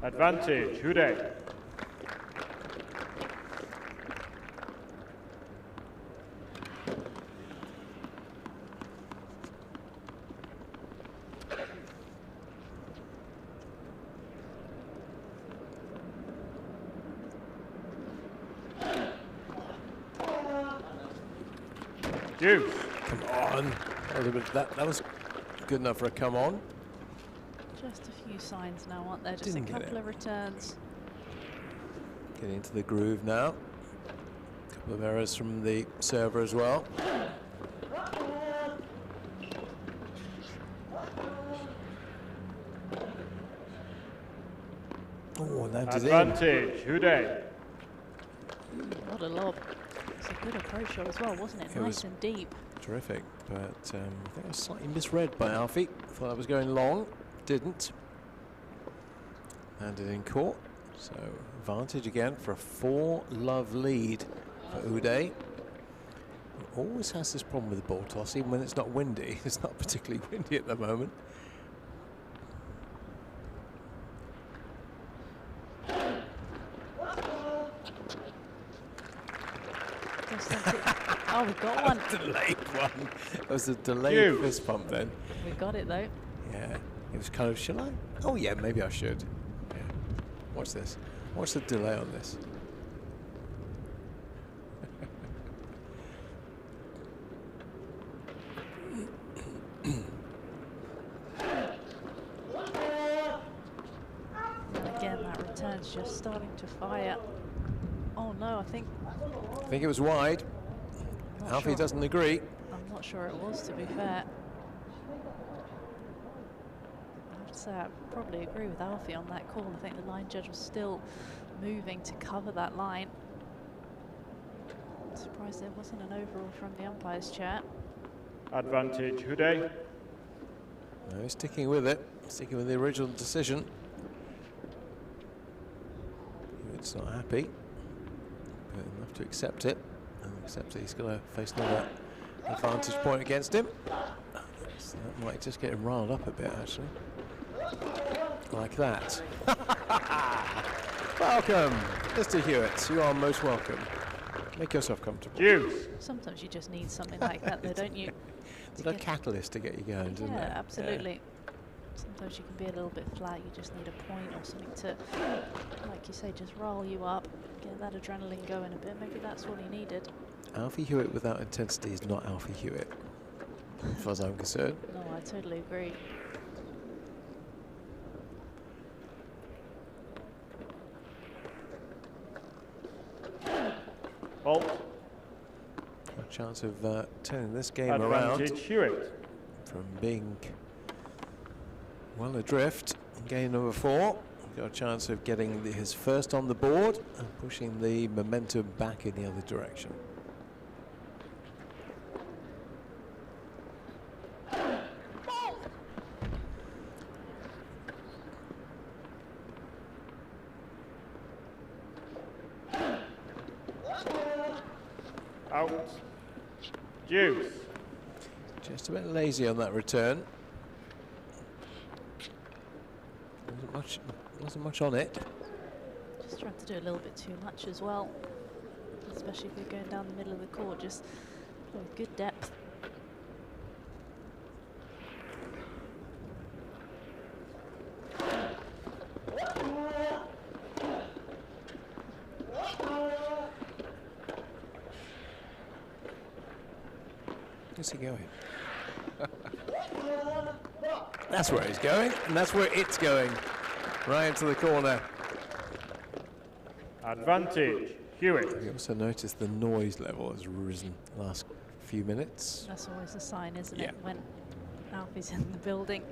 Advantage, Hude. Deuce. Come on. That was good enough for a come on. Just a few signs now, aren't there? Just Didn't a get couple it. of returns. Getting into the groove now. A couple of errors from the server as well. Oh, landed in. Advantage, Hude. What a lob. It's a good approach shot as well, wasn't it? It Nice was and deep. Terrific, but I think I was slightly misread by Alfie. Thought I was going long, didn't. Landed in court, so advantage again for a 4-love lead for Uday. Always has this problem with the ball toss, even when it's not windy. It's not particularly windy at the moment. Oh, we got one. Delayed one. That was a delayed fist pump then. We got it though. Yeah, it was kind of, shall I? Oh yeah, maybe I should. Yeah. Watch this. Watch the delay on this. Again, that return's just starting to fire. Oh no, I think it was wide. Alfie sure. doesn't agree. I'm not sure it was, to be fair. I have to say, I probably agree with Alfie on that call. I think the line judge was still moving to cover that line. I'm surprised there wasn't an overall from the umpire's chair. Advantage, Hude. No, he's sticking with it. Sticking with the original decision. It's not happy, but enough to accept it. And accept that he's going to face another advantage point against him. So that might just get him riled up a bit, actually. Like that. Welcome, Mr. Hewitt. You are most welcome. Make yourself comfortable. Deuce. Sometimes you just need something like that, though, don't you? It's a catalyst to get you going, doesn't it? Yeah, absolutely. Sometimes you can be a little bit flat. You just need a point or something to, like you say, just roll you up, get that adrenaline going a bit. Maybe that's what he needed. Alfie Hewitt without intensity is not Alfie Hewitt, as far as I'm concerned. No, I totally agree. Fault. A chance of turning this game Advantage, around Hewitt. from being well adrift. Game number 4. got a chance of getting his first on the board and pushing the momentum back in the other direction. Out. Deuce. Just a bit lazy on that return. Wasn't much on it. Just trying to do a little bit too much as well, especially if you're going down the middle of the court. Just with good depth. Where's he going? That's where he's going, and that's where it's going. Right into the corner. Advantage. Hewitt. You also notice the noise level has risen the last few minutes. That's always a sign, isn't Yeah. it, when Alfie's in the building.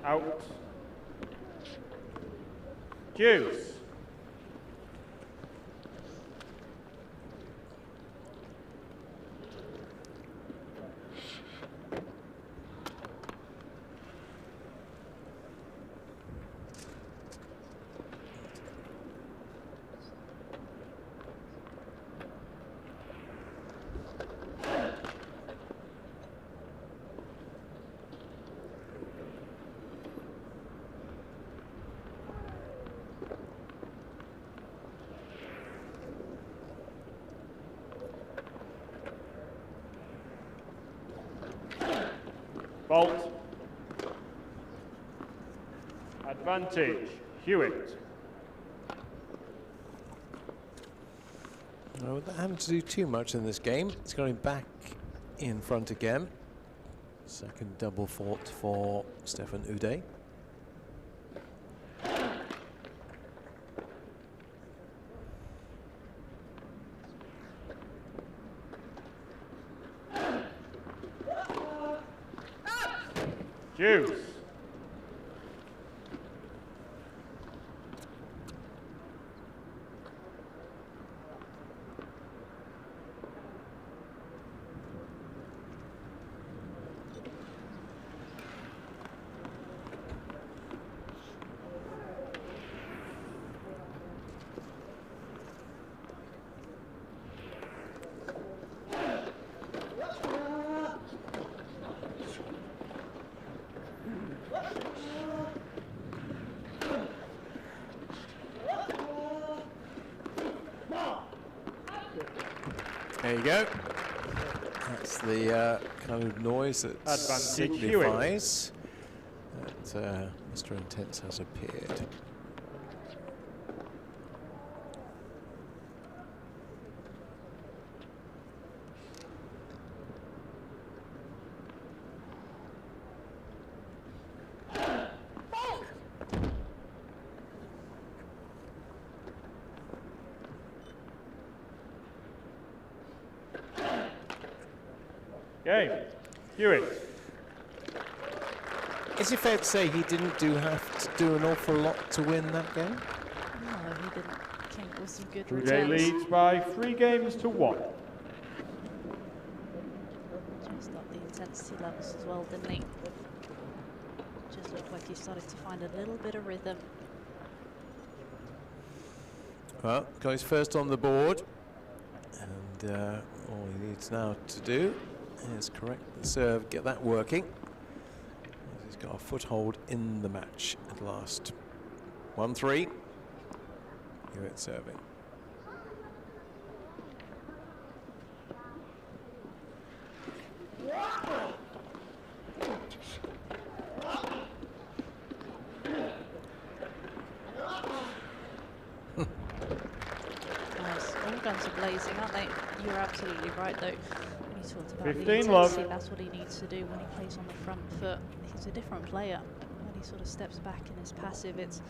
Out. Deuce. Fault. Advantage. Hewitt. Well, without having to do too much in this game, it's going back in front again. Second double fault for Stefan Uday. Deuce. There you go. That's the kind of noise that Advantage signifies that Mr. Intense has appeared. Game. Hewitt. Is it fair to say he didn't have to do an awful lot to win that game? No, he didn't. Came with some good Uday returns. leads by 3 games to 1. Just up the intensity levels as well, didn't he? Just looked like he started to find a little bit of rhythm. Well, got his first on the board, and all he needs now to do is correct the serve, get that working. He's got a foothold in the match at last. 1-3. Hewitt serving. Nice. All guns are blazing, aren't they? You're absolutely right, though. When you talked about 15 the love. intensity, that's what he needs to do when he plays on the front foot. He's a different player. When he sort of steps back and is passive, it's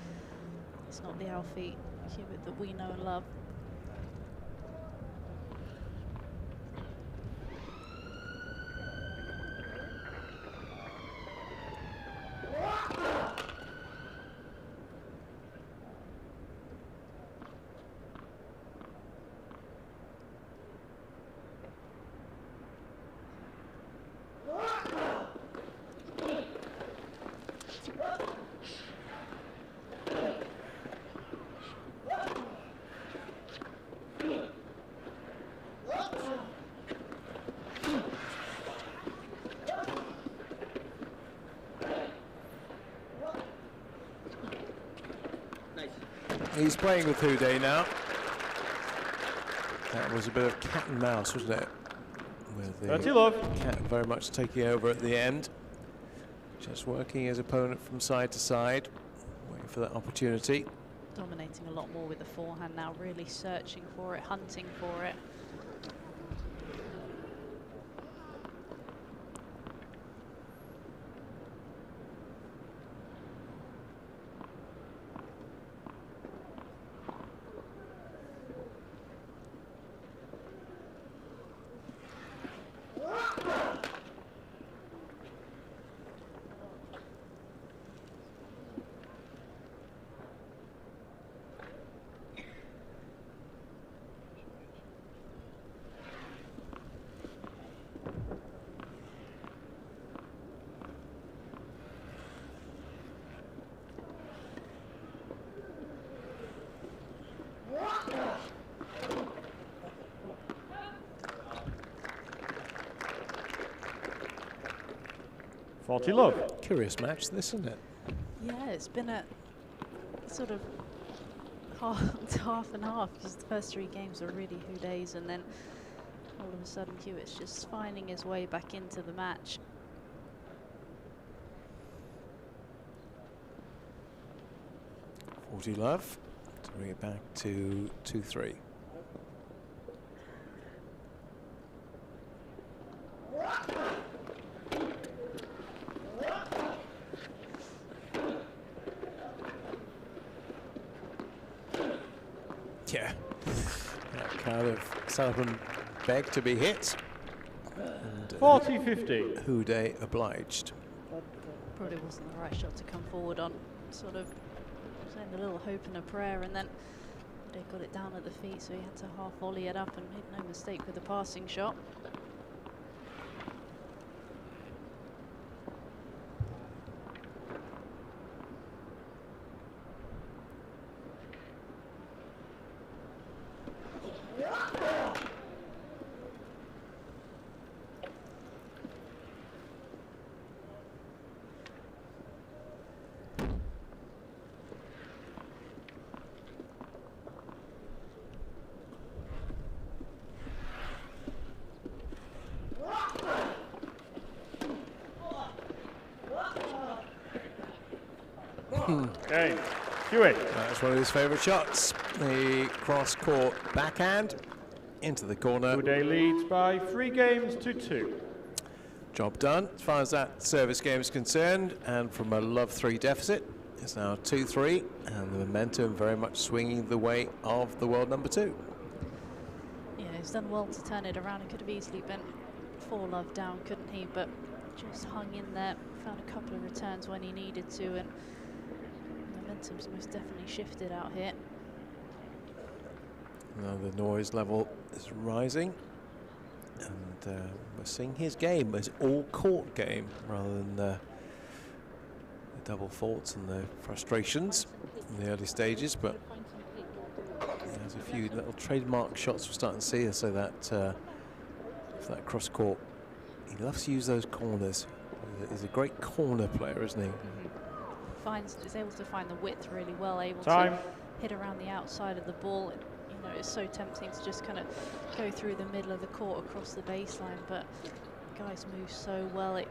not the Alfie Hewitt that we know and love. He's playing with Houdet now. That was a bit of cat and mouse, wasn't it? With the cat very much taking over at the end. Just working his opponent from side to side, waiting for that opportunity. Dominating a lot more with the forehand now, really searching for it, hunting for it. Love. Curious match, this, isn't it? Yeah, it's been a sort of half and half, because the first 3 games were really Houdet's, and then all of a sudden Hewitt's just finding his way back into the match. Love to bring it back to 2-3. Yeah, that kind of Sullivan begged to be hit. 40-50. Houdet obliged. Probably wasn't the right shot to come forward on. Sort of saying a little hope and a prayer, and then they got it down at the feet, so he had to half volley it up and made no mistake with the passing shot. Okay, Hewitt. That's one of his favourite shots. The cross-court backhand into the corner. Houdet leads by 3 games to 2. Job done as far as that service game is concerned, and from a love 3 deficit, it's now 2-3, and the momentum very much swinging the way of the world number 2. Yeah, he's done well to turn it around. He could have easily been 4-love down, couldn't he? But just hung in there, found a couple of returns when he needed to, and momentum's most definitely shifted out here. Now the noise level is rising, and we're seeing his game as all-court game rather than the double faults and the frustrations in the early stages. But there's a few little trademark shots we're starting to see. So that for that cross court, he loves to use those corners. He's a great corner player, isn't he? Is able to find the width really well, able Time. to hit around the outside of the ball. You know, it's so tempting to just kind of go through the middle of the court across the baseline, but guys move so well, it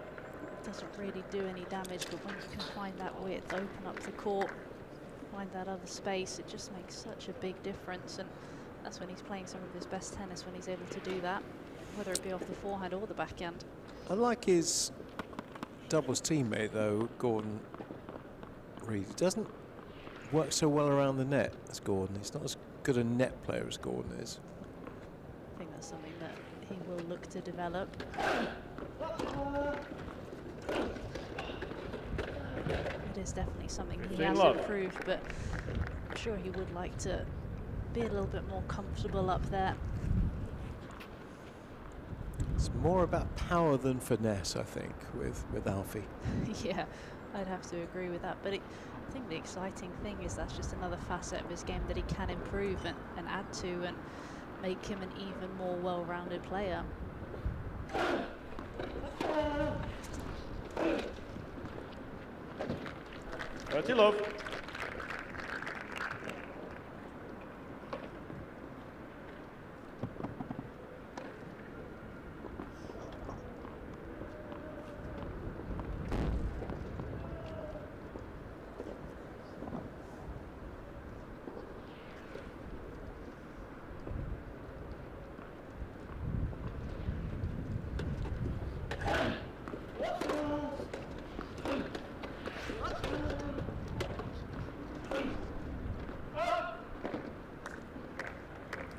doesn't really do any damage. But when you can find that width, open up the court, find that other space, it just makes such a big difference. And that's when he's playing some of his best tennis, when he's able to do that, whether it be off the forehand or the backhand. Unlike his doubles teammate, though, Gordon Reed, he doesn't work so well around the net as Gordon. He's not as good a net player as Gordon is. I think that's something that he will look to develop. It is definitely something he has improved, but I'm sure he would like to be a little bit more comfortable up there. It's more about power than finesse, I think, with Alfie. Yeah, I'd have to agree with that. But I think the exciting thing is that's just another facet of his game that he can improve and add to and make him an even more well-rounded player. Love.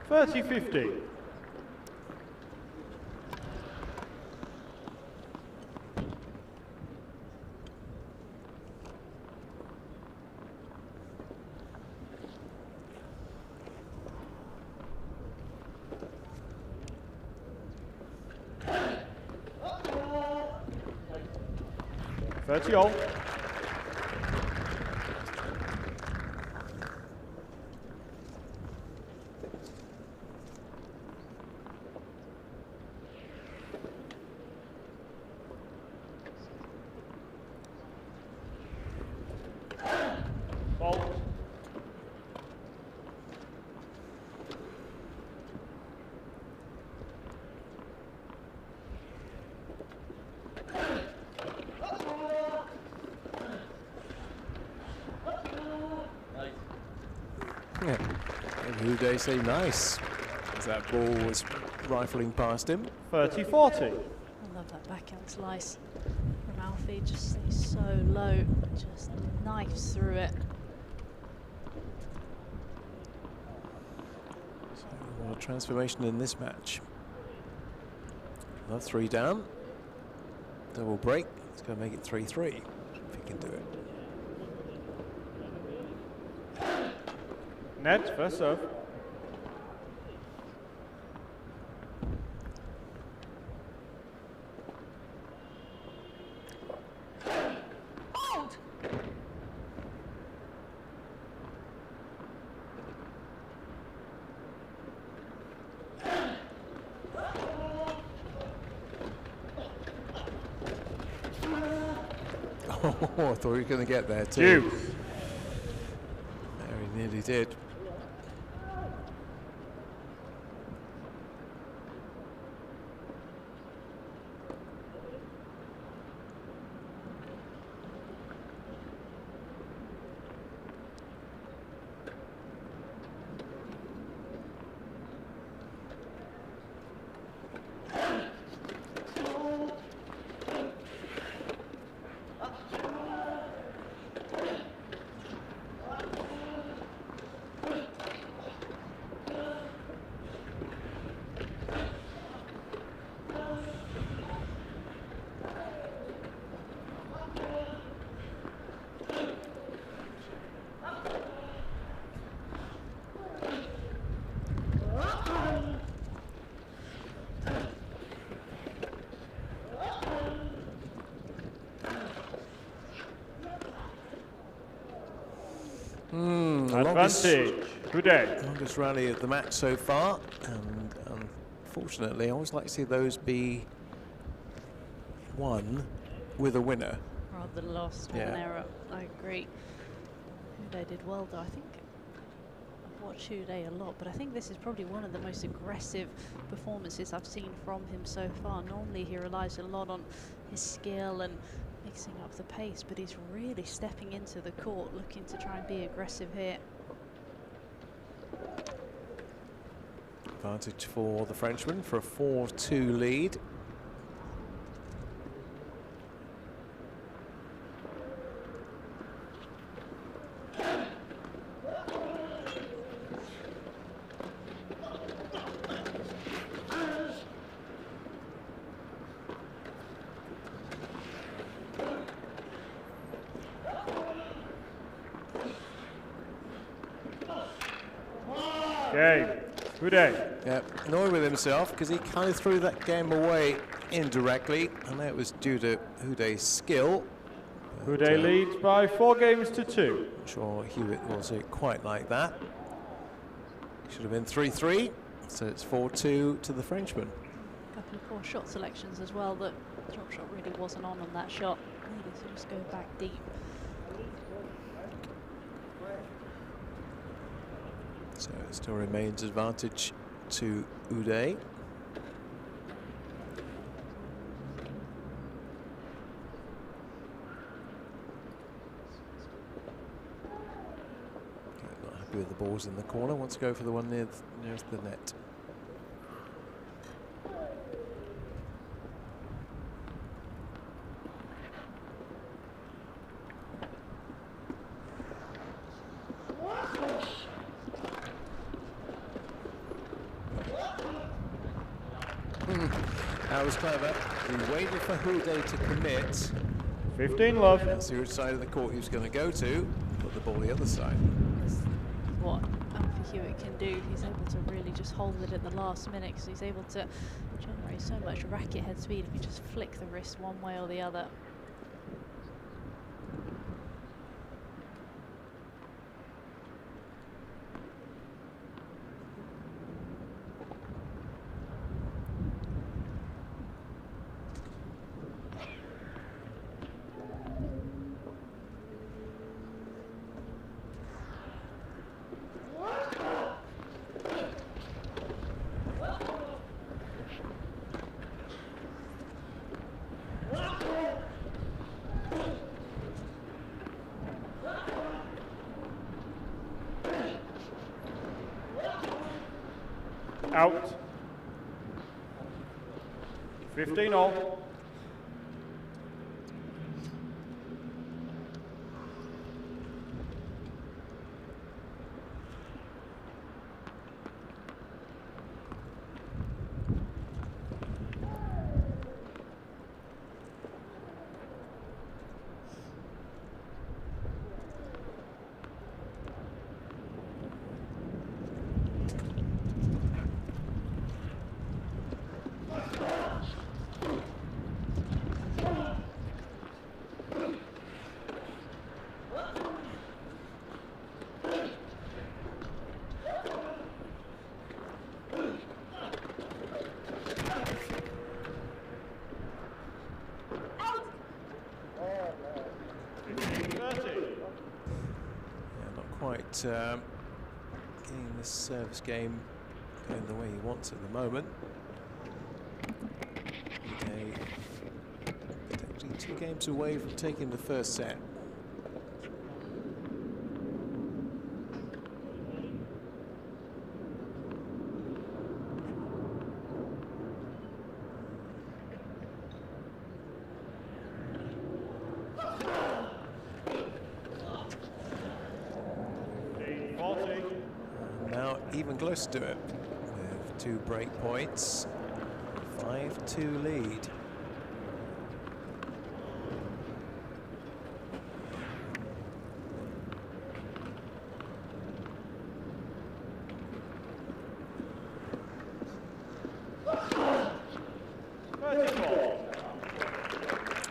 30-15. All. Fault. Yeah. And who they say nice as that ball was rifling past him. 30-40. I love that backhand slice from Alfie. Just stays so low, just knifes through it. So what a transformation in this match. Another 3 down. Double break. It's going to make it 3-3 if he can do it. Net, first serve. Oh, I thought he was going to get there too. Deuce. There he nearly did. Advantage. Good day. Longest rally of the match so far, and unfortunately, I always like to see those be won with a winner. Rather than lost with an error. I agree. Uday did well though. I think I've watched Uday a lot, but I think this is probably one of the most aggressive performances I've seen from him so far. Normally he relies a lot on his skill and mixing up the pace, but he's really stepping into the court looking to try and be aggressive here. Advantage for the Frenchman for a 4-2 lead. Game. Good day. Yeah, annoyed with himself because he kind of threw that game away indirectly. I know it was due to Uday's skill. Uday leads by 4 games to 2. I'm sure Hewitt will see it quite like that. Should have been 3-3, so it's 4-2 to the Frenchman. A couple of poor shot selections as well. That drop shot really wasn't on that shot. Needed to just go back deep. So it still remains advantage to Uday. Not happy with the balls in the corner. Wants to go for the one nearest the net. That was clever. We waited for Houdet to commit. 15 love. Let's see which side of the court he was going to go to. Put the ball the other side. That's what Alfie Hewitt can do. He's able to really just hold it at the last minute because he's able to generate so much racket head speed if you just flick the wrist one way or the other. Out. 15 all. Getting this service game going the way he wants at the moment. Okay, potentially 2 games away from taking the first set. Even close to it with 2 break points, 5-2 lead.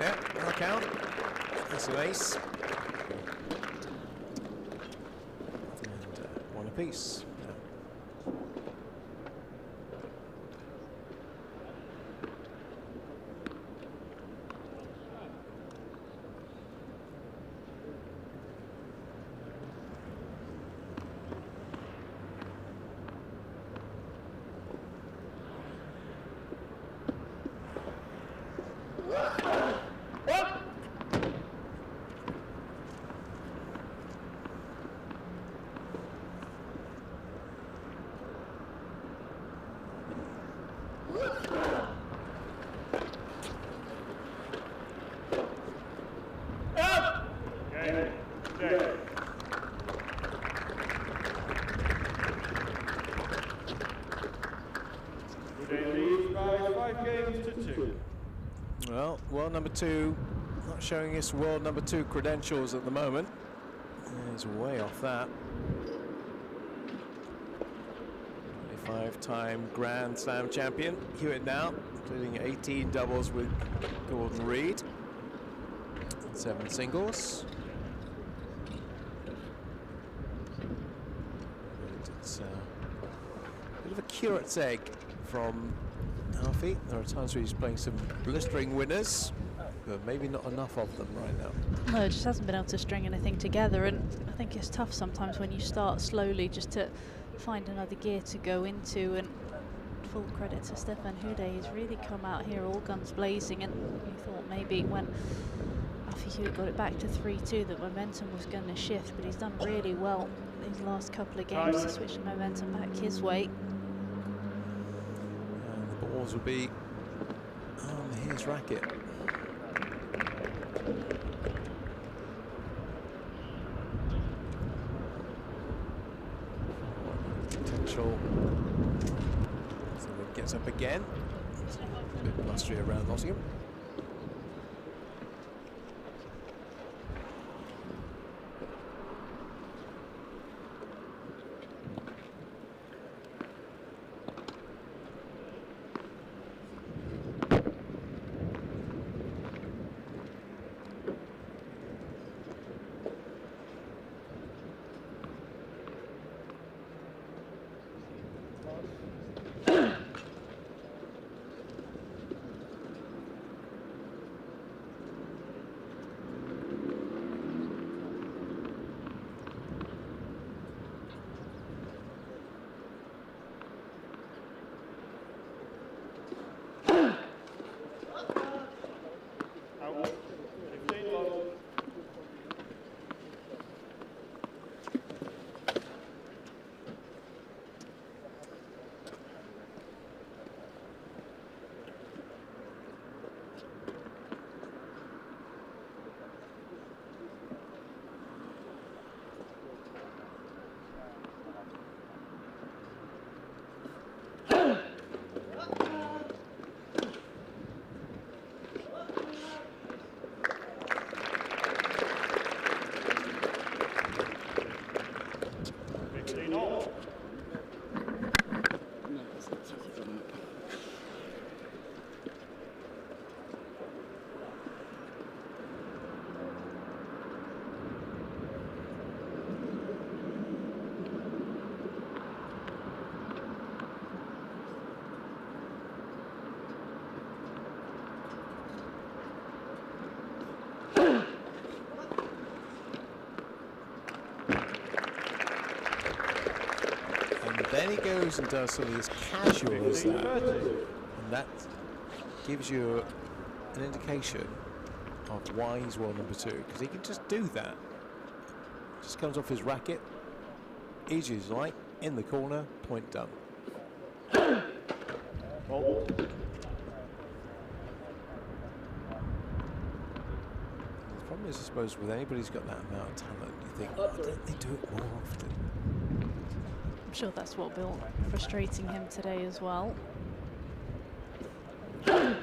Yeah, that'll count. That's an ace. And 1 apiece. Well, world number 2, not showing us world number 2 credentials at the moment. He's way off that. 25-time Grand Slam champion, Hewitt now, including 18 doubles with Gordon Reed, 7 singles. It's a bit of a curate's egg from Alfie. There are times where he's playing some blistering winners, but maybe not enough of them right now. No, just hasn't been able to string anything together, and I think it's tough sometimes when you start slowly just to find another gear to go into. And full credit to Stefan Houdet, he's really come out here all guns blazing, and you thought maybe when Alfie Hewitt got it back to 3-2 that momentum was going to shift, but he's done really well these last couple of games to switch the momentum back his way. Balls will be on his racket. Potential. So he gets up again. A bit blustery around Nottingham. Then he goes and does something as casual as that, and that gives you an indication of why he's world number 2, because he can just do that. Just comes off his racket, easy as light, in the corner, point done. The problem is, I suppose, with anybody who's got that amount of talent, you think, why don't they do it more often? I'm sure that's what will frustrating him today as well. There's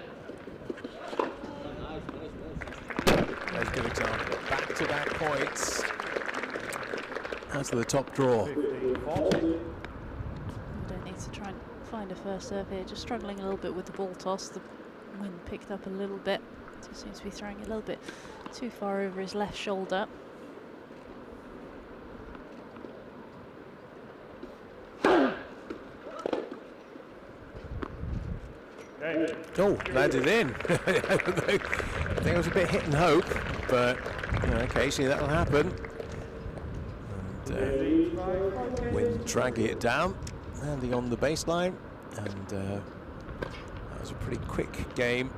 a good example. Back-to-back points. That's the top draw. We don't need to try and find a first serve here. Just struggling a little bit with the ball toss. The wind picked up a little bit. So seems to be throwing a little bit too far over his left shoulder. Oh, landed in. I think it was a bit hit and hope, but you know, occasionally that'll happen. And wind dragging it down, landing on the baseline, and that was a pretty quick game.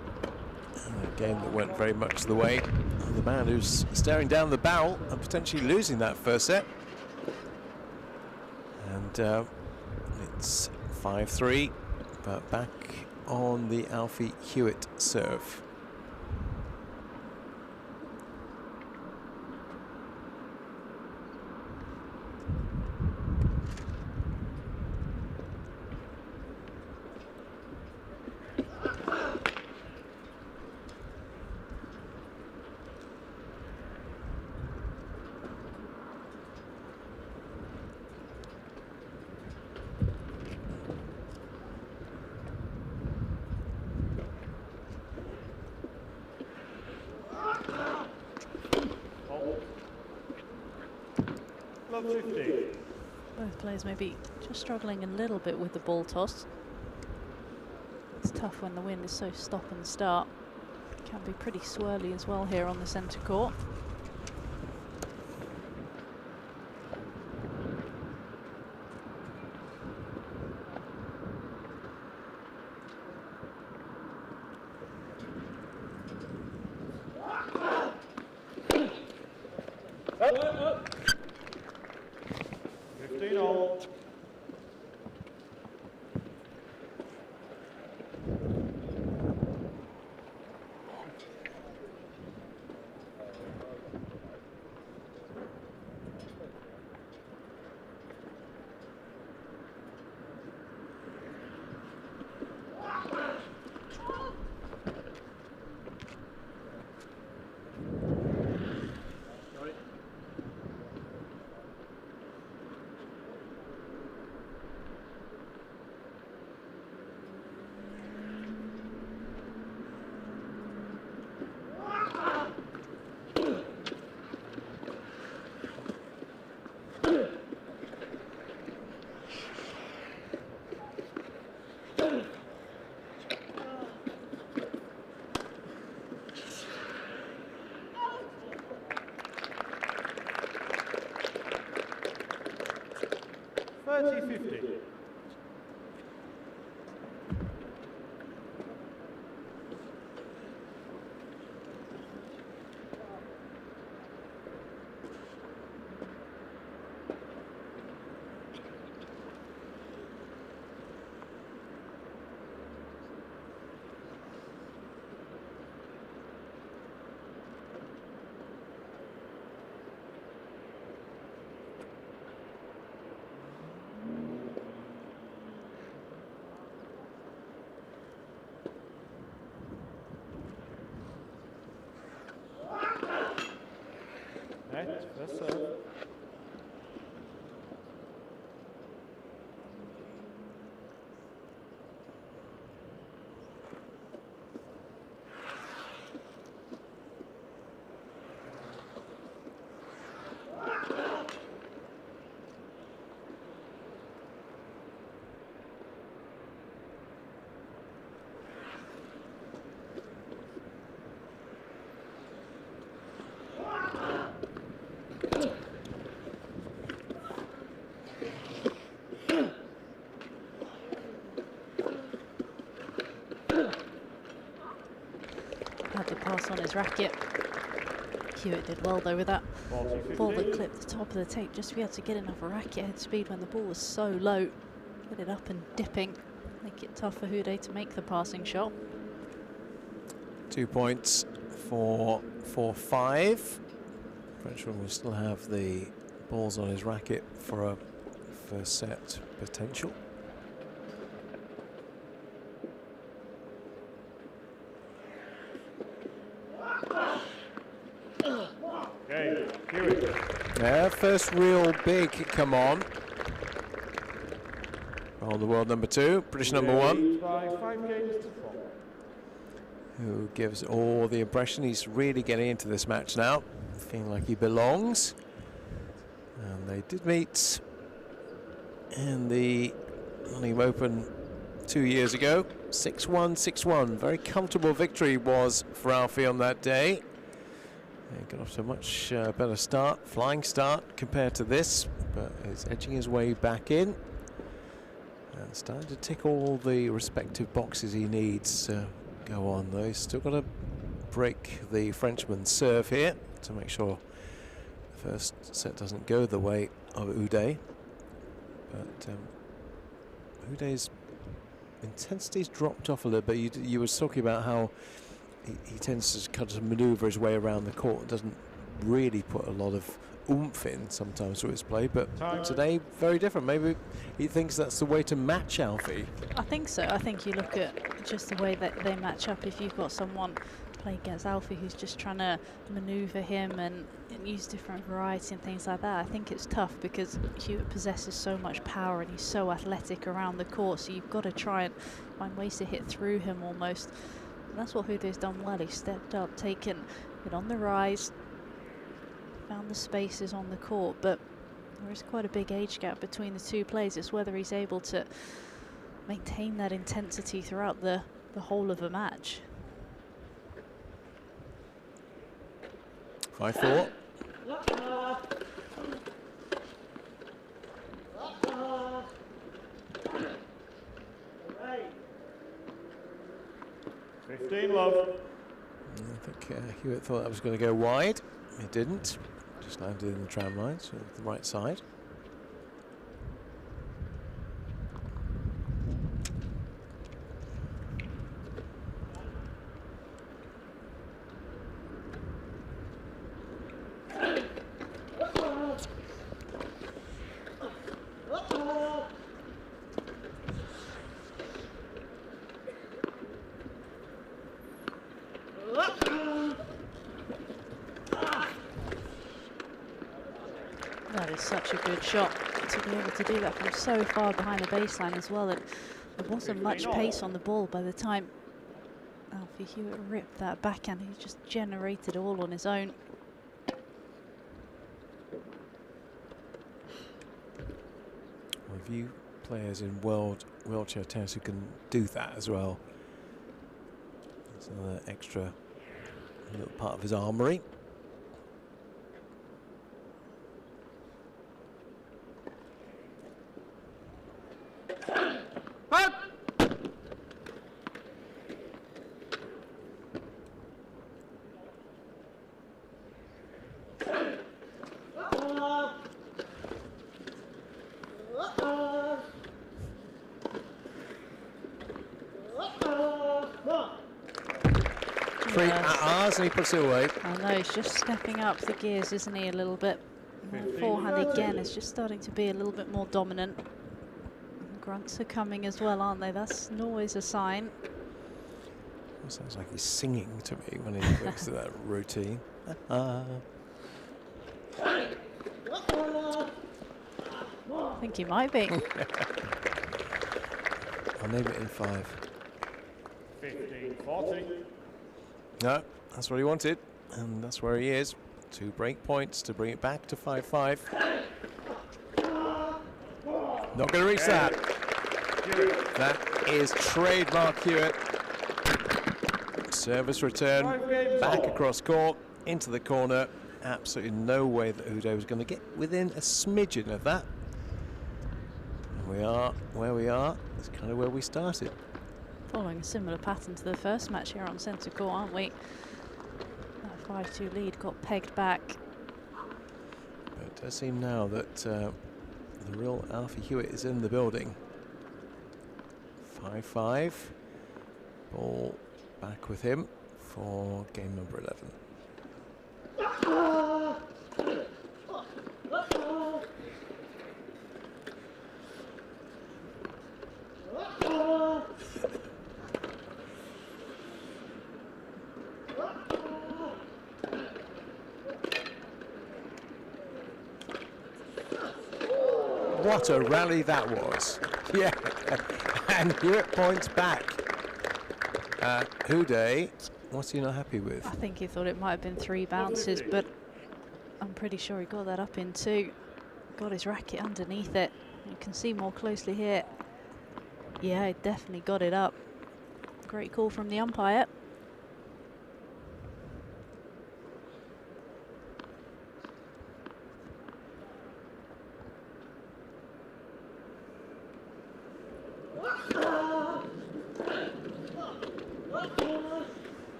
A game that went very much the way of the man who's staring down the barrel and potentially losing that first set. And it's 5-3, but back on the Alfie Hewitt serve. Both players maybe just struggling a little bit with the ball toss. It's tough when the wind is so stop and start. It can be pretty swirly as well here on the centre court. 30-50. Net, first serve. Had the pass on his racket. Hewitt did well though with that ball that clipped the top of the tape, just to be able to get enough racket head speed when the ball was so low. Get it up and dipping. Make it tough for Houdet to make the passing shot. 2 points for 4-5. Frenchman will still have the balls on his racket for a first set potential. Okay, Hewitt. Yeah, first real big come on the world number 2, British number 1. By 5 games to 4. Who gives all the impression he's really getting into this match now, feeling like he belongs. And they did meet in the Nottingham Open 2 years ago. 6-1, 6-1. Very comfortable victory was for Alfie on that day. He got off to a much better start, flying start compared to this, but he's edging his way back in and starting to tick all the respective boxes he needs to go on, though. He's still got to break the Frenchman's serve here to make sure the first set doesn't go the way of Houdet. But Houdet's intensity's dropped off a little bit. You were talking about how he tends to kind of manoeuvre his way around the court, doesn't really put a lot of oomph in sometimes with his play, but today very different. Maybe he thinks that's the way to match Alfie. I think so. I think you look at just the way that they match up. If you've got someone playing against Alfie who's just trying to manoeuvre him and use different variety and things like that, I think it's tough because Hewitt possesses so much power and he's so athletic around the court, so you've got to try and find ways to hit through him almost. And that's what Houdet's done well. He stepped up, taken it on the rise, found the spaces on the court, but there is quite a big age gap between the two players. It's whether he's able to maintain that intensity throughout the whole of a match. 5-4. Love. I think Hewitt thought that was going to go wide. It didn't. Just landed in the tram line, so the right side. That is such a good shot to be able to do that from so far behind the baseline as well. And there wasn't much pace on the ball by the time Alfie Hewitt ripped that backhand. He just generated it all on his own. Well, a few players in wheelchair tennis who can do that as well. It's another extra little part of his armoury. creep at ours, and he puts it away. I know, he's just stepping up the gears, isn't he, a little bit. Forehand again is just starting to be a little bit more dominant. Grunts are coming as well, aren't they? That's always a sign. It sounds like he's singing to me when he looks at that routine. I think he might be. I'll name it in 5. 15-40. No, that's what he wanted, and that's where he is. 2 break points to bring it back to 5-5. Not going to reach that. That is trademark Hewitt. Service return, back across court, into the corner. Absolutely no way that Udo was going to get within a smidgen of that. And we are where we are. It's kind of where we started. Following a similar pattern to the first match here on centre court, aren't we? That 5-2 lead got pegged back. But it does seem now that the real Alfie Hewitt is in the building. 5-5. Ball back with him for game number 11. What a rally that was. Yeah. And Hewitt points back. Uday, what's he not happy with? I think he thought it might have been 3 bounces, but I'm pretty sure he got that up in 2. Got his racket underneath it. You can see more closely here. Yeah, he definitely got it up. Great call from the umpire.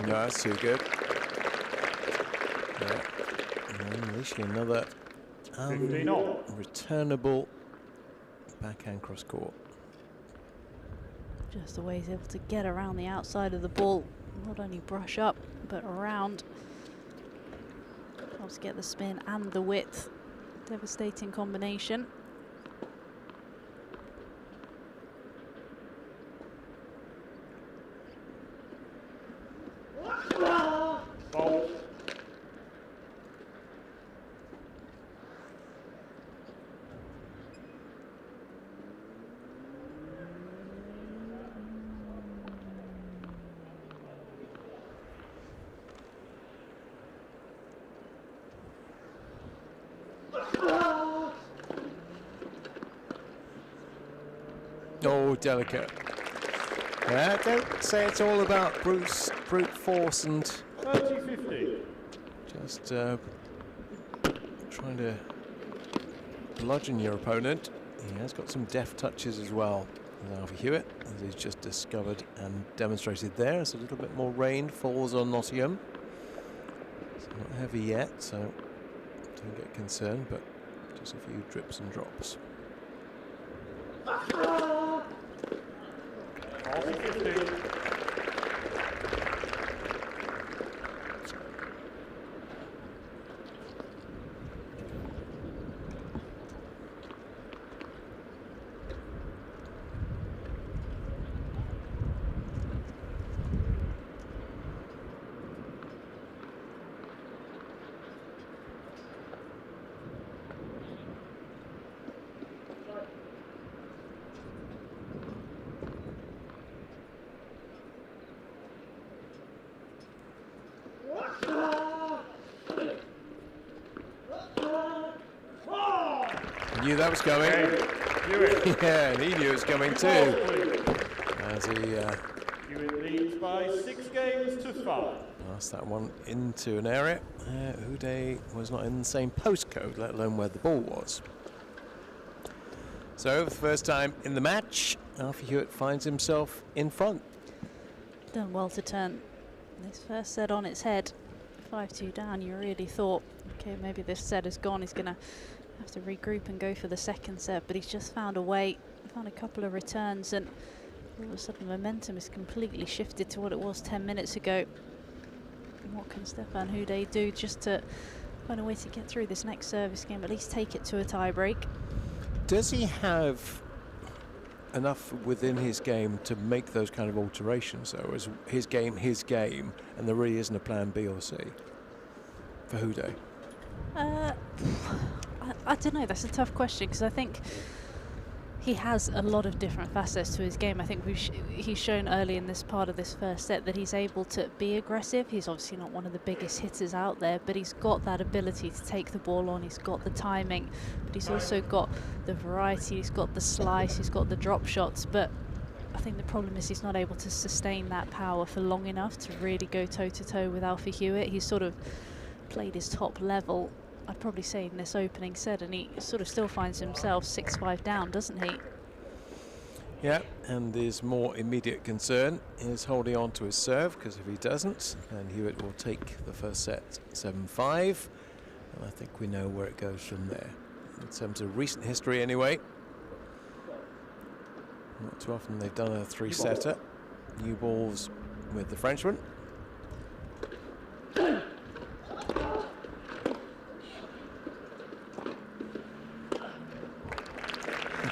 No, that's too good. Yeah. And unleashing another returnable backhand cross court. Just the way he's able to get around the outside of the ball. Not only brush up, but around. Helps get the spin and the width. Devastating combination. Oh, delicate. Yeah, don't say it's all about brute force and 30-50. just trying to bludgeon your opponent. He has got some deft touches as well with Alfie Hewitt, as he's just discovered and demonstrated there. It's a little bit more rain falls on Nottingham. It's not heavy yet, so don't get concerned, but just a few drips and drops. 40-50. Knew that was coming. Yeah, and he knew it was coming too. As he Hewitt leads by 6 games to 5. passed that one into an area. Uday was not in the same postcode, let alone where the ball was. So for the first time in the match, Alfie Hewitt finds himself in front. Done well to turn this first set on its head. 5-2 down, you really thought, okay, maybe this set is gone. He's going to have to regroup and go for the second set, but he's just found a way, found a couple of returns, and All of a sudden, momentum is completely shifted to what it was 10 minutes ago. And what can Stefan Houdet do just to find a way to get through this next service game, at least take it to a tie break? Does he have enough within his game to make those kind of alterations, though? Is his game, and there really isn't a plan B or C for Houdet? I don't know. That's a tough question, because I think he has a lot of different facets to his game. I think he's shown early in this part of this first set that he's able to be aggressive. He's obviously not one of the biggest hitters out there, but he's got that ability to take the ball on. He's got the timing, but he's also got the variety. He's got the slice. He's got the drop shots. But I think the problem is he's not able to sustain that power for long enough to really go toe-to-toe with Alfie Hewitt. He's sort of played his top level, I'd probably say, in this opening set, and he sort of still finds himself 6-5 down, doesn't he? Yeah, and his more immediate concern is holding on to his serve, because if he doesn't, then Hewitt will take the first set 7-5, and I think we know where it goes from there. In terms of recent history anyway, not too often they've done a three-setter. New balls with the Frenchman.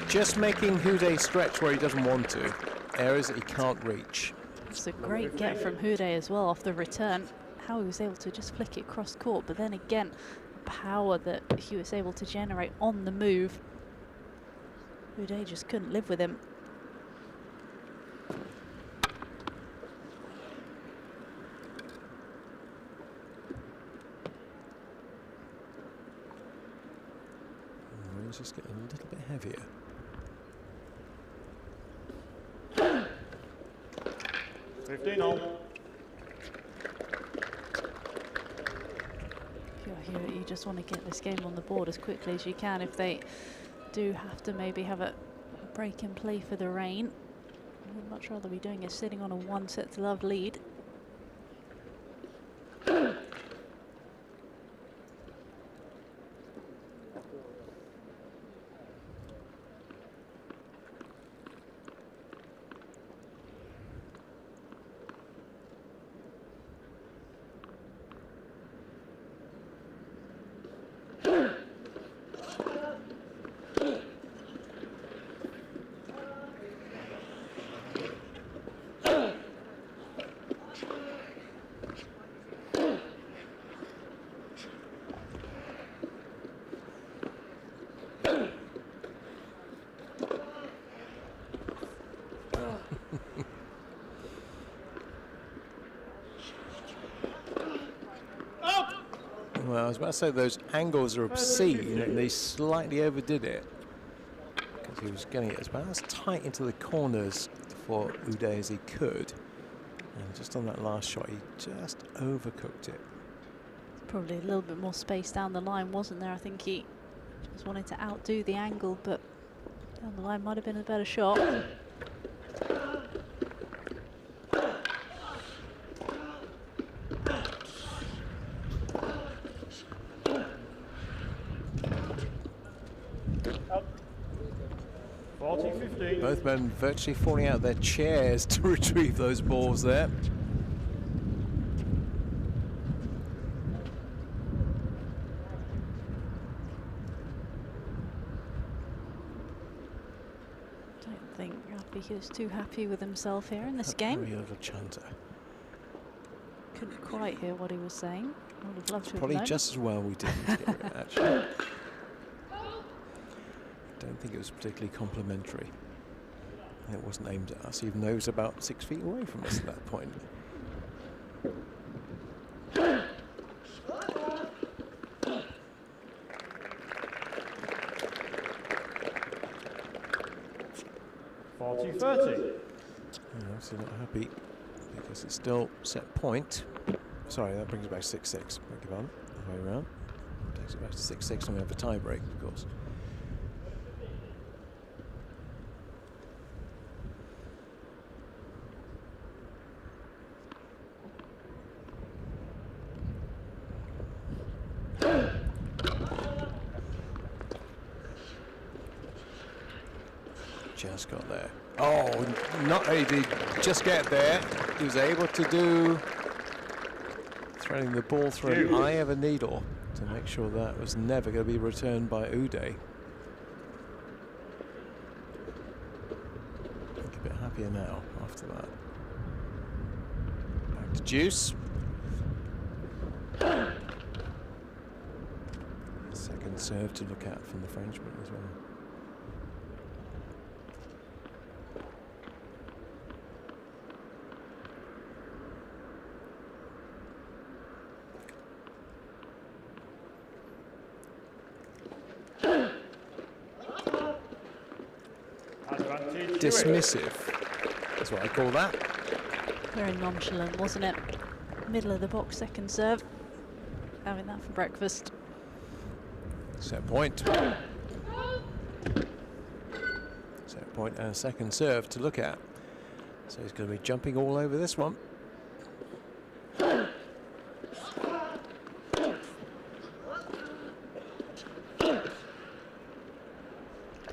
Just making Houdet stretch where he doesn't want to. Areas that he can't reach. It's a great get from Houdet as well off the return. How he was able to just flick it cross court, but then again, the power that he was able to generate on the move. Houdet just couldn't live with him. It's just getting a little bit heavier. You just want to get this game on the board as quickly as you can. If they do have to maybe have a break and play for the rain, I would much rather be doing is sitting on a 1-set-to-love lead. Well, I was about to say those angles are obscene, and they slightly overdid it, because he was getting it about as tight into the corners for Houdet as he could, and just on that last shot he just overcooked it. Probably a little bit more space down the line, wasn't there? I think he just wanted to outdo the angle, but down the line might have been a better shot. Both men virtually falling out of their chairs to retrieve those balls there. Don't think Alfie is too happy with himself here in this game. Very little chanter. Couldn't quite hear what he was saying. I would have loved to have Probably known. just as well we didn't hear it, actually. Don't think it was particularly complimentary. And it wasn't aimed at us, even though it was about 6 feet away from us at that point. Obviously not happy because it's still set point. Sorry, that brings it back to 6-6. Beg your pardon. The way around. Takes it back to 6-6, and we have a tie break, of course. Just got there. Oh, not only did he just get there, he was able to do threading the ball through an eye of a needle to make sure that was never going to be returned by Uday. Look a bit happier now after that. Back to Juice. Second serve to look at from the Frenchman as well. Dismissive, that's what I call that. Very nonchalant, wasn't it? Middle of the box, second serve. Having that for breakfast. Set point. Set point and a second serve to look at. So he's going to be jumping all over this one.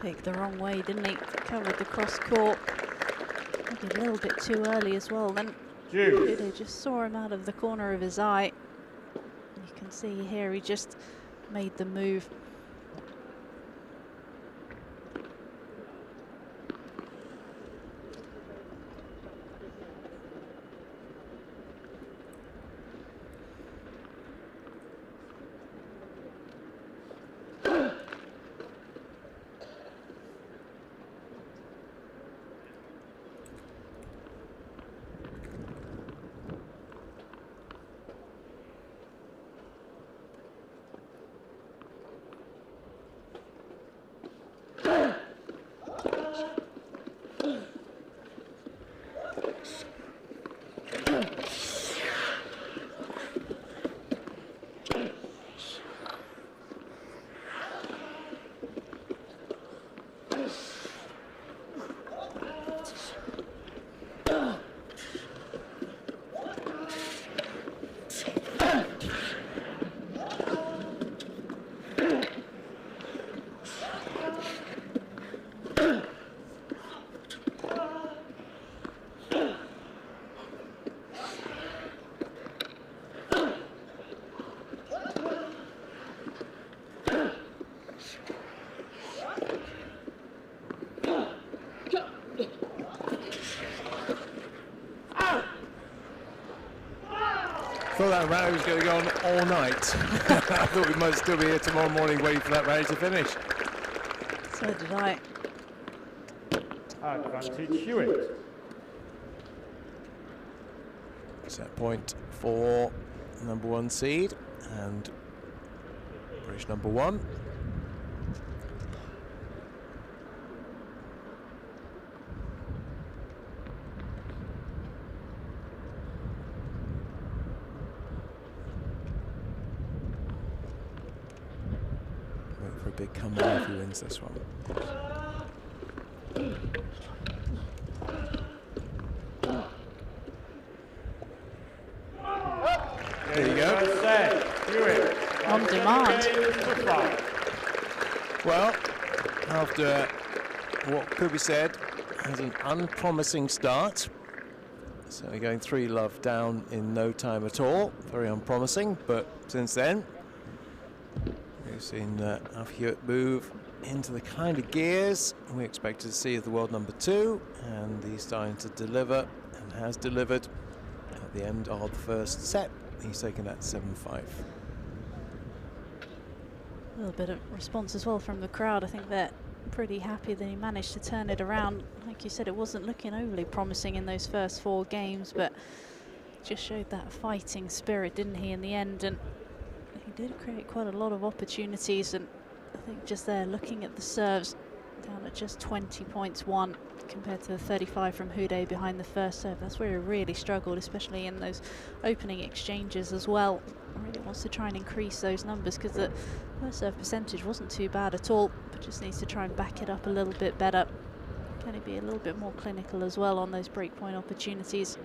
Picked the wrong way, didn't he? Covered the cross court. Maybe a little bit too early as well. Then Physio just saw him out of the corner of his eye. You can see here he just made the move. Thought that rally was going to go on all night. I thought we might still be here tomorrow morning waiting for that rally to finish. So did I. Advantage Hewitt. Set point for number 1 seed and British number 1. Wait for a big comeback if he wins this one. There you go. On demand. Well, after what could be said as an unpromising start, certainly going 3-love down in no time at all, very unpromising, but since then we've seen Alf Hewitt move into the kind of gears we expected to see as the world number 2, and he's starting to deliver and has delivered at the end of the first set. He's taken that 7-5. A little bit of response as well from the crowd. I think they're pretty happy that he managed to turn it around. Like you said, it wasn't looking overly promising in those first 4 games, but just showed that fighting spirit, didn't he, in the end? And he did create quite a lot of opportunities, and I think just there, looking at the serves, down at just 20 points won compared to the 35 from Houdet behind the first serve. That's where he really struggled, especially in those opening exchanges as well. Really wants to try and increase those numbers, because the first serve percentage wasn't too bad at all, but just needs to try and back it up a little bit better. Can he be a little bit more clinical as well on those breakpoint opportunities?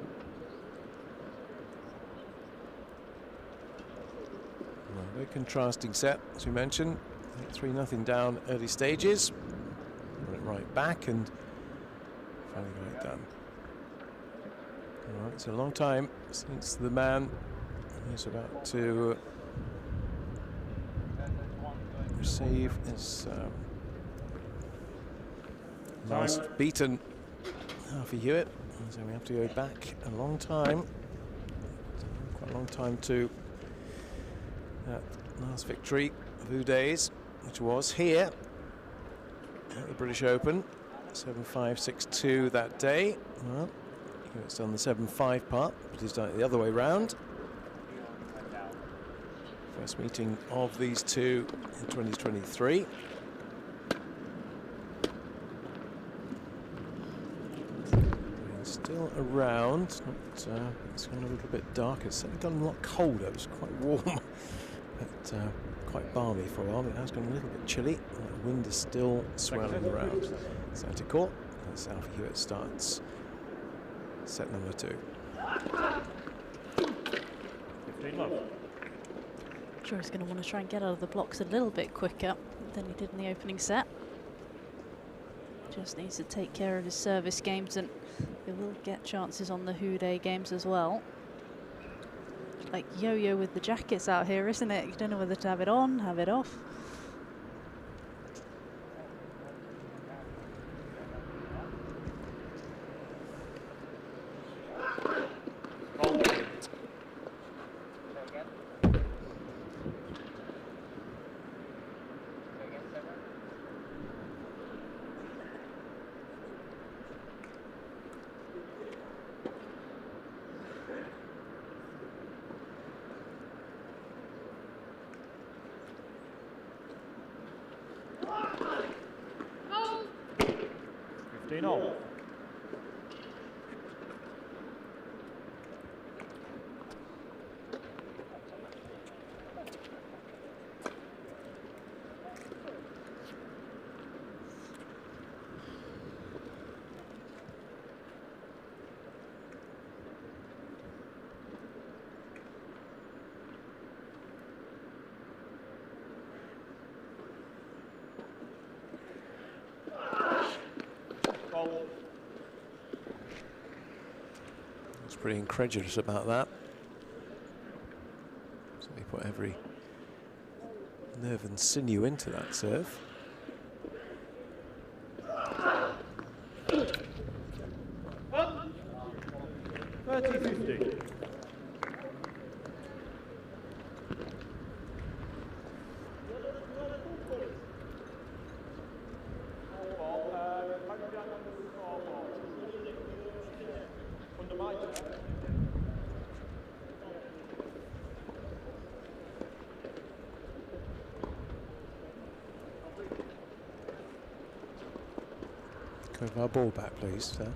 Well, very contrasting set, as we mentioned. 3-0 down early stages. Put it right back, and Finally got it done. All right, it's a long time since the man is about to receive his last beaten Alfie Hewitt. So we have to go back a long time, quite a long time to that last victory of Uday's, which was here at the British Open, 7-5, 6-2 that day. Well, Hewitt's done the 7-5 part, but he's done it the other way round. First meeting of these two in 2023. Still around, it's gone a little bit darker. It's certainly gotten a lot colder. It was quite warm, but quite balmy for a while. But it has gone a little bit chilly. The wind is still swirling around. Centre court as Alfie Hewitt starts set number 2. 15 love. Sure, he's going to want to try and get out of the blocks a little bit quicker than he did in the opening set. Just needs to take care of his service games, and he will get chances on the Uday games as well. Like yo-yo with the jackets out here, isn't it? You don't know whether to have it on, have it off. All. Pretty incredulous about that. So he put every nerve and sinew into that serve. Have our ball back, please, sir.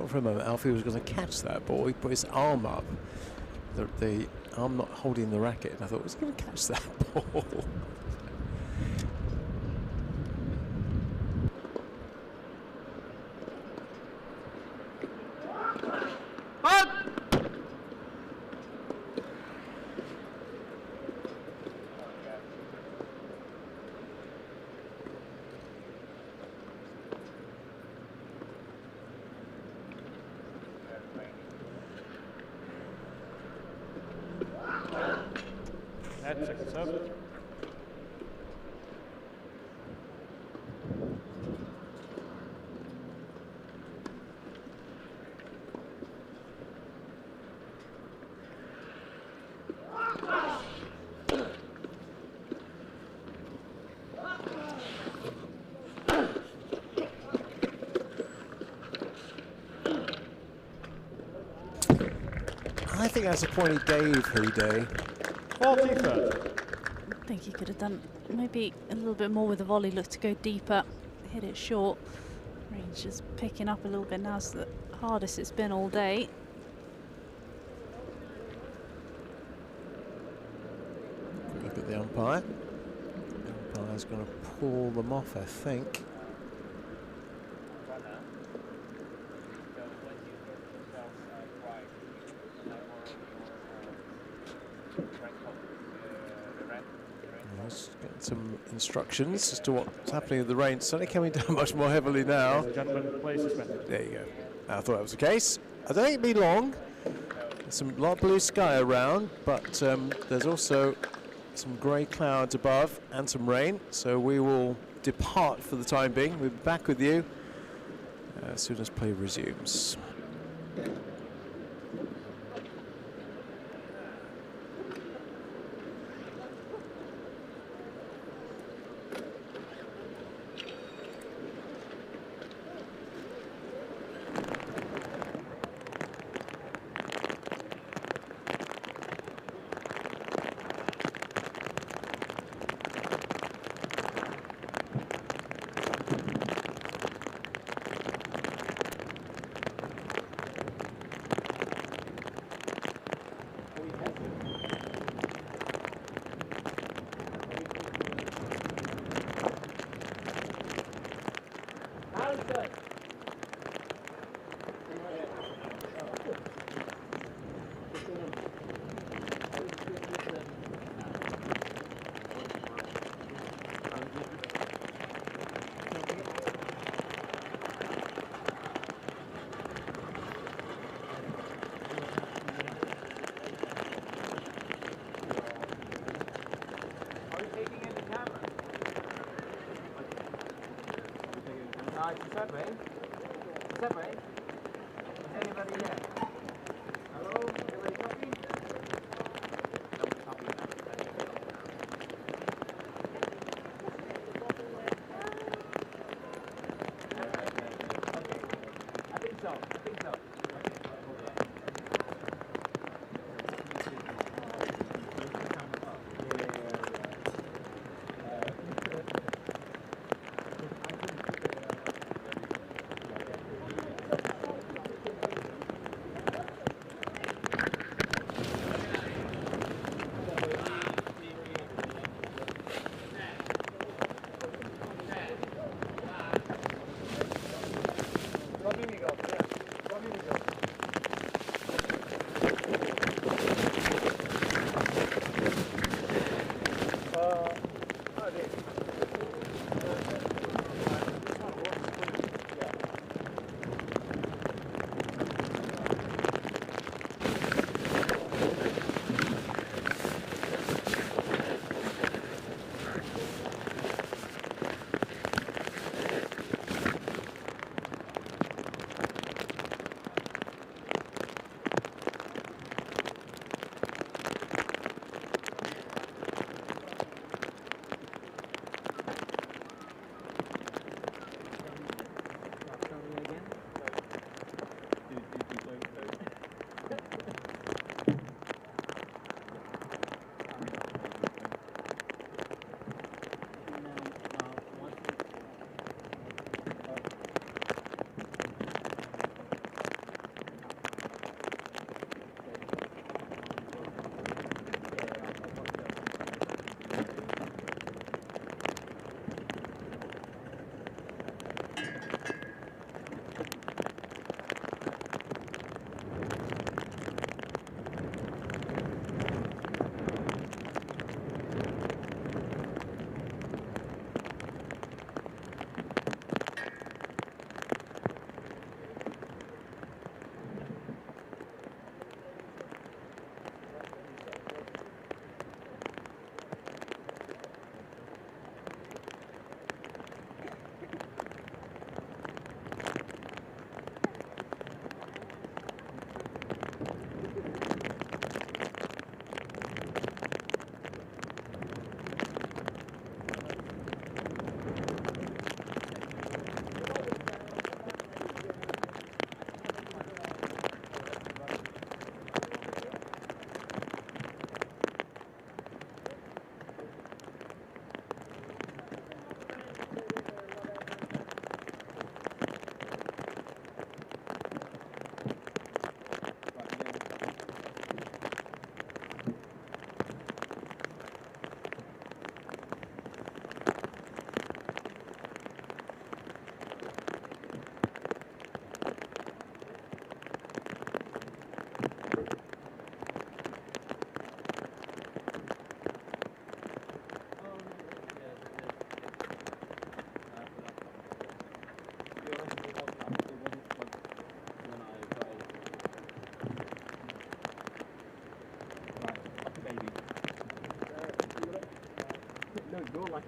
For a moment, Alfie was going to catch that ball. He put his arm up, the arm not holding the racket, and I thought, was he going to catch that ball? I think that's a point he gave Uday. 40-30. I think he could have done maybe a little bit more with the volley, look to go deeper, hit it short. Range is picking up a little bit now, so the hardest it's been all day. umpire. The umpire's going to pull them off, I think. Let's get some instructions as to what's happening with the rain. It's certainly coming down much more heavily now. Gentlemen, play suspended. There you go. I thought that was the case. I don't think it'll be long. There's a lot of blue sky around, but there's also some grey clouds above and some rain. So we will depart for the time being. We'll be back with you as soon as play resumes.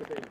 marketing.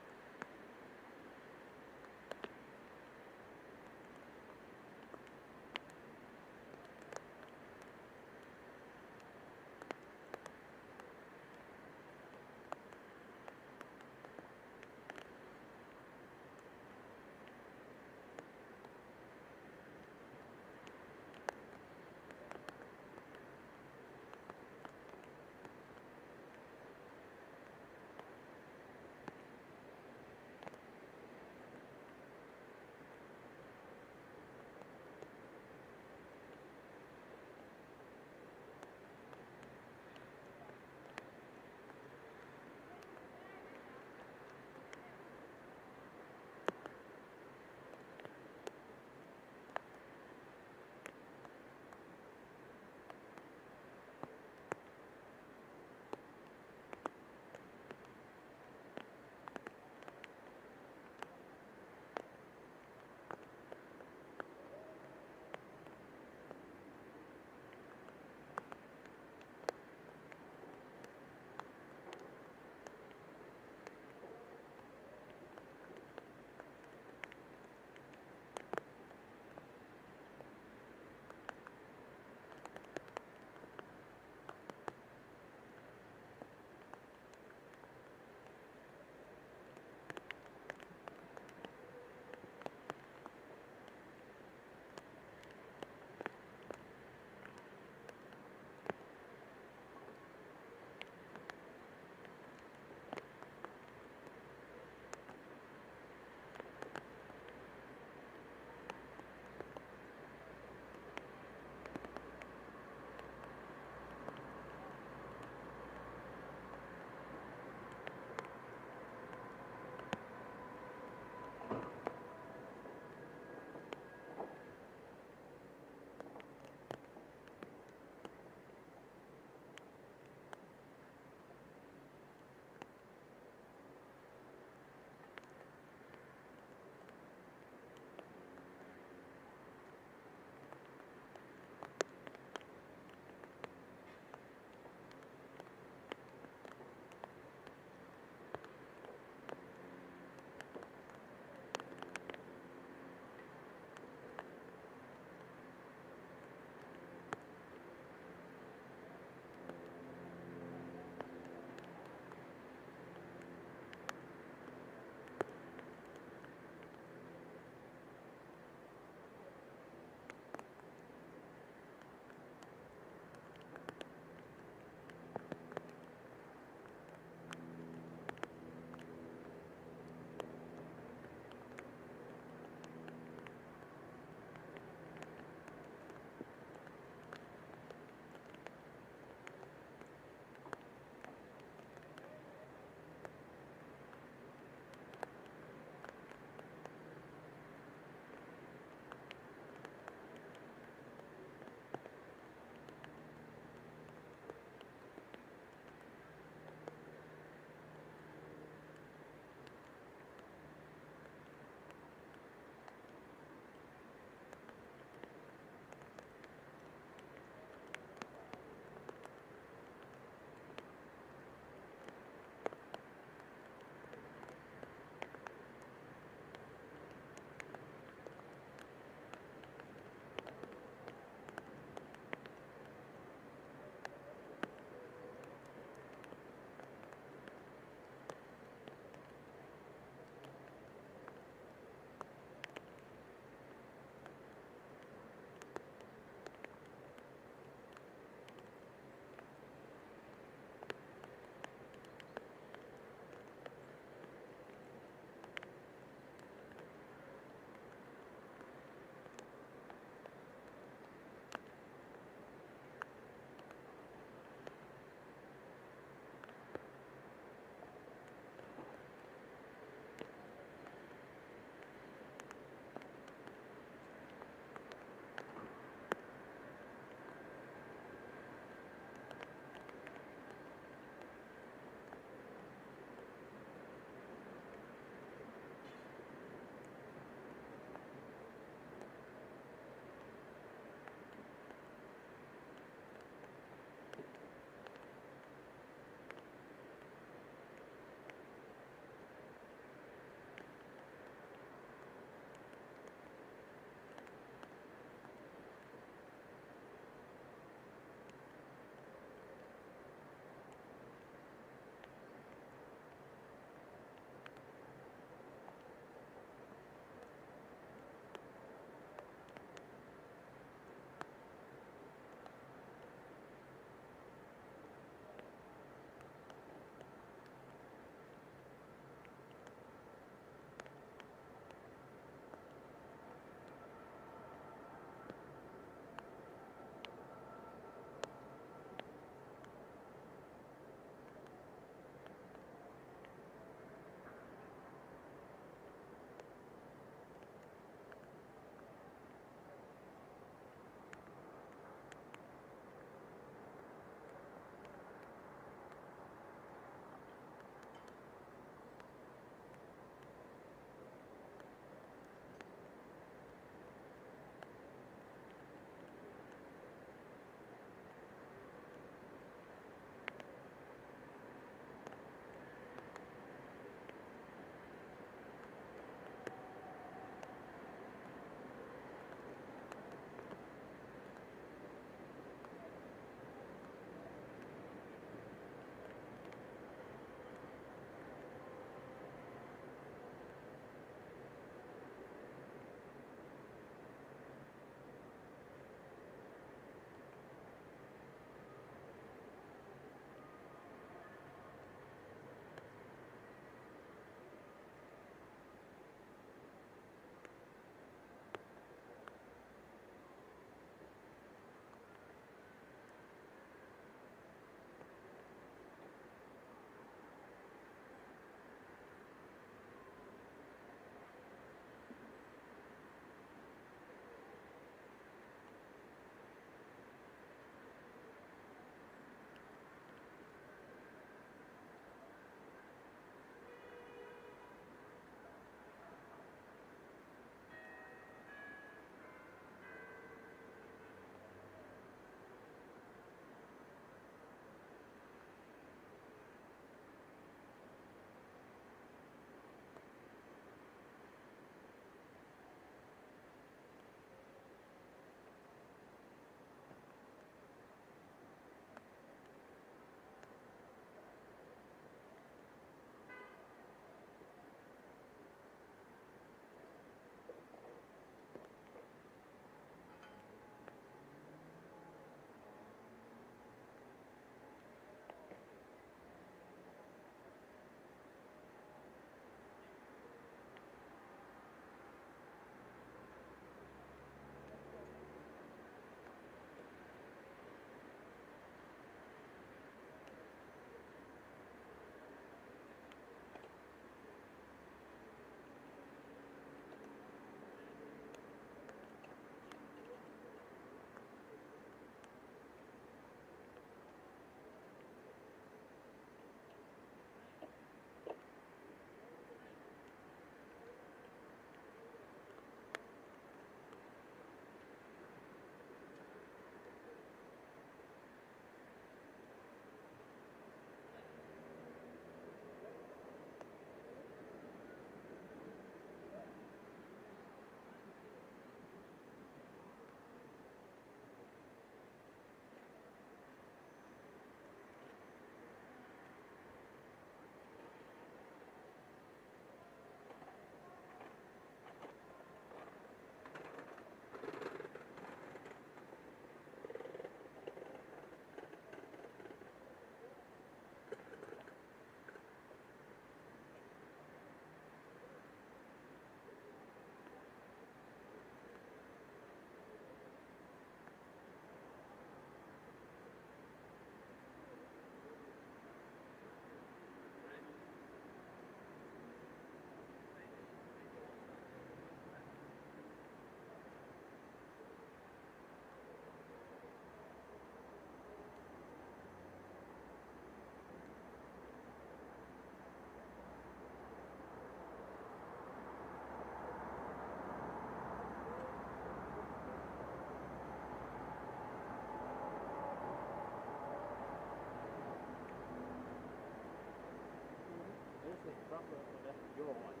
You're right.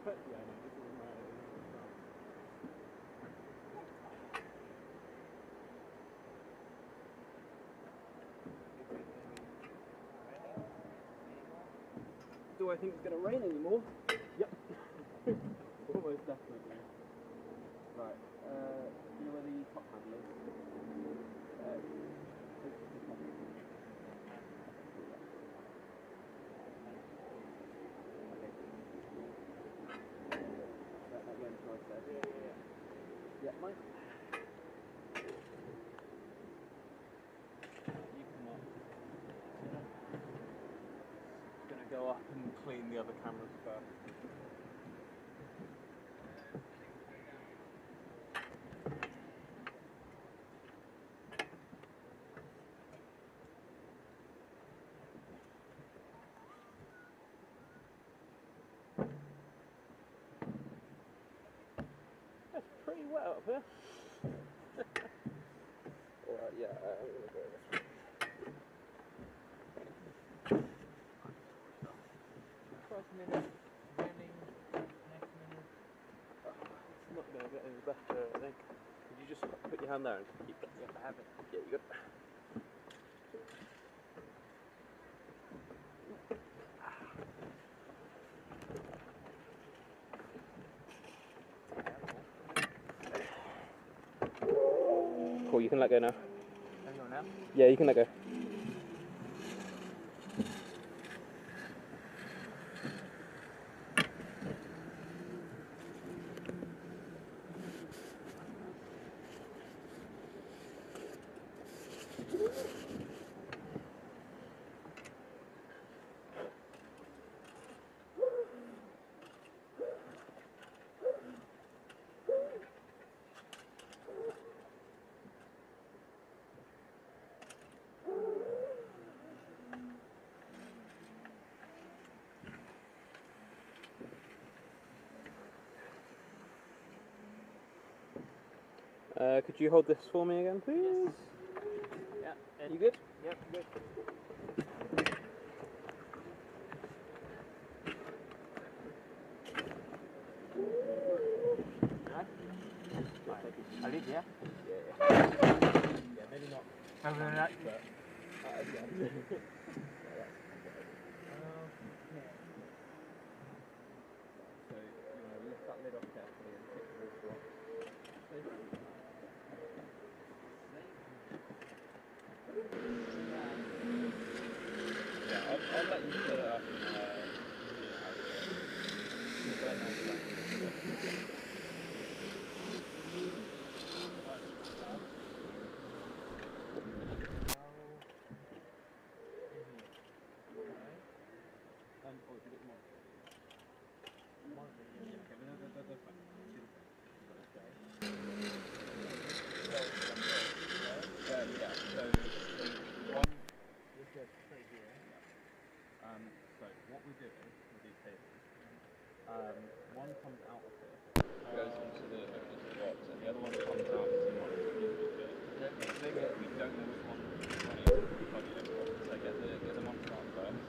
But yeah, no, this is my. Do I think it's going to rain anymore? Yep. Almost definitely. Right. You know where the top handle is? Again, nice there. Yeah, Mike. You come up. Gonna go up and clean the other cameras first. It's pretty wet up here. Alright, yeah, I'm gonna go this way. First minute, running, next minute. It's not gonna get any better, I think. Could you just put your hand there and keep it? Yeah, I have it. Yeah, you got it. Cool, you can let go now. Let go now? Yeah, you can let go. Could you hold this for me again, please? Yes. Yeah. You good? Yep, good. Right? I leave, yeah? Yeah, maybe not. I'm going to But, yeah. So, you want to lift that lid off carefully and pick the water off. Yeah, I'll let you fill it up and see how it goes. So what we're doing with these tables, one comes out of here, goes into the box, and the other one comes out into the monitor. The thing is, we don't know which one is plugged in for, so get the monitor on first.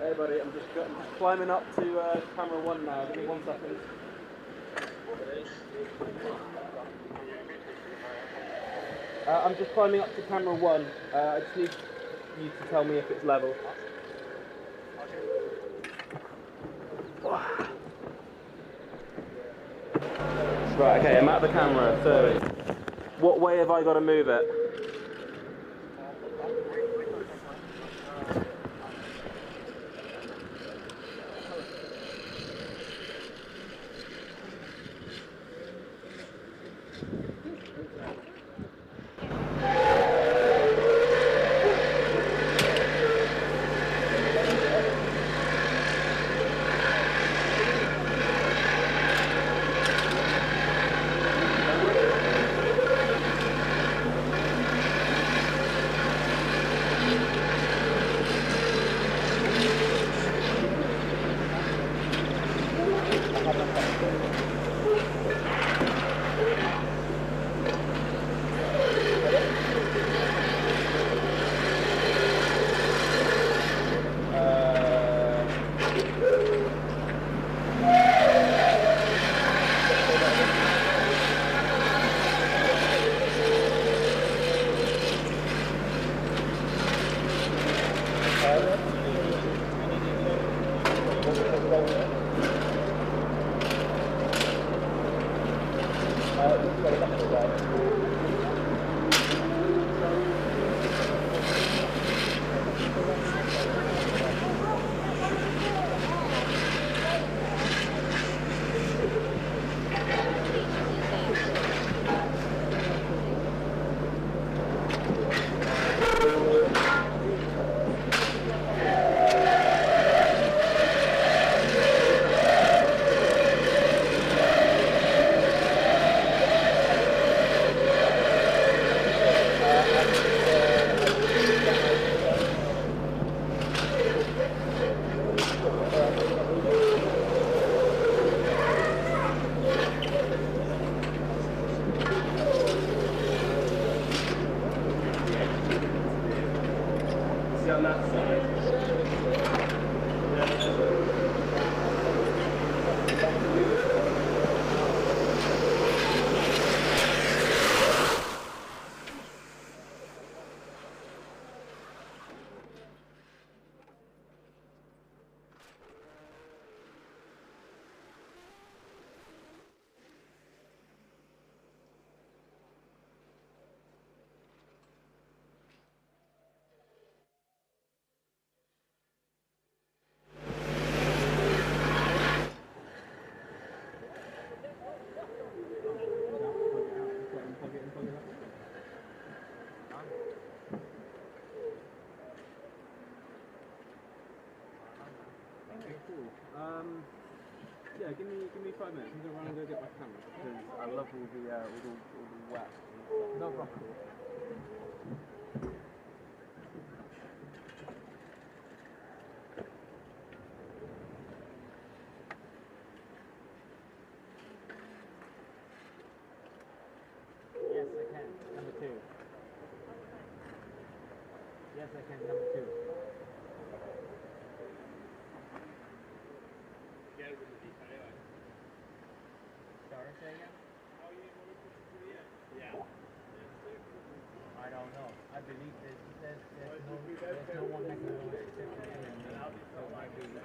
Hey buddy, I'm just climbing up to camera 1 now. Give me 1 second. I'm just climbing up to camera 1. I just need you to tell me if it's level. Right, okay, I'm at the camera, so what way have I got to move it? Yeah, give me 5 minutes. I'm going to run and go get my camera because I love all the wet and stuff. No problem. Yes, I can. Number 2. Yes, I can. Number 2. Sorry, say again? How are you able to push it to the end? Yeah. I don't know. I believe there's no one that can do it except for you and me. So I believe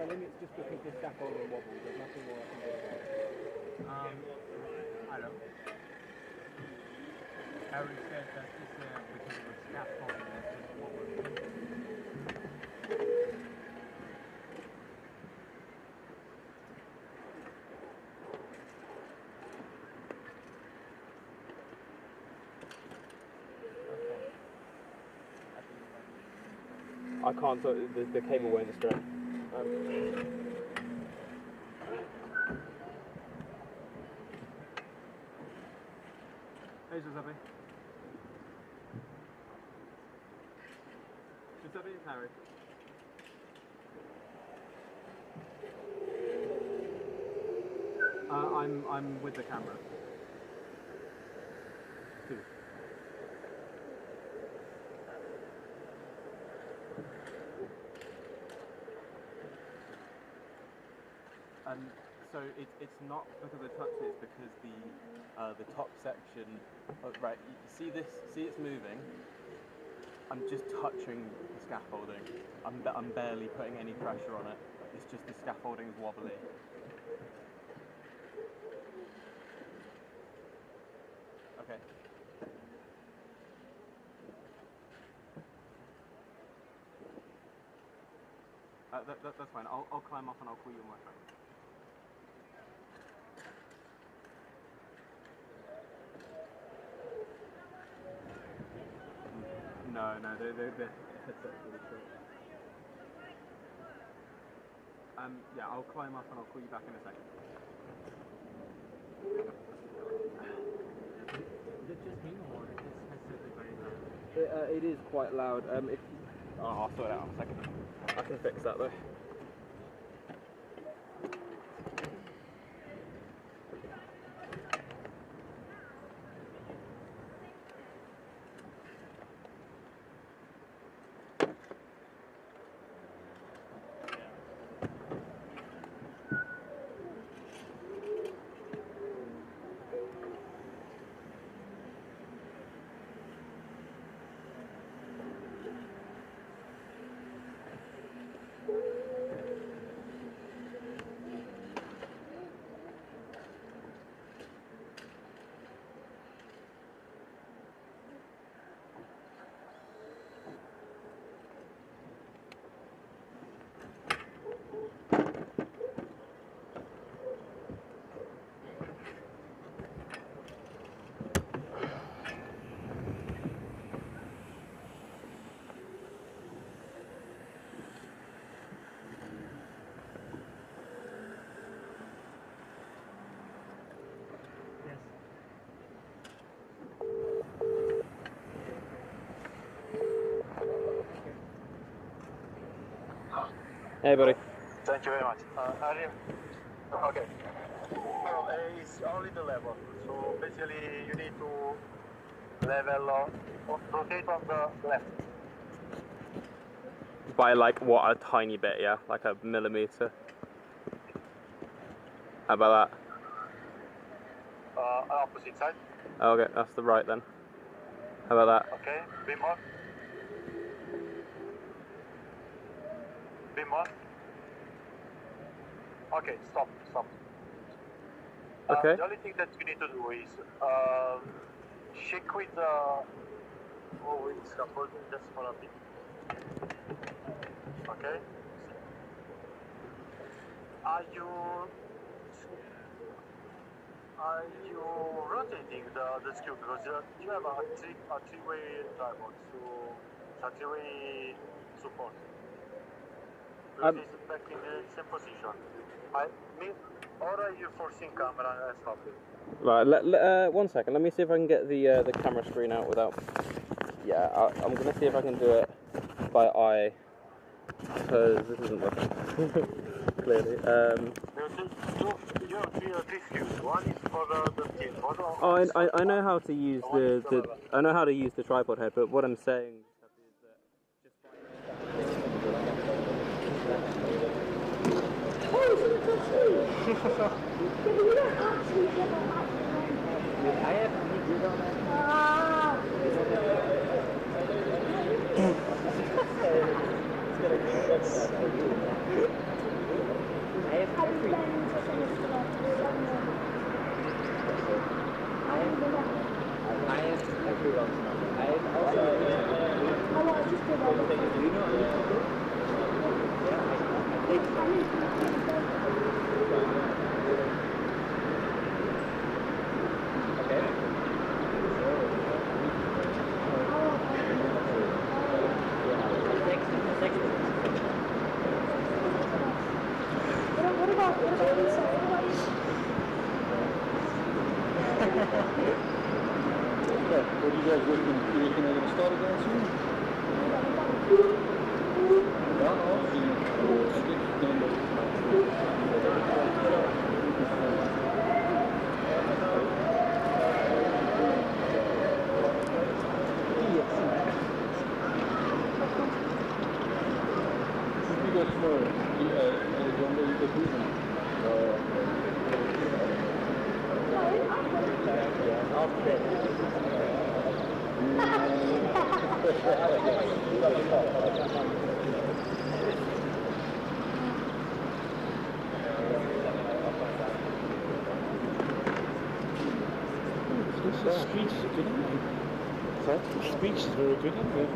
telling it's just because the scaffolding wobbles. There's nothing more I can do about it. I don't. Harry said that it's because of the scaffolding that's just wobbling. I can't, so the cable won't straight. Hey Giuseppe. Giuseppe, it's Harry. I'm with the camera. Two. So it's not because I touched it, it's because the top section, right, you see this, see it's moving, I'm just touching the scaffolding, I'm barely putting any pressure on it, it's just the scaffolding is wobbly. Okay. That's fine, I'll climb up and I'll call you on my phone. No, the headset's really short. Yeah, I'll climb up and I'll call you back in a second. Is it just me or is this headset very loud? It is quite loud. I'll sort it out in a second. I can fix that though. Hey buddy. Thank you very much. Okay. Well, it's only the level. So basically you need to level, rotate on the left. By like what, a tiny bit, yeah? Like a millimeter? How about that? Opposite side. Okay, that's the right then. How about that? Okay, bit more. Bit more. Okay, stop. Okay. The only thing that you need to do is shake with scaffolding just for a bit. Okay. Are you rotating the screw, because you have a three-way tripod, so it's a three-way support. Because it's back in the same position. Or are you forcing camera and stop it? Right, 1 second, let me see if I can get the camera screen out without... Yeah, I'm going to see if I can do it by eye, because this isn't working, clearly. You have three screws. One is for the steel. Oh, I know how to use I know how to use the tripod head, but what I'm saying is that Speech is good, isn't it? Sorry? Speech is very good, isn't it?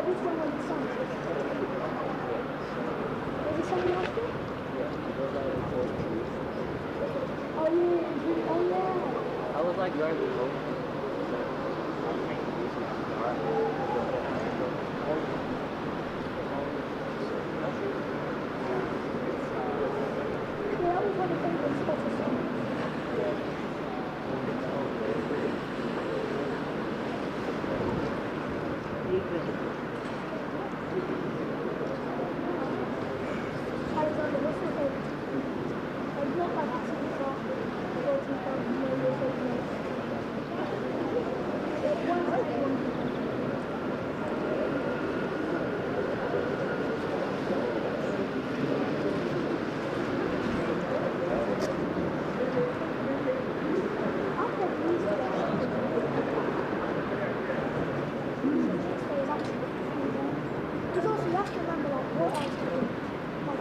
which one was the sun? Was the sun last year? Oh, yeah. I was like driving home. Yeah, I was one of the things spots the sun. Alexander, what's your favorite? It's not like it's super far. 14,000 meters, because also you have to remember like what I was doing. Like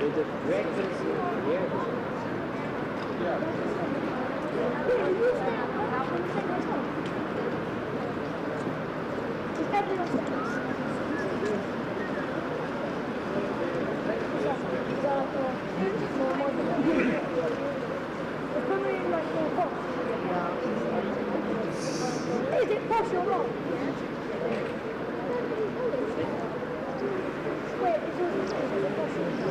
The breakfast here. yeah, you stay at home when you stay at home. Because everyone stays. Is that like more modern? It's probably like more posh. Is it posh or not? Wait, is it posh or not?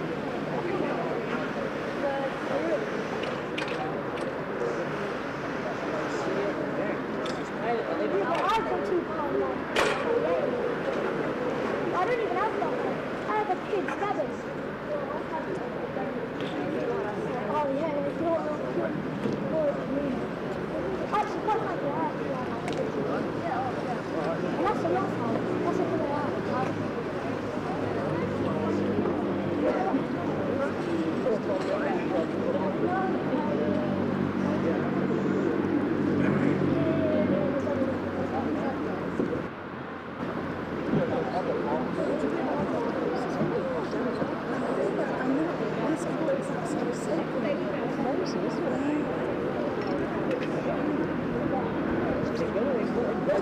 I've got £2 I don't even have that one. I have a kid's cabin. Oh yeah, it's not actually quite like that. And that's a lot of that's a good one.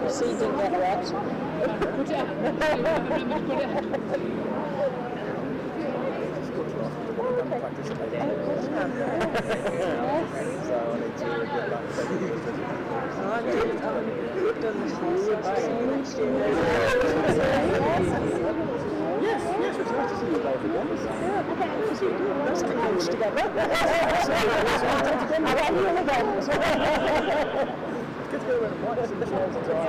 So you didn't get wet? Yes, it's nice to see you both again. Let's coach together. Good to go with the points and the chairs as well.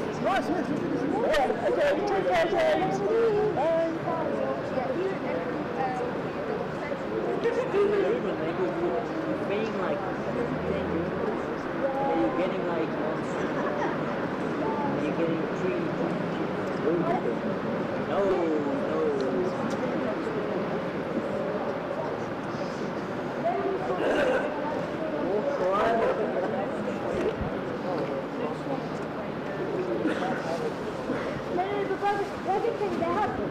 It's nice, yes. Okay, take care, James. Being like, are you getting like, are you getting free? No.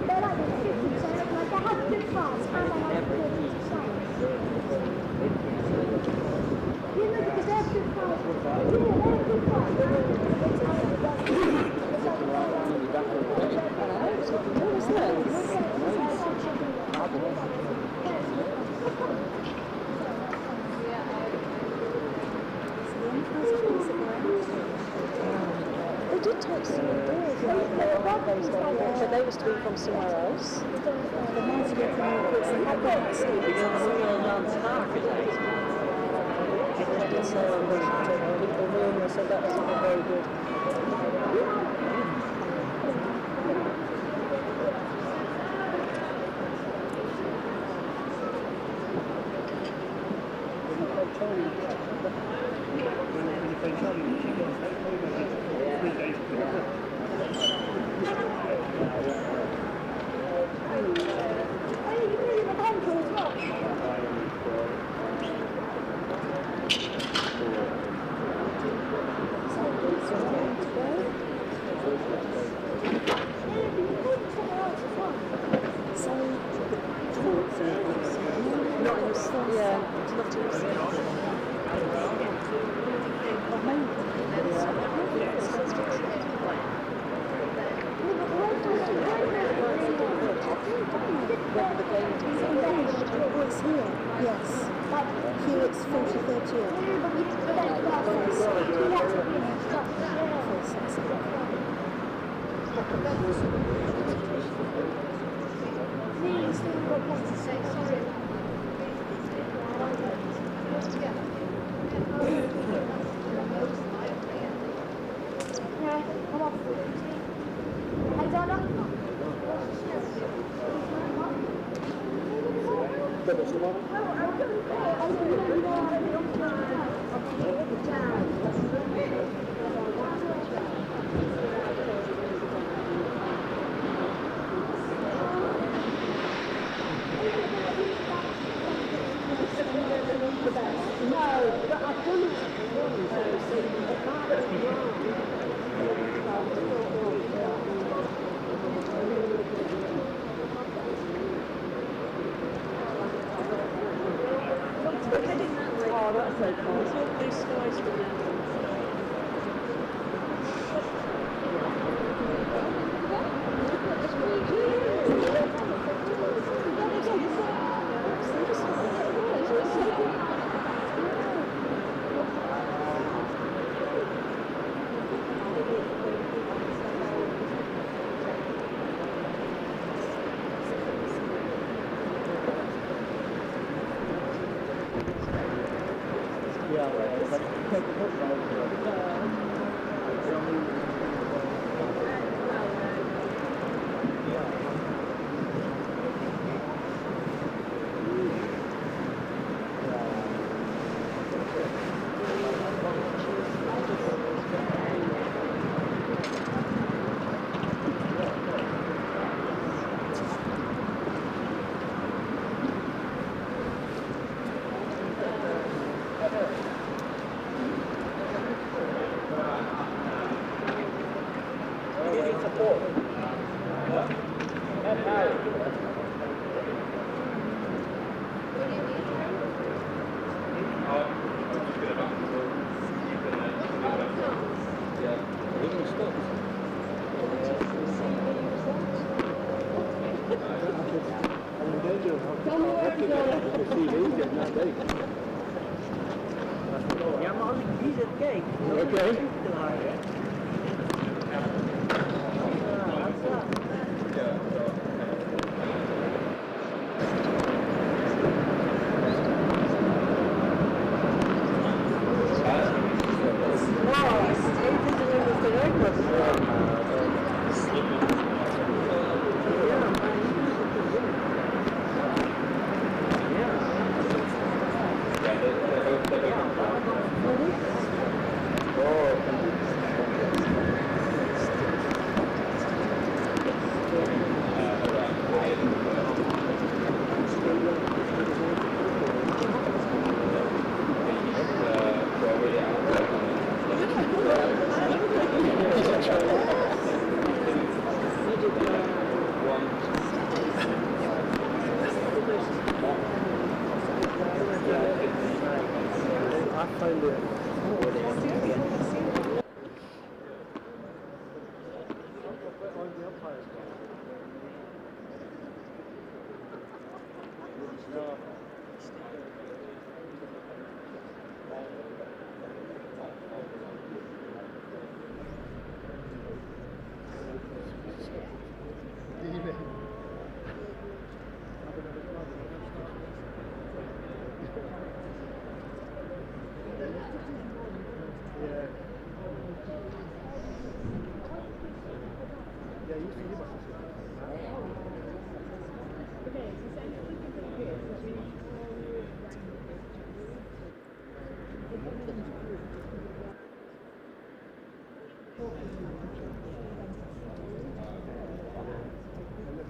They're like 50%, like they have good cars and they have good design. You know, because they have good cars. Yeah, they have good cars. They did take some ideas, but they used to be from somewhere else. The ones get from the kids and have got did say on people knew, so that was not very good. last year.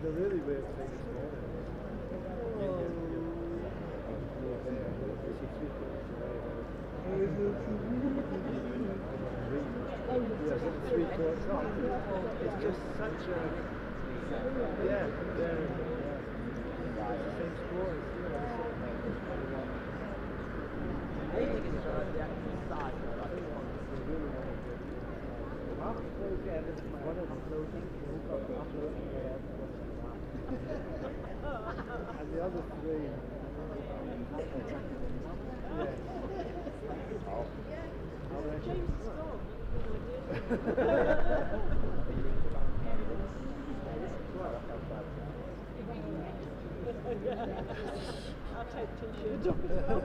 The really weird thing this morning is 3 courts on. It's just such a yeah, they're it's the same score as I think it's the actual side. I think they really want to do it. One of the closing, and the other 3 yeah. I'll take t-shirts off as well.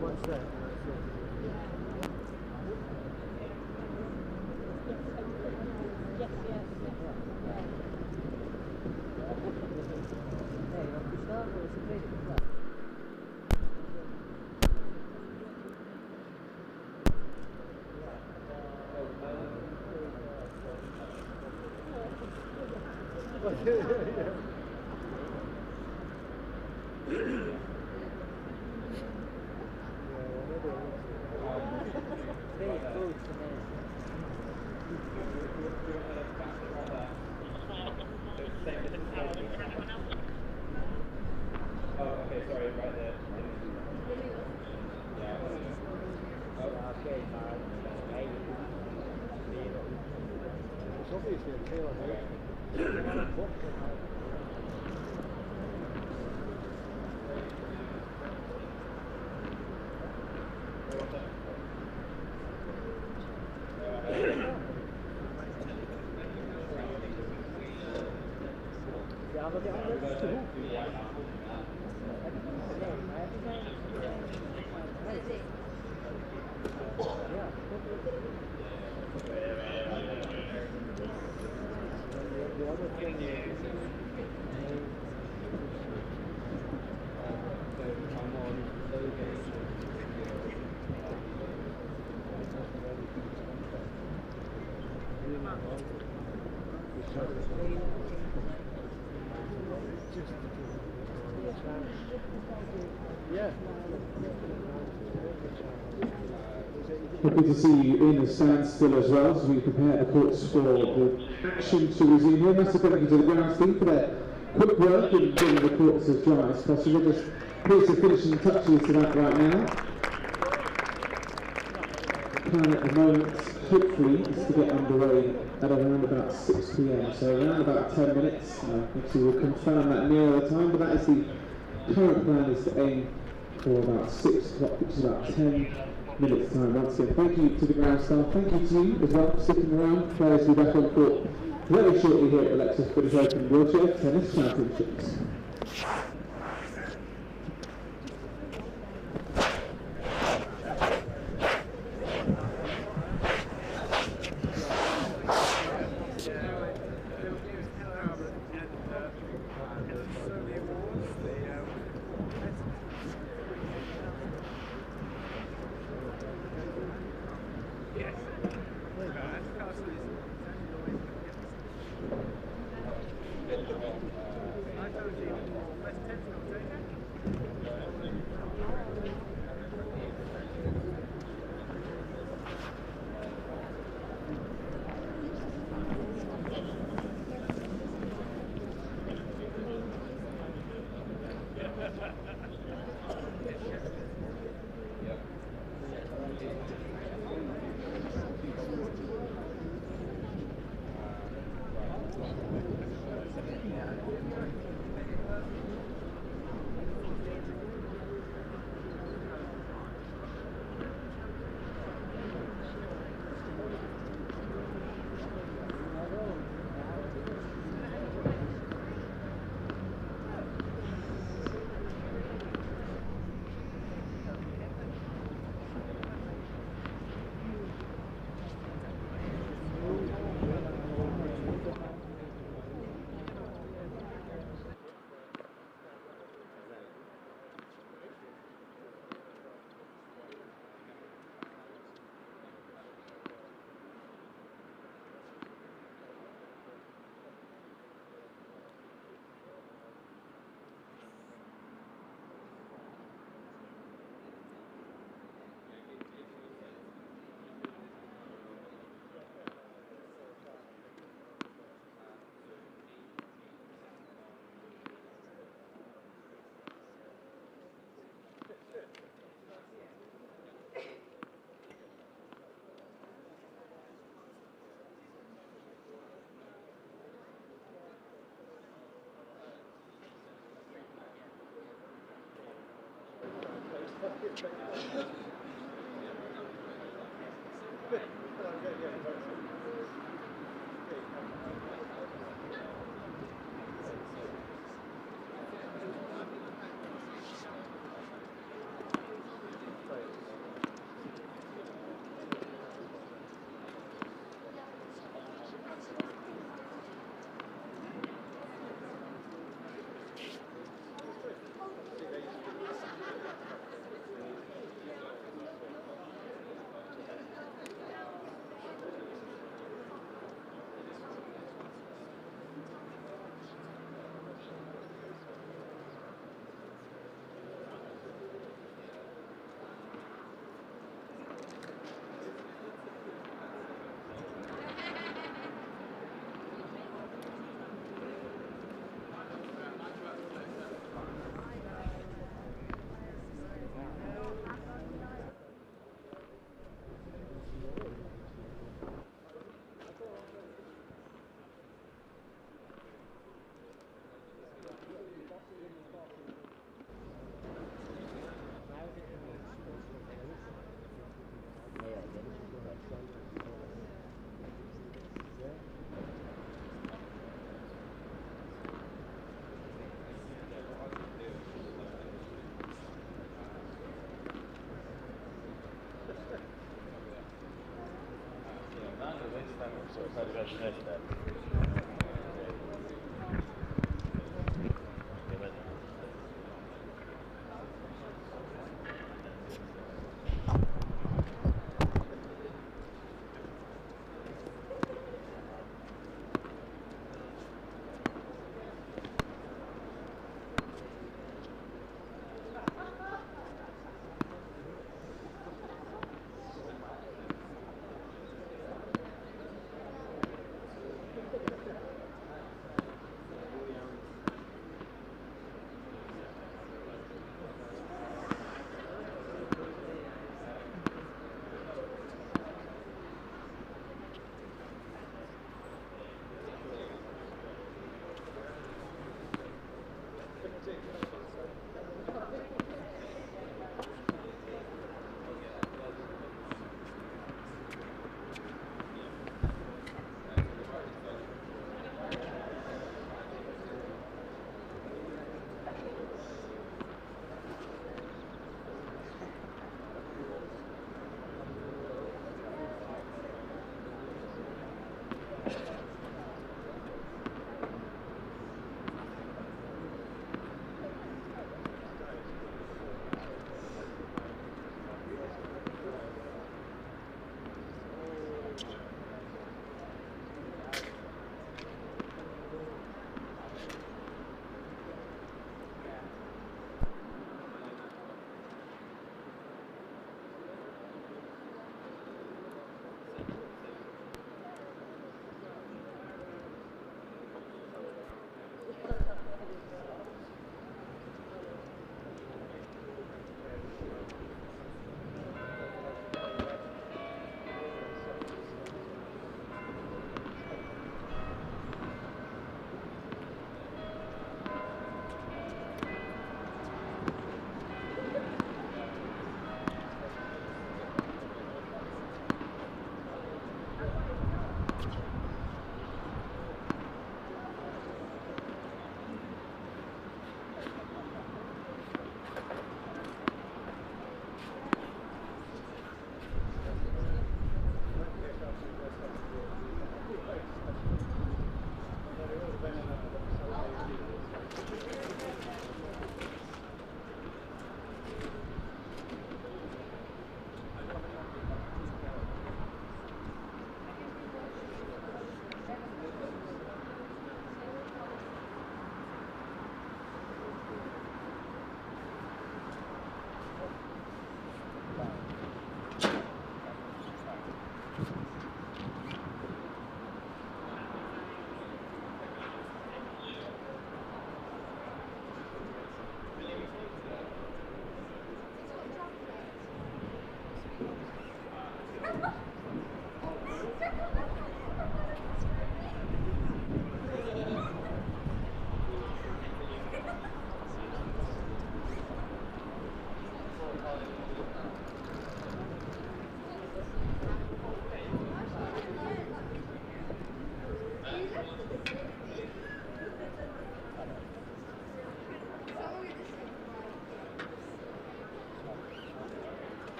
What's that? Happy to see you in a standstill as well as we prepare the courts for the action to resume here. Massive thank you to the grounds team for their quick work in getting the courts as dry as possible. Just here's the finishing touches to that right now. The plan at the moment, hopefully, is to get underway at around about 6 PM, so around about 10 minutes. Obviously we'll confirm that nearer the time, but that is the current plan, is to aim for about 6 o'clock, which is about 10 minutes time. Once again, thank you to the ground staff, thank you to you as well for sticking around. Players will be back on court very shortly here at the Lexus British Open Wheelchair Tennis Championships.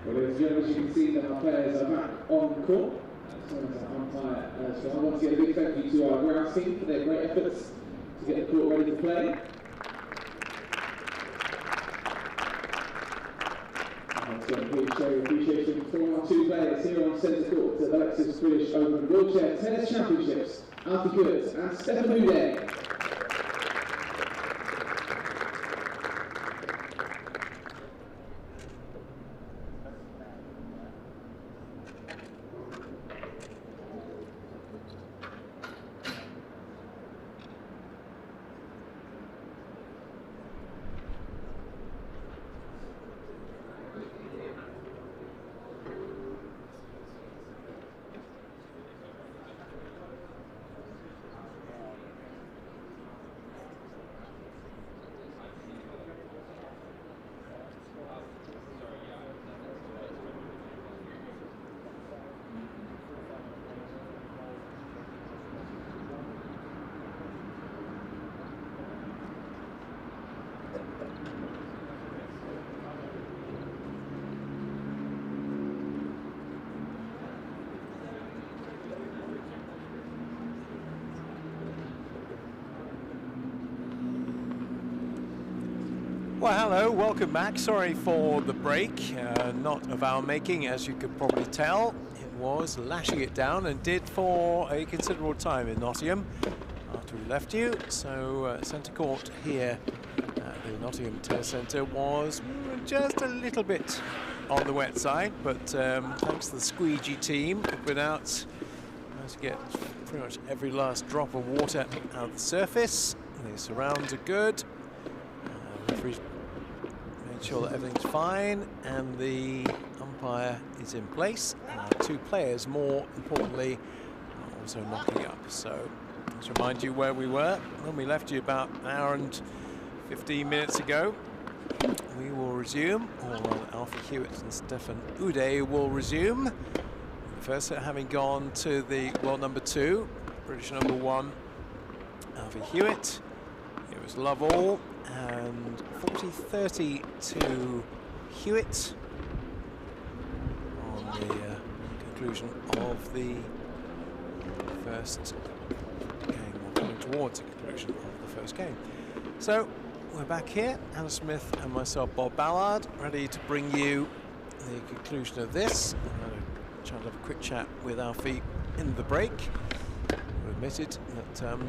Well, ladies and gentlemen, as you can see that our players are back on court. So once again, a big thank you to our grounds team for their great efforts to get the court ready to play. So please show your appreciation for our two players here on centre court at the Lexus British Open Wheelchair Tennis Championships, Alfie Kurtz and Stefan Houdet. Well, hello, welcome back. Sorry for the break, not of our making, as you could probably tell. It was lashing it down and did for a considerable time in Nottingham after we left you. So centre court here at the Nottingham Tennis Centre was just a little bit on the wet side, but thanks to the squeegee team, we've been out to get pretty much every last drop of water out of the surface. The surrounds are good. Referee's made sure that everything's fine, and the umpire is in place. And our two players, more importantly, are also knocking up. So let's remind you where we were when we left you about an hour and 15 minutes ago. We will resume, or rather Alfie Hewitt and Stefan Houdet will resume First set having gone to the world number 2, British number 1, Alfie Hewitt. It was love all, and 40-30 to Hewitt on the conclusion of the first game, or coming towards the conclusion of the first game. So we're back here, Anna Smith and myself, Bob Ballard, ready to bring you the conclusion of this. I'm going to try to have a quick chat with Alfie in the break, who admitted that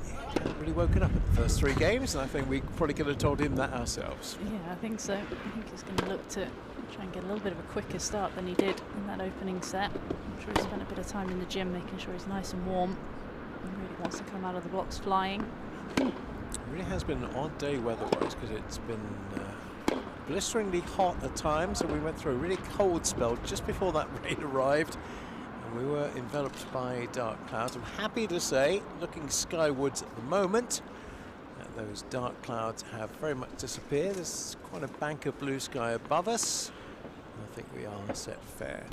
he hadn't really woken up in the first 3 games, and I think we probably could have told him that ourselves. Yeah, I think so. I think he's going to look to try and get a little bit of a quicker start than he did in that opening set. I'm sure he spent a bit of time in the gym making sure he's nice and warm. He really wants to come out of the blocks flying. It really has been an odd day weather-wise, because it's been blisteringly hot at times, and we went through a really cold spell just before that rain arrived, and we were enveloped by dark clouds. I'm happy to say, looking skywards at the moment, that those dark clouds have very much disappeared. There's quite a bank of blue sky above us. I think we are set fair.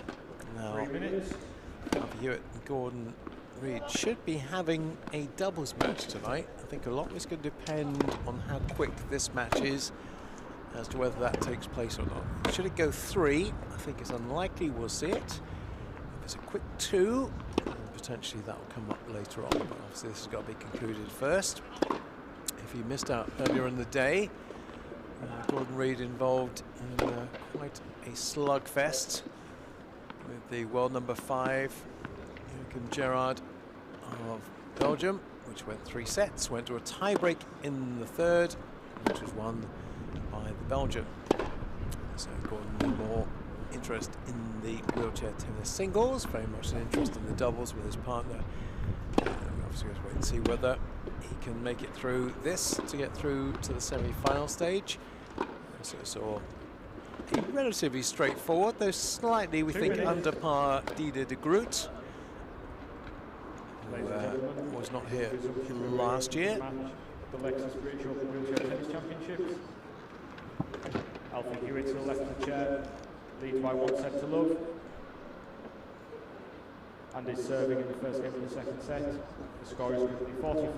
Now, Alfie Hewitt and Gordon Reid should be having a doubles match tonight. I think a lot is going to depend on how quick this match is as to whether that takes place or not. Should it go 3, I think it's unlikely we'll see it. If it's a quick 2, potentially that will come up later on, but obviously this has got to be concluded first. If you missed out earlier in the day, Gordon Reid involved in quite a slugfest with the world number 5, Gerard of Belgium, which went 3 sets, went to a tie-break in the 3rd, which was won by the Belgian. So Gordon more interest in the wheelchair tennis singles, very much an interest in the doubles with his partner. Obviously we have to wait and see whether he can make it through this to get through to the semi-final stage. So saw a relatively straightforward, though slightly we think under par Didier de Groot, who was not here last year. The Lexus British Open Wheelchair Tennis Championships. Alfie Hewitt to the left of the chair, leads by 1 set to love, and is serving in the first game of the second set. The score is currently 40-30.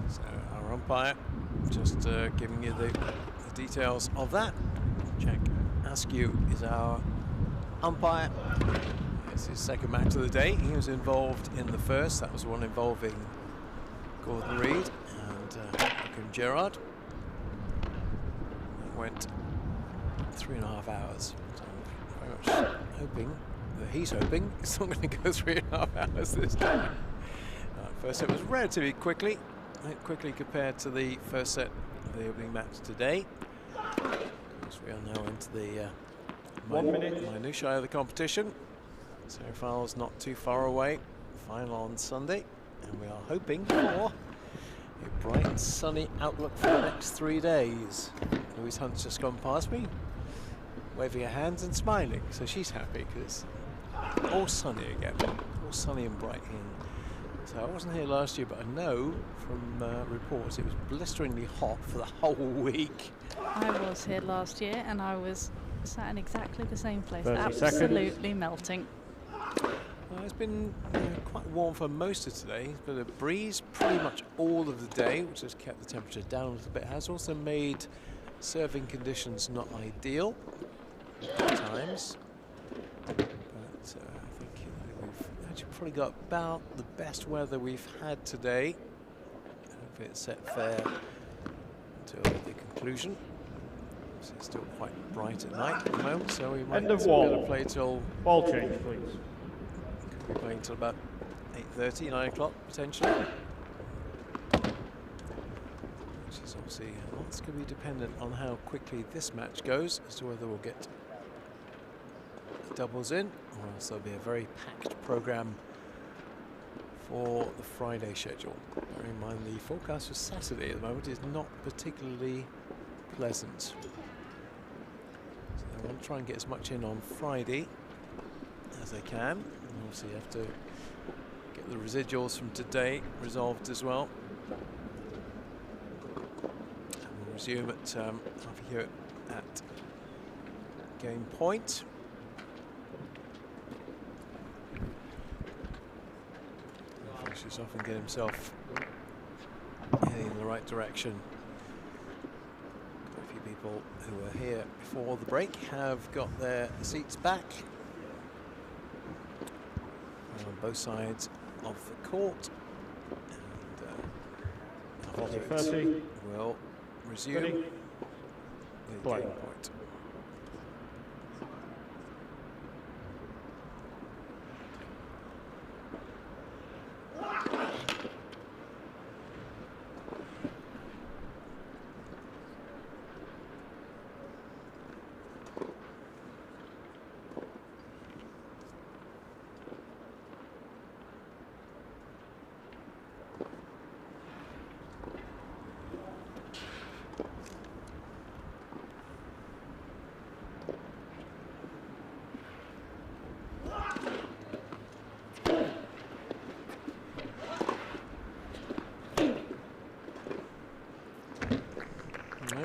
So our umpire just giving you the details of that. Jack Askew is our umpire. It's his second match of the day. He was involved in the first. That was the one involving Gordon Reid and Gerard. It went 3.5 hours. So I'm very much hoping that he's hoping it's not going to go 3.5 hours this time. First set was relatively quickly compared to the first set of the opening match today. Of course, we are now into the minutiae of the competition. Semi-finals not too far away. Final on Sunday, and we are hoping for a bright and sunny outlook for the next 3 days. Louise Hunt's just gone past me, waving her hands and smiling, so she's happy because it's all sunny again, all sunny and bright here. So I wasn't here last year, but I know from reports it was blisteringly hot for the whole week. I was here last year, and I was sat in exactly the same place, 30 absolutely seconds. Melting. Well, it's been quite warm for most of today, but a breeze pretty much all of the day, which has kept the temperature down a little bit. Has also made serving conditions not ideal at times. But I think we've actually probably got about the best weather we've had today. Hopefully it's set fair until the conclusion. So it's still quite bright at night at the moment, so we might be able to play till ball change, please. Could be playing till about 8:30, 9 o'clock potentially. Which is obviously lots going to be dependent on how quickly this match goes as to whether we'll get doubles in, or else there'll be a very packed program for the Friday schedule. Bear in mind the forecast for Saturday at the moment is not particularly pleasant. So I want to try and get as much in on Friday as I can. And obviously you have to get the residuals from today resolved as well. And we'll resume at Alfie Hewitt at game point. pushes off and get himself heading in the right direction. A few people who were here before the break have got their seats back on both sides of the court. And 30. will resume with game point.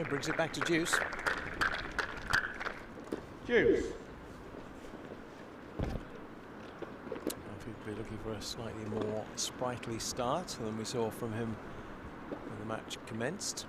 Brings it back to Juice. Juice. I think we're looking for a slightly more sprightly start than we saw from him when the match commenced.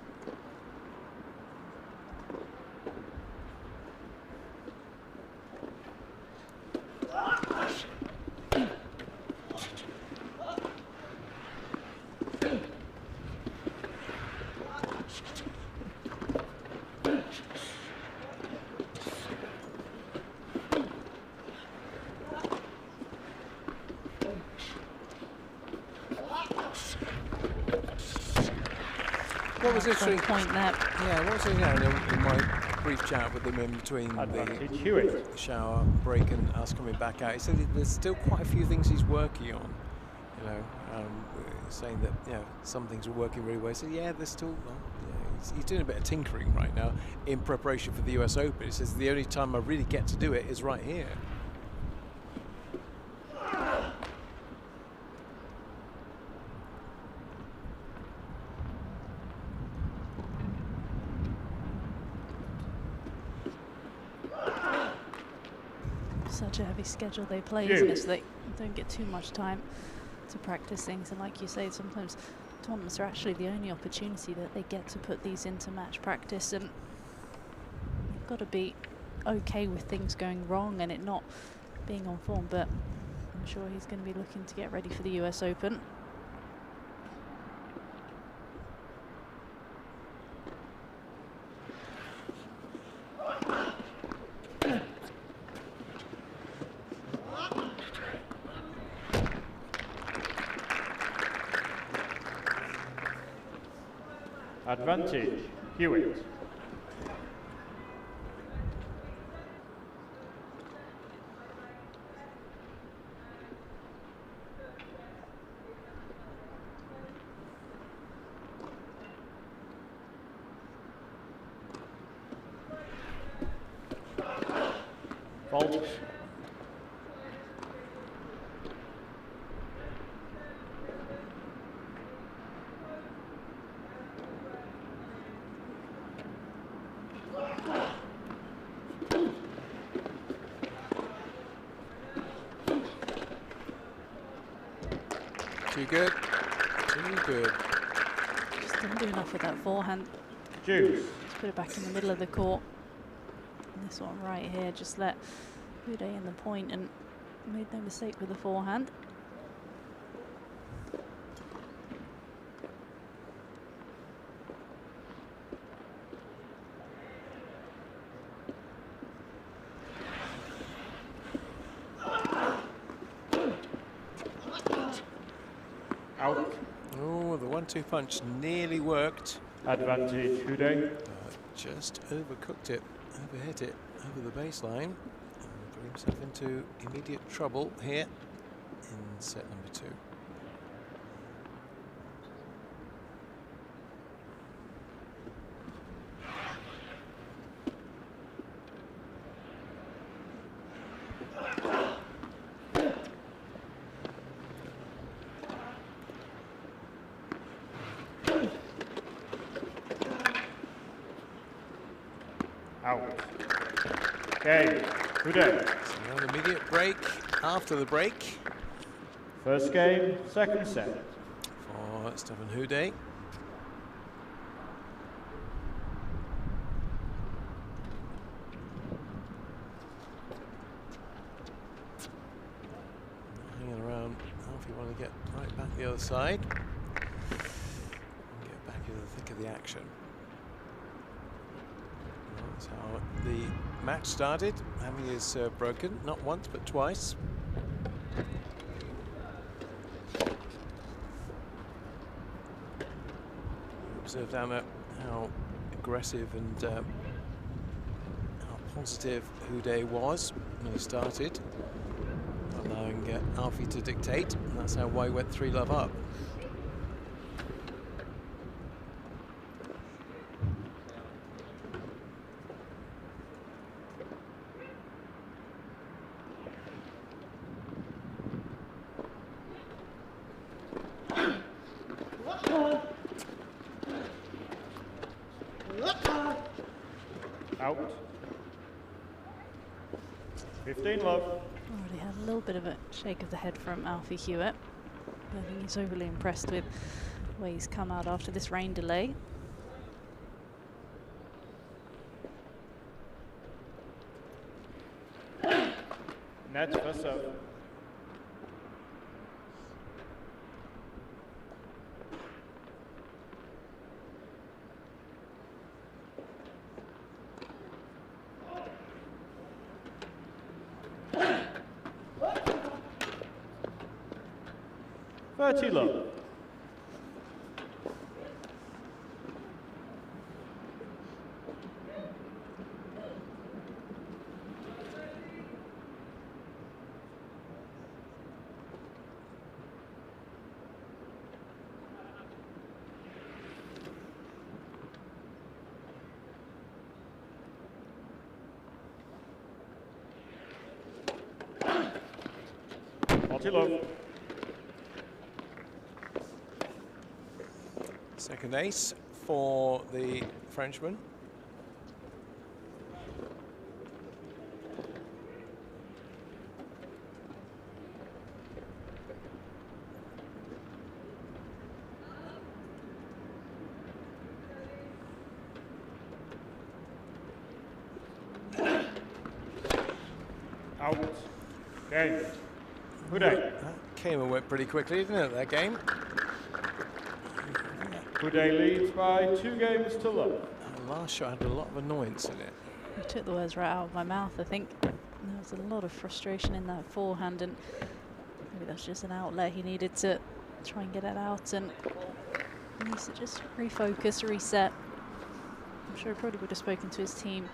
What was interesting? Point there. Yeah, what was interesting in my brief chat with him in between the shower break and us coming back out, he said there's still quite a few things he's working on. You know, saying that some things are working really well. He said, yeah, there's still. He's doing a bit of tinkering right now in preparation for the US Open. He says the only time I really get to do it is right here. Such a heavy schedule they play, isn't it? So they don't get too much time to practice things. And like you say, sometimes tournaments are actually the only opportunity that they get to put these into match practice. And you've got to be okay with things going wrong and it not being on form. But I'm sure he's going to be looking to get ready for the US Open. Advantage, Hewitt. Fault. Too good. Too good. Just didn't do enough with that forehand. Juice. Just put it back in the middle of the court. And this one right here, just let Uday in the point and made no mistake with the forehand. Out. Oh, the 1-2 punch nearly worked. Advantage, Uday. Just overcooked it, overhit it over the baseline, and put himself into immediate trouble here in set number 2. Out. Okay, Uday. So an immediate break after the break. First game, second set. For Stefan Houdet. Hanging around. Alfie want to get right back the other side. And get back into the thick of the action. That's how the match started. Having his serve broken, not once but twice. Observe down at how aggressive and how positive Houdet was when he started, allowing Alfie to dictate, and that's how Wei went 3-love up. Out. 15 love. Already had a little bit of a shake of the head from Alfie Hewitt. I think he's overly impressed with the way he's come out after this rain delay. Net for serve. Low. Multi-low. Second ace for the Frenchman. Out. Game. Houdet. That came and went pretty quickly, didn't it, that game? Houdet leads by 2 games to love. That last shot had a lot of annoyance in it. You took the words right out of my mouth, I think. There was a lot of frustration in that forehand, and maybe that's just an outlet. He needed to try and get it out, and he needs to just refocus, reset. I'm sure he probably would have spoken to his team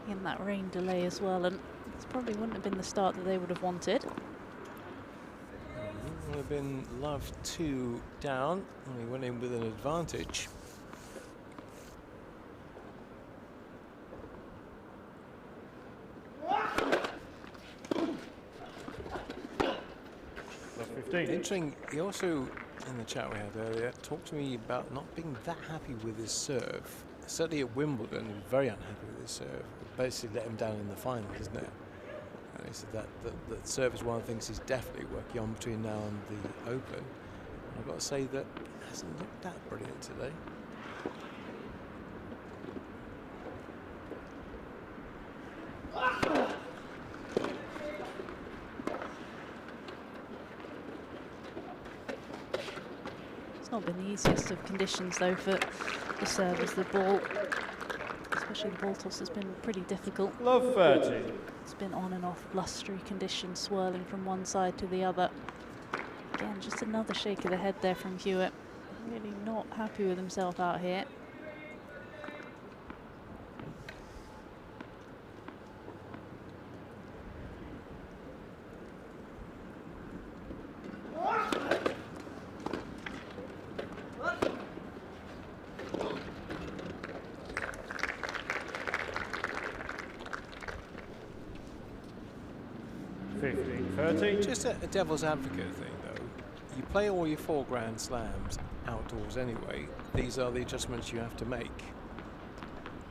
in that rain delay as well, and this probably wouldn't have been the start that they would have wanted. Would have been love 2 down, and he went in with an advantage. Love 15. Interesting, he also, in the chat we had earlier, talked to me about not being that happy with his serve. Certainly at Wimbledon, he was very unhappy with his serve. It basically let him down in the final, isn't it? And he said that serve is one of the things he's definitely working on between now and the Open. And I've got to say that it hasn't looked that brilliant today. It's not been the easiest of conditions though for the serve, as the ball, especially the ball toss, has been pretty difficult. Love 30. It's been on and off blustery conditions, swirling from one side to the other. Again, just another shake of the head there from Hewitt. Really not happy with himself out here. Just a devil's advocate thing, though. You play all your 4 Grand Slams outdoors anyway. These are the adjustments you have to make.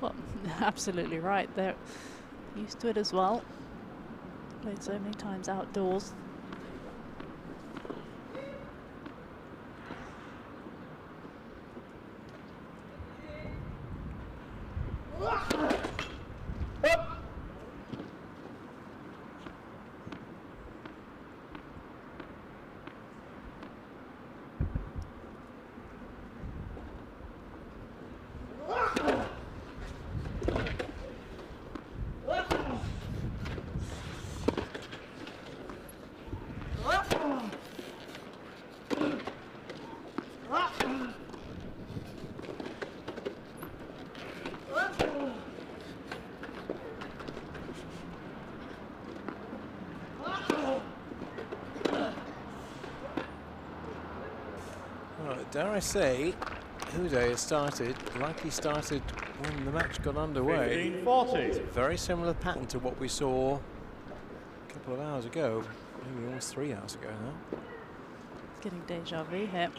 Well, absolutely right. They're used to it as well. Played so many times outdoors. Dare I say, Uday has started like he started when the match got underway. 15-40. It's a very similar pattern to what we saw a couple of hours ago, maybe almost 3 hours ago now. Getting deja vu here.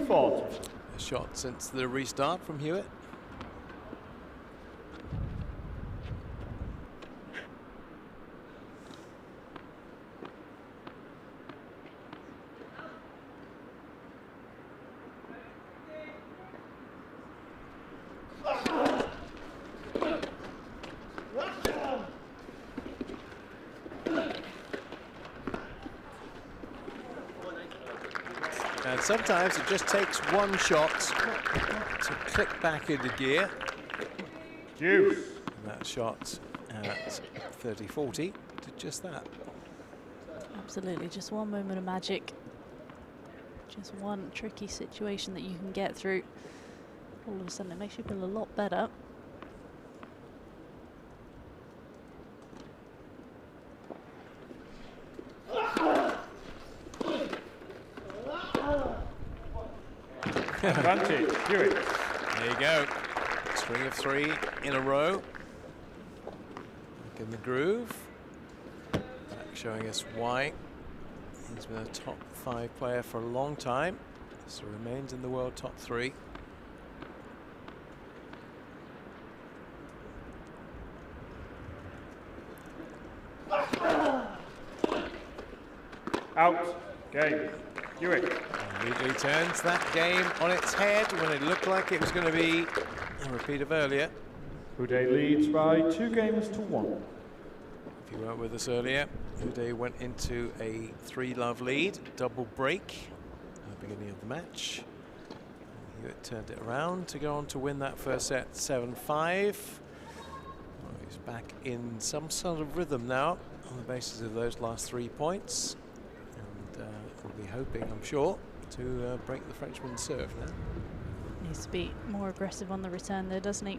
A shot since the restart from Hewitt. And sometimes it just takes one shot to click back into gear. Juice. And that shot at 30-40 did just that. Absolutely, just one moment of magic. Just one tricky situation that you can get through. All of a sudden it makes you feel a lot better. Advantage, Hewitt. There you go. String of 3 in a row. Back in the groove. Back showing us why he's been a top 5 player for a long time. So remains in the world top 3. Out. Game. Hewitt. Immediately turns that game on its head when it looked like it was going to be a repeat of earlier. Uday leads by 2 games to 1. If you weren't with us earlier, Uday went into a 3-love lead, double break at the beginning of the match. And Hewitt turned it around to go on to win that first set 7-5. Well, he's back in some sort of rhythm now on the basis of those last 3 points. And we'll be hoping, I'm sure, to break the Frenchman's serve now. Needs to be more aggressive on the return there, doesn't he?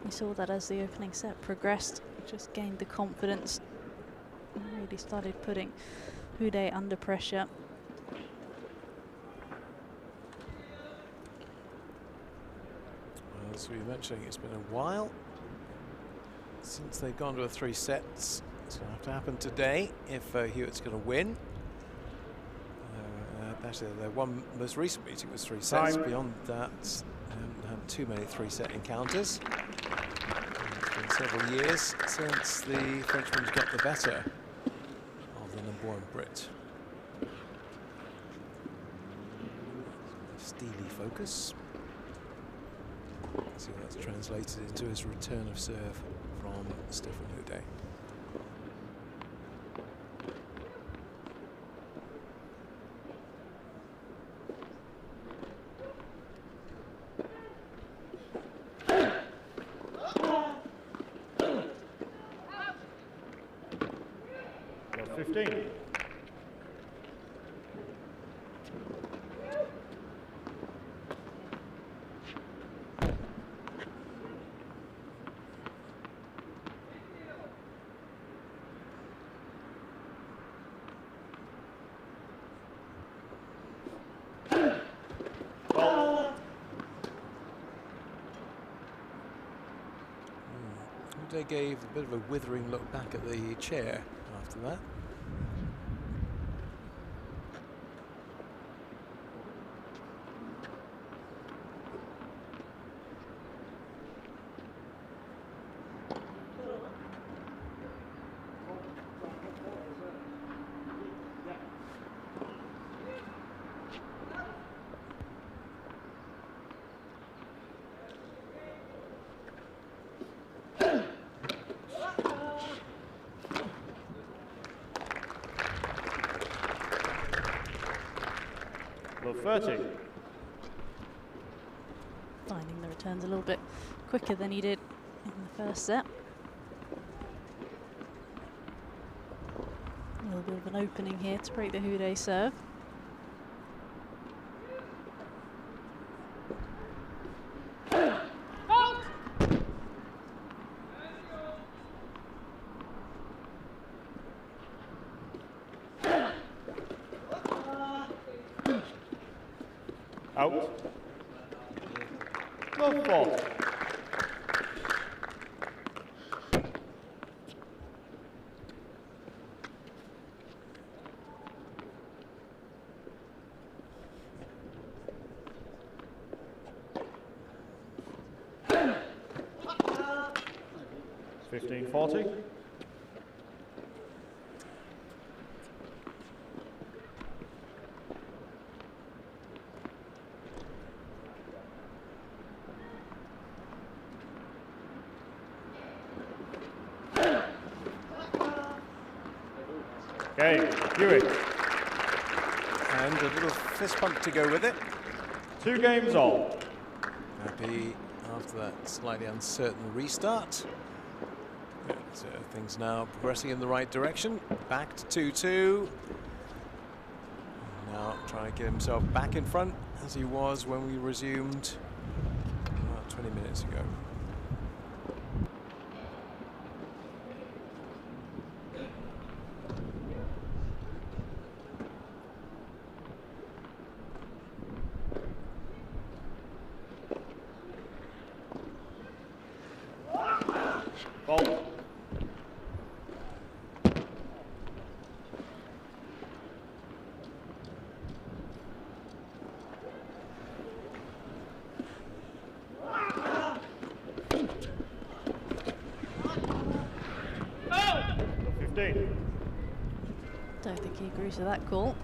We saw that as the opening set progressed, just gained the confidence and really started putting Uday under pressure. Well, as we were mentioning, it's been a while since they've gone to a 3 sets. It's going to have to happen today if Hewitt's going to win. Actually, their one most recent meeting was 3 sets. Time. Beyond that, they haven't had too many 3-set encounters. It's been several years since the Frenchman's got the better of the #1 Brit. Steely focus. See what that's translated into his return of serve from Stefan Uday. They gave a bit of a withering look back at the chair after that. Love 30. Finding the returns a little bit quicker than he did in the first set. A little bit of an opening here to break the Houdet serve. Out. Love 40. $15.40. Okay, Hewitt. And a little fist bump to go with it. 2 games all. Happy after that slightly uncertain restart. But, things now progressing in the right direction. Back to 2-2. Now trying to get himself back in front as he was when we resumed about 20 minutes ago. Ball. Don't think he agrees with that call.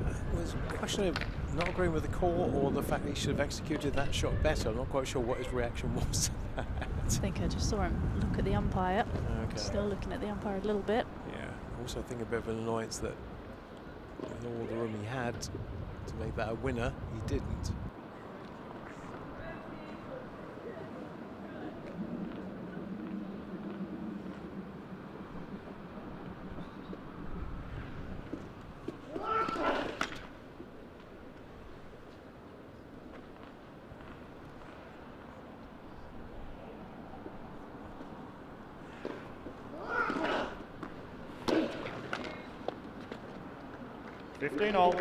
It was a question of not agreeing with the call or the fact that he should have executed that shot better. I'm not quite sure what his reaction was to that. I think I just saw him look at the umpire. Okay. Still looking at the umpire a little bit. Yeah, also I think a bit of an annoyance that with all the room he had to make that a winner, he didn't. All.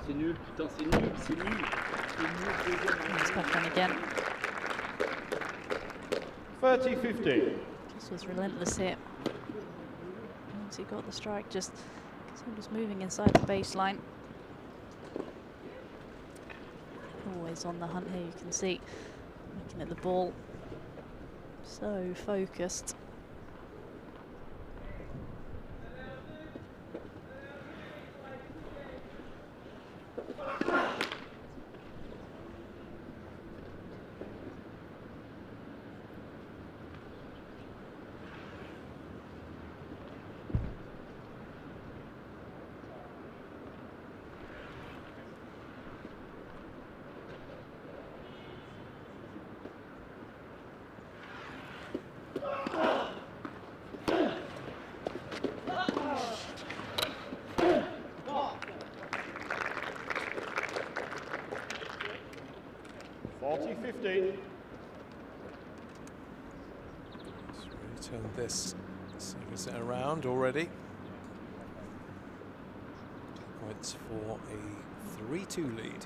C'est nul, putain, c'est nul, c'est nul. C'est nul, deuxième. He's back on again. 30-15. This was relentless here. Once he got the strike, just because he was moving inside the baseline. Always on the hunt here, you can see. Looking at the ball. So focused. Turn this second set around already. 2 points for a 3-2 lead.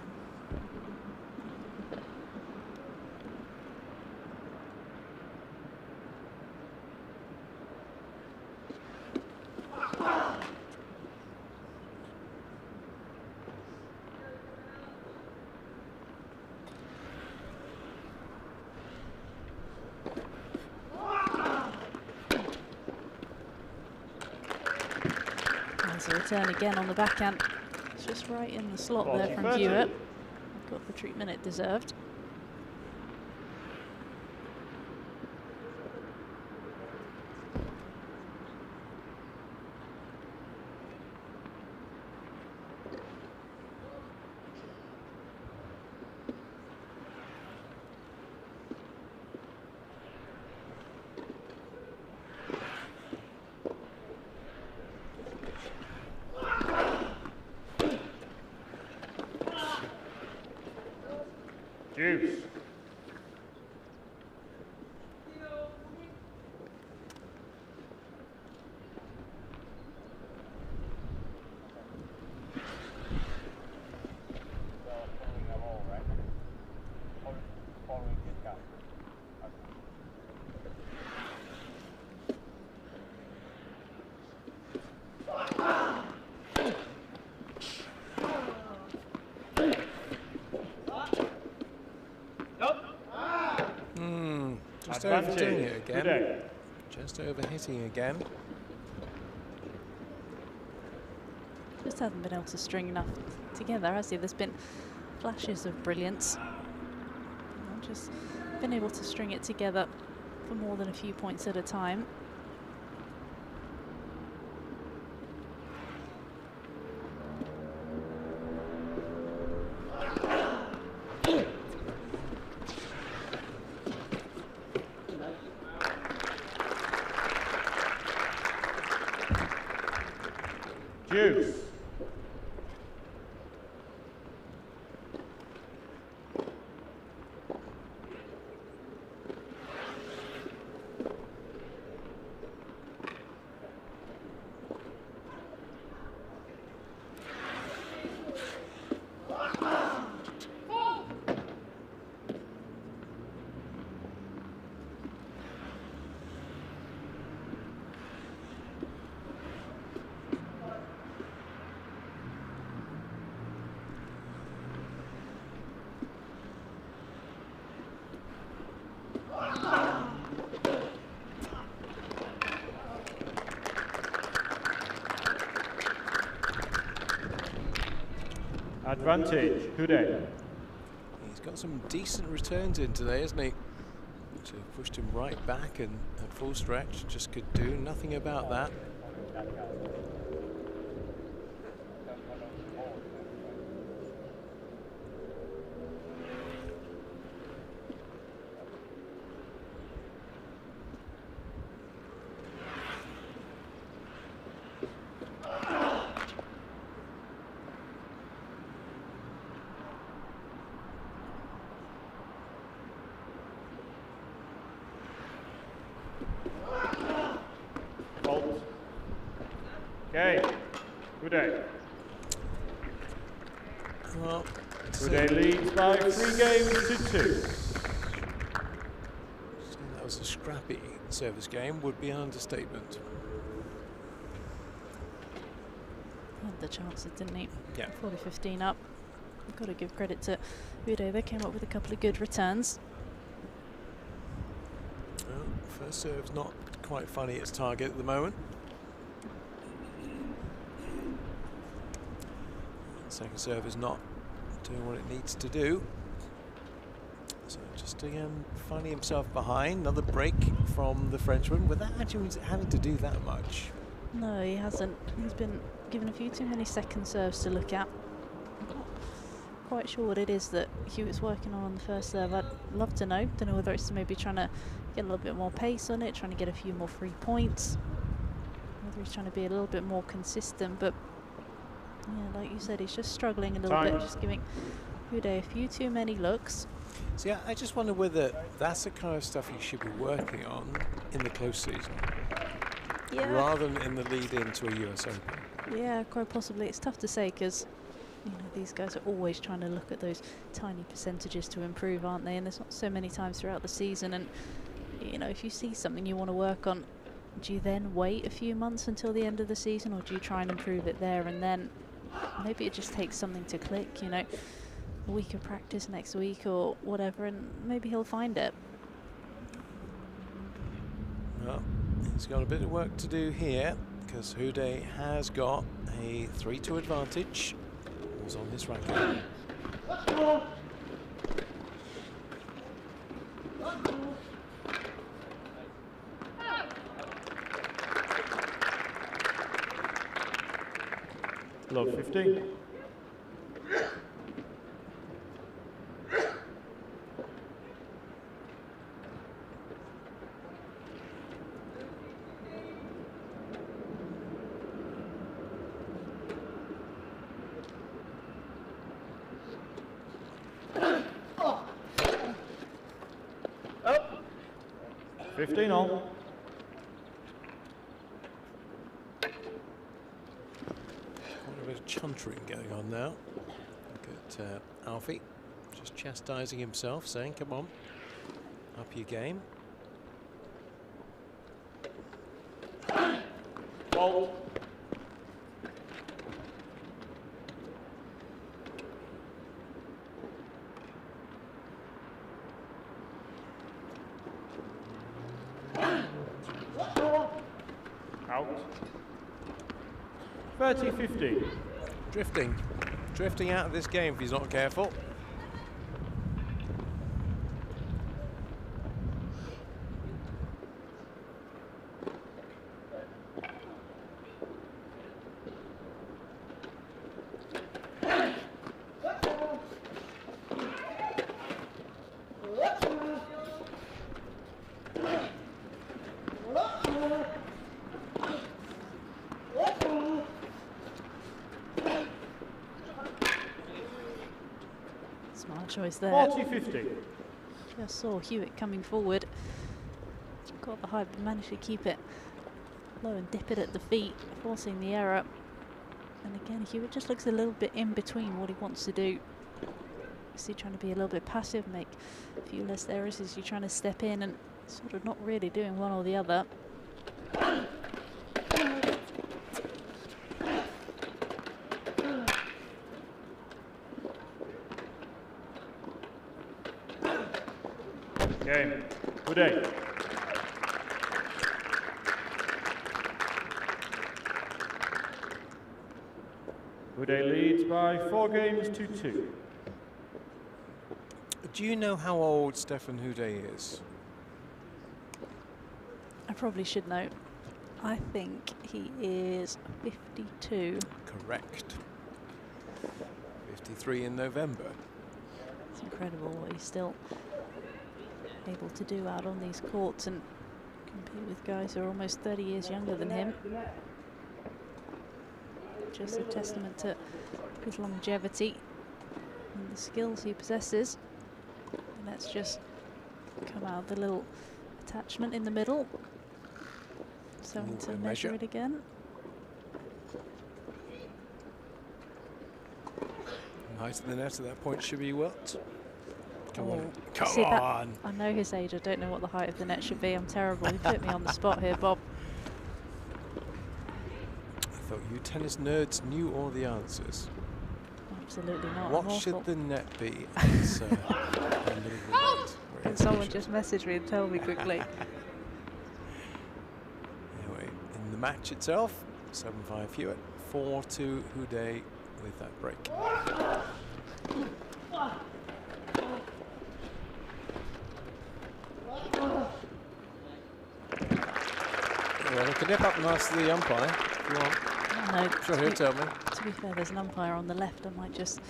There's a return again on the backhand. It's just right in the slot there from Hewitt. Got the treatment it deserved. Juice. Just overdoing it again. Just overhitting again. Just hasn't been able to string enough together, has he? There's been flashes of brilliance. Not just been able to string it together for more than a few points at a time. Juice. Advantage, Hude. He's got some decent returns in today, hasn't he? Which have pushed him right back and at full stretch. Just could do nothing about that. Okay, Hude. Well, Hude leads by 3 games to 2. So that was a scrappy service game, would be an understatement. Had the chances, didn't he? Yeah. 40-15 up. We've got to give credit to Hude. They came up with a couple of good returns. Well, first serve's not quite finding its target at the moment. Second serve is not doing what it needs to do. So just again finding himself behind. Another break from the Frenchman without actually having to do that much. No, he hasn't. He's been given a few too many second serves to look at. I'm not quite sure what it is that Hewitt's working on the first serve. I'd love to know. Don't know whether it's maybe trying to get a little bit more pace on it, trying to get a few more free points. Whether he's trying to be a little bit more consistent, but yeah, like you said, he's just struggling a little bit, just giving Hude a few too many looks. See, I just wonder whether that's the kind of stuff you should be working on in the close season, rather than in the lead into a US Open. Yeah, quite possibly. It's tough to say because, you know, these guys are always trying to look at those tiny percentages to improve, aren't they? And there's not so many times throughout the season. And, you know, if you see something you want to work on, do you then wait a few months until the end of the season, or do you try and improve it there and then? Maybe it just takes something to click, you know, a week of practice next week or whatever, and maybe he'll find it. Well, he's got a bit of work to do here because Houdet has got a 3-2 advantage. Ball's on his racket. Love 15. Up. 15 all. A bit of chuntering going on now. Look at Alfie just chastising himself, saying, come on, up your game. Ball. Out. 30-15. Drifting out of this game if he's not careful. Choice there. 40-50. Just saw Hewitt coming forward. Got the height, but managed to keep it low and dip it at the feet, forcing the error. And again, Hewitt just looks a little bit in between what he wants to do. Is he trying to be a little bit passive, make a few less errors? Is he trying to step in and sort of not really doing one or the other? Game. Good day. Houdet leads by 4 games to 2. Do you know how old Stefan Houdet is? I probably should know. I think he is 52. Correct. 53 in November. It's incredible what he's still able to do out on these courts and compete with guys who are almost 30 years younger than him. Just a testament to his longevity and the skills he possesses. And let's just come out of the little attachment in the middle. So to measure it again. Nice in the net at that point should be what? Come on. Come on. I know his age. I don't know what the height of the net should be. I'm terrible. You put me on the spot here, Bob. I thought you tennis nerds knew all the answers. Absolutely not. What should the net be? Can someone just message me and tell me quickly? Anyway, in the match itself, 7-5 Hewitt, 4-2 Houdet with that break. Well, we can nip up and ask the umpire if you want. No, sure, he'll tell me. To be fair, there's an umpire on the left. I might just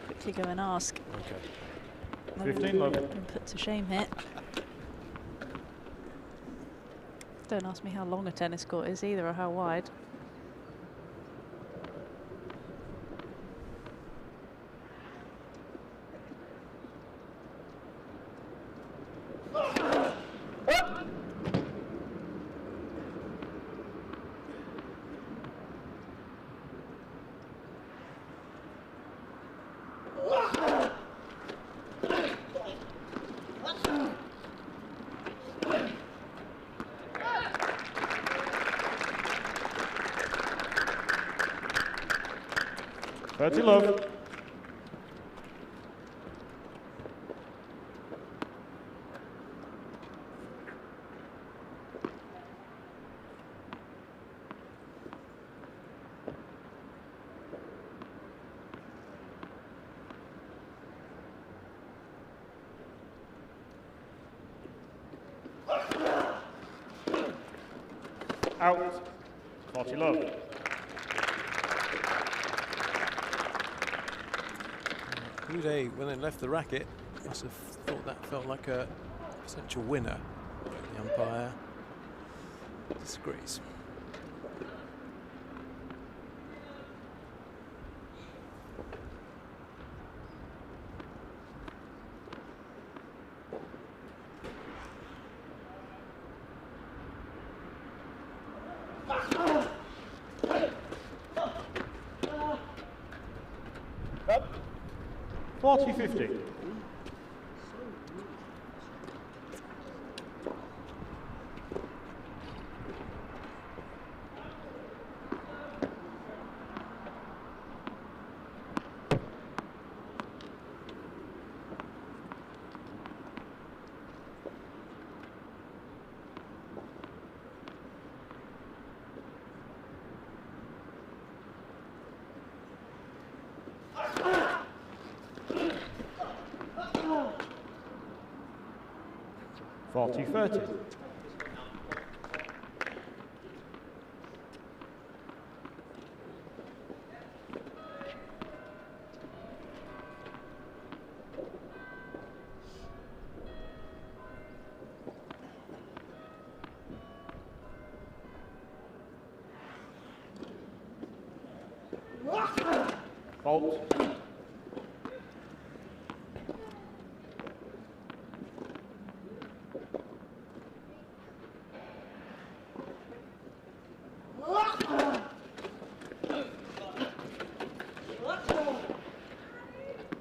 quickly go and ask. Okay. 15 love. Been put to shame here. Don't ask me how long a tennis court is either, or how wide. 30 love. Out. 40 love. Uday, when it left the racket, must have thought that felt like a potential winner. The umpire disagrees. Up. 40-50. $40-30. Fault.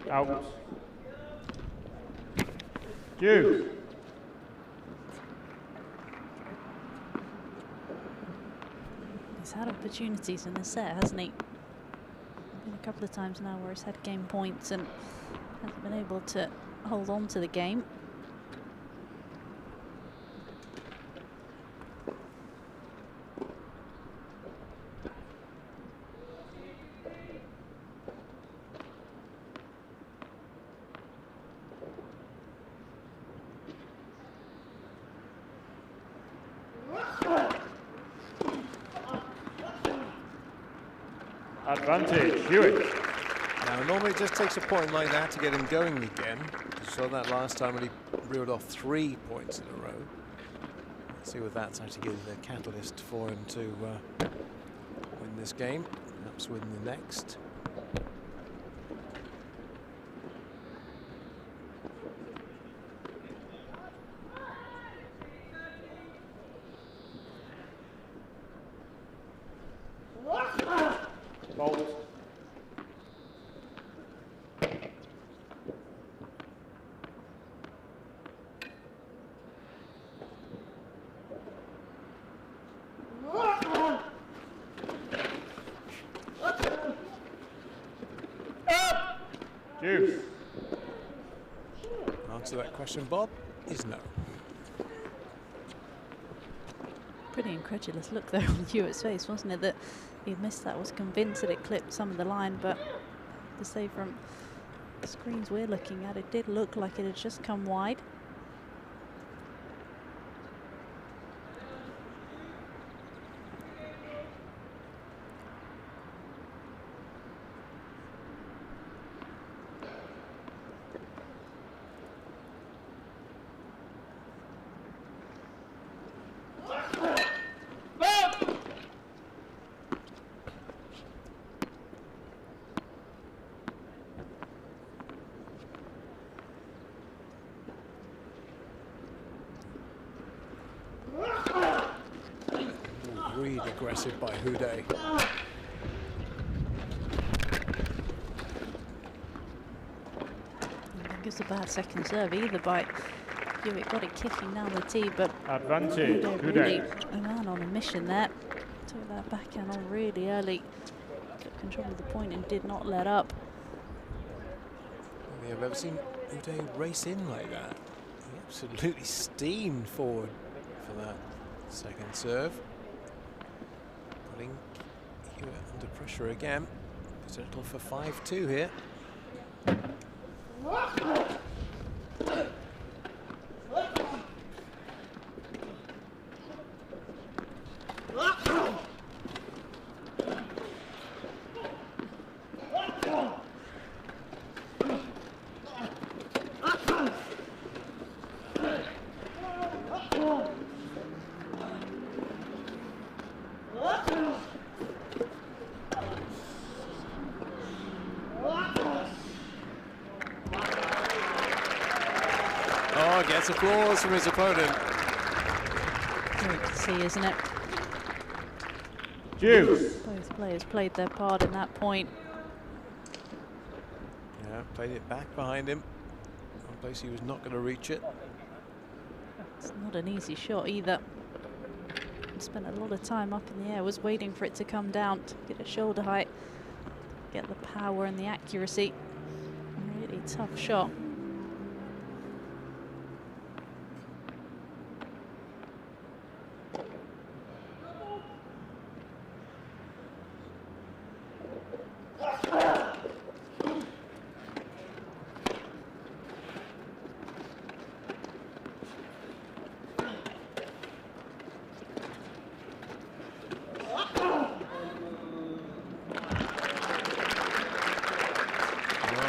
Out. Due. He's had opportunities in the set, hasn't he? Been a couple of times now where he's had game points and hasn't been able to hold on to the game. Advantage, Hewitt. Now, normally it just takes a point like that to get him going again. You saw that last time when he reeled off 3 points in a row. Let's see what that's actually given the catalyst for him to win this game, perhaps win the next. Deuce. Answer to that question, Bob, is no. Pretty incredulous look there on Hewitt's face, wasn't it, that he missed that. Was convinced that it clipped some of the line, but to say from the screens we're looking at, it did look like it had just come wide. Really aggressive by Houdet. I think it's a bad second serve either by Hewitt. Got it kicking down the tee, but Advantage, Houdet really a man on a mission there. Took that backhand on really early. control of the point and did not let up. I don't think I've ever seen Uday race in like that. He absolutely steamed forward for that second serve. Putting Hewitt under pressure again. Potential for 5-2 here. Gets applause from his opponent. Great to see, isn't it? Juice. Both players played their part in that point. Yeah, played it back behind him. One place he was not going to reach it. It's not an easy shot either. He spent a lot of time up in the air, was waiting for it to come down to get a shoulder height, get the power and the accuracy. Really tough shot.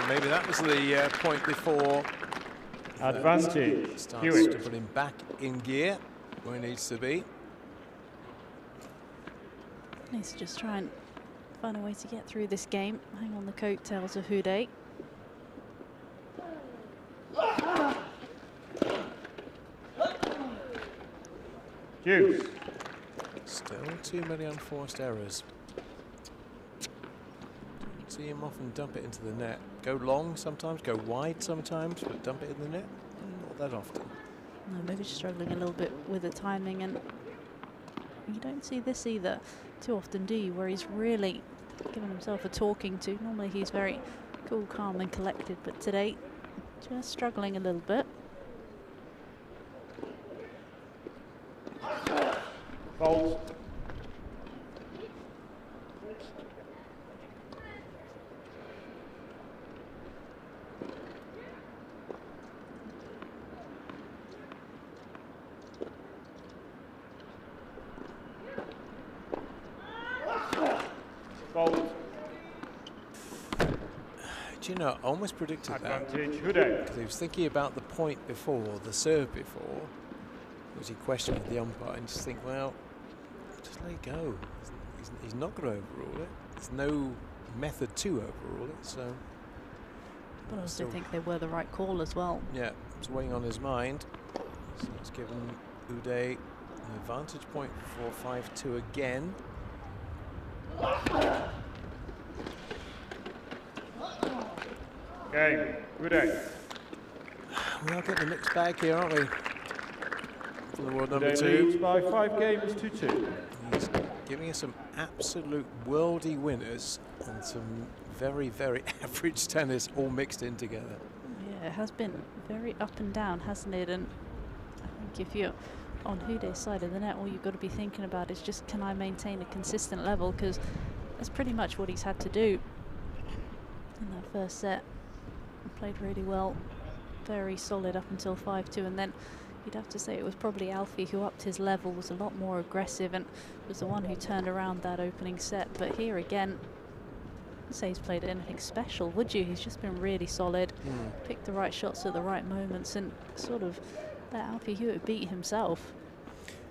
Maybe that was the point before. Advantage. Starts Hewitt. to put him back in gear where he needs to be. Needs to just try and find a way to get through this game. Hang on the coattails of Uday. Juice. Still too many unforced errors. See him often dump it into the net. Go long sometimes, go wide sometimes, but dump it in the net, not that often. No, maybe just struggling a little bit with the timing, and you don't see this either too often, do you, where he's really giving himself a talking to. Normally he's very cool, calm and collected, but today just struggling a little bit. Fault. Do you know, I almost predicted Advantage, that. Because he was thinking about the point before, the serve before. Was he questioning the umpire and just think, well, just let it go. He's not going to overrule it. There's no method to overrule it, so. But I also think they were the right call as well. Yeah, it's weighing on his mind. So it's given Uday an advantage point for 5-2 again. Game. Uday. We are getting a mixed bag here, aren't we? For the world number Uday 2. leads by 5 games to 2. He's giving us some absolute worldy winners and some very, very average tennis all mixed in together. Yeah, it has been very up and down, hasn't it? And I think if you're on Uday's side of the net, all you've got to be thinking about is just, can I maintain a consistent level? Because that's pretty much what he's had to do in that first set. He played really well, very solid up until 5-2, and then you'd have to say it was probably Alfie who upped his level, was a lot more aggressive, and was the one who turned around that opening set. But here again, I'd say he's played anything special, would you? He's just been really solid, picked the right shots at the right moments, and sort of let Alfie Hewitt beat himself.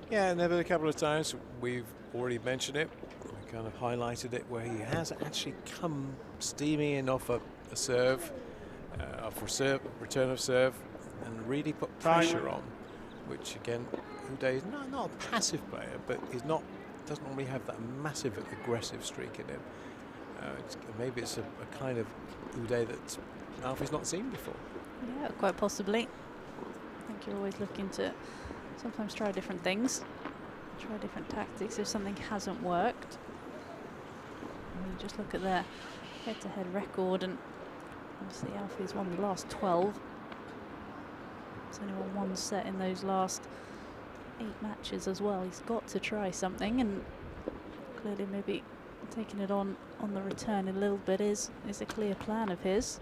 Yeah, and there have been a couple of times, we've already mentioned it, we kind of highlighted it, where he has actually come steaming in off a serve, return of serve, and really put pressure on, which again, Uday is not a passive player, but he's not, doesn't normally have that massive aggressive streak in him. Maybe it's a kind of Uday that Alfie's not seen before. Yeah, quite possibly. I think you're always looking to sometimes try different things, try different tactics if something hasn't worked. just look at their head-to-head record, and obviously Alfie's won the last 12. He's only won one set in those last 8 matches as well. He's got to try something, and clearly maybe taking it on the return a little bit is a clear plan of his.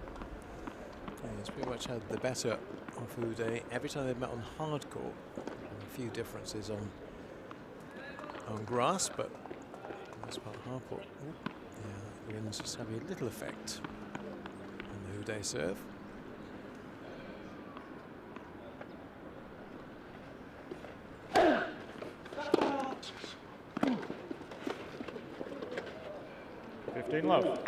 Yeah, he's pretty much had the better of Uday every time they've met on hard court. A few differences on grass, but for the most part hard court. Yeah, the wind's just having a little effect on the Uday serve. Love.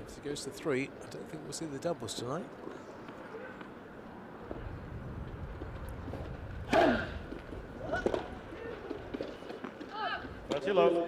If it goes to 3, I don't think we'll see the doubles tonight. That's your love.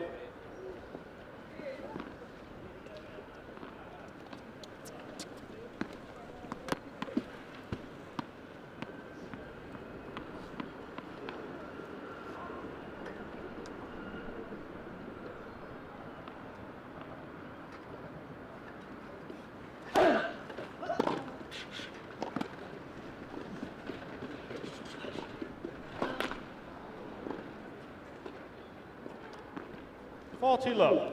Low.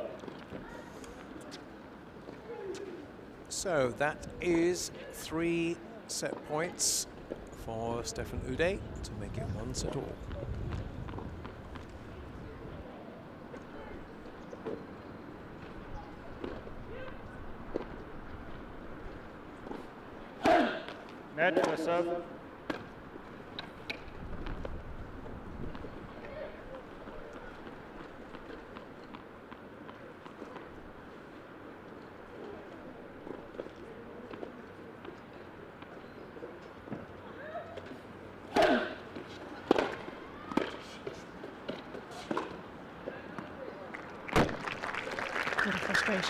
So that is 3 set points for Stefan Uday to make it 1 set all. Net for serve.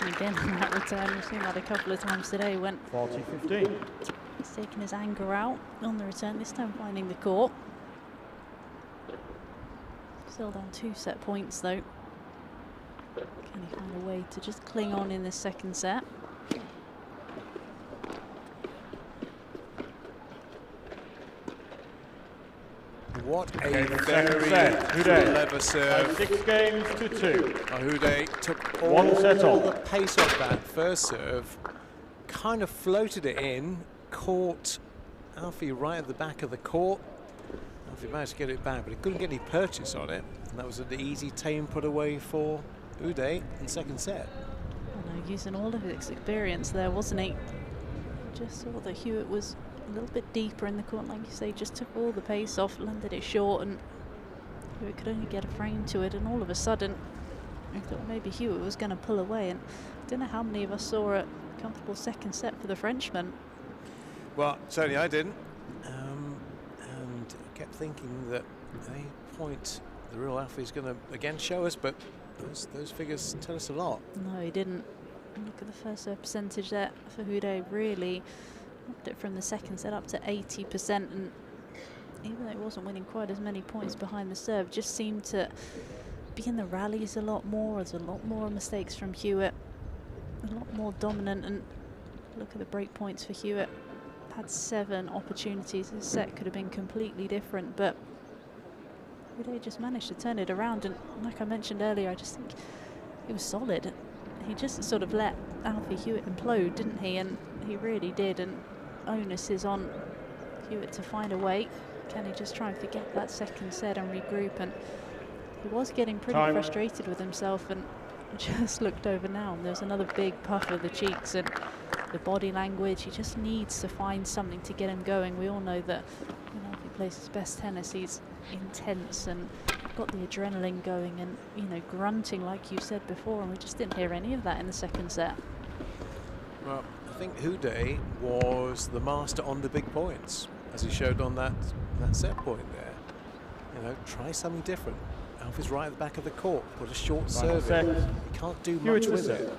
Again on that return. We've seen that a couple of times today. Went 40-15. He's taken his anger out on the return, this time finding the court. Still down 2 set points though. Can he find a way to just cling on in this second set? What a very clever serve. 6 games to 2. Uday took all 1 set on. the pace off that first serve, kind of floated it in, caught Alfie right at the back of the court. Alfie managed to get it back, but he couldn't get any purchase on it. And that was an easy tame put away for Uday in the second set. Well, using all of his experience there, wasn't he? Just saw that Hewitt was a little bit deeper in the court, like you say, just took all the pace off, landed it short, and Hewitt could only get a frame to it, and all of a sudden I thought maybe Hewitt was going to pull away, and I don't know how many of us saw a comfortable second set for the Frenchman. Well, certainly I didn't, and kept thinking that at any point the real Alfie's going to again show us, but those figures tell us a lot. No, he didn't. Look at the first serve percentage there for Uday, really upped it from the second set up to 80%, and even though he wasn't winning quite as many points behind the serve, just seemed to be in the rallies a lot more. There's a lot more mistakes from Hewitt, a lot more dominant, and look at the break points for Hewitt. Had 7 opportunities. His set could have been completely different, but Uday just managed to turn it around, and like I mentioned earlier, I just think he was solid. He just sort of let Alfie Hewitt implode, didn't he? And he really did, and onus is on Hewitt to find a way. Can he just try and forget that second set and regroup? And he was getting pretty frustrated with himself, and just looked over now, and there's another big puff of the cheeks, and the body language. He just needs to find something to get him going. We all know that when Alfie plays his best tennis, he's intense and got the adrenaline going, and you know, grunting like you said before, and we just didn't hear any of that in the second set. Well, I think Uday was the master on the big points, as he showed on that set point there. You know, try something different. Alfie's right at the back of the court, put a short serve in. He can't do much with it.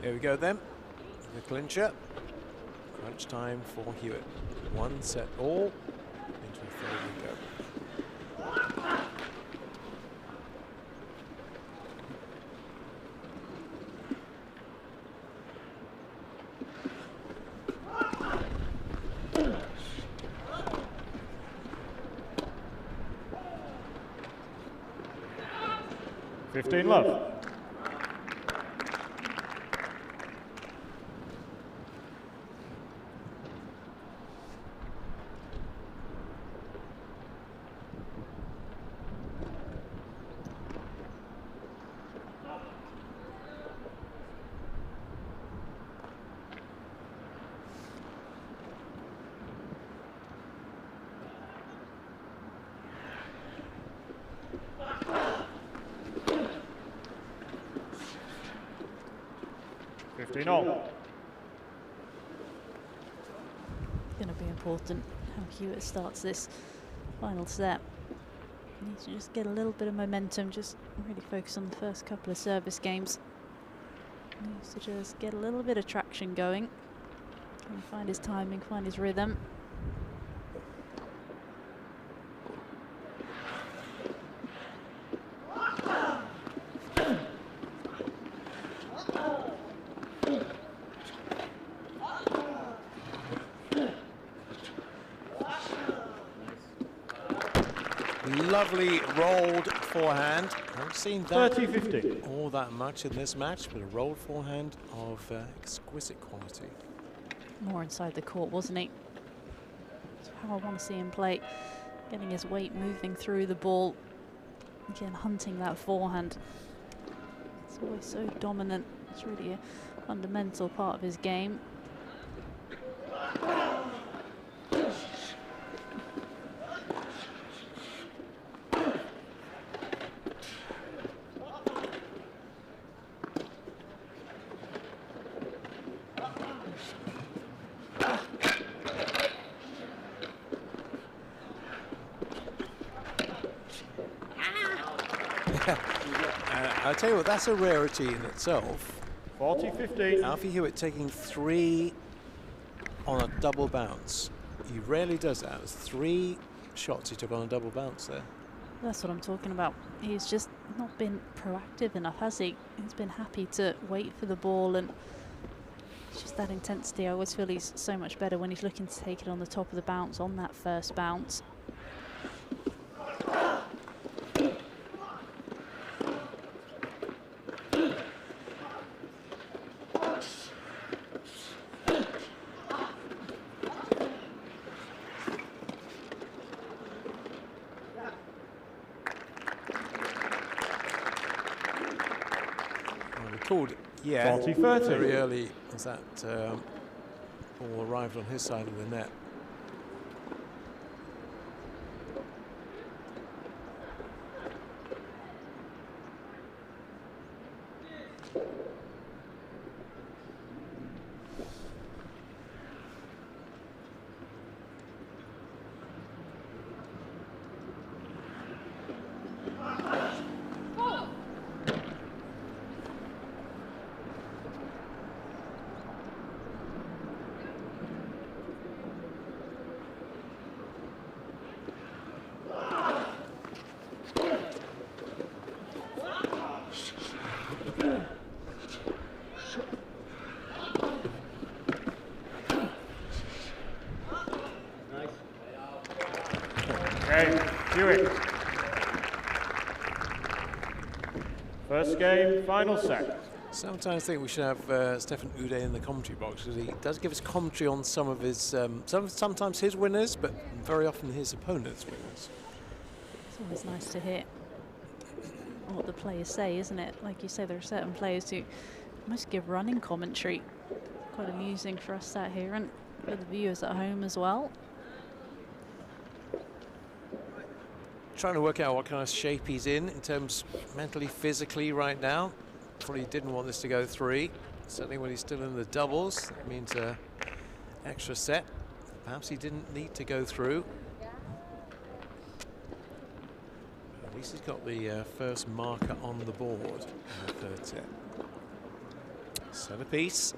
Here we go then, the clincher. Crunch time for Hewitt. 1 set all into a third we go. Love. Going to be important how Hewitt starts this final set. Needs to just get a little bit of momentum, just really focus on the first couple of service games. Needs to just get a little bit of traction going and find his timing, find his rhythm. Lovely rolled forehand. I haven't seen that 30-50 all that much in this match, but a rolled forehand of exquisite quality. More inside the court, wasn't he? That's how I want to see him play. Getting his weight moving through the ball. Again, hunting that forehand. It's always so dominant. It's really a fundamental part of his game. I'll tell you what, that's a rarity in itself. 40-50. Alfie Hewitt taking 3 on a double bounce. He rarely does that. It was 3 shots he took on a double bounce there. That's what I'm talking about. He's just not been proactive enough, has he? He's been happy to wait for the ball, and it's just that intensity. I always feel he's so much better when he's looking to take it on the top of the bounce, on that first bounce. Yeah, 40-30. very early as that ball arrived on his side of the net. First game, final set. Sometimes I think we should have Stefan Ude in the commentary box, because he does give us commentary on some of his, sometimes his winners, but very often his opponent's winners. It's always nice to hear what the players say, isn't it? Like you say, there are certain players who must give running commentary. Quite amusing for us sat here and for the viewers at home as well. Trying to work out what kind of shape he's in terms mentally, physically right now. Probably didn't want this to go 3. Certainly when he's still in the doubles, that means an extra set. Perhaps he didn't need to go through. At least he's got the first marker on the board in the third set. Set apiece.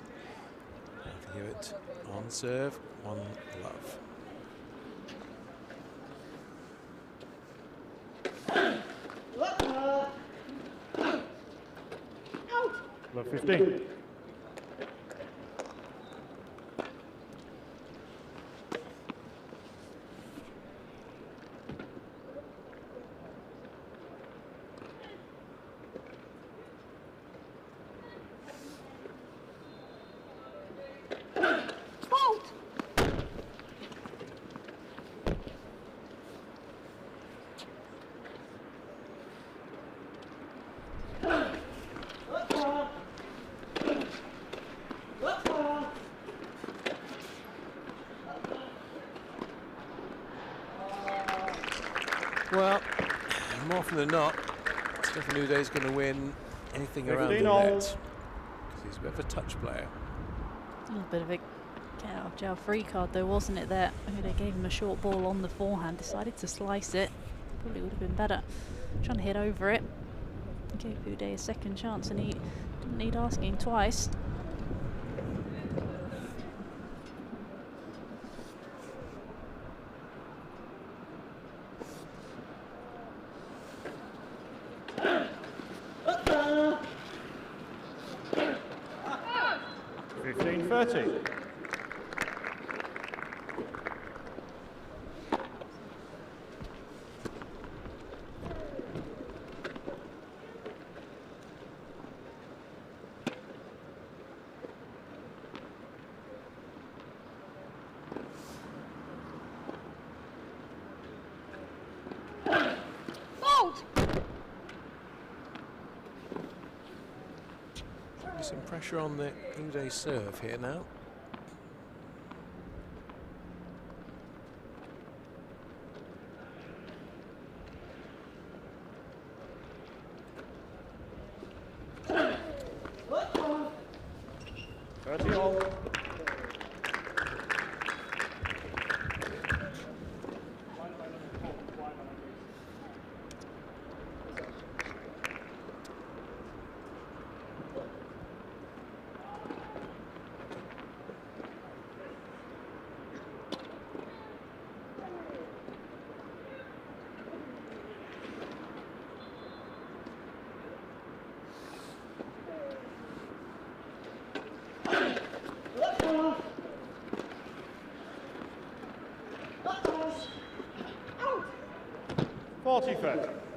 Hewitt on serve, 1 love. Love 15. Well, more often than not, Stefan Uday's going to win anything around the 15 net all. because he's a bit of a touch player. A little bit of a get out of jail free card though, wasn't it, there? They gave him a short ball on the forehand, decided to slice it. Probably would have been better trying to hit over it. Gave Uday a second chance and he didn't need asking twice. Some pressure on the Uday serve here now.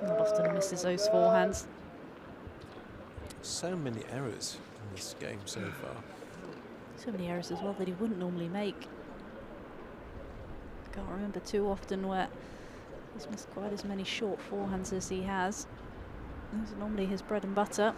Not often misses those forehands. So many errors in this game so far. So many errors as well that he wouldn't normally make. Can't remember too often where he's missed quite as many short forehands as he has. Those are normally his bread and butter.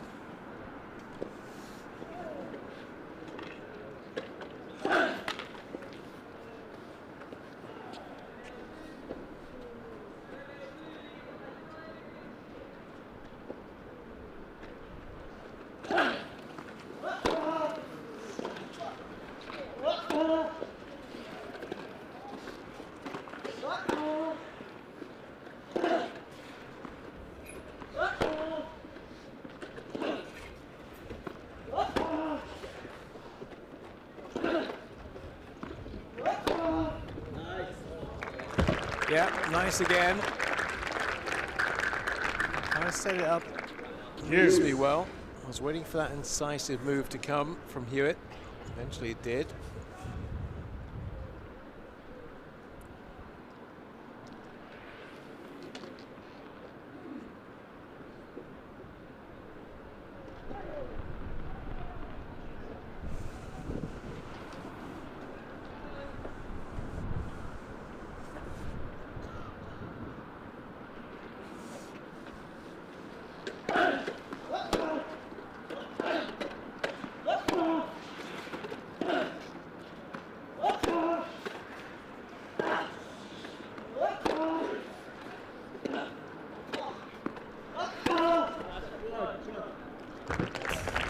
Yeah, nice again. I set it up reasonably well. I was waiting for that incisive move to come from Hewitt. Eventually it did.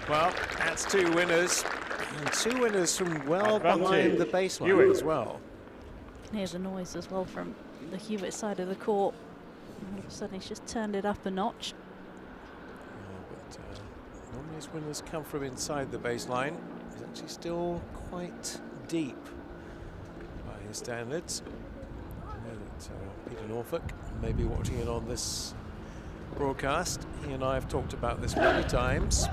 Well, that's 2 winners, and 2 winners from well behind the baseline as well. Here's the noise as well from the Hewitt side of the court. And all of a sudden he's just turned it up a notch. Yeah, but normally his winners come from inside the baseline. is actually still quite deep by his standards. I know that Peter Norfolk may be watching it on this broadcast. He and I have talked about this many times.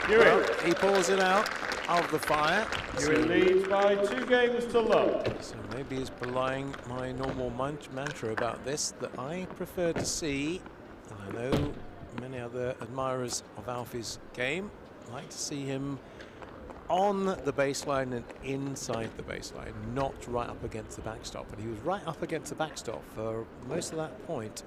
Well, he pulls it out of the fire. Hewitt leads by 2 games to 0. So maybe he's belying my normal mantra about this, that I prefer to see, and I know many other admirers of Alfie's game like to see him on the baseline and inside the baseline, not right up against the backstop. But he was right up against the backstop for most of that point.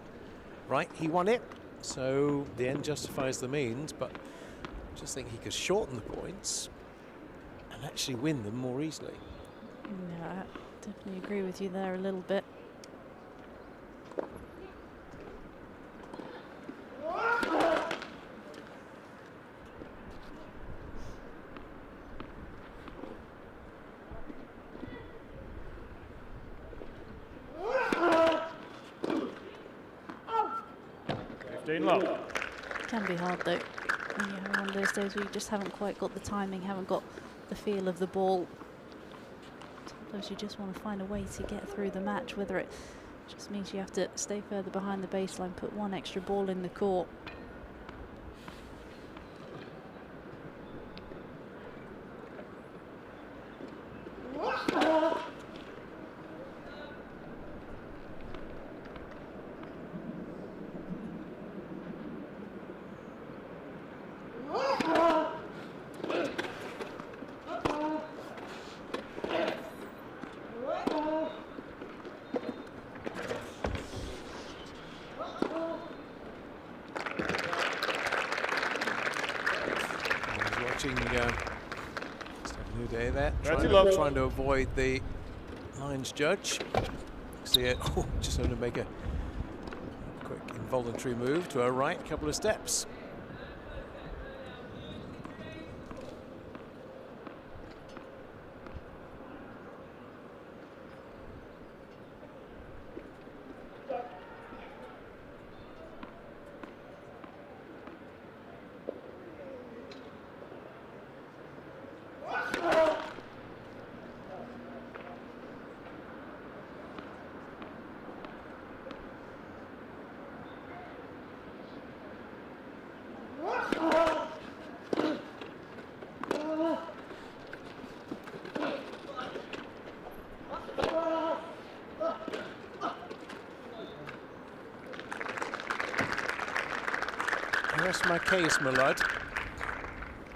Right, he won it, so the end justifies the means, but I just think he could shorten the points and actually win them more easily. Yeah, I definitely agree with you there a little bit. It can be hard though, when you have one of those days where you just haven't quite got the timing, haven't got the feel of the ball. Sometimes you just want to find a way to get through the match, whether it just means you have to stay further behind the baseline, put one extra ball in the court. Trying to avoid the lines judge. See it, just going to make a quick involuntary move to her right, couple of steps. Rest my case, my lad.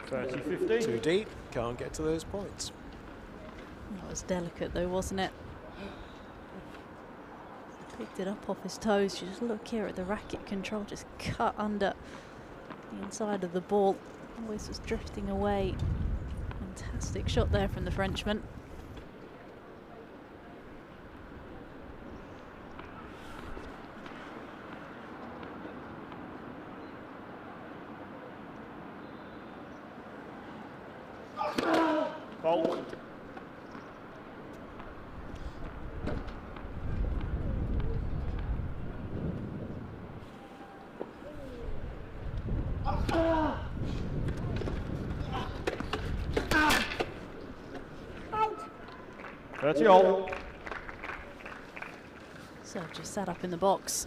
30-15. Too deep, can't get to those points. That was delicate though, wasn't it? Picked it up off his toes. You just look here at the racket control, just cut under the inside of the ball. Always was drifting away. Fantastic shot there from the Frenchman. So just sat up in the box.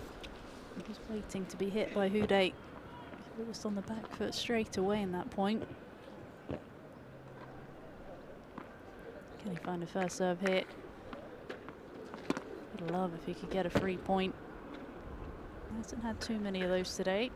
He was waiting to be hit by Houdet. He was on the back foot straight away in that point. Can he find a first serve hit? I'd love if he could get a free point. He hasn't had too many of those today.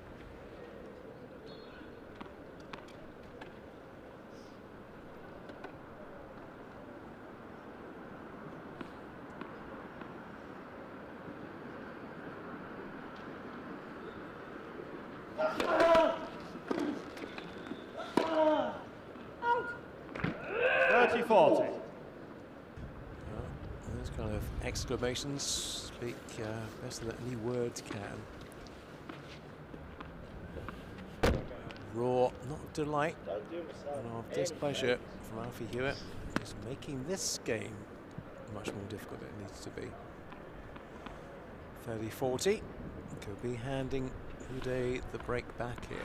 kind of exclamations speak better than any words can. Raw, not delight, and of displeasure from Alfie Hewitt is making this game much more difficult than it needs to be. 30-40, could be handing Uday the break back here.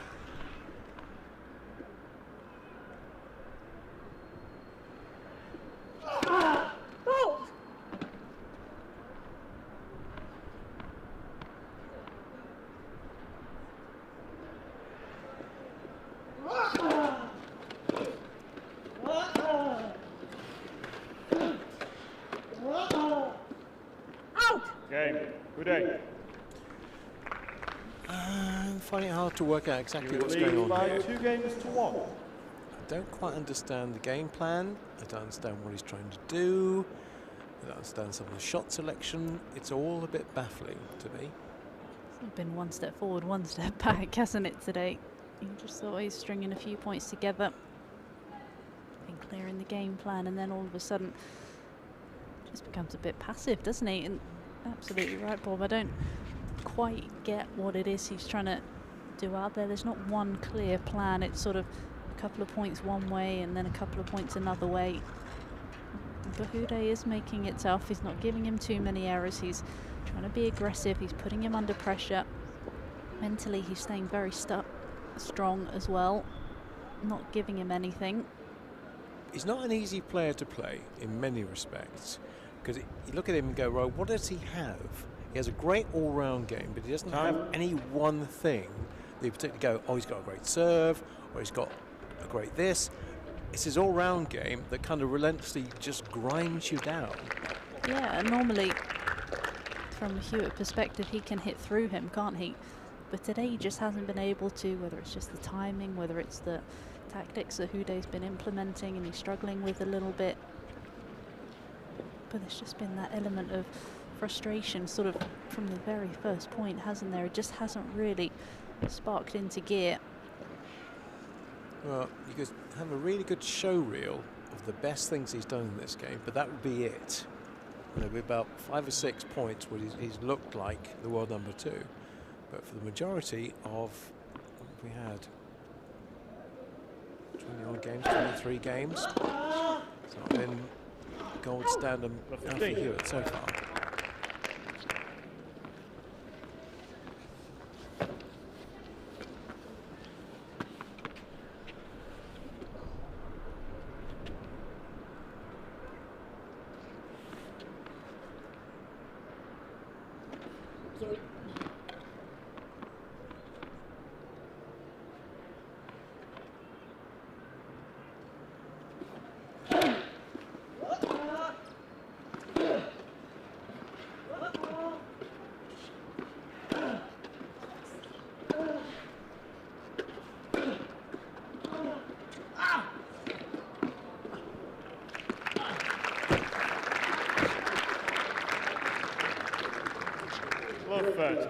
I'm finding it hard to work out exactly what's going on here. 2 games to 1. I don't quite understand the game plan. I don't understand what he's trying to do. I don't understand some of the shot selection. It's all a bit baffling to me. It's been one step forward, one step back, hasn't it, today? You just thought he's stringing a few points together, been clearing the game plan, and then all of a sudden just becomes a bit passive, doesn't he? And absolutely right, Bob. I don't quite get what it is he's trying to do out there. There's not one clear plan. It's sort of a couple of points one way and then a couple of points another way. But Uday is making it tough. He's not giving him too many errors. He's trying to be aggressive. He's putting him under pressure. Mentally, he's staying very strong as well, not giving him anything. He's not an easy player to play in many respects, because you look at him and go, right, what does he have? He has a great all-round game, but he doesn't have any one thing that you particularly go, oh, he's got a great serve, or he's got a great this. It's his all-round game that kind of relentlessly just grinds you down. Yeah, and normally, from a Hewitt perspective, he can hit through him, can't he? But today he just hasn't been able to, whether it's just the timing, whether it's the tactics that Uday's been implementing and he's struggling with a little bit. But there's just been that element of frustration sort of from the very first point, hasn't there? It just hasn't really sparked into gear. Well, you could have a really good show reel of the best things he's done in this game, but that would be it. There'll be about 5 or 6 points where he's looked like the world number 2. But for the majority of what we had, 21 games, 23 games, it's not been gold standard Alfie Hewitt so far. Love 30.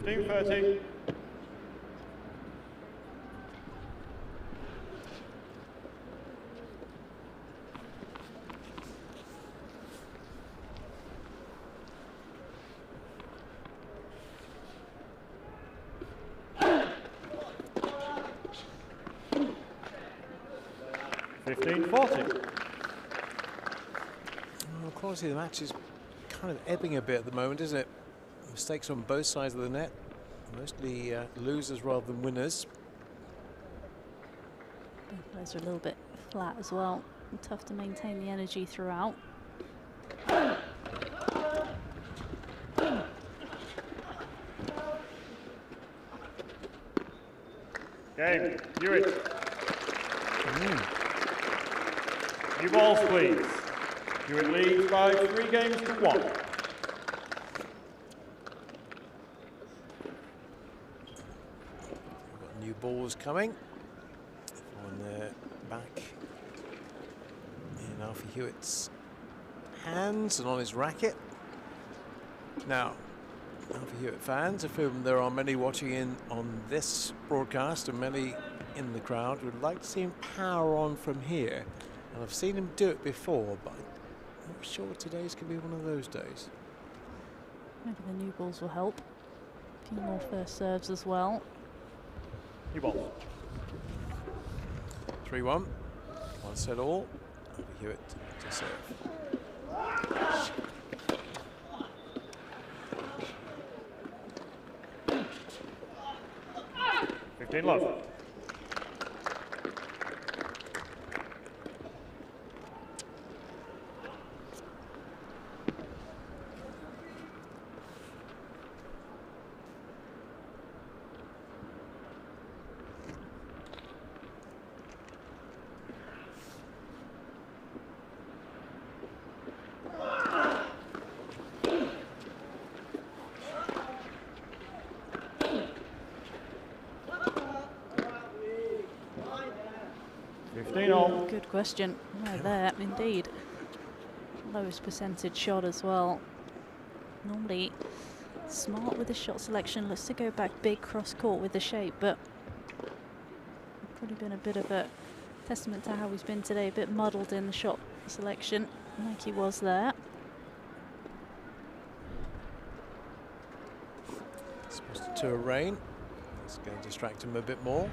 Team 30. Well, quality of the match is kind of ebbing a bit at the moment, isn't it? Mistakes on both sides of the net, mostly losers rather than winners. Both players are a little bit flat as well. Tough to maintain the energy throughout. Game, Hewitt. New balls, please. Hewitt leads by 3 games to 1. We've got new balls coming on the back in Alfie Hewitt's hands and on his racket. Now, Alfie Hewitt fans, of whom there are many watching in on this broadcast and many in the crowd, would like to see him power on from here. And I've seen him do it before, but I'm not sure today's going to be one of those days. Maybe the new balls will help. A few more first serves as well. New ball. 3-1. 1 set all. Alfie Hewitt to serve. 15 love. Good question. Right there, indeed. Lowest percentage shot as well. Normally smart with the shot selection. Looks to go back big cross court with the shape, but probably been a bit of a testament to how he's been today. A bit muddled in the shot selection, like he was there. Supposed to tour rain. It's going to distract him a bit more.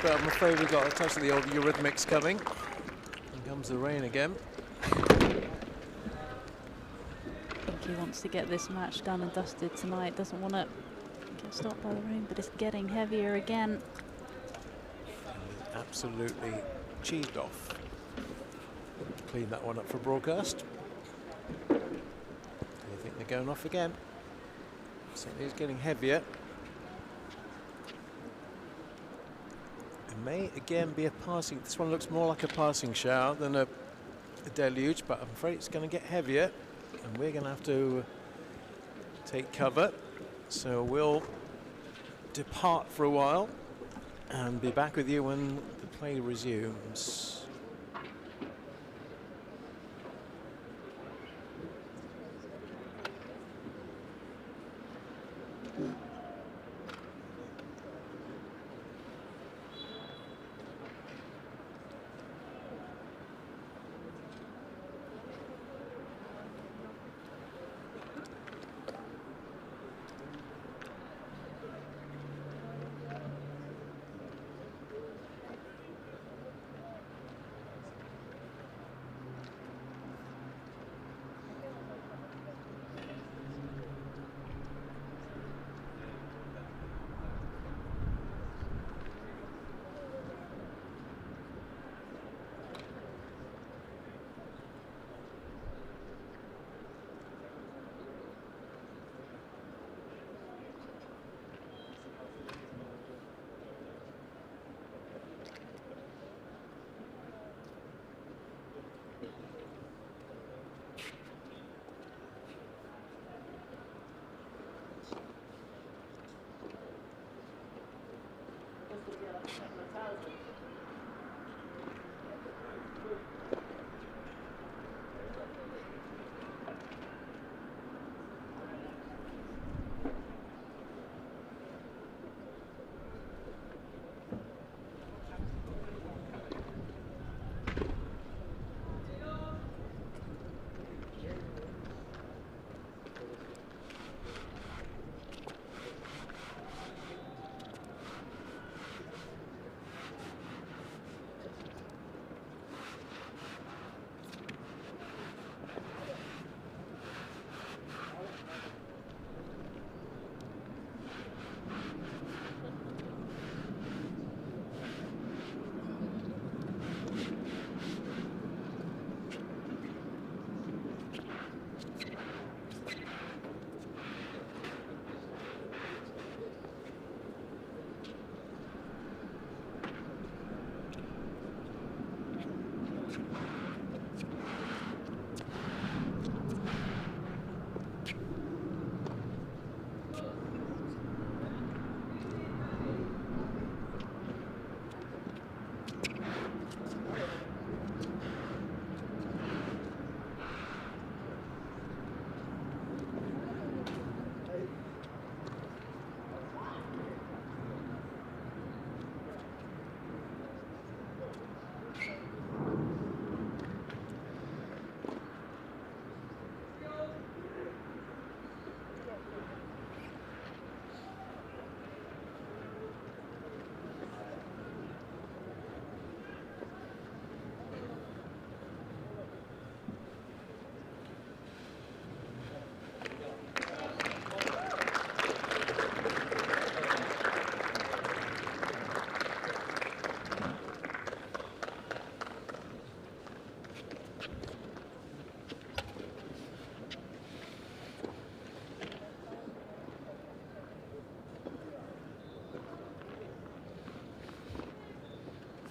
But I'm afraid we've got a touch of the old Eurythmics coming. Here comes the rain again. I think he wants to get this match done and dusted tonight. Doesn't want to get stopped by the rain, but it's getting heavier again. Absolutely cheesed off. Clean that one up for broadcast. I think they're going off again. Certainly it's getting heavier. May again be a passing. This one looks more like a passing shower than a deluge, but I'm afraid it's going to get heavier and we're going to have to take cover. So we'll depart for a while and be back with you when the play resumes.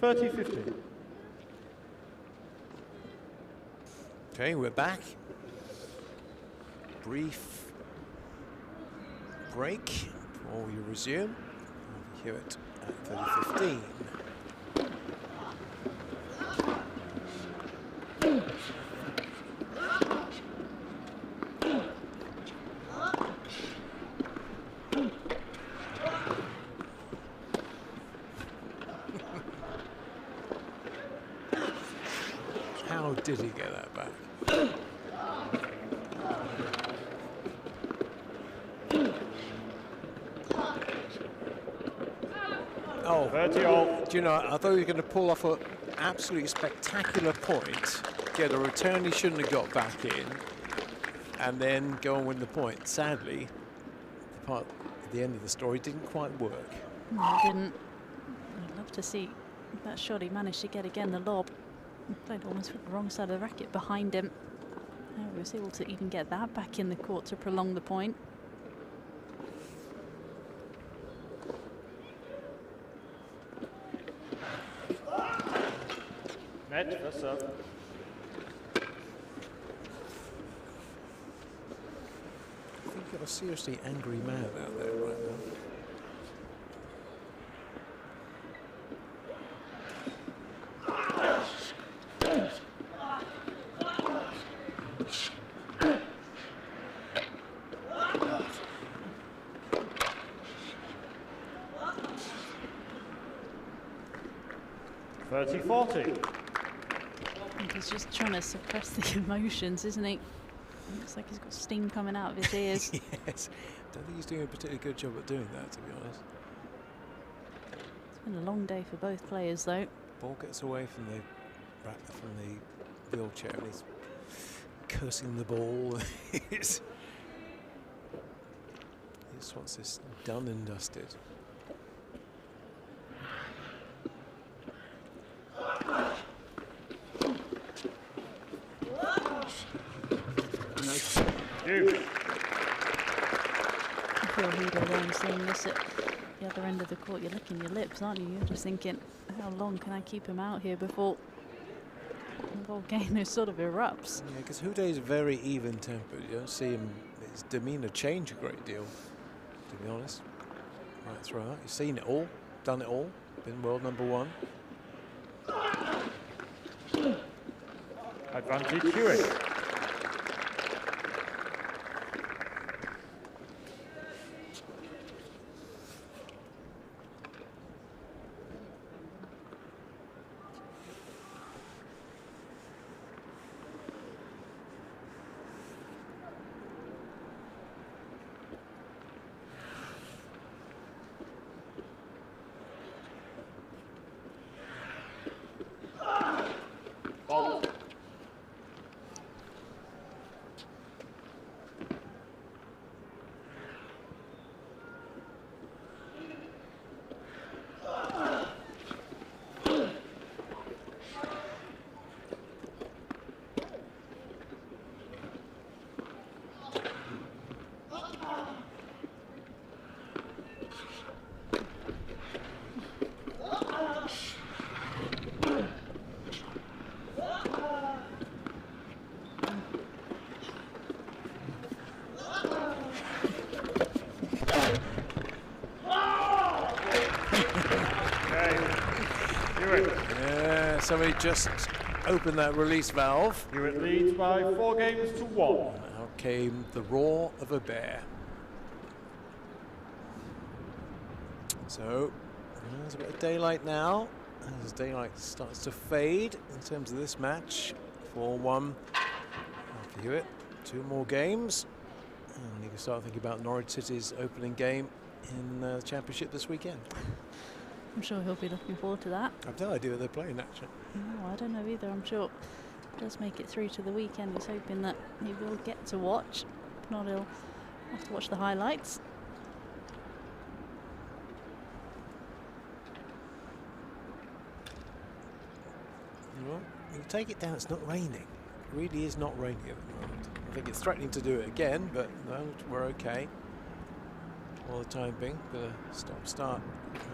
30-15. Okay, we're back. Brief break before we resume. Over here at 30-15. How did he get that back? Oh, 30 all. do you know, I thought he was going to pull off an absolutely spectacular point, get a return he shouldn't have got back in, and then go and win the point. Sadly, the part at the end of the story didn't quite work. No, it didn't. I'd love to see that shot he managed to get again, the lob. He played almost with the wrong side of the racket behind him. He was able to even get that back in the court to prolong the point. Net, that's up. I think you've got a seriously angry man out there right now. I think he's just trying to suppress the emotions, isn't he? Looks like he's got steam coming out of his ears. Yes, don't think he's doing a particularly good job at doing that, to be honest. It's been a long day for both players, though. Ball gets away from the wheelchair and he's cursing the ball. He just wants this done and dusted. Seeing this at the other end of the court, you're licking your lips, aren't you? You're just thinking, how long can I keep him out here before the whole game sort of erupts? Yeah, because Houdet is very even-tempered. You don't see him, his demeanour change a great deal, to be honest. Right throughout. You've seen it all, done it all, been world number one. Advantage Hewitt. Somebody just opened that release valve. Hewitt leads by 4 games to 1. Out came the roar of a bear. So there's a bit of daylight now. As daylight starts to fade in terms of this match. 4-1 after Hewitt. 2 more games. And you can start thinking about Norwich City's opening game in the championship this weekend. I'm sure he'll be looking forward to that. I've no idea what they're playing, actually. No, I don't know either. I'm sure he does make it through to the weekend. He's hoping that he will get to watch. If not, he'll have to watch the highlights. Well, you take it down, it's not raining. It really is not raining at the moment. I think it's threatening to do it again, but no, we're okay. For the time being, the stop-start.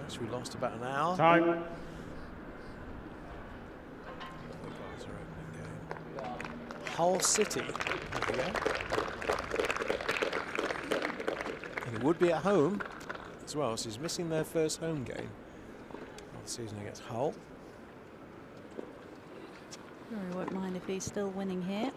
Actually, we lost about an hour. Time. Hull City. There we go. And he would be at home as well, so he's missing their first home game of the season against Hull. Rory won't mind if he's still winning here.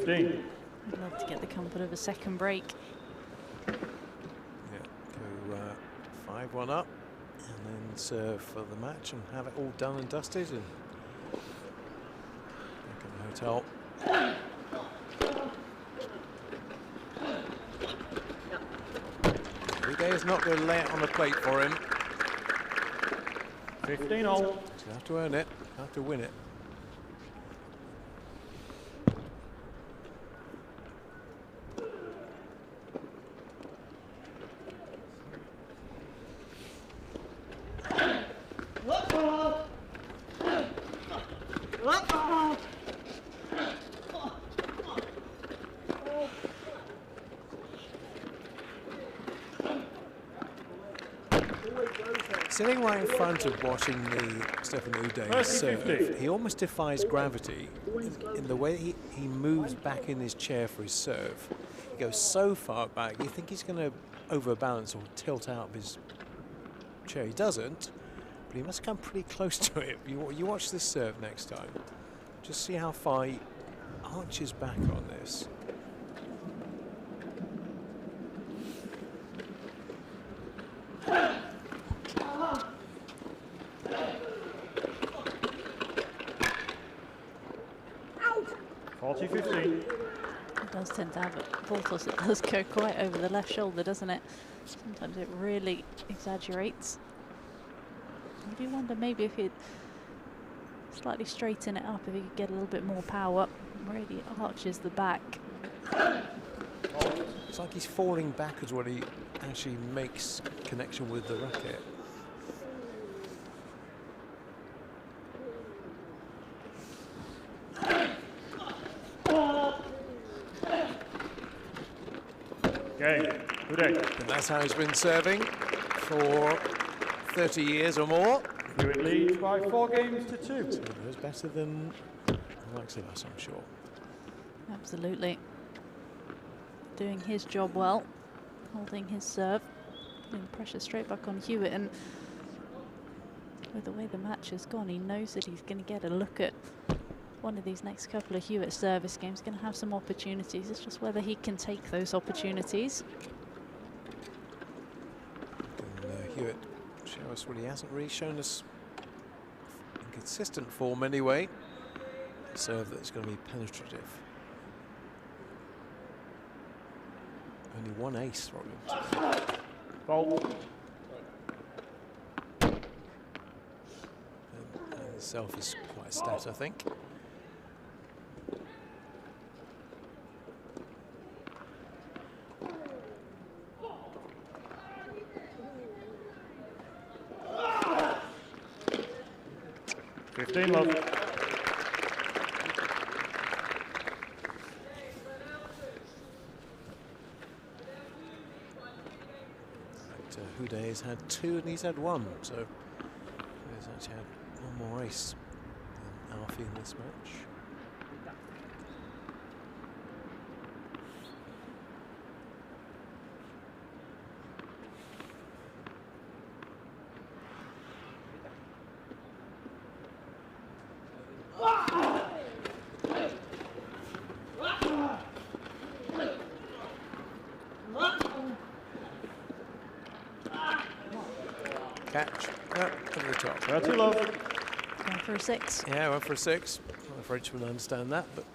I'd love to get the comfort of a second break. Yeah, go 5-1 up and then serve for the match and have it all done and dusted and back at the hotel. Every day is not going to lay it on the plate for him. 15 all. You have to earn it, you have to win it. Sitting right in front of watching the Stefan Uday serve, he almost defies gravity in the way he moves back in his chair for his serve. He goes so far back, you think he's going to overbalance or tilt out of his chair. He doesn't, but he must come pretty close to it. You watch this serve next time. Just see how far he arches back on this. It does tend to have a ball toss. It does go quite over the left shoulder, doesn't it? Sometimes it really exaggerates. I do wonder maybe if he'd slightly straighten it up, if he could get a little bit more power. Really arches the back. It's like he's falling backwards when he actually makes connection with the racket. And that's how he's been serving for 30 years or more. Hewitt leads by 4 games to 2. So it was better than the likes of us, I'm sure. Absolutely. Doing his job well, holding his serve, putting pressure straight back on Hewitt, and with the way the match has gone, he knows that he's going to get a look at one of these next couple of Hewitt service games. Going to have some opportunities. It's just whether he can take those opportunities. Can Hewitt show us what he hasn't really shown us in consistent form anyway? A serve that's going to be penetrative. Only one ace from him. Fault. And itself is quite a stat, I think. Love. Uday has had 2 and he's had 1, so he's actually had 1 more ace than Alfie in this match. Catch. Over the top. That's a love. Going for a 6. Yeah, went for a 6. I'm afraid she would understand that, but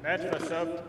Net first serve.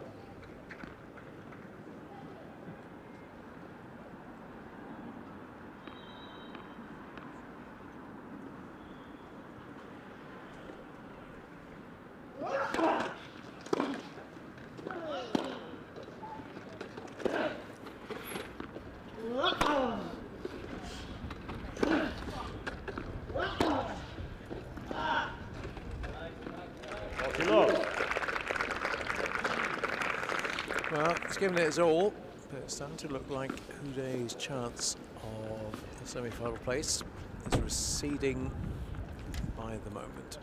Well, he's given it his all, but it's starting to look like Houde's chance of the semi-final place is receding by the moment.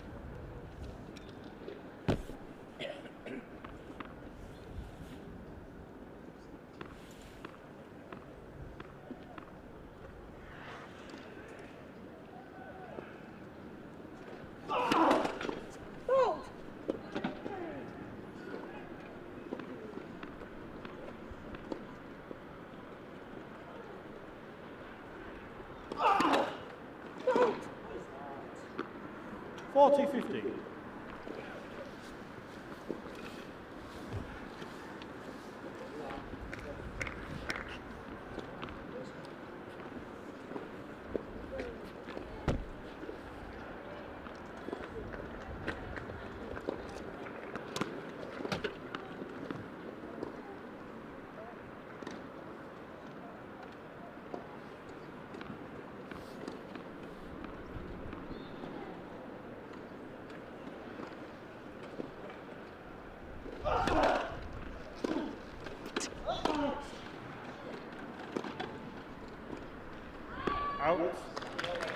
Out.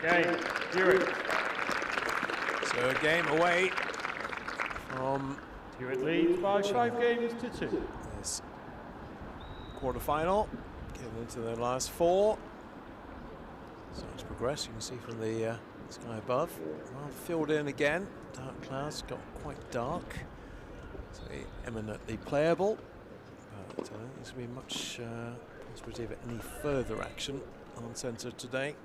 Game. Gerard. So a game away from Gerard leads by 5 games to 2. This quarter-final, getting into the last 4. Starting to progress, you can see from the sky above. Well filled in again. Dark clouds got quite dark. So eminently playable. But I don't think there's going to be much possibility of any further action on centre today.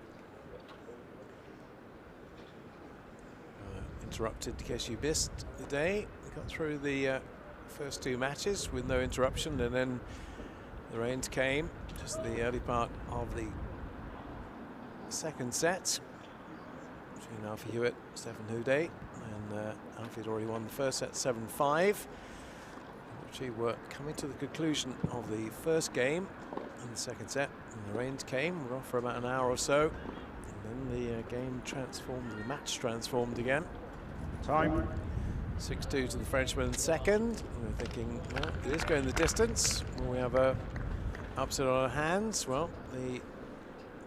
Interrupted in case you missed the day. We got through the first 2 matches with no interruption, and then the rains came just the early part of the second set between Alfie Hewitt, Stefan Houde, and Alfie had already won the first set 7-5. Actually, were coming to the conclusion of the first game in the second set, and the rains came. We're off for about an hour or so, and then the game transformed, the match transformed again. Time. 6-2 to the Frenchman in second. We're thinking, well, it is going the distance. Will we have a upset on our hands? Well, the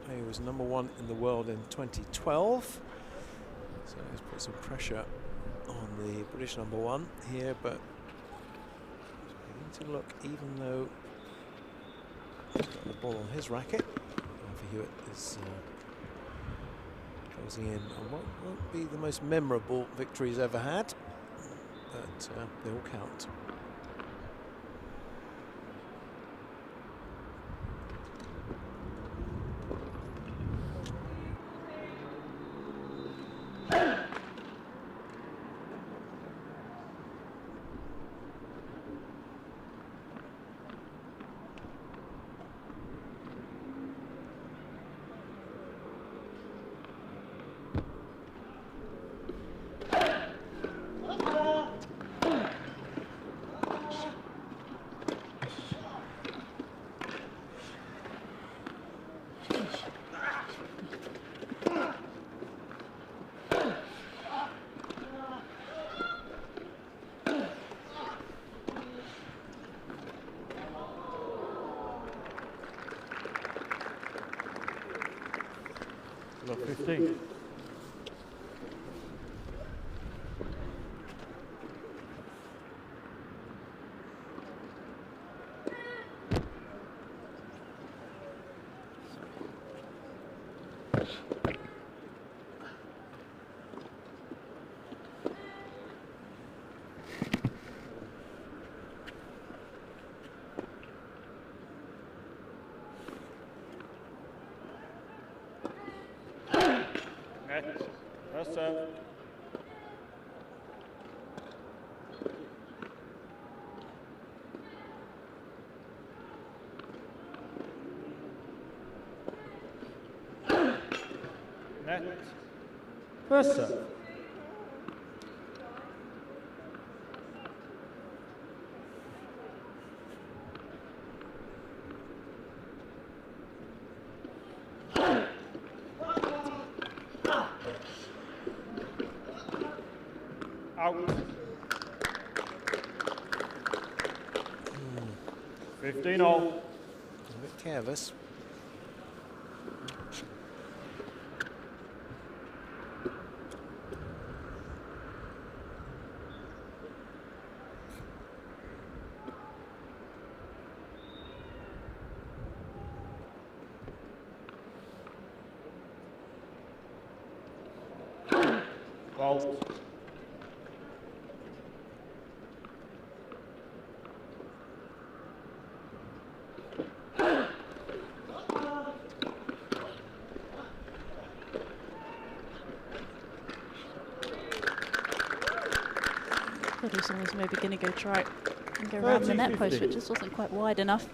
player was #1 in the world in 2012, so it's put some pressure on the British #1 here, but it's beginning to look, even though he's got the ball on his racket, Alfie Hewitt is closing in on what won't be the most memorable victory he's ever had, but they all count. About 15. First serve. Net. First serve. Out. 15 all. A bit careless. Ball. Thought he was almost maybe going to go try and go around the net post, but it just wasn't quite wide enough.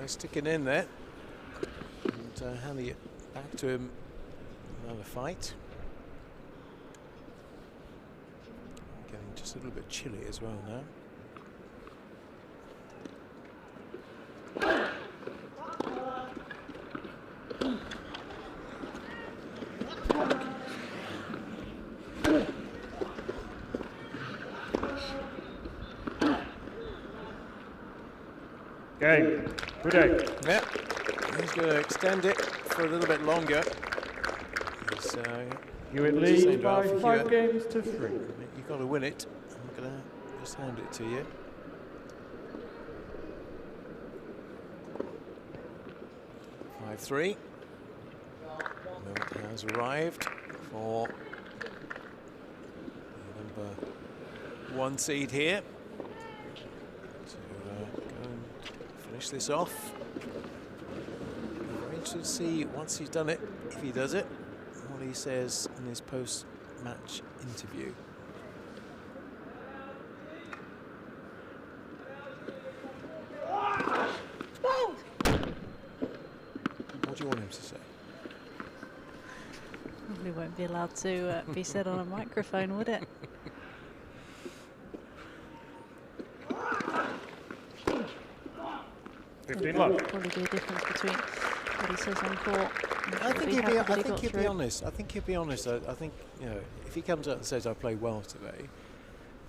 Sticking in there and handing it back to him. Another fight. Getting just a little bit chilly as well now. Game. Good day. Yeah, he's going to extend it for a little bit longer. Hewitt leads by 5 games to 3. You've got to win it. I'm going to just hand it to you. (5-3). Moment has arrived for the number 1 seed here. Finish this off. Very interested to see once he's done it, if he does it, what he says in his post-match interview. What do you want him to say? Probably won't be allowed to be said on a microphone, would it? Probably be a difference between what he says on court. I think he'll be honest. I think he'll be honest. I think, you know, if he comes out and says I played well today,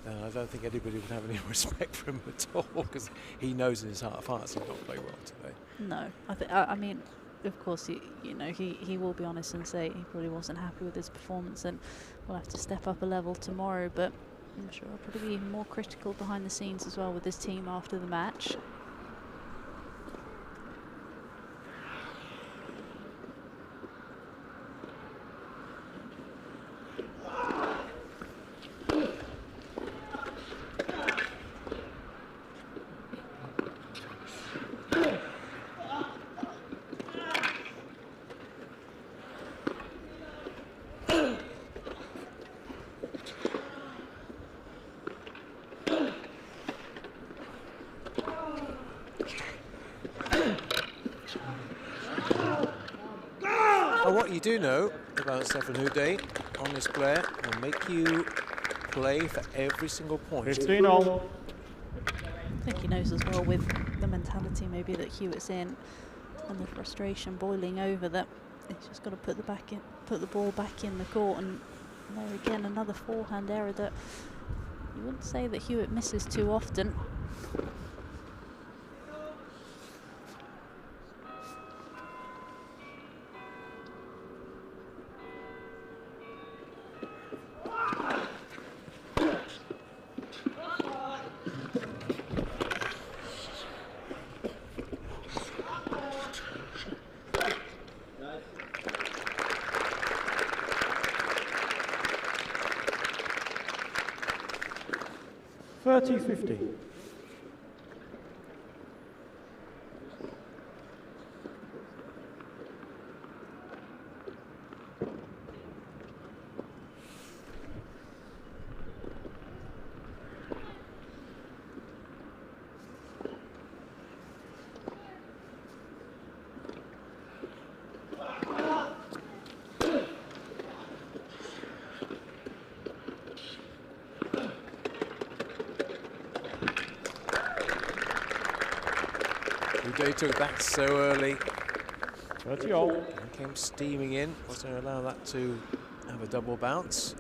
then I don't think anybody would have any respect for him at all, because he knows in his heart of hearts he's not played well today. No, I mean, of course, you know, he will be honest and say he probably wasn't happy with his performance, and we'll have to step up a level tomorrow. But I'm sure I'll probably be even more critical behind the scenes as well with his team after the match. What you do know about Stefan Houdet on this player will make you play for every single point. 15 all. I think he knows as well, with the mentality maybe that Hewitt's in and the frustration boiling over, that he's just got to put the ball back in the court. And there again, another forehand error that you wouldn't say that Hewitt misses too often. 30-50. They took that so early. 30-all. And came steaming in. Wasn't going to allow that to have a double bounce.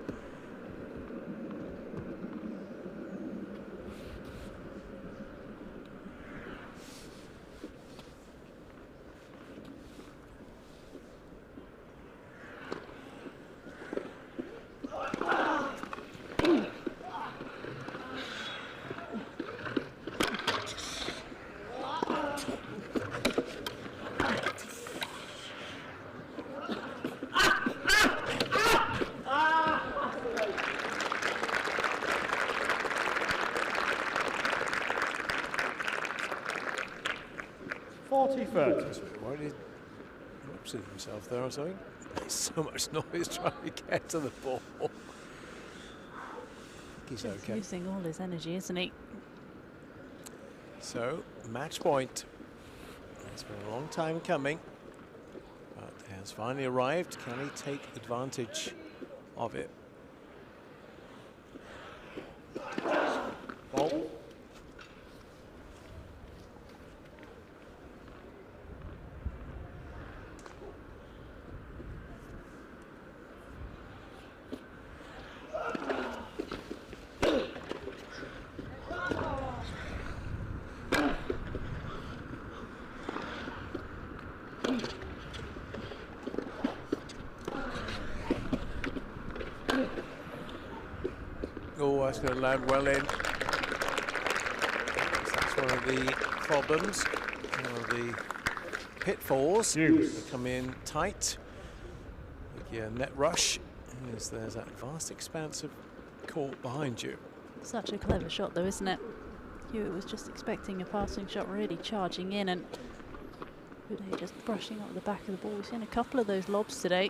Worried he himself there or something. There's so much noise trying to get to the ball. He's Just okay. using all his energy, isn't he? So, match point. It's been a long time coming, but it has finally arrived. Can he take advantage of it? Ball. Oh, that's going to land well in. That's one of the problems, one of the pitfalls. They come in tight with your net rush. There's that vast expanse of court behind you. Such a clever shot though, isn't it? Hewitt was just expecting a passing shot, really charging in, and Houdet just brushing up the back of the ball. We've seen a couple of those lobs today.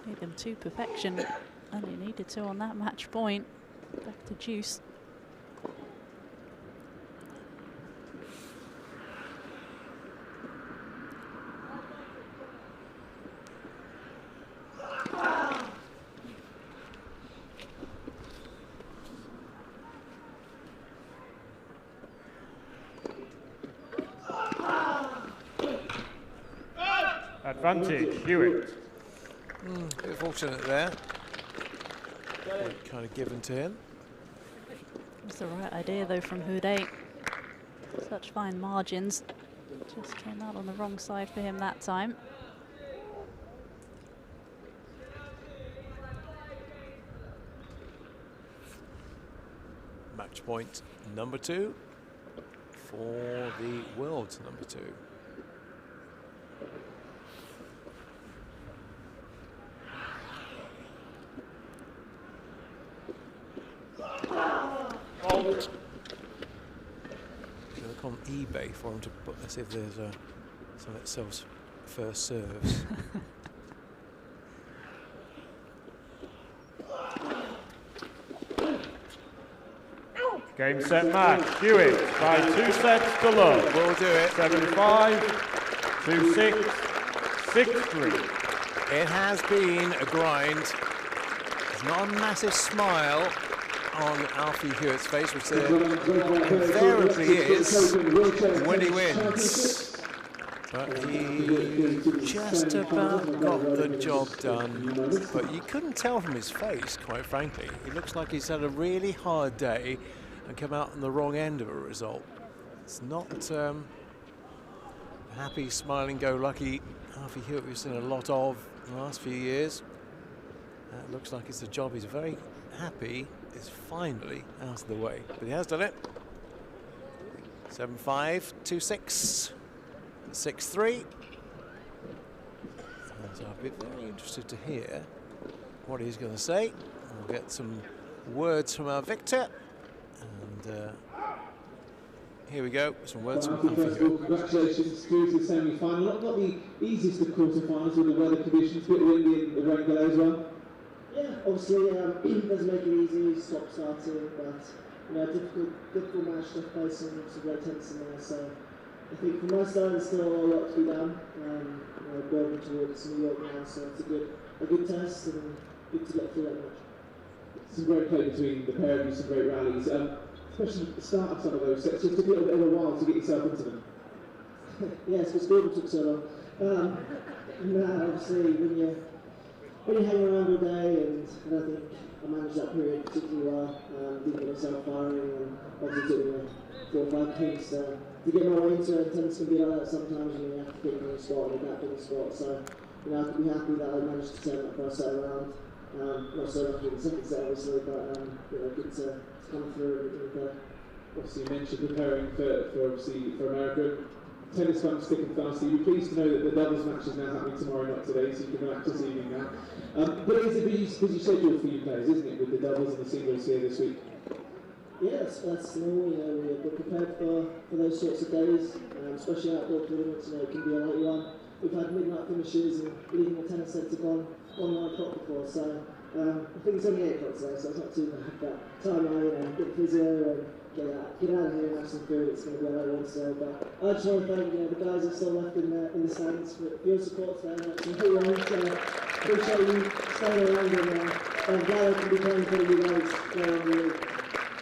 Made them to perfection, and he needed to on that match point. Back to juice. Advantage, Hewitt. A bit fortunate there. Kind of given to him. That's the right idea though from Houdet. Such fine margins. Just came out on the wrong side for him that time. Match point number 2 for the world's number 2. Look on eBay for him to put. Let's see if there's some that sells first serves. Game, set, match. Hewitt by 2 sets to love. We'll do it. 7-5, 2-6, 6-3. It has been a grind. There's not a massive smile on Alfie Hewitt's face, which there invariably is when he wins. But he just about got the job done. But you couldn't tell from his face, quite frankly. He looks like he's had a really hard day and come out on the wrong end of a result. It's not a happy, smiling, go-lucky Alfie Hewitt we've seen a lot of in the last few years. It looks like it's a job he's very happy is finally out of the way. But he has done it. 7-5, 2-6, 6-3. So I'll be very interested to hear what he's going to say. We'll get some words from our victor And here we go, some words from First of all, congratulations through to the semi-final. Not the easiest of quarter-finals with the weather conditions, a bit windy and the rain below as well. Yeah, obviously doesn't make it easy, stop starting, but you know, difficult match, tough place, some great tennis in there. So I think from my side, there's still a lot to be done. You know, building towards New York now, so it's a good test and good to get through that match. Some great play between the pair of you, some great rallies. Especially at the start of some of those sets, just took a little bit of a while to get yourself into them. Yes, because Gordon took so long. No, obviously when you hang around all day, and I think I managed that period particularly well. Didn't get myself firing, and obviously took me 4 or 5 pinks to get my way into it. Tennis can be like that sometimes. You have to pick on the spot and adapt on the spot. So you know, I can be happy that I managed to turn that first set around. Not so lucky in the second set, obviously, but you know, good to come through and play. Obviously, you mentioned preparing for America. Tennis fans thick and fast. You'll be pleased to know that the doubles match is now happening tomorrow, not today, so you can relax this evening now. But it is a busy schedule for you players, isn't it, with the doubles and the singles here this week? Yeah, that's normal. You know, we're prepared for those sorts of days, especially outdoor tournaments. You know, it can be a late one. We've had midnight finishes and leaving the tennis centre gone 1 o'clock before, so I think it's only 8 o'clock today, so it's not too bad. But time I get Physio and get out of here and have some food. It's going to be a late one today, but I just want to thank the guys that are still left in the stands for your support today. It's been long, so appreciate you staying around, and I'm glad I can be playing for you guys later on in the week.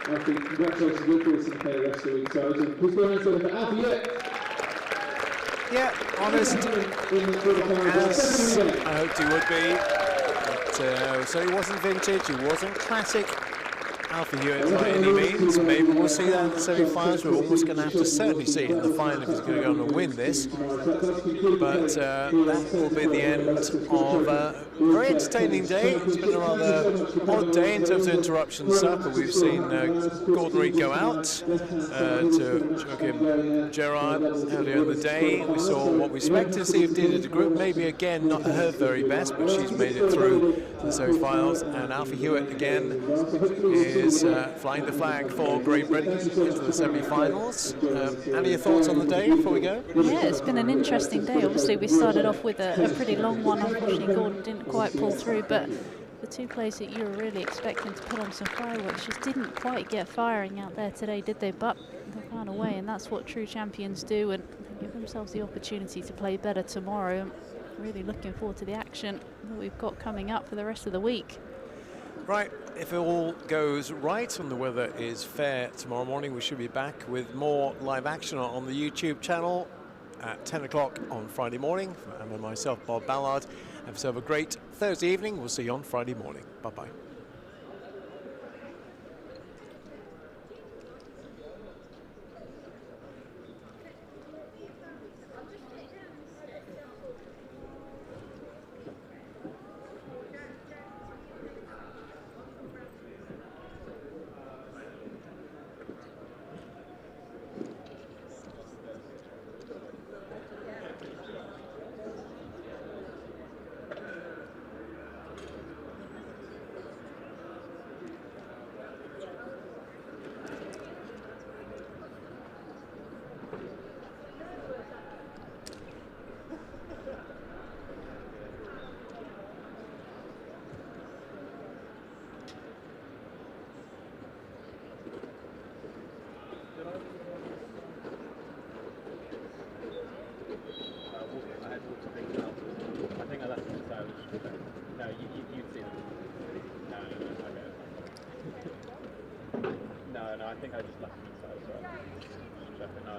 I think congratulations, we'll be listening to play the rest of the week. So please go ahead and say Alfie, yeah, honest, as I hoped he would be. But, so he wasn't vintage, he wasn't classic Alfie Hewitt by any means. Maybe we'll see that in the semi-finals. We're almost going to have to certainly see it in the final if he's going to go on and win this. But that will be the end of a very entertaining day. It's been a rather odd day in terms of interruptions, but we've seen Gordon Reed go out to Joachim Gerard earlier in the day. We saw what we expected to see of Dina de Groot. Maybe again not her very best, but she's made it through the semi-finals. And Alfie Hewitt again is flying the flag for Great Britain into the semi-finals. Any thoughts on the day before we go? Yeah, it's been an interesting day. Obviously, we started off with a pretty long one. Unfortunately, Gordon didn't quite pull through, but the 2 players that you were really expecting to put on some fireworks just didn't quite get firing out there today, did they? But they found a way, and that's what true champions do, and they give themselves the opportunity to play better tomorrow. I'm really looking forward to the action that we've got coming up for the rest of the week. Right, if it all goes right and the weather is fair tomorrow morning, we should be back with more live action on the YouTube channel at 10 o'clock on Friday morning. For Emma and myself, Bob Ballard. Have yourself a great Thursday evening. We'll see you on Friday morning. Bye-bye. I think I just left them inside, so just checking. No,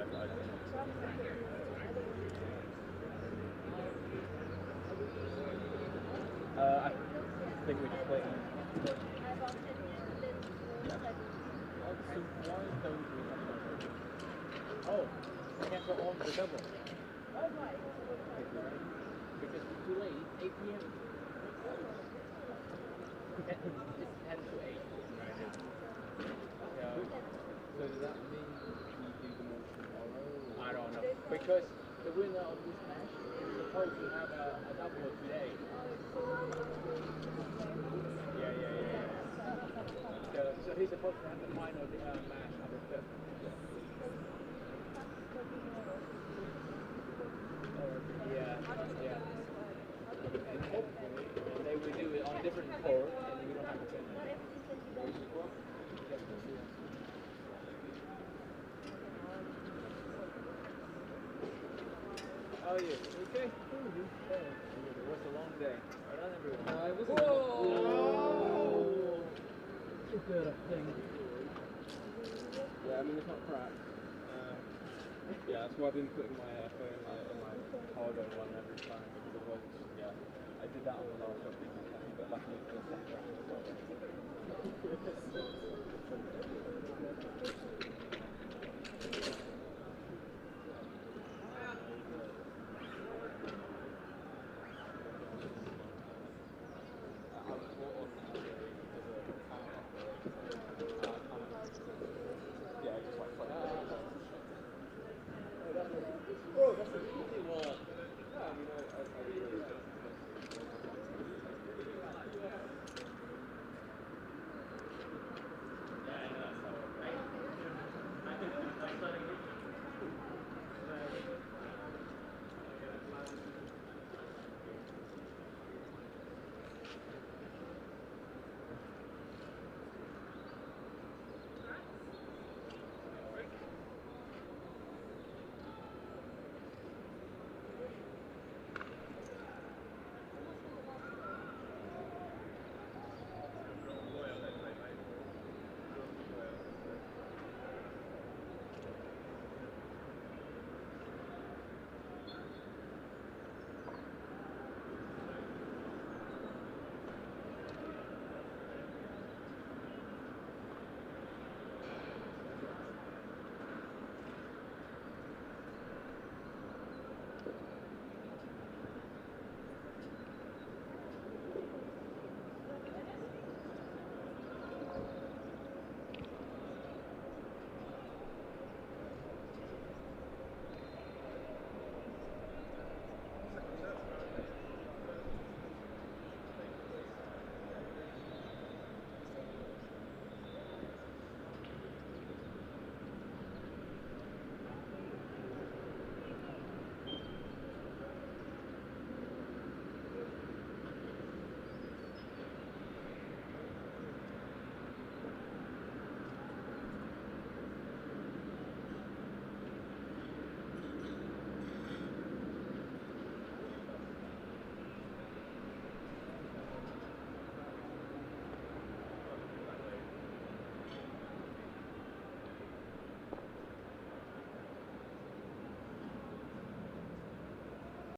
I think we're just waiting. Yeah. So why don't we have oh, we can't go on the double. Because it's too late, 8 p.m. It's 10 to 8 right now. So does that mean we do the more tomorrow? I don't know. Because the winner of this match is supposed to have a double today. Yeah. So he's supposed to have the final match on the 5th. Yeah. And hopefully, they will do it on a different court, and we don't have to change it. How are you? Okay? It was a long day. Well done, everyone. Whoa! Good thing. Yeah, I mean, it's not cracked. Yeah, that's why I've been putting my phone in my cargo one every time, because it was, yeah. I did that on the last job, but luckily it's the second round.